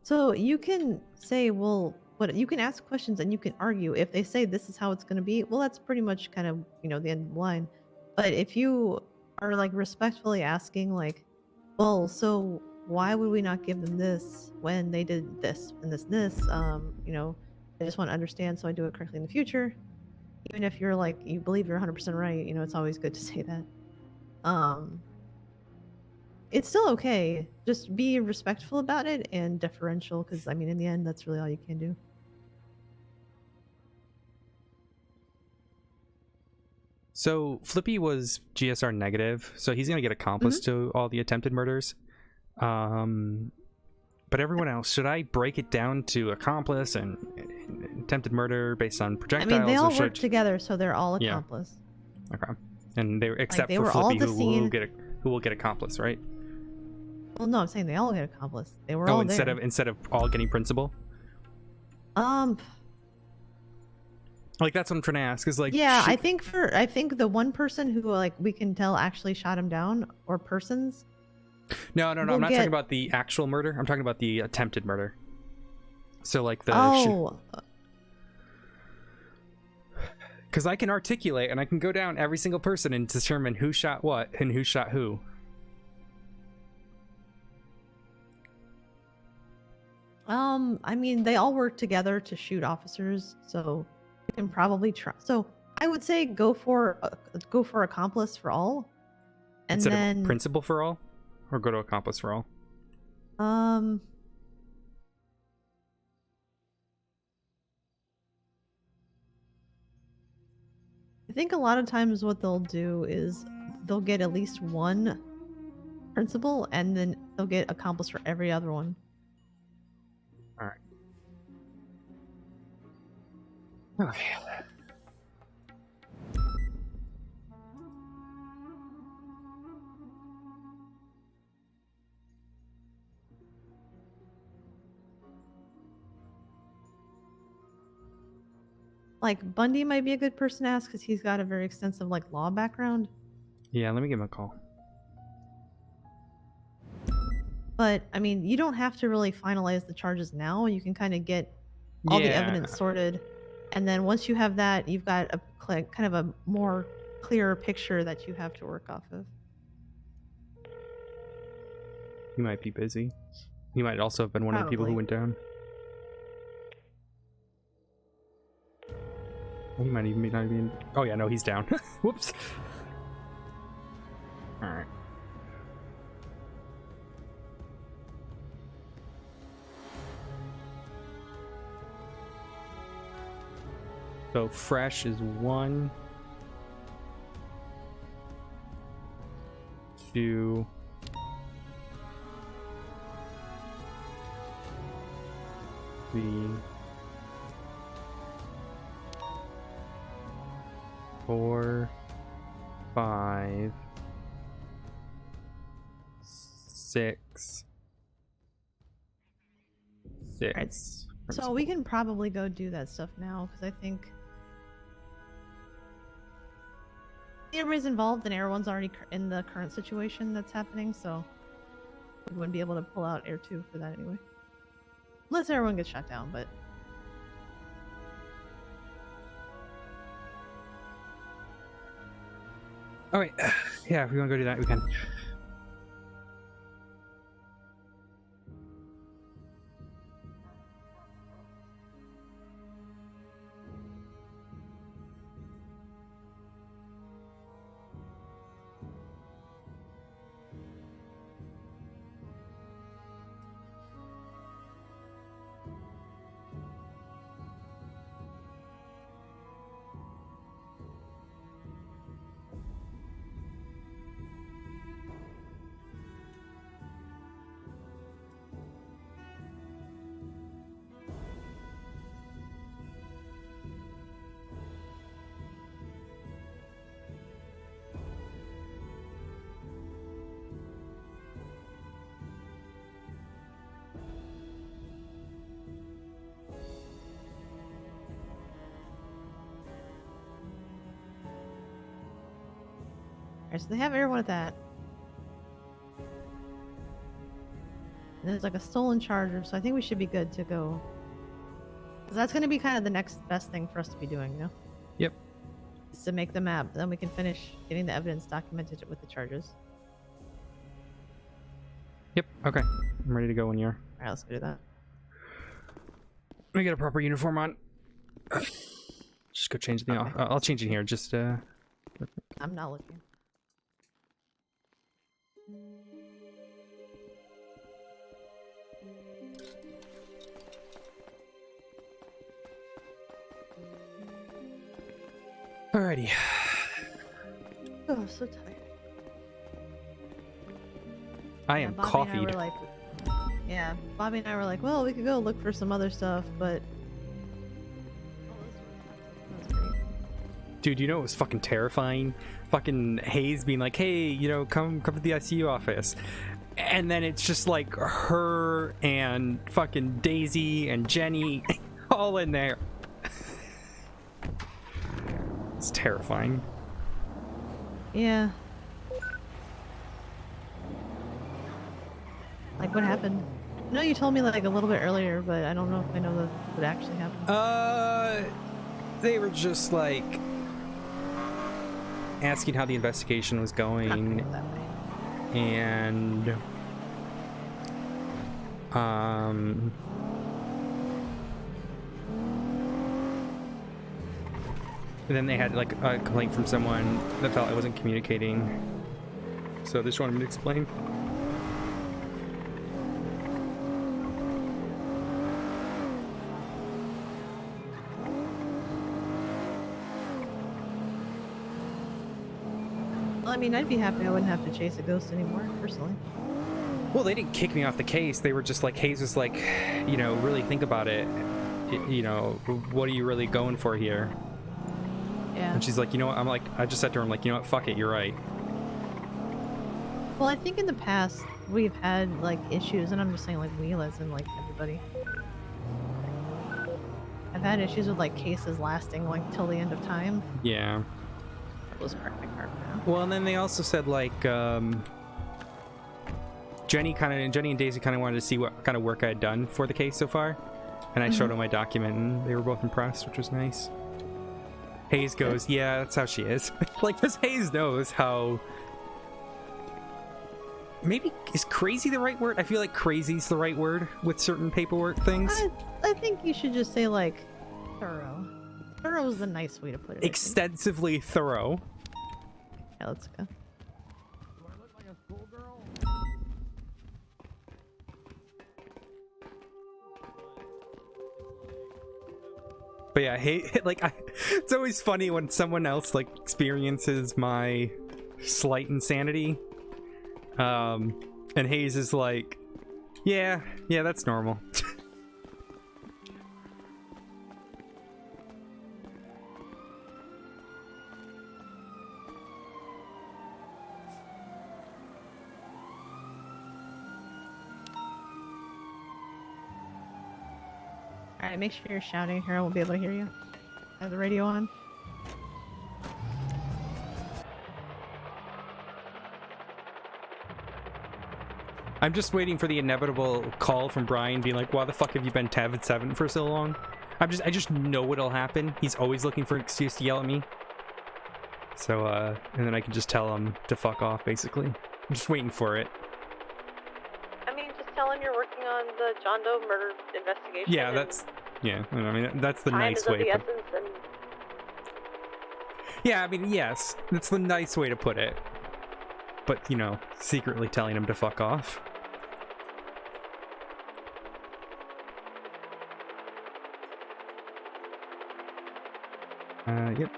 So you can say, well, what you can ask questions and you can argue. If they say this is how it's going to be, well, that's pretty much kind of the end of the line. But if you are like respectfully asking, like, well, so why would we not give them this when they did this and this and this? I just want to understand so I do it correctly in the future. Even if you're like you believe you're 100% right, it's always good to say that. It's still okay. Just be respectful about it and deferential, because I mean, in the end, that's really all you can do. So Flippy was GSR negative, so he's gonna get accomplice to all the attempted murders. But everyone else, should I break it down to accomplice and attempted murder based on projectiles? I mean, they all or work together, so they're all Yeah. accomplice. Okay, and they except they for were all Flippy, the who will get accomplice, right? Well, no, I'm saying they all get accomplice. They were all instead there. of all getting principal. Like that's what I'm trying to ask. Is like Yeah, I think the one person who like we can tell actually shot him down, or persons. No, I'm will not get- talking about the actual murder. I'm talking about the attempted murder. So like the because I can articulate and I can go down every single person and determine who shot what and who shot who. I mean, they all work together to shoot officers, so you can probably try. So I would say go for accomplice for all, and Instead then of principal for all, or go to accomplice for all. I think a lot of times what they'll do is they'll get at least one principal, and then they'll get accomplice for every other one. All right. Okay. Like Bundy might be a good person to ask because he's got a very extensive like law background. Yeah, let me give him a call. But I mean, you don't have to really finalize the charges now. You can kind of get all the evidence sorted, and then once you have that, you've got a kind of a more clearer picture that you have to work off of. He might be busy. He might also have been one of the people who went down. He might even be not even. Oh yeah, no, he's down. Whoops. All right. So fresh is 1, 2, 3, 4, 5, 6, 6. So we can probably go do that stuff now because I think everybody's involved and everyone's already in the current situation that's happening, so we wouldn't be able to pull out Air 2 for that anyway. Unless everyone gets shut down, but... Alright, yeah, if we want to go do that, we can. Alright, so they have everyone at that. And there's like a stolen charger, so I think we should be good to go. Because that's going to be kind of the next best thing for us to be doing, you know? Yep. Is to make the map, then we can finish getting the evidence documented with the charges. Yep, okay. I'm ready to go when you are. Alright, let's do that. Let me get a proper uniform on. Just go change the... Okay. I'll change it here, just... I'm not looking. Alrighty. Oh, I'm so tired. I am Bobby and I coffeeed. were like, yeah, Bobby and I were like, well, we could go look for some other stuff, but... Dude, you know it was fucking terrifying? Fucking Hayes being like, hey, you know, come to the ICU office. And then it's just like her and fucking Daisy and Jenny all in there. It's terrifying. Yeah. Like, what happened? No, you told me like a little bit earlier, but I don't know if I know what actually happened. They were just like asking how the investigation was going, and And then they had like a complaint from someone that felt I wasn't communicating. So they just wanted me to explain. Well, I mean, I'd be happy I wouldn't have to chase a ghost anymore, personally. Well, they didn't kick me off the case. They were just like, Hayes was like, you know, really think about it. You know, what are you really going for here? Yeah. And she's like, you know what? I'm like, I just said to her, I'm like, you know what? Fuck it. You're right. Well, I think in the past we've had like issues, and I'm just saying like we, as in like everybody. I've had issues with like cases lasting like till the end of time. Yeah. That was part of my card now. Well, and then they also said like, Jenny and Daisy kind of wanted to see what kind of work I had done for the case so far, and I showed them my document, and they were both impressed, which was nice. Hayes goes, yeah, that's how she is. Like, because Hayes knows how. Maybe is crazy the right word? I feel like crazy's the right word with certain paperwork things. I think you should just say like thorough. Thorough is the nice way to put it. Extensively thorough. Yeah, let's go. But yeah, it's always funny when someone else like experiences my slight insanity. And Hayes is like, yeah, that's normal. Alright, make sure you're shouting here. I won't be able to hear you. I have the radio on. I'm just waiting for the inevitable call from Brian being like, why the fuck have you been Tav at 7 for so long? I just know what'll happen. He's always looking for an excuse to yell at me. So, and then I can just tell him to fuck off, basically. I'm just waiting for it. I mean, just tell him you're working on the John Doe murder investigation. Yeah, I mean, that's the nice way. Yeah, I mean, yes, that's the nice way to put it. But, you know, secretly telling him to fuck off. Yep.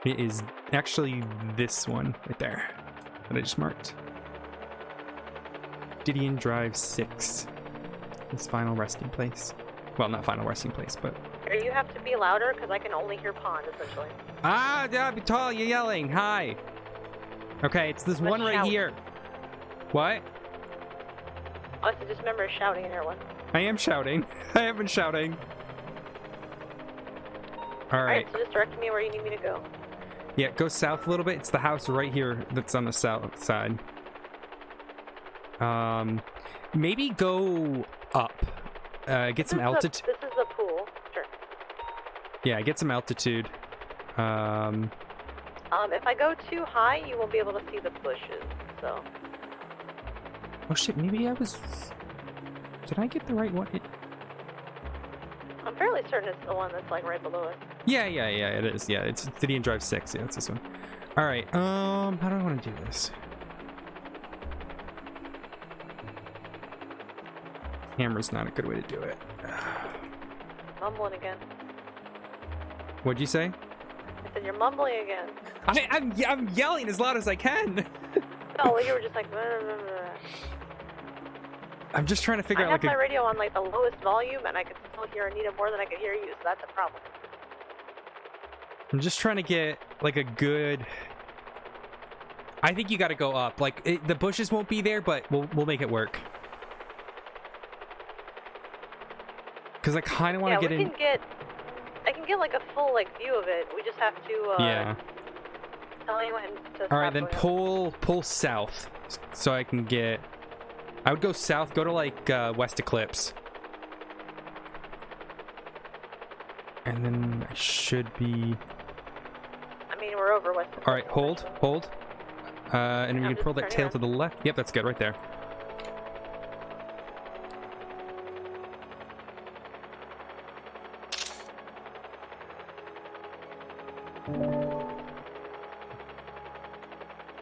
It is actually this one right there that I just marked. Didion Drive 6. His final resting place. Well, not final resting place, but... Here, you have to be louder because I can only hear Pond, essentially. Yeah, be tall, you're yelling. Hi. Okay, it's this one right here. What? Also, just remember shouting in everyone. I am shouting. I have been shouting. Alright. So just direct me where you need me to go. Yeah, go south a little bit. It's the house right here that's on the south side. Maybe go up. Get some altitude. This is the pool. Sure. Yeah, get some altitude. If I go too high, you won't be able to see the bushes, so... Oh shit, maybe I was... Did I get the right one? I'm fairly certain it's the one that's like right below it. Yeah, it is. Yeah, it's Didion Drive 6. Yeah, it's this one. Alright, how do I want to do this? Hammer's not a good way to do it. Mumbling again. What'd you say? I said you're mumbling again. I'm yelling as loud as I can. No, you were just like... Blah, blah, blah. I'm just trying to figure out like I have my radio on like the lowest volume, and I could still hear Anita more than I could hear you, so that's a problem. I'm just trying to get like a good... I think you got to go up. Like the bushes won't be there, but we'll make it work. Because I kind of want to get in. I can get like a full like view of it. We just have to. Yeah. Tell anyone to. All right, then pull south, so I can get. I would go south. Go to like West Eclipse, and then I should be. I mean, we're over West Eclipse. All right, hold. And then you can pull that tail to the left. Yep, that's good right there.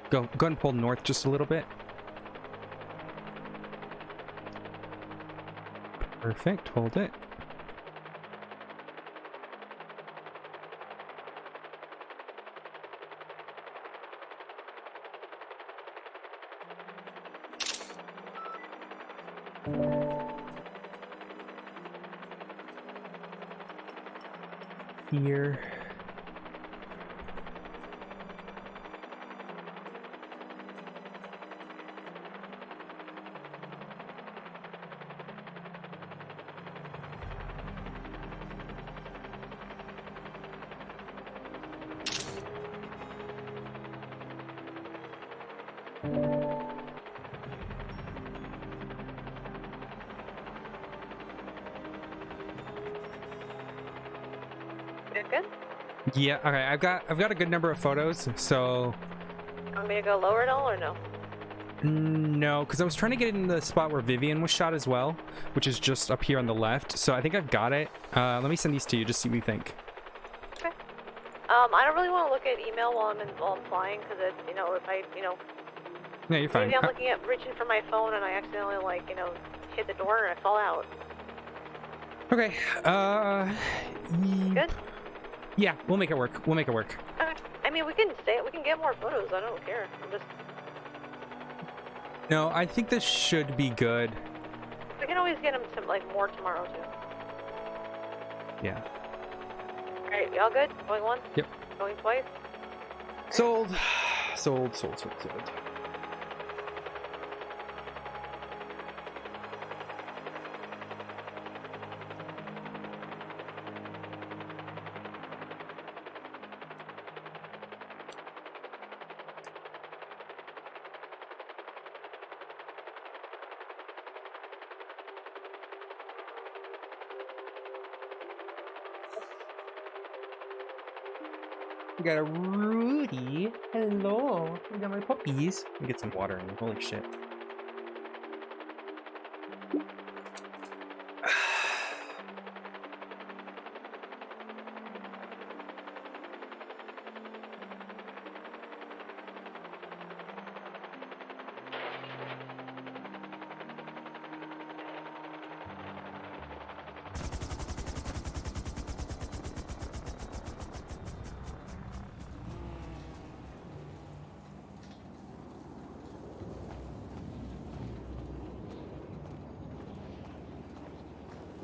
Go ahead and pull north just a little bit. Perfect. Hold it. Here. Good? Yeah, okay, I've got a good number of photos, so Want me to go lower at all or no? no, because I was trying to get in the spot where Vivian was shot as well, which is just up here on the left. So I think I've got it. Let me send these to you, just see what you think. Okay. I don't really want to look at email while I'm flying because it's if I Yeah, you're fine. maybe I'm reaching for my phone and I accidentally hit the door and I fall out. Okay. Good. Yeah, we'll make it work. We'll make it work. Okay. I mean, we can get more photos. I don't care. I'm just. No, I think this should be good. We can always get them to more tomorrow too. Yeah. All right, y'all good? Going once? Yep. Going twice? Sold. Sold. We got a Rudy. Hello. We got my puppies. Let me get some water in here. Holy shit.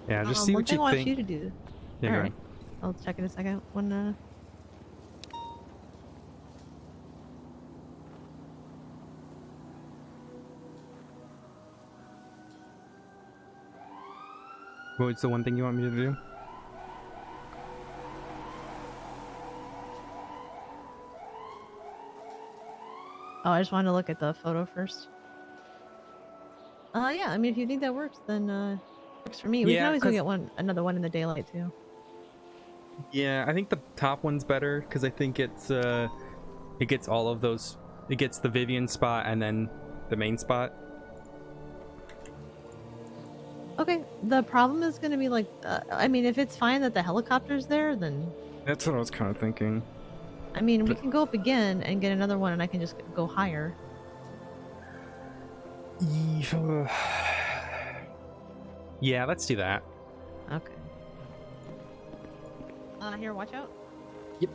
Yeah, just see One what thing you I want think. you to do. Yeah, All go right. ahead. I'll check in a second. When What's the one thing you want me to do? I just wanted to look at the photo first. Yeah. I mean, if you think that works, then works for me. We can Yeah, always go 'cause- get another one in the daylight too. Yeah, I think the top one's better because I think it gets all of those. It gets the Vivian spot and then the main spot. Okay. The problem is going to be I mean, if it's fine that the helicopter's there, then That's what I was kind of thinking. I mean, we can go up again and get another one, and I can just go higher. Yeah, let's do that. Okay. Here, watch out. Yep.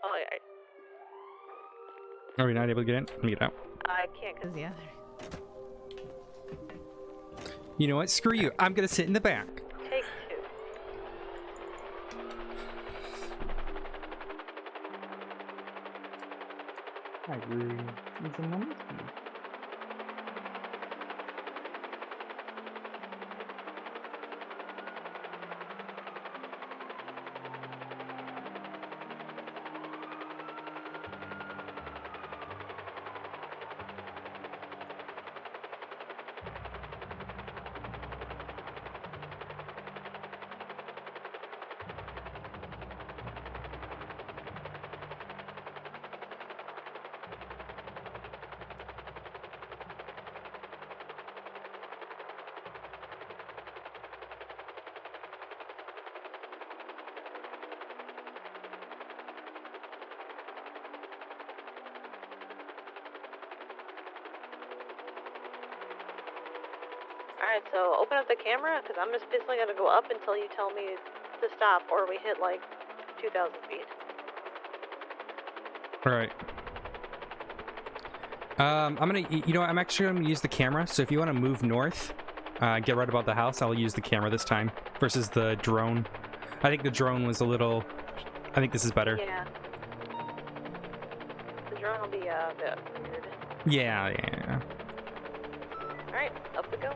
Oh, Are we not able to get in? Let me get out. I can't because yeah. You know what? Screw you. I'm gonna sit in the back. Take two. Hi, Rudy. It's a monkey. Alright, so open up the camera, because I'm just physically going to go up until you tell me to stop, or we hit like 2,000 feet. All right. I'm gonna, you know what, I'm actually gonna use the camera, so if you want to move north, get right about the house, I'll use the camera this time versus the drone. I think the drone was a little, I think this is better. Yeah. The drone will be a bit weird. Yeah. Alright, up we go.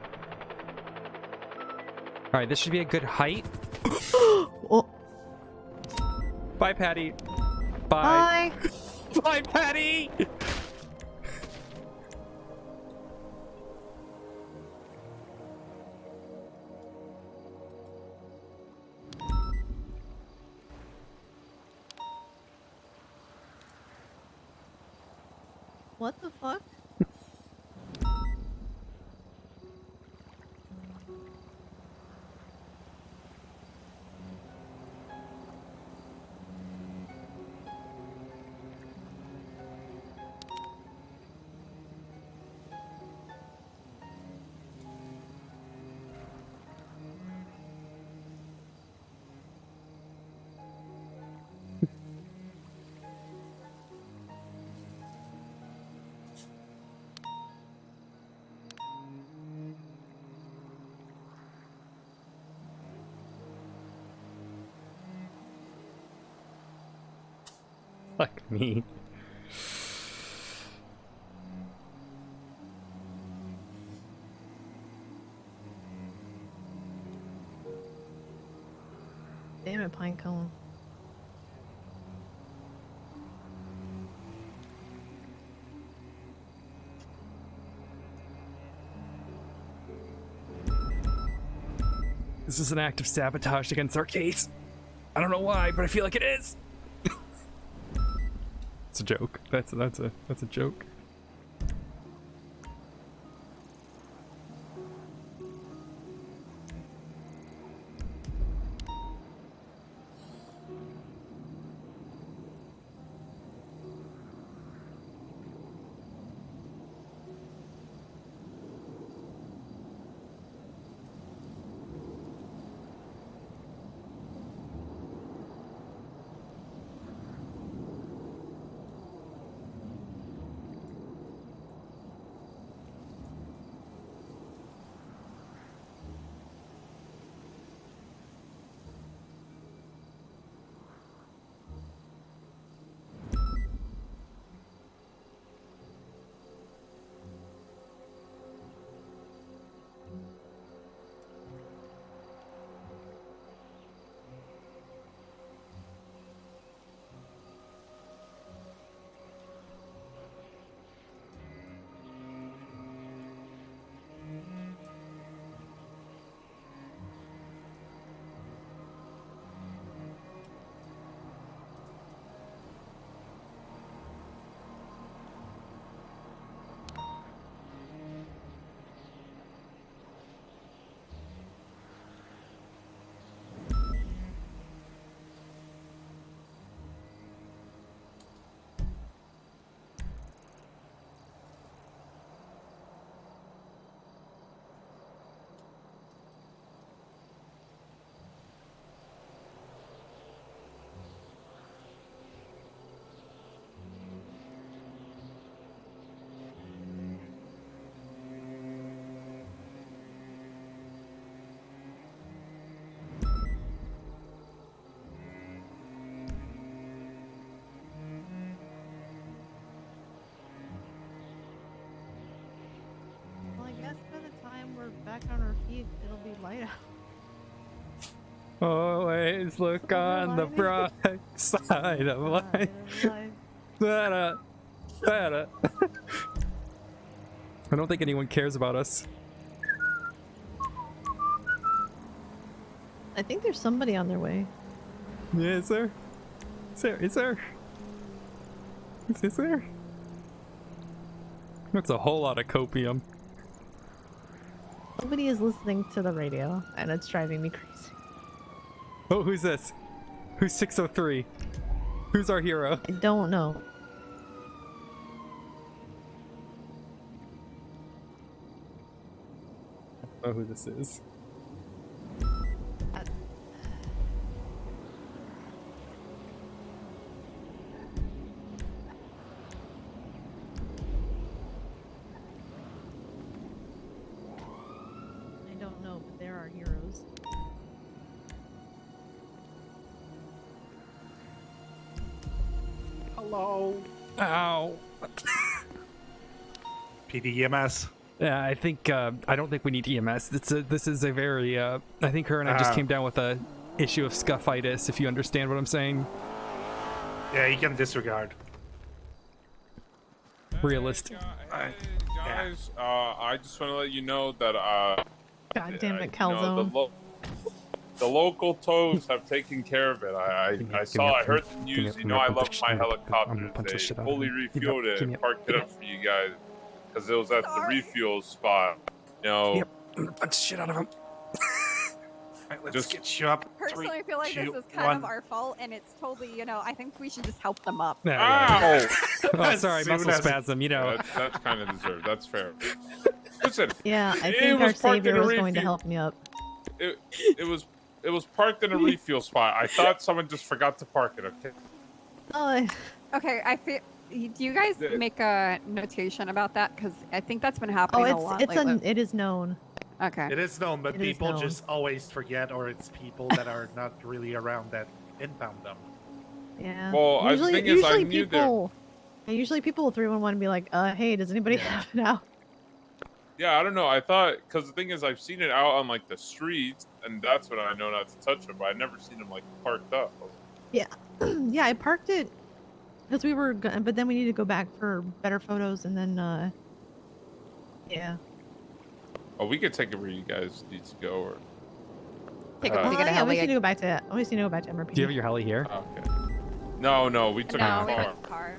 All right, this should be a good height. Oh. Bye, Patty. Bye. Bye, Patty. What the fuck? Fuck me. Damn it, Pinecone. This is an act of sabotage against our case. I don't know why, but I feel like it is. It's a joke. That's a joke. Well, I guess by the time we're back on our feet, it'll be light out. Always look on the bright side of life. I don't think anyone cares about us. I think there's somebody on their way. Yeah, is there? Is there? That's a whole lot of copium. Nobody is listening to the radio, and it's driving me crazy. Oh, who's this? Who's 603? Who's our hero? I don't know. know who this is. I don't know, but there are heroes. Hello. Ow. PDEMS. Yeah, I think I don't think we need EMS. This is a very I think her and I just came down with a issue of scuffitis, if you understand what I'm saying. Yeah, you can disregard. Realistic. Guys, I just want to let you know that God damn it, you know, Calzone. the local tows have taken care of it. I heard the news. You know, I love my helicopters. They fully refueled it and parked it up for you guys because it was at the refuel spot. You know, I'm gonna punch shit out of him. Let's get you up. Personally, I feel like Three, this is two, kind of one. our fault, and it's totally, I think we should just help them up. Ow! Oh, sorry, As soon muscle as- spasm. You know. That's kind of deserved. That's fair. Listen. Yeah, I it think our was parked in savior a was going to refuel- help me up. It was parked in a refuel spot. I thought someone just forgot to park it. Okay. Oh, Okay, I feel. Do you guys make a notation about that? Because I think that's been happening a lot it's lately. it is known. Okay. It is known, but It is people known. just always forget, or it's people that are not really around that impound them. Yeah. Well, usually, the thing is, I usually knew there. people. Usually people will 311 and be like, hey, does anybody have it out? Yeah, I don't know. I thought because the thing is, I've seen it out on like the streets, and that's when I know not to touch it. But I've never seen them like parked up. Yeah. Yeah, I parked it because we were, but then we need to go back for better photos, and then, yeah. Oh, we could take it where you guys need to go, or Take a peek at a yeah, we heli. need to go back to. We need to go back to MRP. Do you have your heli here? Okay. No, we took No, a we car. took a car.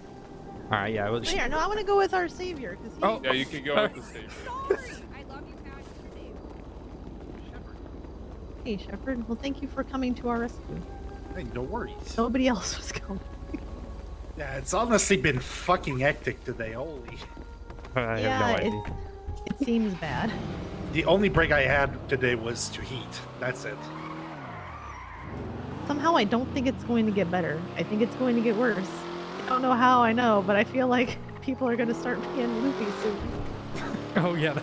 All right, yeah. Well, Here, no, I want to go with our savior. Cause he... Oh. Yeah, you can go with the savior. I love you guys. Hey, Shepard. Well, thank you for coming to our rescue. Hey, no worries. Nobody else was coming. Yeah, it's honestly been fucking hectic today. Holy. I Yeah, have no idea. It seems bad. The only break I had today was to heat. That's it. Somehow I don't think it's going to get better. I think it's going to get worse. I don't know how I know, but I feel like people are going to start being loopy soon. Oh yeah.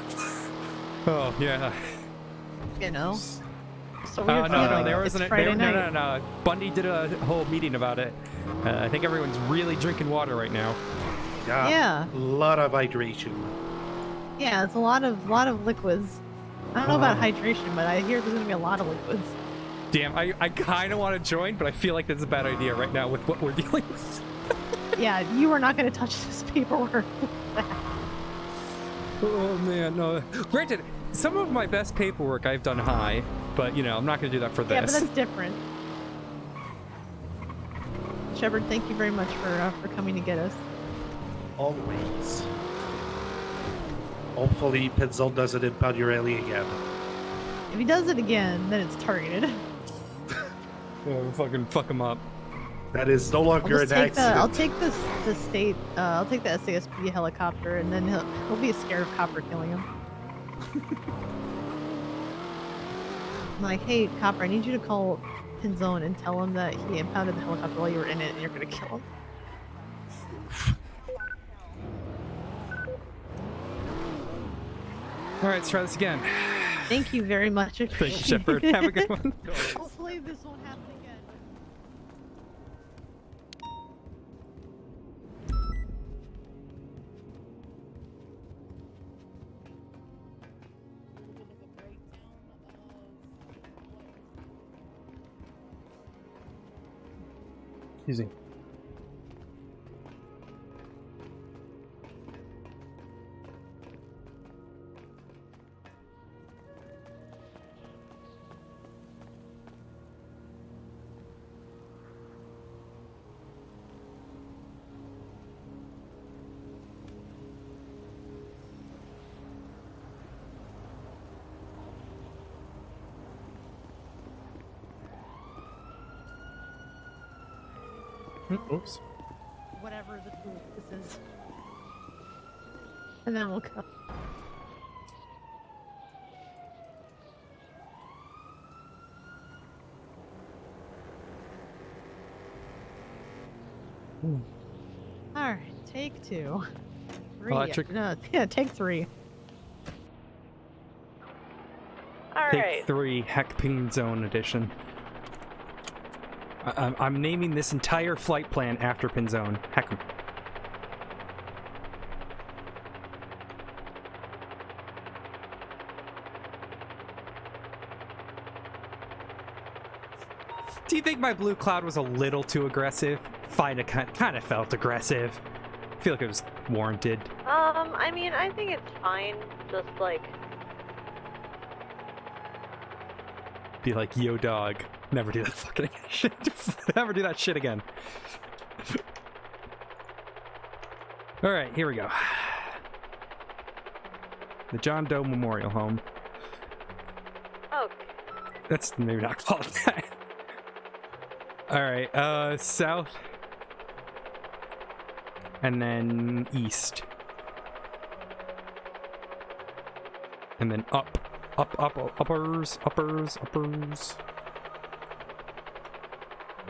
Oh yeah. You know? So No, weird there feeling. wasn't. It's Friday night. No. Bundy did a whole meeting about it. I think everyone's really drinking water right now. Yeah. A lot of hydration. Yeah, it's a lot of liquids. I don't know about hydration, but I hear there's going to be a lot of liquids. Damn, I kind of want to join, but I feel like that's a bad idea right now with what we're dealing with. Yeah, you are not going to touch this paperwork. Oh man, no. Granted, some of my best paperwork I've done high, but you know, I'm not going to do that for this. Yeah, but that's different. Shepard, thank you very much for coming to get us. Always. Hopefully, Pencil doesn't impound your alley again. If he does it again, then it's targeted. Fucking fuck him up. That is no longer an accident. I'll take the state. I'll take the SASP helicopter, and then he'll be scared of Copper killing him. I'm like, hey, Copper, I need you to call Pinzone and tell him that he impounded the helicopter while you were in it, and you're gonna kill him. All right, let's try this again. Thank you very much. Thank you, Shepard. Have a good one. Hopefully this won't happen again. Easy. Oops. Whatever the food this is. And then we'll go. All right, take 2. 3. Electric. No, yeah, take 3. Take 3, Heck Ping Zone Edition. I'm naming this entire flight plan after Pin Zone. Heck 'em. Do you think my blue cloud was a little too aggressive? Kind of felt aggressive. I feel like it was warranted. I mean, I think it's fine. Just like, Be like, yo dog, never do that fucking shit. Never do that shit again. Alright, here we go. The John Doe Memorial Home. okay. That's maybe not called that. Alright, south. And then east. And then up. Uppers. I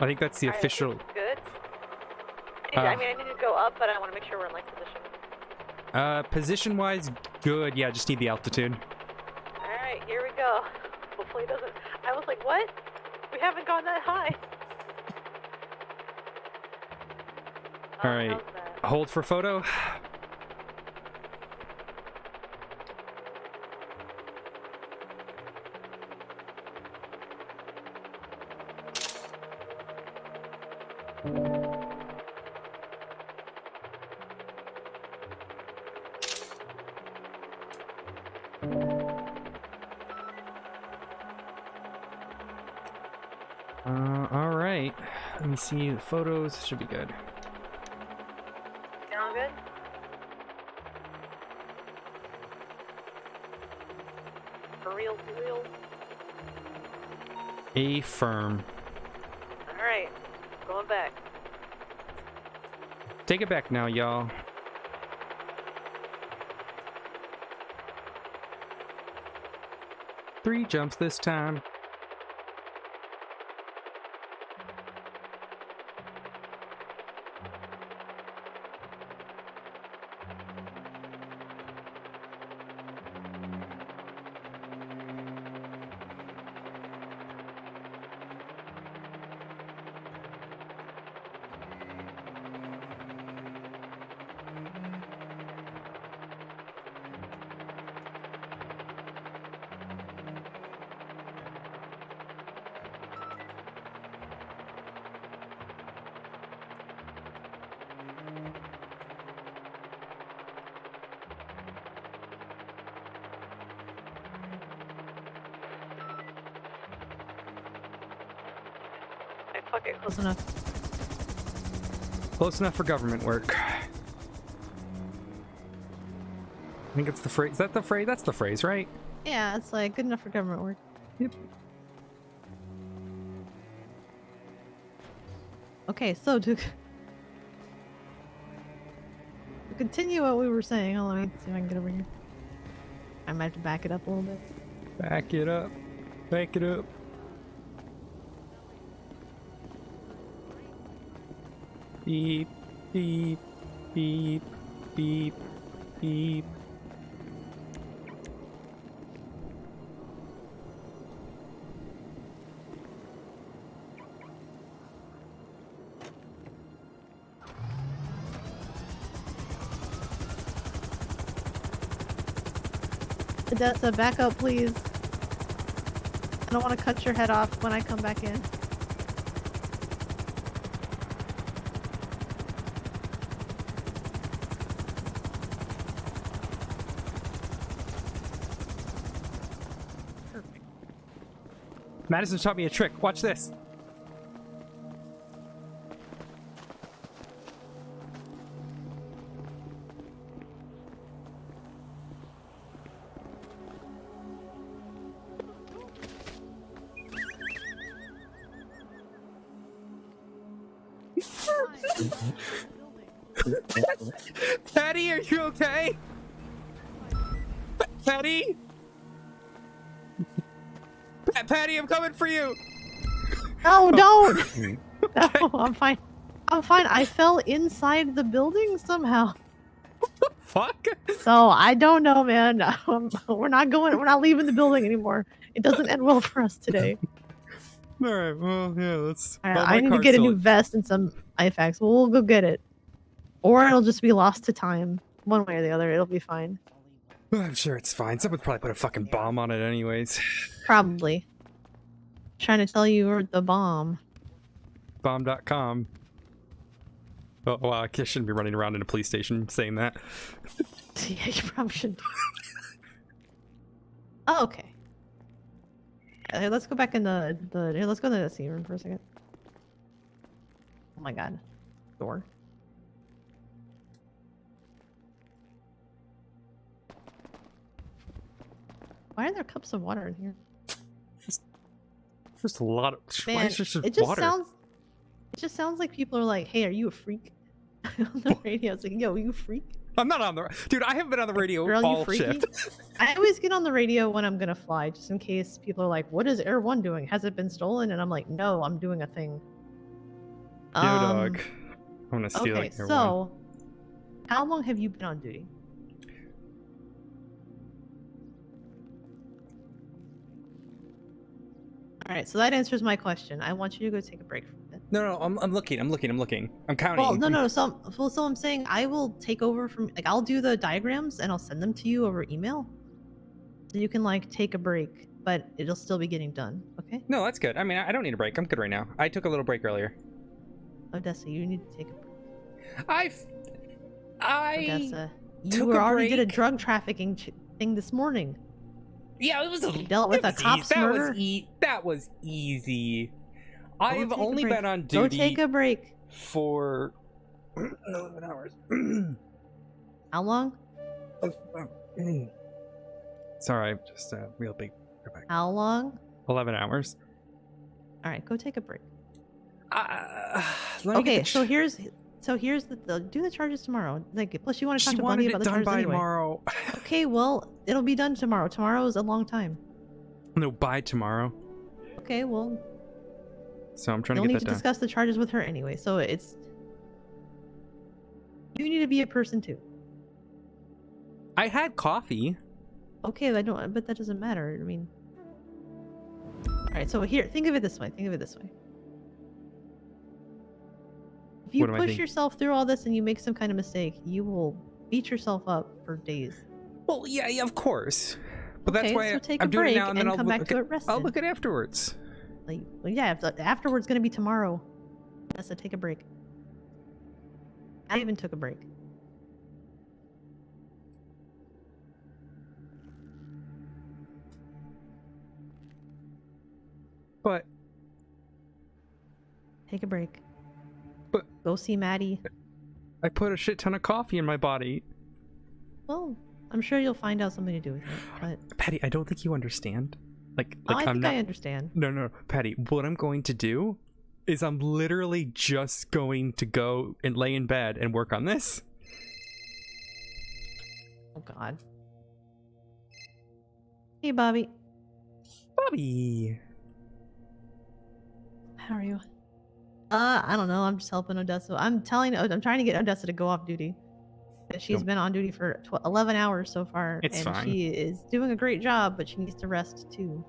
think that's the official. Good. I mean, I need to go up, but I want to make sure we're in like position. Position-wise, good. Yeah, just need the altitude. Alright, here we go. Hopefully it doesn't. I was like, what? We haven't gone that high. Alright, hold for photo. Alright. Let me see the photos. Should be good. Sound good? For real, for real. A firm. Alright, going back. Take it back now, y'all. Three jumps this time. Okay, close enough. Close enough for government work. I think it's the phrase. Is that the phrase? That's the phrase, right? Yeah, it's like good enough for government work. Yep. Okay, so to continue what we were saying, hold on, let me see if I can get over here. I might have to back it up a little bit. Back it up. Back it up. Beep, beep, beep, beep, beep. Odessa, back up, please. I don't want to cut your head off when I come back in. Madison taught me a trick. Watch this. Patty, are you okay? Patty? Patty, I'm coming for you! No, don't! No, I'm fine. I'm fine. I fell inside the building somehow. Fuck. So I don't know, man. We're not leaving the building anymore. It doesn't end well for us today. All right. Well, yeah. Let's. All right, well, I my need to car's get a still- new vest and some IFAX. We'll go get it. Or it'll just be lost to time. One way or the other, it'll be fine. I'm sure it's fine. Someone probably put a fucking bomb on it, anyways. Probably. Trying to tell you you're the bomb. Bomb.com. Oh, well, I shouldn't be running around in a police station saying that. Yeah, you probably should. Oh, okay. Here, let's go back in the here, let's go to the scene room for a second. Oh my god. Door. Why are there cups of water in here? Just a lot of. Why Man, is there just it just water? sounds like people are like, "Hey, are you a freak?" On the radio, it's like, "Yo, are you a freak?" I'm not on the. Dude, I haven't been on the radio Girl, you all freaky? shift. I always get on the radio when I'm gonna fly, just in case people are like, "What is Air One doing? Has it been stolen?" And I'm like, "No, I'm doing a thing." Yo, dog. I'm gonna steal Okay, it. Here, so how long have you been on duty? All right, so that answers my question. I want you to go take a break from it. No, I'm looking. I'm counting. Well, no. So I'm saying I will take over from I'll do the diagrams and I'll send them to you over email, so you can like take a break, but it'll still be getting done. Okay? No, that's good. I mean, I don't need a break. I'm good right now. I took a little break earlier. Odessa, you need to take a break. Odessa, took you a already did a break. drug trafficking thing this morning. Yeah, it was. You dealt with a cop's murder. That was easy. Go I've take a only break. been on Go duty take a break. for 11 hours. How long? Sorry, just a real big. How long? 11 hours. All right, go take a break. Let me Okay, get so here's the do the charges tomorrow. Like, plus you want to talk She to wanted Bunny it about the done charges by anyway. tomorrow. Okay, well, it'll be done tomorrow. Tomorrow is a long time. No, by tomorrow. Okay, well, So I'm trying you'll to need get to that done. discuss the charges with her anyway. So it's you need to be a person too. I had coffee. Okay, but that doesn't matter. I mean, all right. So here, think of it this way. If you What am I push thinking? yourself through all this and you make some kind of mistake, you will beat yourself up for days. Well, yeah, of course. But Okay, that's why so take I'm a doing it break now, and then and I'll come look back to at, it rested. I'll look at it afterwards. Like, well, yeah, afterwards gonna be tomorrow. So take a break. I even took a break. But Take a break. But go see Maddie. I put a shit ton of coffee in my body. Well, I'm sure you'll find out something to do with it. But Patty, I don't think you understand. Like I I'm think not. I understand. No, Patty. What I'm going to do is I'm literally just going to go and lay in bed and work on this. Oh God. Hey, Bobby. Bobby. How are you? I don't know. I'm just helping Odessa. I'm trying to get Odessa to go off duty. She's Don't- been on duty for 11 hours so far, It's and fine. she is doing a great job, but she needs to rest too.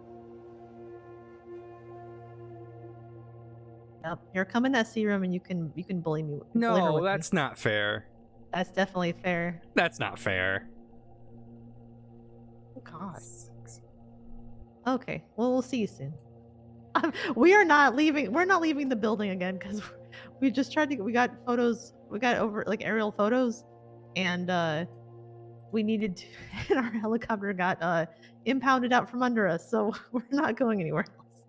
Yep, here, come in that C room, and you can bully me. Bully her No, with me. that's not fair. That's definitely fair. That's not fair. Oh God. Okay, well, we'll see you soon. We are not leaving. We're not leaving the building again because we just tried to. We got photos. We got over like aerial photos, and we needed to. And our helicopter got impounded out from under us, so we're not going anywhere else.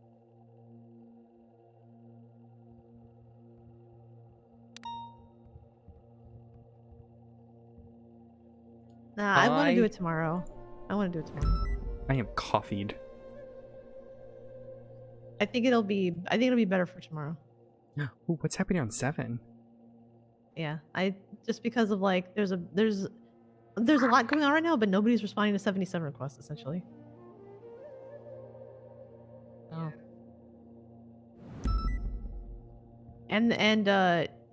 Nah, I want to do it tomorrow. I want to do it tomorrow. I am coffeed. I think it'll be better for tomorrow. Ooh, what's happening on 7? Yeah, I just because of like there's a lot going on right now, but nobody's responding to 77 requests essentially. Oh. And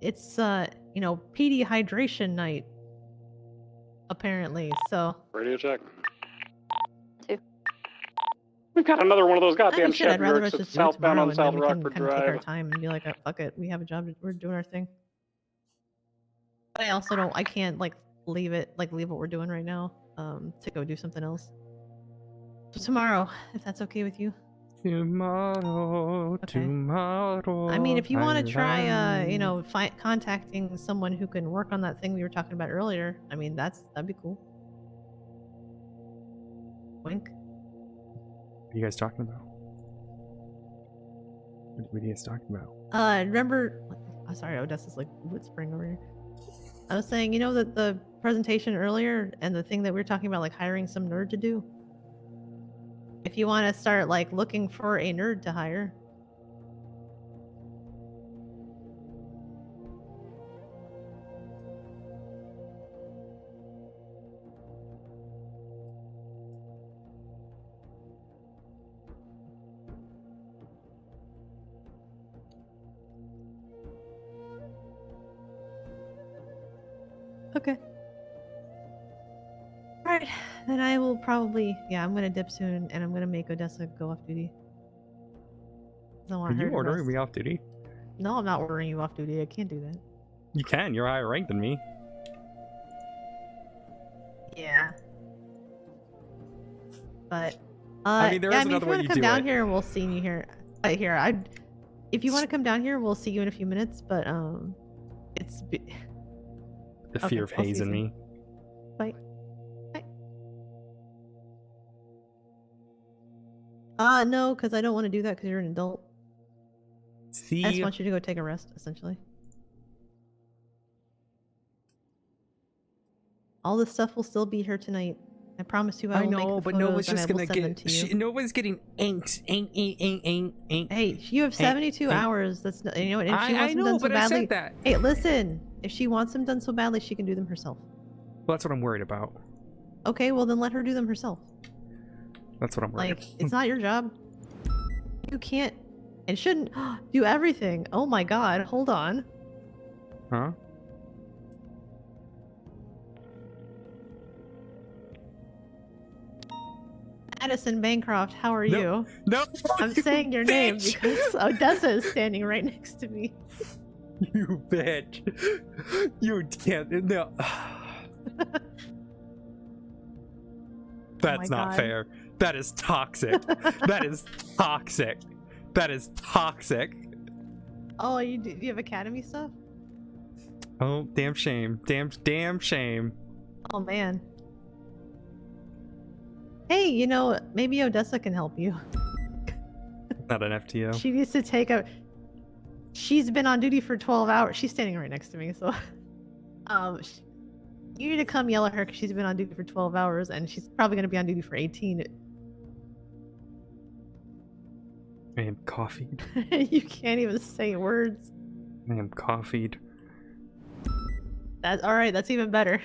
it's you know, PD hydration night. Apparently, so. Radio check. We've got another one of those I goddamn mean, shit, I'd rather us Chevy just do it southbound tomorrow on and South then we can Rockford kind of take our Drive. time and be like, oh, fuck it, we have a job, we're doing our thing. But I also don't, I can't like leave what we're doing right now, to go do something else. So tomorrow, if that's okay with you. Tomorrow, tomorrow. I mean, if you want to try, love you know, contacting someone who can work on that thing we were talking about earlier, I mean, that'd be cool. Wink. What are you guys talking about? What are you guys talking about? Remember? Oh, sorry, Odessa's like whispering over here. I was saying, you know, that the presentation earlier and the thing that we were talking about, like hiring some nerd to do. If you want to start like looking for a nerd to hire. Okay. Alright, then I will probably, yeah, I'm gonna dip soon and I'm gonna make Odessa go off duty. 'Cause I Are want her you to ordering rest. me off duty? No, I'm not ordering you off duty. I can't do that. You can. You're higher ranked than me. Yeah. But, I mean, there is yeah, I mean, another if you way want you to come do down it. here, we'll see you here. If you want to come down here, we'll see you in a few minutes. But it's The okay, fear of I'll see you hazing soon. me. Bye. No, because I don't want to do that because you're an adult. I just See, want you to go take a rest, essentially. All this stuff will still be here tonight. I promise you I will make the but photos Nova's and just I will gonna send them get. to you. Nova's getting inks. Ink. Hey, you have 72 hours. That's you know what? If she I wants them know, done so but I badly, said that. hey, listen. If she wants them done so badly, she can do them herself. Well, that's what I'm worried about. Okay, well then let her do them herself. That's what I'm worried Like, it's not your job. You can't and shouldn't do everything. Oh my god, hold on. Huh? Addison Bancroft, how are you? No, I'm saying your name because Odessa is standing right next to me. You bitch. You can't. No. That's not God. fair. That is toxic. That is toxic. That is toxic. Oh, do you have Academy stuff? Oh, damn shame. Damn shame. Oh man. Hey, you know, maybe Odessa can help you. Not an FTO. She needs to take a. She's been on duty for 12 hours. She's standing right next to me, so. You need to come yell at her because she's been on duty for 12 hours and she's probably going to be on duty for 18. I am coffeed. You can't even say words. I am coffeed. That's all right. That's even better.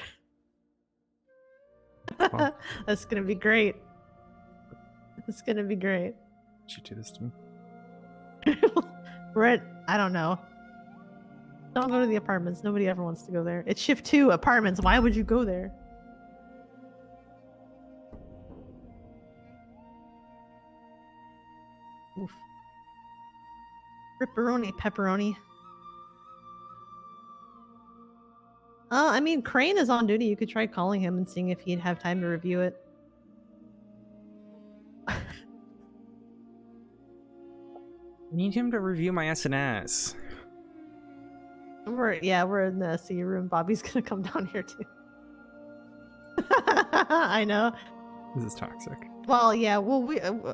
Well, That's going to be great. It's going to be great. she do this to me. Brett, I don't know. Don't go to the apartments. Nobody ever wants to go there. It's shift 2 apartments. Why would you go there? Oof. Ripperoni, pepperoni. I mean, Crane is on duty. You could try calling him and seeing if he'd have time to review it. I need him to review my SNS. We're in the SE room. Bobby's gonna come down here too. I know. This is toxic. Well, yeah. Well,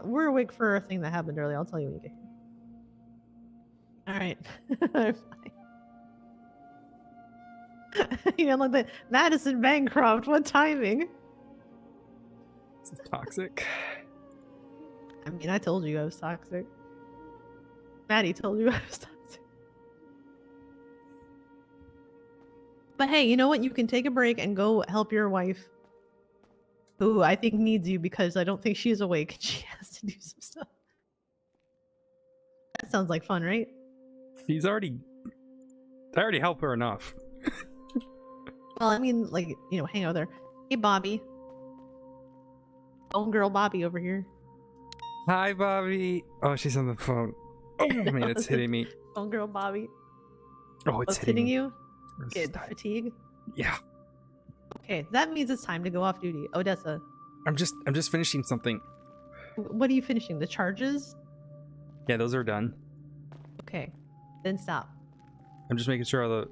we're awake for a thing that happened earlier. I'll tell you when you get here. All right. You know, like the Madison Bancroft. What timing? This is toxic. I mean, I told you I was toxic. Maddie told you I was toxic. But hey, you know what? You can take a break and go help your wife, who I think needs you because I don't think she's awake and she has to do some stuff. That sounds like fun, right? He's already. I already help her enough. Well, I mean, like, you know, hang out there. Hey, Bobby. Phone girl Bobby over here. Hi, Bobby. Oh, she's on the phone. Oh man, it's hitting me. Phone girl Bobby. Oh, it's What's hitting me. you? Good fatigue. Yeah. Okay, that means it's time to go off duty. Odessa, I'm just finishing something. what are you finishing? The charges? Yeah, those are done. Okay, then stop. I'm just making sure all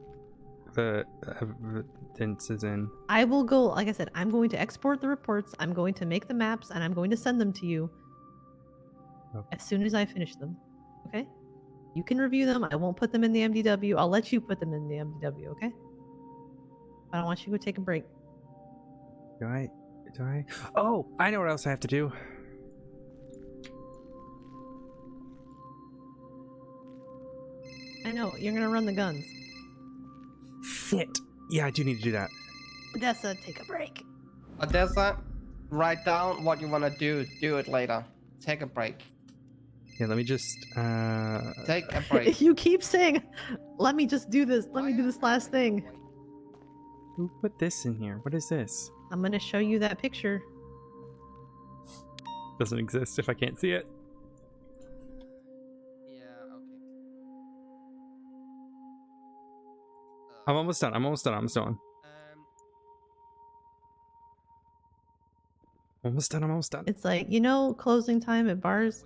the evidence is in. I will go, like I said, I'm going to export the reports, I'm going to make the maps, and I'm going to send them to you as soon as I finish them. Okay? You can review them. I won't put them in the MDW. I'll let you put them in the MDW, okay? I don't want you to go take a break. Do I? Oh, I know what else I have to do. I know, you're gonna run the guns. Shit. Yeah, I do need to do that. Odessa, take a break. Odessa, write down what you want to do. Do it later. Take a break. Yeah, let me just Take a break. You keep saying, let me just do this. Let me do this last thing. Who put this in here? What is this? I'm gonna show you that picture. Doesn't exist if I can't see it. I'm almost done. Almost done. It's like, you know, closing time at bars?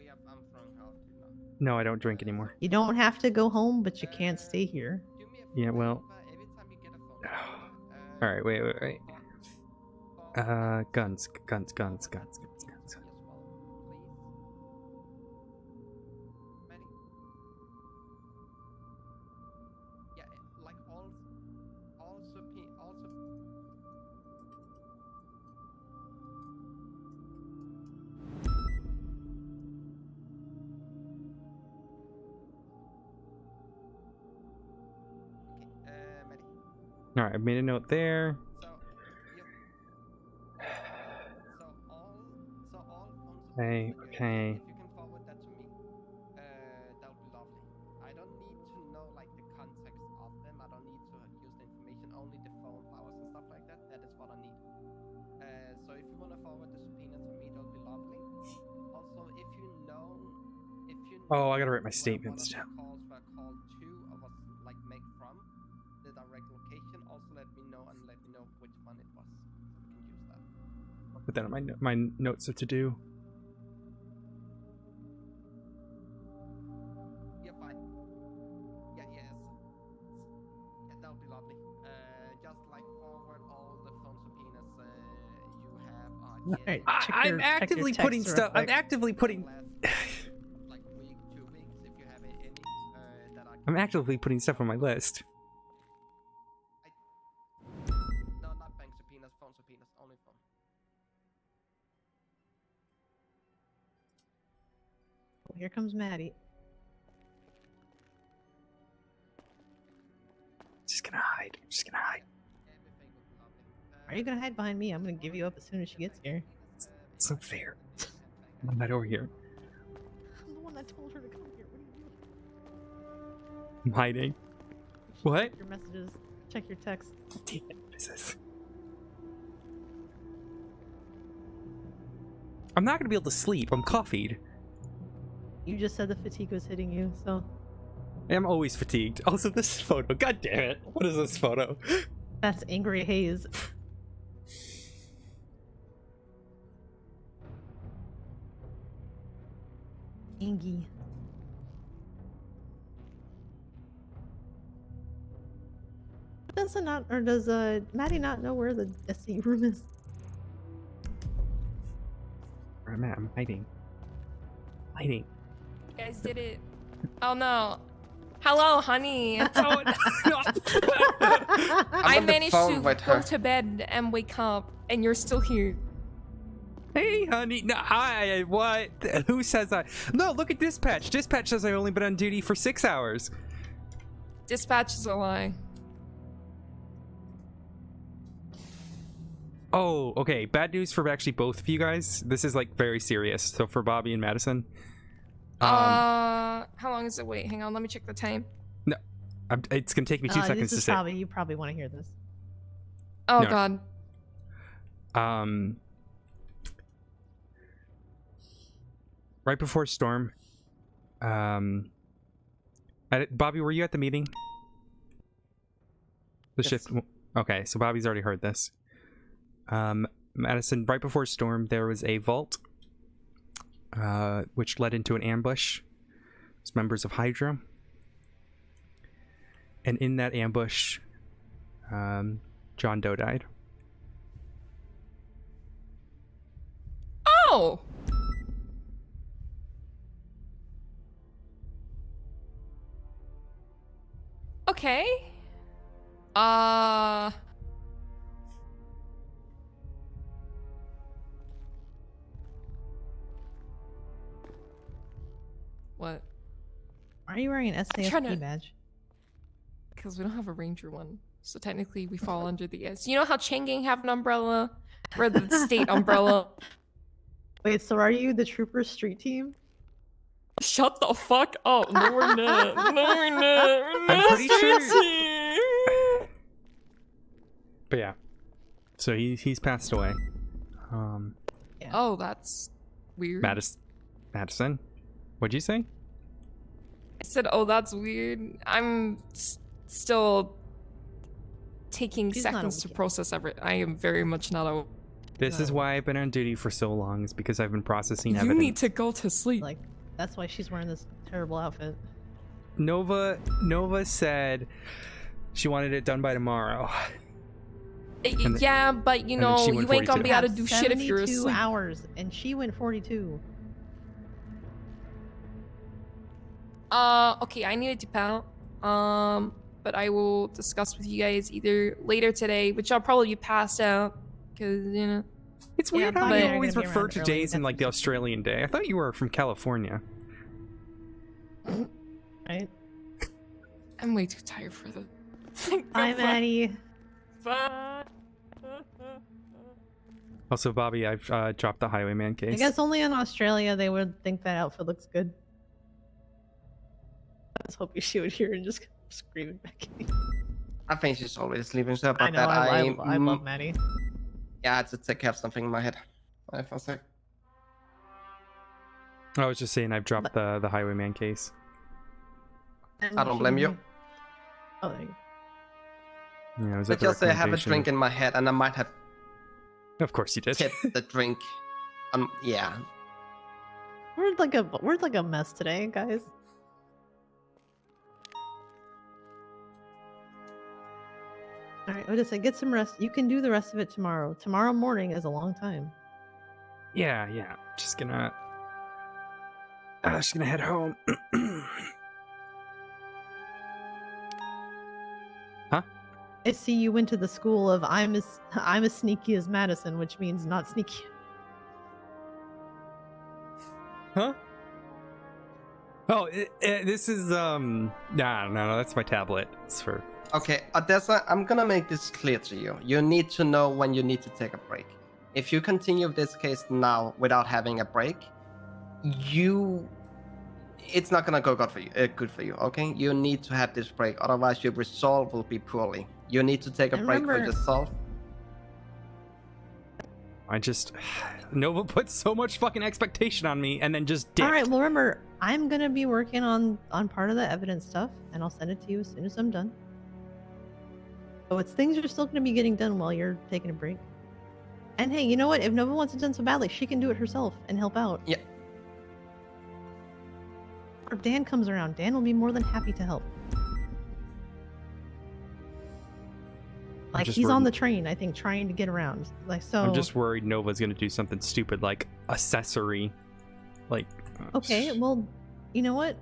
No, I don't drink anymore. You don't have to go home, but you can't stay here. Yeah, well. Alright, wait. Guns. Alright, I've made a note there. Okay. If you can forward that to me, that would be lovely. I don't need to know like the context of them. I don't need to use the information, only the phone powers and stuff like that. That is what I need. So if you want to forward the subpoena to me, that would be lovely. Also, if you know, Oh, I gotta write my statements down. calls were called to or was like made from the direct location, also let me know and let me know which one it was, so we can use that. I'll put that on my notes of to do. Yeah, fine. Yes. Yeah, that would be lovely. Just like forward all the phone subpoenas you have. Alright, I'm actively putting stuff. I'm actively putting. Like week, 2 weeks, if you have any that I I'm actively putting stuff on my list. No, not bank subpoenas, phone subpoenas, only phone. Here comes Maddie. Just gonna hide. Are you gonna hide behind me? I'm gonna give you up as soon as she gets here. It's not fair. I'm not over here. I'm the one that told her to come here. What are you doing? I'm hiding. What? Check your messages. Check your texts. Damn it, what is this? I'm not gonna be able to sleep. I'm coffeeed. You just said the fatigue was hitting you, so. I'm always fatigued. Also, this photo. God damn it. What is this photo? That's Angry Haze. Angie. Does it not, or does Maddie not know where the SC room is? Where am I? I'm hiding. You guys did it. Oh no. Hello, honey. I managed to go to bed and wake up, and you're still here. Hey, honey. No, what? Who says I? No, look at dispatch. Dispatch says I only been on duty for 6 hours. Dispatch is a lie. Oh, okay. Bad news for actually both of you guys. This is like very serious. So for Bobby and Madison. How long is it? Wait, hang on. Let me check the time. No. It's gonna take me 2 seconds to say. You probably want to hear this. Oh No. God. Right before storm. Bobby, were you at the meeting? The shift. Okay, so Bobby's already heard this. Madison, right before storm, there was a vault, which led into an ambush. It's members of Hydra, and in that ambush, John Doe died. Oh. Okay. What? Why are you wearing an SAFP badge? Because we don't have a ranger one, so technically we fall under the S. You know how Chang'e have an umbrella? We're the state umbrella. Wait, so are you the Troopers street team? Shut the fuck up! No, we're not. No, we're not. We're I'm not pretty street sure- team. But yeah, so he's passed away. Oh, that's weird. Madison, what'd you say? I said, "Oh, that's weird." I'm still taking She's not seconds to awake. process everything. I am very much not a. This is why I've been on duty for so long, is because I've been processing You evidence. need to go to sleep. Like, that's why she's wearing this terrible outfit. Nova said she wanted it done by tomorrow. And Yeah, but you and then know, she you went ain't gonna 42. be able to do shit if you're 72 asleep. hours, and she went 42. Okay, I need to dip out. But I will discuss with you guys either later today, which I'll probably be passed out, because you know. It's weird how but- you always refer to days in like the Australian day. I thought you were from California. Right? I'm way too tired for the. Hi, Maddie. Bye. Also, Bobby, I've dropped the Highwayman case. I guess only in Australia they would think that outfit looks good. I was hoping she would hear and just come screaming back at me. I think she's already sleeping, so about I know, that, I love Maddie. Yeah, I had to take care of something in my head. Wait for a sec. I was just saying I've dropped the Highwayman case. I don't blame you. Oh, there you go. Yeah, it was But at the just say I have a recommendation drink of- in my head, and I might have Of course you did. tipped the drink. Yeah. We're like a mess today, guys. All right, Odessa, get some rest. You can do the rest of it tomorrow. Tomorrow morning is a long time. Yeah. Just gonna head home. Huh? I see you went to the school of I'm as sneaky as Madison, which means not sneaky. Huh? Oh, this is no, that's my tablet. It's for. Okay, Odessa, I'm gonna make this clear to you. You need to know when you need to take a break. If you continue this case now without having a break, it's not gonna go good for you, okay? You need to have this break, otherwise your resolve will be poorly. You need to take a break for yourself. I just Nova put so much fucking expectation on me and then just dipped. All right, well remember, I'm gonna be working on part of the evidence stuff, and I'll send it to you as soon as I'm done. So things are still gonna be getting done while you're taking a break. And hey, you know what? If Nova wants it done so badly, she can do it herself and help out. Yeah. Or if Dan comes around, Dan will be more than happy to help. Like just he's on worried- the train, I think, trying to get around. Like so. I'm just worried Nova's gonna do something stupid like accessory, like. Okay, well, you know what?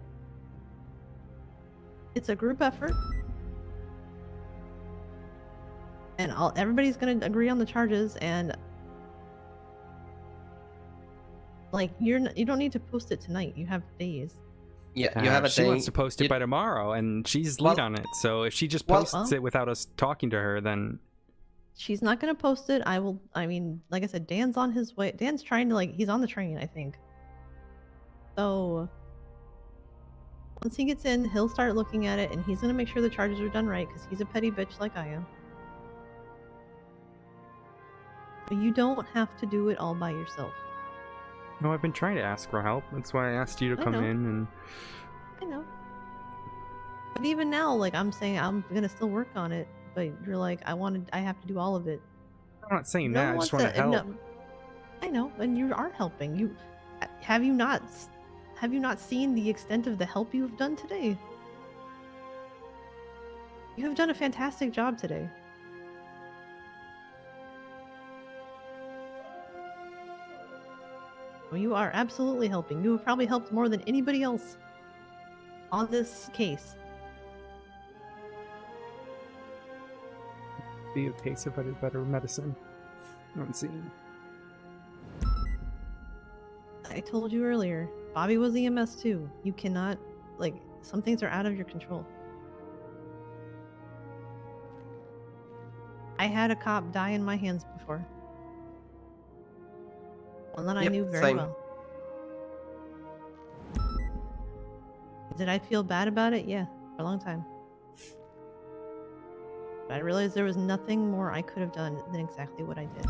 It's a group effort. And everybody's gonna agree on the charges, and like you don't need to post it tonight. You have days. Yeah, you have a She day. wants to post it by tomorrow, and she's lead on it. So if she just posts it without us talking to her, then She's not gonna post it. I mean, like I said, Dan's on his way. Dan's trying to he's on the train, I think. So Once he gets in, he'll start looking at it, and he's gonna make sure the charges are done right, because he's a petty bitch like I am. But you don't have to do it all by yourself. No, I've been trying to ask for help. That's why I asked you to come in and... I know. But even now, like, I'm saying I'm gonna still work on it, but you're like, I have to do all of it. I'm not saying No that, one I just wants want to help. no, I know, and you are helping. Have you not seen the extent of the help you've done today? You have done a fantastic job today. Well, you are absolutely helping. You have probably helped more than anybody else on this case. Be a case if I did better medicine. I'm seeing. I told you earlier, Bobby was EMS too. You cannot, like, some things are out of your control. I had a cop die in my hands before. One that I knew very well. Did I feel bad about it? Yeah, for a long time. But I realized there was nothing more I could have done than exactly what I did.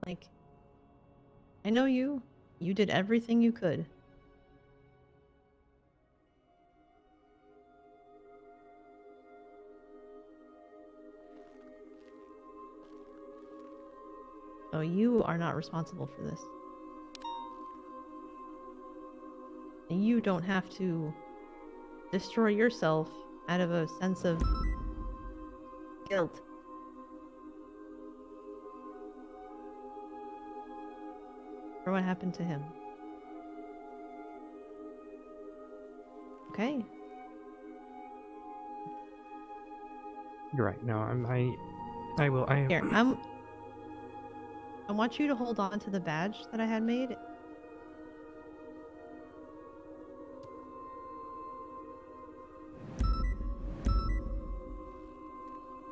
Like, I know you. You did everything you could. So you are not responsible for this. And you don't have to destroy yourself out of a sense of guilt. For what happened to him. Okay. You're right. No, I will. Here, I want you to hold on to the badge that I had made.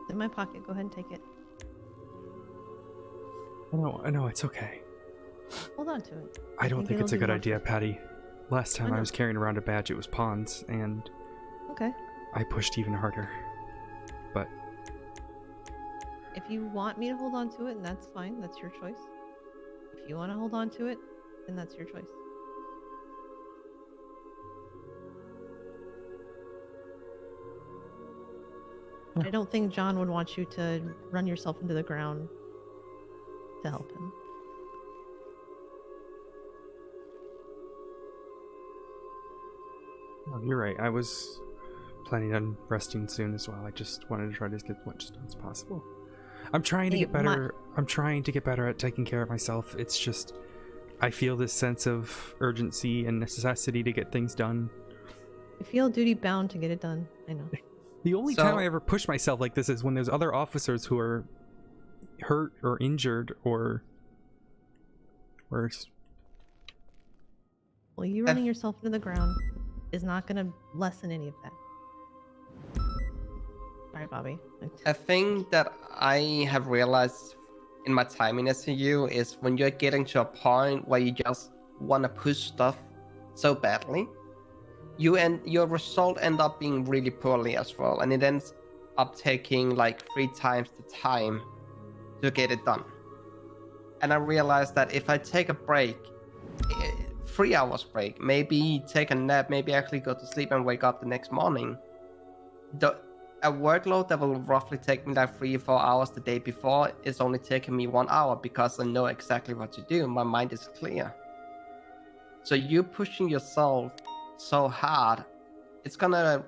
It's in my pocket. Go ahead and take it. I know, it's okay. Hold on to it. I don't think it's a good idea, Patty. Last time I know. was carrying around a badge, it was pawns, and Okay. I pushed even harder. But If you want me to hold on to it, and that's fine. That's your choice. If you want to hold on to it, then that's your choice. I don't think John would want you to run yourself into the ground to help him. oh, you're right. I was planning on resting soon as well. I just wanted to try to get as much done as possible. I'm trying to get better. I'm trying to get better at taking care of myself. It's just I feel this sense of urgency and necessity to get things done. I feel duty bound to get it done. I know. The only time I ever push myself like this is when there's other officers who are hurt or injured or worse. Well, you running yourself into the ground is not going to lessen any of that. Sorry, Bobby. A thing that I have realized in my time in SCU is when you're getting to a point where you just want to push stuff so badly, your result end up being really poorly as well, and it ends up taking like 3 times the time to get it done. And I realized that if I take a break, 3 hours break, maybe take a nap, maybe actually go to sleep and wake up the next morning, a workload that will roughly take me like 3 or 4 hours the day before is only taking me 1 hour because I know exactly what to do. My mind is clear. So you pushing yourself so hard, it's gonna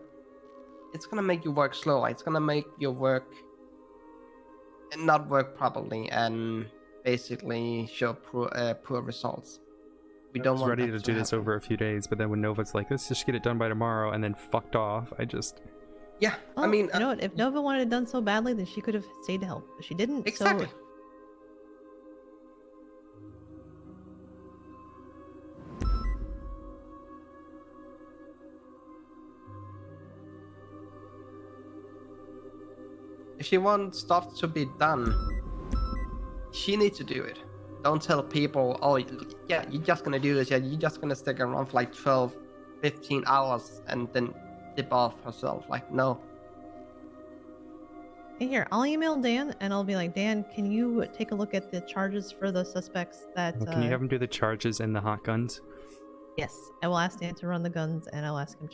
make you work slower. It's gonna make your work not work properly and basically show poor results. We don't want ready to do this over a few days, but then when Nova's like, let's just get it done by tomorrow, and then fucked off, I just... Yeah, well, I mean... you know what? If Nova wanted it done so badly, then she could have stayed to help. But she didn't, exactly. So... If she wants stuff to be done, she needs to do it. Don't tell people, oh, yeah, you're just gonna do this, yeah, you're just gonna stick around for like 12, 15 hours and then dip off herself. Like, no. Hey, here, I'll email Dan and I'll be like, Dan, can you take a look at the charges for the suspects that... Well, can you have him do the charges and the hot guns? Yes, I will ask Dan to run the guns and I'll ask him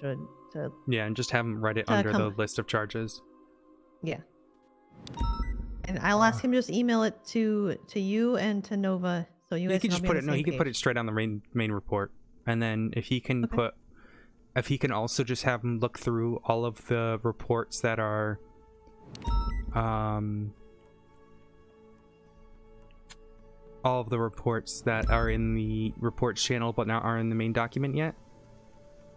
to... Yeah, and just have him write it under the list of charges. Yeah. And I'll ask him to just email it to you and to Nova, so you guys He can just all be put on it. the No, he same can put page. it straight on the main report, and then if he can put, if he can also just have him look through all of the reports that are, all of the reports that are in the reports channel but not are in the main document yet,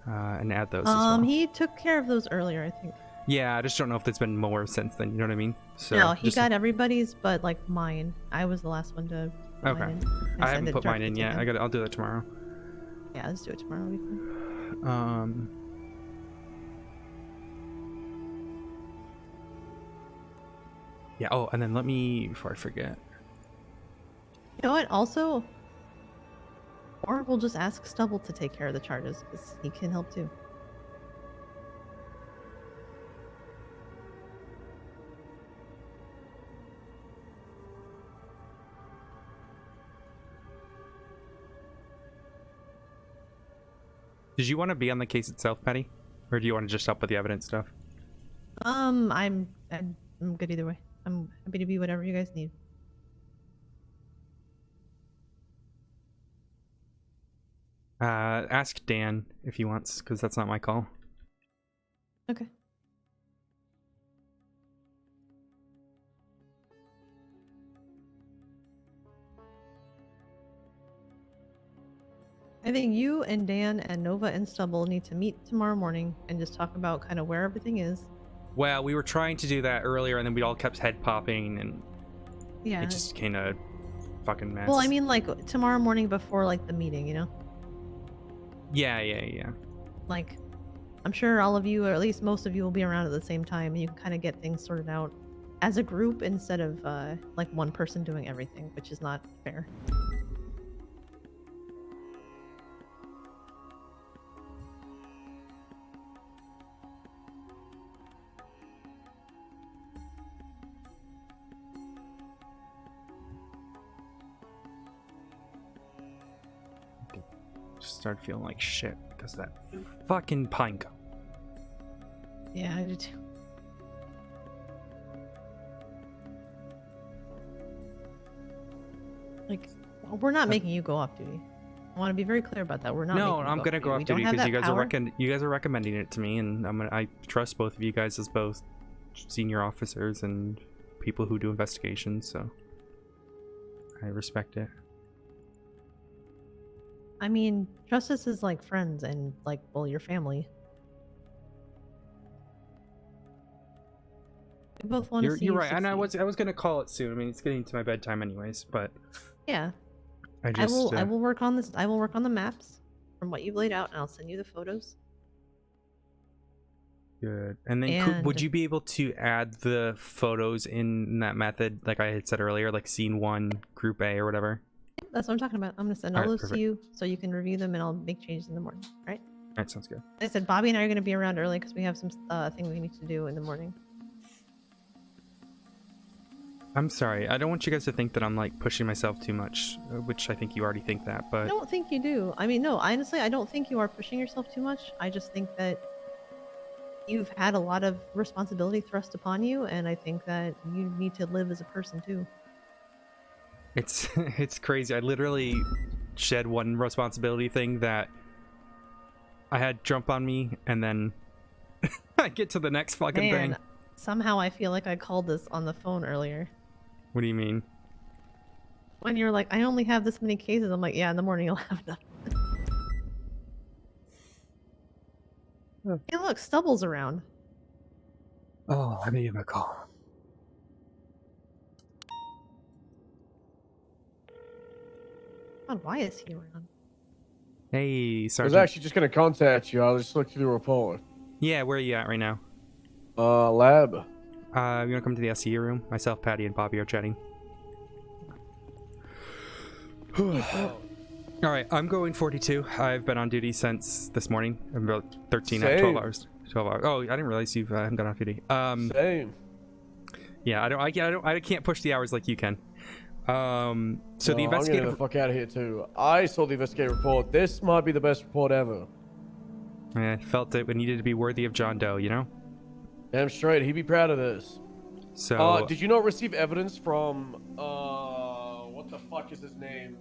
and add those as well. He took care of those earlier, I think. Yeah, I just don't know if there's been more since then. You know what I mean? So No, he just- got everybody's, but like mine. I was the last one to. put Okay. mine in and I send haven't it put mine directly in to yet. him. I'll do that tomorrow. Yeah, let's do it tomorrow. It'll be fine. Yeah. Oh, and then let me before I forget. You know what? Also, or we'll just ask Stubble to take care of the charges because he can help too. Did you want to be on the case itself, Patty, or do you want to just help with the evidence stuff? I'm good either way. I'm happy to be whatever you guys need. Ask Dan if he wants, because that's not my call. Okay. I think you and Dan and Nova and Stubble need to meet tomorrow morning and just talk about kind of where everything is. Well, we were trying to do that earlier, and then we all kept head popping, and Yeah. it just became a fucking mess. Well, I mean, like tomorrow morning before like the meeting, you know? Yeah. Like, I'm sure all of you, or at least most of you, will be around at the same time, and you can kind of get things sorted out as a group instead of like one person doing everything, which is not fair. Just started feeling like shit because of that fucking pine cone. Yeah, I do too. Like, we're not making you go off duty. I want to be very clear about that. We're not. No, making you I'm go gonna go off We don't duty have because that power. you guys are recommending it to me, and I trust both of you guys as both senior officers and people who do investigations, so I respect it. I mean, trust us as like friends and like, well, your family. We both want to see You're you right, and I succeed. was gonna call it soon. I mean, it's getting to my bedtime anyways, but Yeah. I just I will work on this. I will work on the maps from what you've laid out, and I'll send you the photos. Good. And then would And- you be able to add the photos in that method, like I had said earlier, like scene 1, group A or whatever? That's what I'm talking about. I'm gonna send all Alright, those perfect. to you so you can review them, and I'll make changes in the morning. Right? All right, sounds good. I said Bobby and I are gonna be around early because we have some thing we need to do in the morning. I'm sorry. I don't want you guys to think that I'm like pushing myself too much, which I think you already think that, I but don't think you do. I mean, no, honestly, I don't think you are pushing yourself too much. I just think that you've had a lot of responsibility thrust upon you, and I think that you need to live as a person too. it's it's crazy. I literally shed one responsibility thing that I had jump on me, and then I get to the next fucking Man, thing. somehow I feel like I called this on the phone earlier. What do you mean? When you're like, I only have this many cases, I'm like, yeah, in the morning you'll have enough. Hey, look, Stubble's around. Oh, let me give him a call. God, why is he around? Hey, I was Sergeant. actually just gonna contact you. I'll just look through the report. Yeah, where are you at right now? Lab. You want to come to the SCU room? Myself, Patty, and Bobby are chatting. All right, I'm going 42. I've been on duty since this morning. About 12 hours. 12 hours. Oh, I didn't realize you haven't gone off duty. Same. Yeah, I can't push the hours like you can. So the investigative. I'm getting the fuck out of here too. I saw the investigative report. This might be the best report ever. I felt it needed to be worthy of John Doe, you know? Damn straight, he'd be proud of this. So did you not receive evidence from what the fuck is his name?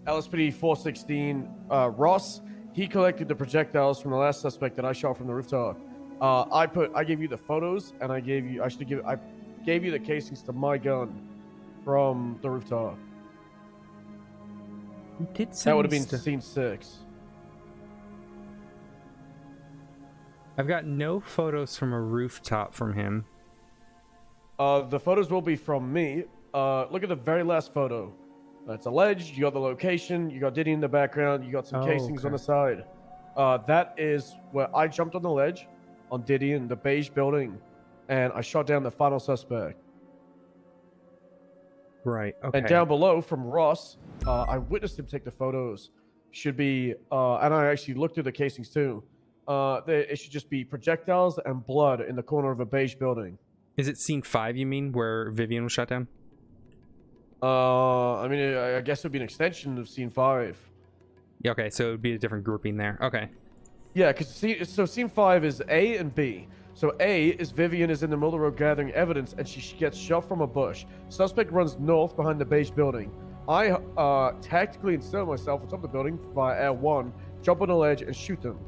LSPD 416 Ross. He collected the projectiles from the last suspect that I shot from the rooftop. I gave you the photos, and I gave you the casings to my gun from the rooftop. You did that would have been scene 6. I've got no photos from a rooftop from him. The photos will be from me. Look at the very last photo. It's alleged. You got the location. You got Diddy in the background. You got some casings on the side. That is where I jumped on the ledge on Diddy in the beige building, and I shot down the final suspect. Right. Okay. And down below from Ross, I witnessed him take the photos. Should be, and I actually looked through the casings too. It should just be projectiles and blood in the corner of a beige building. Is it scene 5, you mean, where Vivian was shot down? I mean, I guess it would be an extension of scene 5. Yeah, okay, so it would be a different grouping there. Okay. Yeah, because scene 5 is A and B. So A is Vivian is in the middle of the road gathering evidence, and she gets shot from a bush. Suspect runs north behind the beige building. I tactically insert myself on top of the building via L1, jump on the ledge, and shoot them.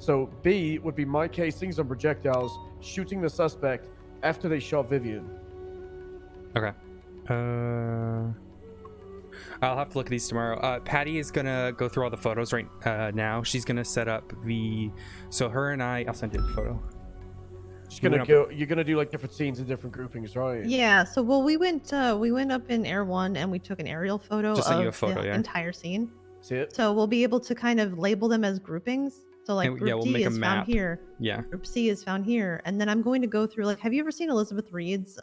So B would be my casings and projectiles shooting the suspect after they shot Vivian. Okay. I'll have to look at these tomorrow. Patty is gonna go through all the photos right now. She's gonna set up the. So her and I'll send you the photo. You're gonna do like different scenes and different groupings, right? Yeah. So we went up in Air 1 and we took an aerial photo Just send you a photo, the yeah. entire scene. See it? So we'll be able to kind of label them as groupings. So like And, group yeah, we'll D make a is found map. here. Yeah. Group C is found here, and then I'm going to go through like. Have you ever seen Elizabeth Reed's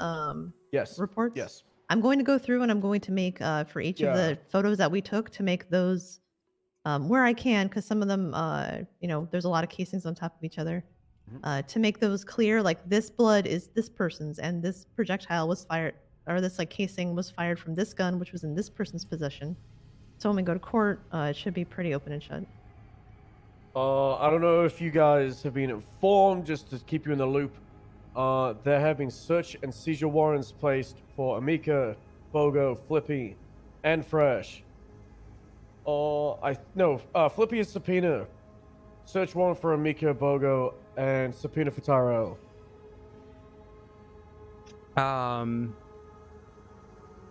Yes. reports? Yes. I'm going to go through and I'm going to make for each of the photos that we took to make those where I can, because some of them there's a lot of casings on top of each other. To make those clear, like this blood is this person's, and this projectile was fired, or this like casing was fired from this gun, which was in this person's possession. So when we go to court, it should be pretty open and shut. I don't know if you guys have been informed, just to keep you in the loop. There have been search and seizure warrants placed for Amika, Bogo, Flippy, and Fresh. Flippy is subpoena. Search warrant for Amika, Bogo, and subpoena for Tyrell.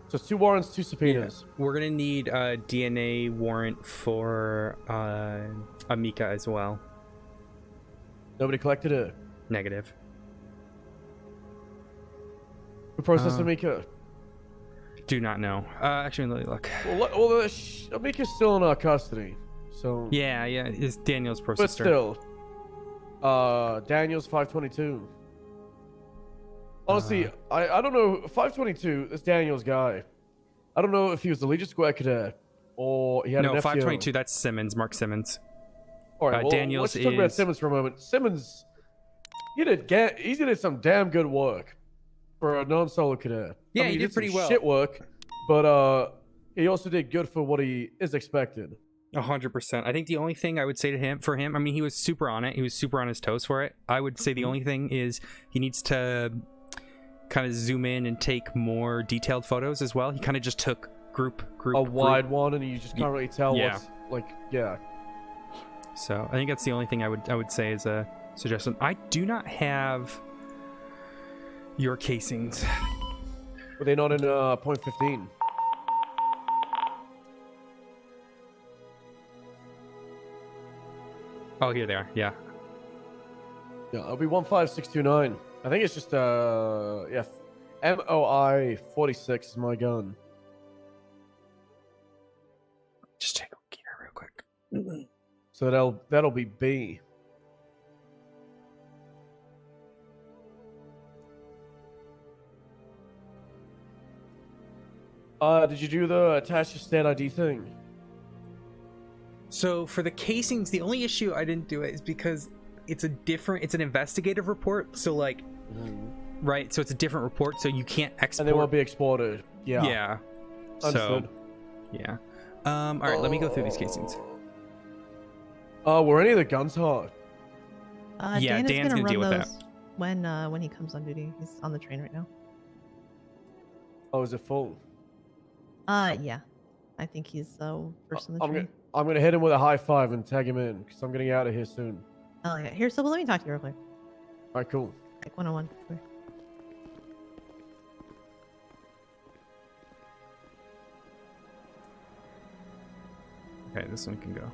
So 2 warrants, 2 subpoenas. Yeah. We're gonna need a DNA warrant for Amika as well. Nobody collected it? Negative. Who processed Amika? Do not know. Actually, let me look. Well, Amika's still in our custody, so... Yeah, it's Daniel's processor. But still. Daniel's 522. Honestly, I don't know. 522, that's Daniel's guy. I don't know if he was the Legion Square cadet or he had an FTO. 522, that's Simmons, Mark Simmons. All right, Daniel's let's talk about Simmons for a moment. Simmons, he did some damn good work for a non-solo cadet. Yeah, I mean, he did pretty some well. Shit work, but he also did good for what he is expected. 100%. I think the only thing I would say to him, I mean, he was super on it. He was super on his toes for it. I would say the only thing is he needs to kind of zoom in and take more detailed photos as well. He kind of just took group wide one, and you just can't really tell what's like. Yeah. So I think that's the only thing I would say is a suggestion. I do not have your casings. Were they not in point 15? Oh, here they are. Yeah. Yeah, it'll be 15629. I think it's just MOI 46 is my gun. Just check gear real quick. So that'll be B. Did you do the attach your state ID thing? So for the casings, the only issue I didn't do it is because it's an investigative report. So like, right. So it's a different report. So you can't export. And they won't be exported. Yeah. Yeah. Understood. So, yeah. All right. Let me go through these casings. Were any of the guns hard? Yeah, Dan is Dan's gonna deal with that. when he comes on duty. He's on the train right now. Oh, is it full? Yeah. I think he's first on the train. I'm gonna hit him with a high five and tag him in because I'm getting out of here soon. Oh yeah. Here, so let me talk to you real quick. All right, cool. Like 101. Okay, this one can go.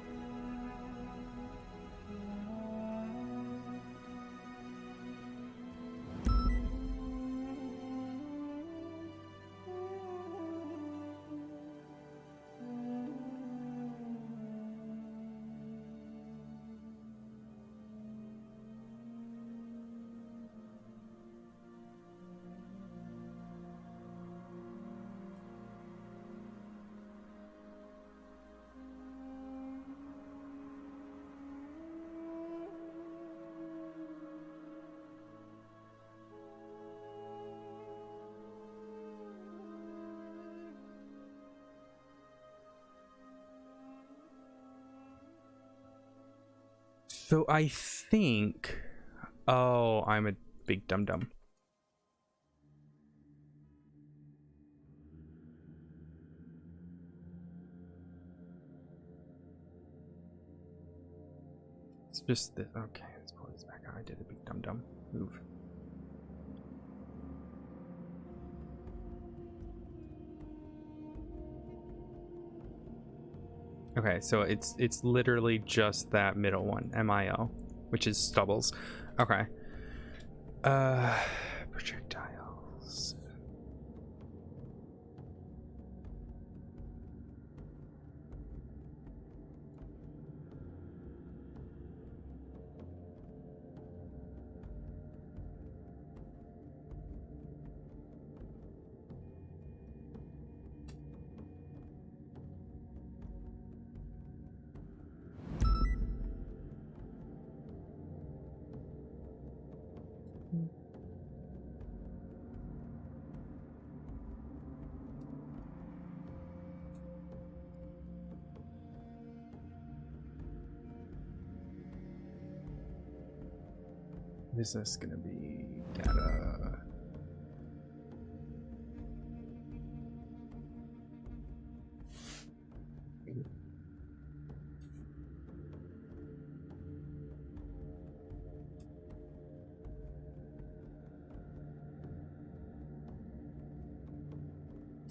So I think, oh, I'm a big dum-dum. It's just this. Okay, let's pull this back out. I did a big dum-dum move. Okay, so it's literally just that middle one, MIO, which is Stubbles. Okay. Projectiles. Is this gonna be data?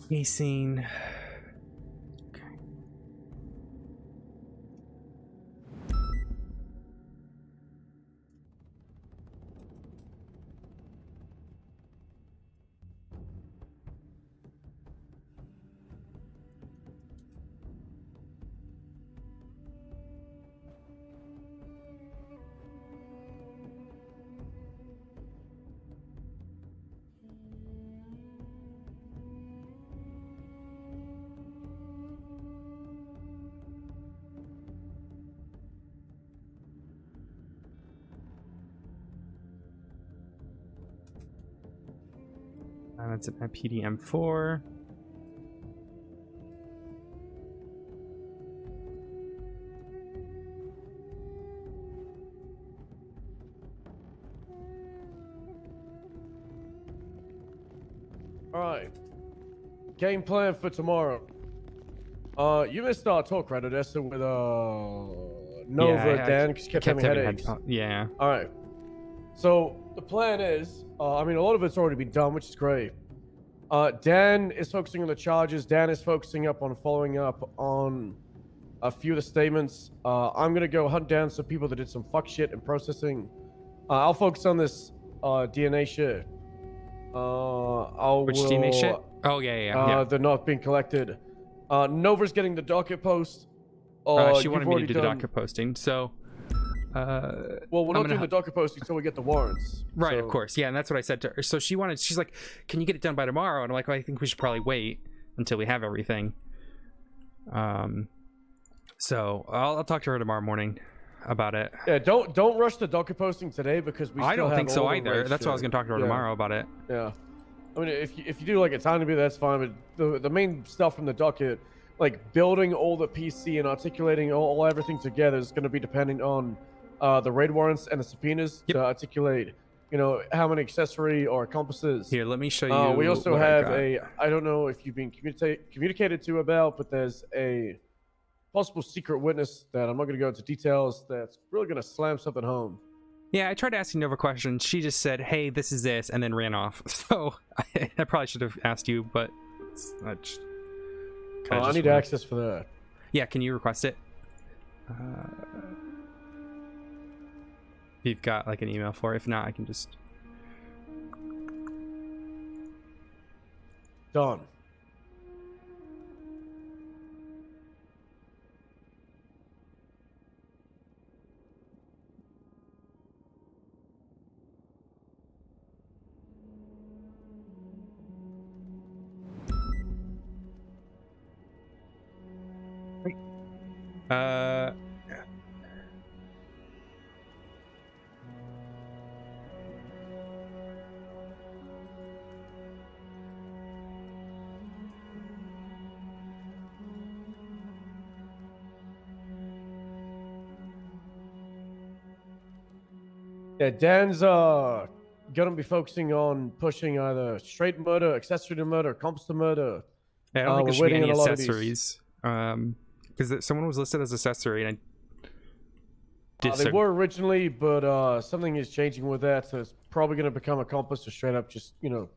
Casing. That's an PDM4. All right. Game plan for tomorrow. You missed our talk, right, Odessa, with Nova Dan, because you kept having headaches. Yeah. All right. So the plan is, I mean, a lot of it's already been done, which is great. Dan is focusing on the charges. Dan is focusing up on following up on a few of the statements. I'm gonna go hunt down some people that did some fuck shit and processing. I'll focus on this DNA shit. Which DNA shit? Oh yeah. They're not being collected. Nova's getting the docket post. She wanted me to do the docket posting, so. Well, we're not doing the docket posting until we get the warrants. Right, of course. Yeah, and that's what I said to her. So she's like, can you get it done by tomorrow? And I'm like, well, I think we should probably wait. until we have everything. So I'll talk to her tomorrow morning about it. Yeah, don't rush the docket posting today because we. I still don't have think so all the either. right That's why I was shit. gonna talk to her tomorrow about it. Yeah, I mean, if you do like a time to be, that's fine. But the main stuff from the docket, like building all the PC and articulating all everything together, is going to be depending on the raid warrants and the subpoenas to articulate. You know how many accessory or accomplices. Here, let me show you. We also what have I got. I don't know if you've been communicated to about, but there's a possible secret witness that I'm not going to go into details. That's really going to slam something home. Yeah, I tried asking Nova questions. She just said, "Hey, this is this," and then ran off. So I probably should have asked you, but I just. I need access for that. Yeah, can you request it? You've got like an email for it. If not, I can just. Done. Yeah. Yeah, Dan's gonna be focusing on pushing either straight murder, accessory to murder, accomplice to murder. I don't think there should be any on a lot of accessories. Because someone was listed as accessory, and I they were originally, but something is changing with that, so it's probably gonna become accomplice or straight up just, you know.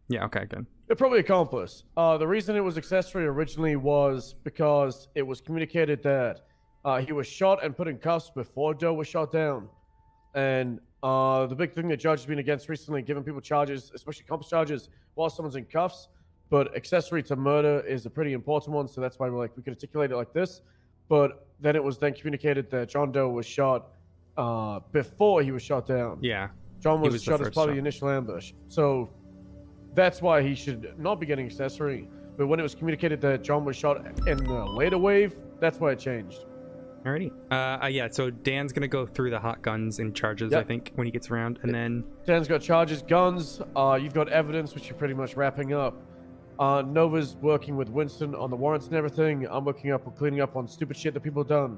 Yeah, okay, good. They're probably accomplice. The reason it was accessory originally was because it was communicated that he was shot and put in cuffs before Doe was shot down. And the big thing the judge has been against recently, giving people charges, especially accomplice charges, while someone's in cuffs. But accessory to murder is a pretty important one, so that's why we could articulate it like this. But then it was then communicated that John Doe was shot before he was shot down. Yeah. John he was shot as part of the initial ambush. So that's why he should not be getting accessory. But when it was communicated that John was shot in the later wave, that's why it changed. Alrighty. Yeah, so Dan's gonna go through the hot guns and charges, I think, when he gets around, and then Dan's got charges, guns. You've got evidence, which you're pretty much wrapping up. Nova's working with Winston on the warrants and everything. I'm looking up or cleaning up on stupid shit that people have done.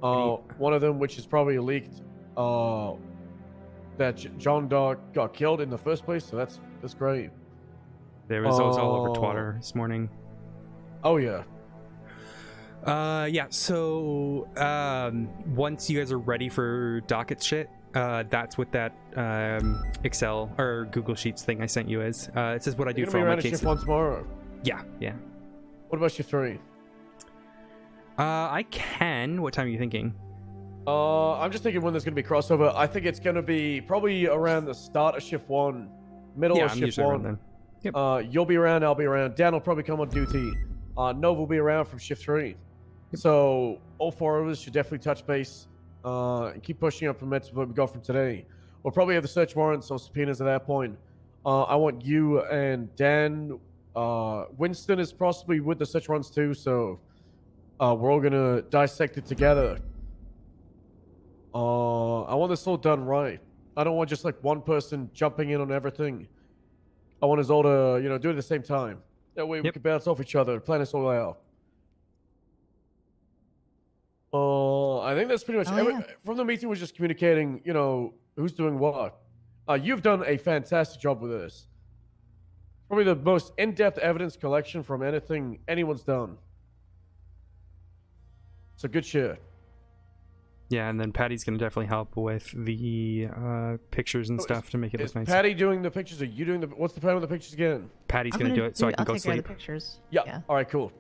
One of them, which is probably leaked, that John Doe got killed in the first place. So that's great. There was those all over Twitter this morning. Oh yeah. Yeah. So once you guys are ready for docket shit, that's what that Excel or Google Sheets thing I sent you is. It says what I do for all my cases. Shift 1 tomorrow. Yeah. Yeah. What about shift 3? I can. What time are you thinking? I'm just thinking when there's going to be crossover. I think it's going to be probably around the start of shift 1, middle of shift 1. Then. Yep. You'll be around, I'll be around. Dan will probably come on duty. Nova will be around from shift 3. Yep. So all four of us should definitely touch base and keep pushing up from where we go from today. We'll probably have the search warrants or subpoenas at that point. I want you and Dan. Winston is possibly with the search warrants too, so we're all going to dissect it together. I want this all done right. I don't want just like one person jumping in on everything. I want us all to, do it at the same time. That way we can bounce off each other, plan this all out. I think that's pretty much from the meeting. Was just communicating, who's doing what. You've done a fantastic job with this. Probably the most in-depth evidence collection from anything anyone's done. So good shit. Yeah, and then Patty's gonna definitely help with the pictures and stuff to make it look nice. Patty doing the pictures? Are you doing what's the plan with the pictures again? Patty's gonna do it so I can go sleep. I'll take care of the pictures. Yeah. All right, cool.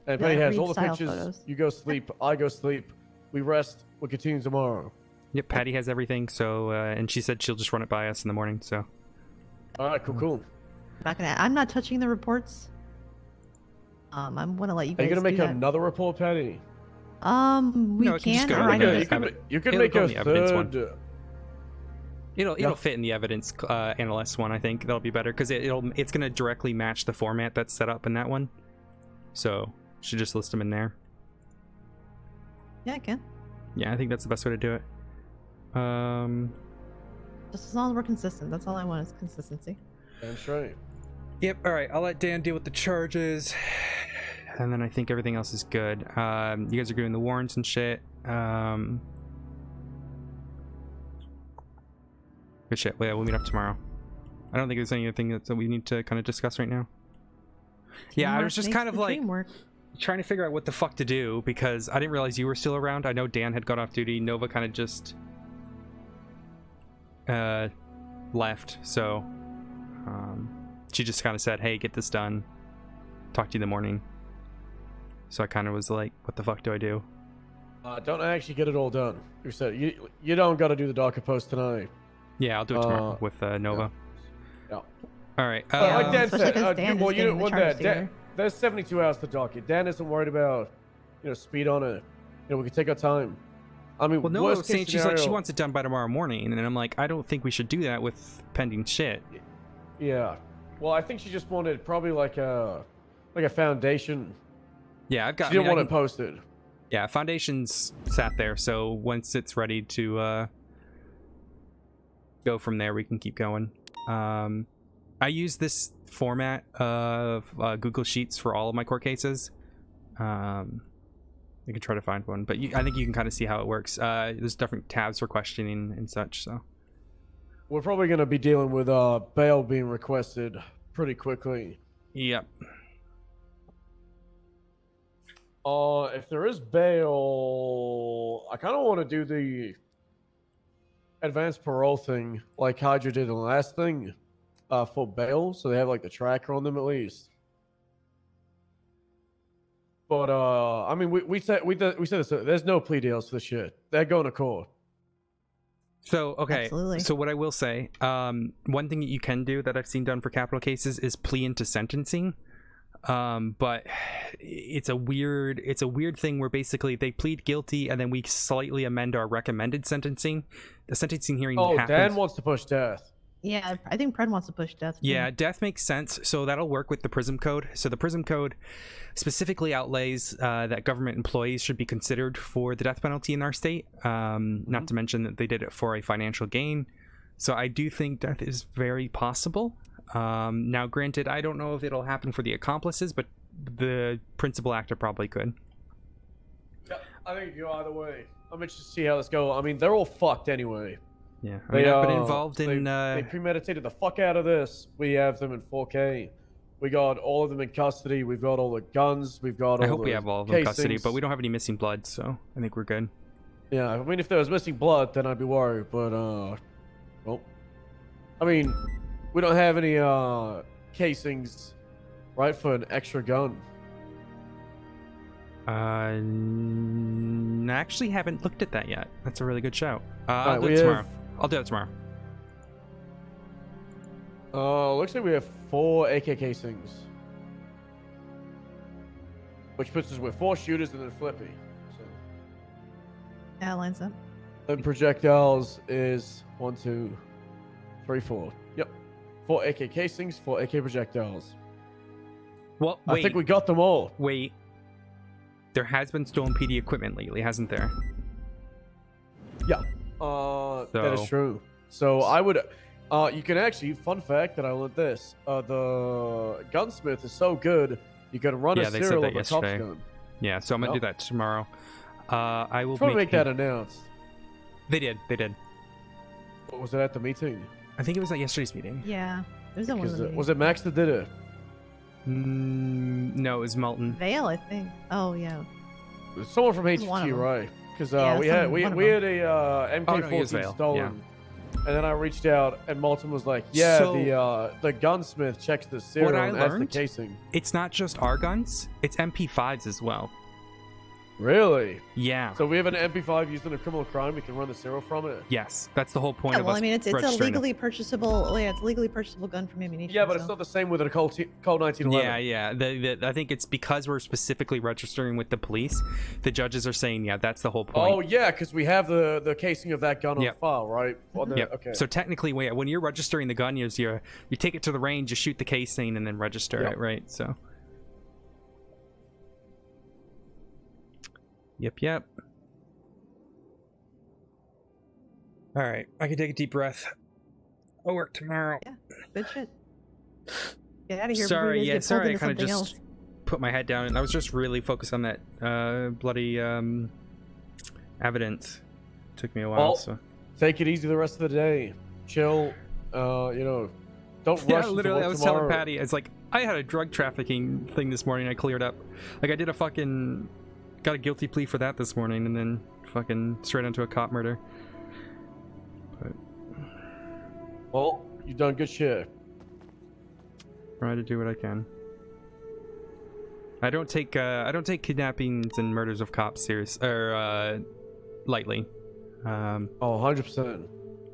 And Patty has all the pictures. Photos. You go sleep. I go sleep. We rest. We'll continue tomorrow. Yep, Patty has everything. So, and she said she'll just run it by us in the morning. So. All right, cool. I'm not touching the reports. I'm gonna let you guys. Are you gonna make do that. another report, Patty? We no, can. You can make a third. It'll It'll fit in the evidence analyst one. I think that'll be better because it's gonna directly match the format that's set up in that one. So should just list them in there. Yeah, I can. Yeah, I think that's the best way to do it. Just as long as we're consistent. That's all I want is consistency. That's right. Yep. All right. I'll let Dan deal with the charges, and then I think everything else is good. You guys are doing the warrants and shit. Good shit. Well, yeah, we'll meet up tomorrow. I don't think there's anything that we need to kind of discuss right now. Yeah, I was just kind of like trying to figure out what the fuck to do because I didn't realize you were still around. I know Dan had gone off duty. Nova kind of just left, so she just kind of said, hey, get this done, talk to you in the morning. So I kind of was like, what the fuck do I do? Don't actually get it all done. You said you don't got to do the docket post tonight. Yeah, I'll do it tomorrow with Nova. Yeah. All right. Like Dan said, there's 72 hours to docket. Dan isn't worried about, speed on it. We can take our time. I mean, well, Nova was saying she's like she wants it done by tomorrow morning, and I'm like, I don't think we should do that with pending shit. Yeah. Well, I think she just wanted probably like a foundation. Yeah, I've got. She didn't want it posted. Yeah, foundation's sat there, so once it's ready to go from there, we can keep going. I use this format of Google Sheets for all of my court cases. I could try to find one, but I think you can kind of see how it works. There's different tabs for questioning and such. So we're probably going to be dealing with bail being requested pretty quickly. Yep. If there is bail, I kind of want to do the advanced parole thing like Hydra did in the last thing for bail, so they have like the tracker on them at least. But I mean, we said this. There's no plea deals for this shit. They're going to court. So okay. Absolutely. So what I will say, one thing that you can do that I've seen done for capital cases is plea into sentencing. But it's a weird thing where basically they plead guilty and then we slightly amend our recommended sentencing. The sentencing hearing happens. Dan wants to push death. Yeah, I think Pred wants to push death. Yeah, death makes sense. So that'll work with the PRISM code. So the PRISM code specifically outlays that government employees should be considered for the death penalty in our state. Not to mention that they did it for a financial gain. So I do think death is very possible. Now, granted, I don't know if it'll happen for the accomplices, but the principal actor probably could. Yeah, I think you go either way. I'm interested to see how this goes. I mean, they're all fucked anyway. Yeah, I mean, I've been involved in. They premeditated the fuck out of this. We have them in 4K. We got all of them in custody. We've got all the guns. We've got all I hope we have all of them in custody, casings. but we don't have any missing blood, so I think we're good. Yeah, I mean, if there was missing blood, then I'd be worried. But well, I mean, we don't have any casings, right, for an extra gun. I actually haven't looked at that yet. That's a really good shout. I'll do it tomorrow. I'll do it tomorrow. Looks like we have 4 AK casings, which puts us with 4 shooters and then Flippy. So. Yeah, lines up. And projectiles is 1, 2, 3, 4. Yep, 4 AK casings, 4 AK projectiles. Well, I think we got them all. Wait. There has been stolen PD equipment lately, hasn't there? Yeah. That is true. So I would, you can actually, fun fact that I learned this, the gunsmith is so good, you can run a serial of a Top Gun. Yeah, so I'm going to do that tomorrow. I will make that announced. They did. What was it at the meeting? I think it was at yesterday's meeting. Yeah, it was at one of the Was it Max that did it? No, it was Melton. Vale, I think. Oh, yeah. Someone from HQ, right? Because we had a MK14 stolen, and then I reached out, and Malton was like, "Yeah, so, the gunsmith checks the serial and that's the casing." It's not just our guns; it's MP5s as well. Really? Yeah. So we have an MP5 used in a criminal crime. We can run the serial from it. Yes, that's the whole point Yeah, of well, us I mean, it's a registering it. legally purchasable. Oh, yeah, it's a legally purchasable gun from ammunition. Yeah, but so. it's not the same with a Colt 1911. Yeah. I think it's because we're specifically registering with the police. The judges are saying, yeah, that's the whole point. Oh yeah, because we have the casing of that gun on file, right? Yep. Okay. So technically, when you're registering the gun, you take it to the range, you shoot the casing, and then register it, right? So. Yep. All right, I can take a deep breath. I'll work tomorrow. Yeah, good shit. Get out of here. Sorry, I kind of something just else. put my head down, and I was just really focused on that bloody evidence. Took me a while. Well, So take it easy the rest of the day. Chill. Don't rush. yeah, into literally, work I was tomorrow. telling Patty, it's like I had a drug trafficking thing this morning. I cleared up. Like I did got a guilty plea for that this morning, and then fucking straight onto a cop murder. But well, you've done good shit. Try to do what I can. I don't take kidnappings and murders of cops lightly. 100%.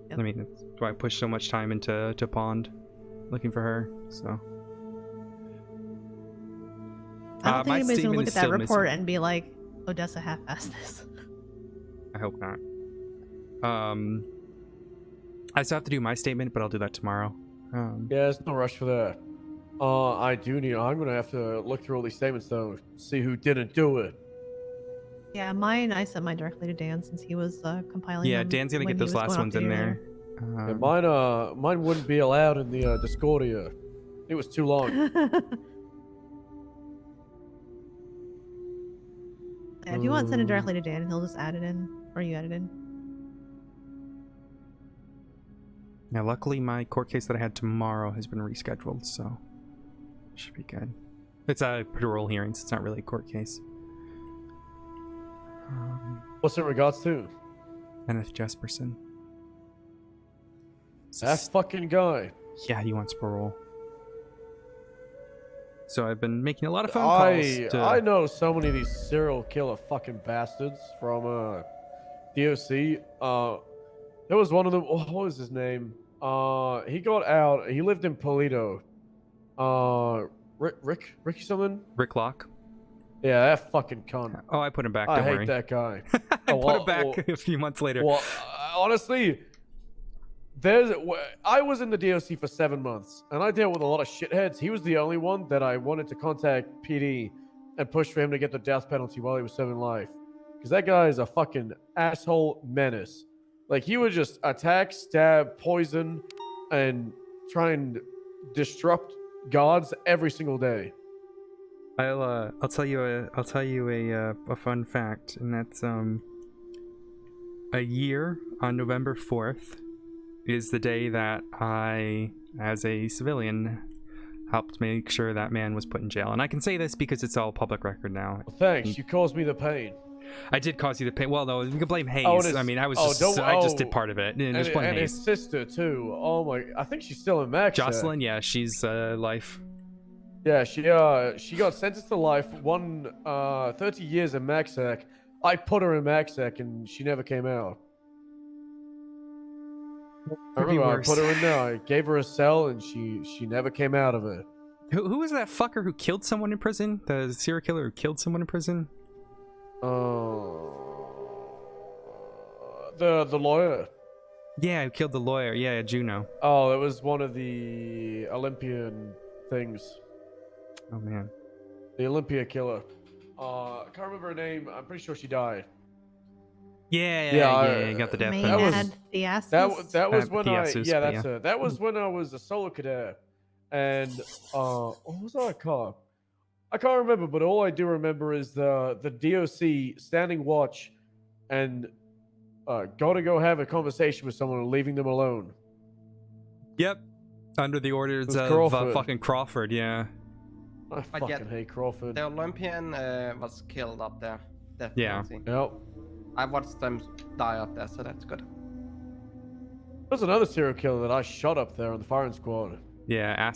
I mean, that's why I push so much time into Pond, looking for her. So. I don't think my anybody's gonna statement look is at that still report missing. and be like, Odessa half-assed this. I hope not. I still have to do my statement, but I'll do that tomorrow. Yeah, there's no rush for that. I'm gonna have to look through all these statements though, see who didn't do it. Yeah, I sent mine directly to Dan since he was compiling. Yeah, them Dan's gonna when get he those was last going off ones to in do there. Yeah, mine wouldn't be allowed in the Discordia. It was too long. Yeah, if you want, send it directly to Dan and he'll just add it in, or you add it in. Now, luckily, my court case that I had tomorrow has been rescheduled, so should be good. It's a parole hearings. It's not really a court case. What's it in regards to? Kenneth Jesperson. That fucking guy. Yeah, he wants parole. So I've been making a lot of phone calls. I know so many of these serial killer fucking bastards from DOC. There was one of them. What was his name? He got out. He lived in Polito. Ricky something? Rick Locke. Yeah, that fucking cunt. Oh, I put him back. I Don't hate worry. that guy. I put him back a few months later. Well, honestly, I was in the DOC for 7 months, and I dealt with a lot of shitheads. He was the only one that I wanted to contact PD and push for him to get the death penalty while he was serving life. Because that guy is a fucking asshole menace. Like, he would just attack, stab, poison, and try and disrupt guards every single day. I'll tell you a fun fact, and that's a year on November 4th is the day that I, as a civilian, helped make sure that man was put in jail. And I can say this because it's all public record now. Well, thanks. You caused me the pain. I did cause you the pain. Well, no, you can blame Hayes. Oh, I mean, I just did part of it. And just blame and Hayes. his sister too. Oh my! I think she's still in Max. Jocelyn, yeah, she's life. Yeah, she got sentenced to life. 30 years in Maxac. I put her in Maxac and she never came out. I remember I put her in there. I gave her a cell and she never came out of it. Who was that fucker who killed someone in prison? The serial killer who killed someone in prison? The lawyer. Yeah, who killed the lawyer? Yeah, Juno. Oh, it was one of the Olympian things. Oh man. The Olympia killer. I can't remember her name. I'm pretty sure she died. Yeah, got the death penalty. That was when Theasus, that's it. That was when I was a solo cadet, and what was I called? I can't remember, but all I do remember is the DOC standing watch, and gotta go have a conversation with someone and leaving them alone. Yep, under the orders of fucking Crawford. Yeah. I fucking hate Crawford. The Olympian was killed up there. Yeah. Yep. I watched them die up there, so that's good. There's another serial killer that I shot up there on the firing squad. Yeah,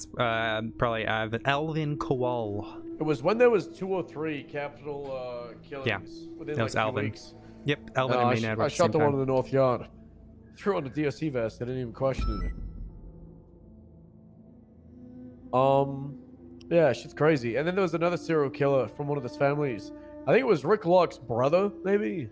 probably Alvin Kowal. It was when there was 2 or 3 capital killings within that like was a few Alvin. weeks. Yep, Alvin and Maynard were I at the shot same the one time. in the North Yard. Threw on the DSC vest. They didn't even question it. Yeah, shit's crazy. And then there was another serial killer from one of his families. I think it was Rick Locke's brother, maybe.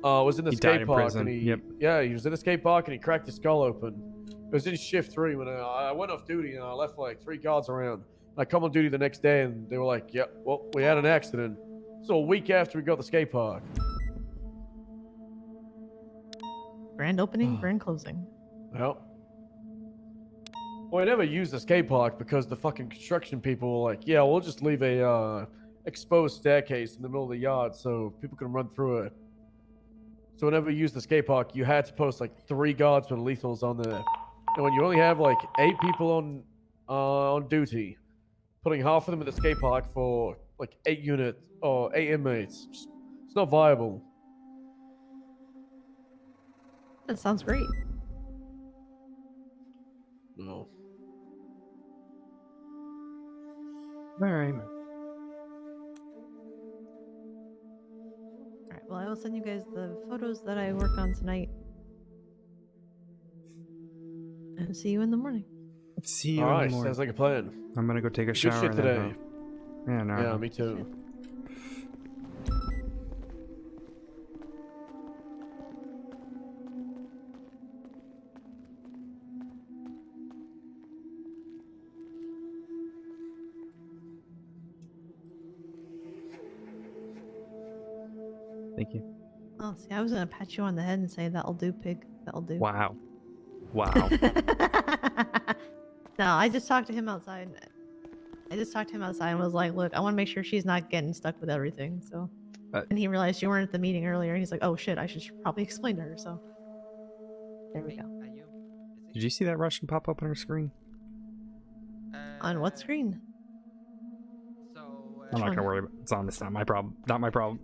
Was in the He died skate in park prison. and he Yep. yeah, he was in the skate park and he cracked his skull open. It was in shift 3 when I went off duty and I left like 3 guards around. I come on duty the next day and they were like, "Yep, well, we had an accident." So a week after we got the skate park. Grand opening, grand closing. Yep. Well, I never used the skate park because the fucking construction people were like, "Yeah, we'll just leave a exposed staircase in the middle of the yard so people can run through it." So whenever you used the skate park, you had to post like 3 guards with lethals on there. And when you only have like 8 people on duty, putting half of them in the skate park for like 8 units or 8 inmates, it's not viable. That sounds great. No. All right. Alright, well, I will send you guys the photos that I work on tonight. And see you in the morning. See you All in right, the morning. sounds like a plan. I'm gonna go take a Good shower shit and today. then go. Yeah, no. Yeah, me too. Thank you. Oh, see, I was gonna pat you on the head and say, "That'll do, pig. That'll do." Wow. Wow. No, I just talked to him outside. And was like, "Look, I want to make sure she's not getting stuck with everything." So, and he realized you weren't at the meeting earlier. And he's like, "Oh shit, I should probably explain to her." So, there we go. Did you see that Russian pop up on her screen? On what screen? I'm not gonna worry about it. It's on. It's not my problem. Not my problem.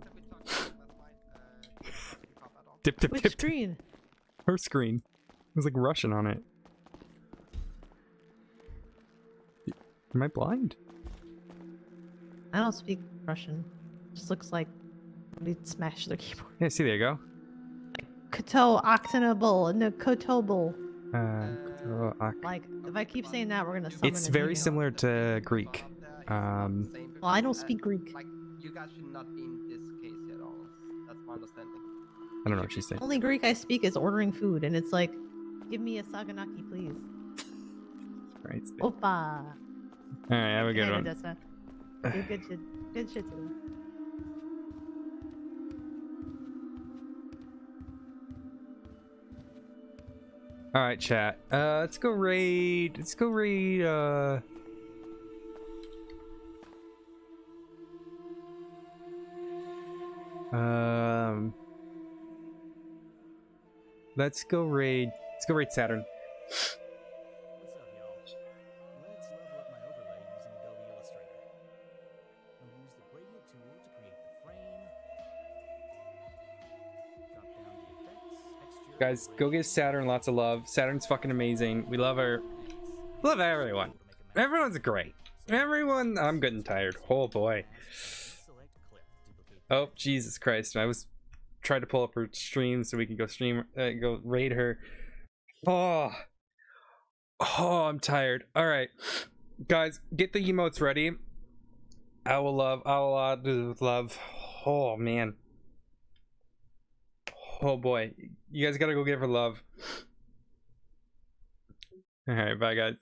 Dip, dip, Which dip. screen? Her screen. There's like Russian on it. Am I blind? I don't speak Russian. Just looks like somebody smashed their keyboard. Yeah, see, there you go. Koto Octanable, no Kotobal. Ak- Like, if I keep saying that, we're gonna summon It's an very email. similar to Greek. Well, I don't speak Greek. Like, you guys should not be in this case at all. That's my understanding. I don't know what she's saying. Only Greek I speak is ordering food, and it's like, give me a saganaki, please. Right. Opa. All right, have a good Hey, one. Odessa. Do good shit. Good shit today. All right, chat. Let's go raid. Let's go raid Saturn. What's up, y'all? Let's level up my overlay using Adobe Illustrator. I'll use the gradient tool to create the frame. Drop down the effects, texture. Guys, go give Saturn lots of love. Saturn's fucking amazing. We love her. Love everyone. Everyone's great. Everyone. I'm getting tired. Oh boy. Oh Jesus Christ! I was trying to pull up her stream so we can go go raid her. Oh, I'm tired. All right, guys, get the emotes ready. I will do love. Oh man. Oh boy, you guys gotta go give her love. All right, bye guys.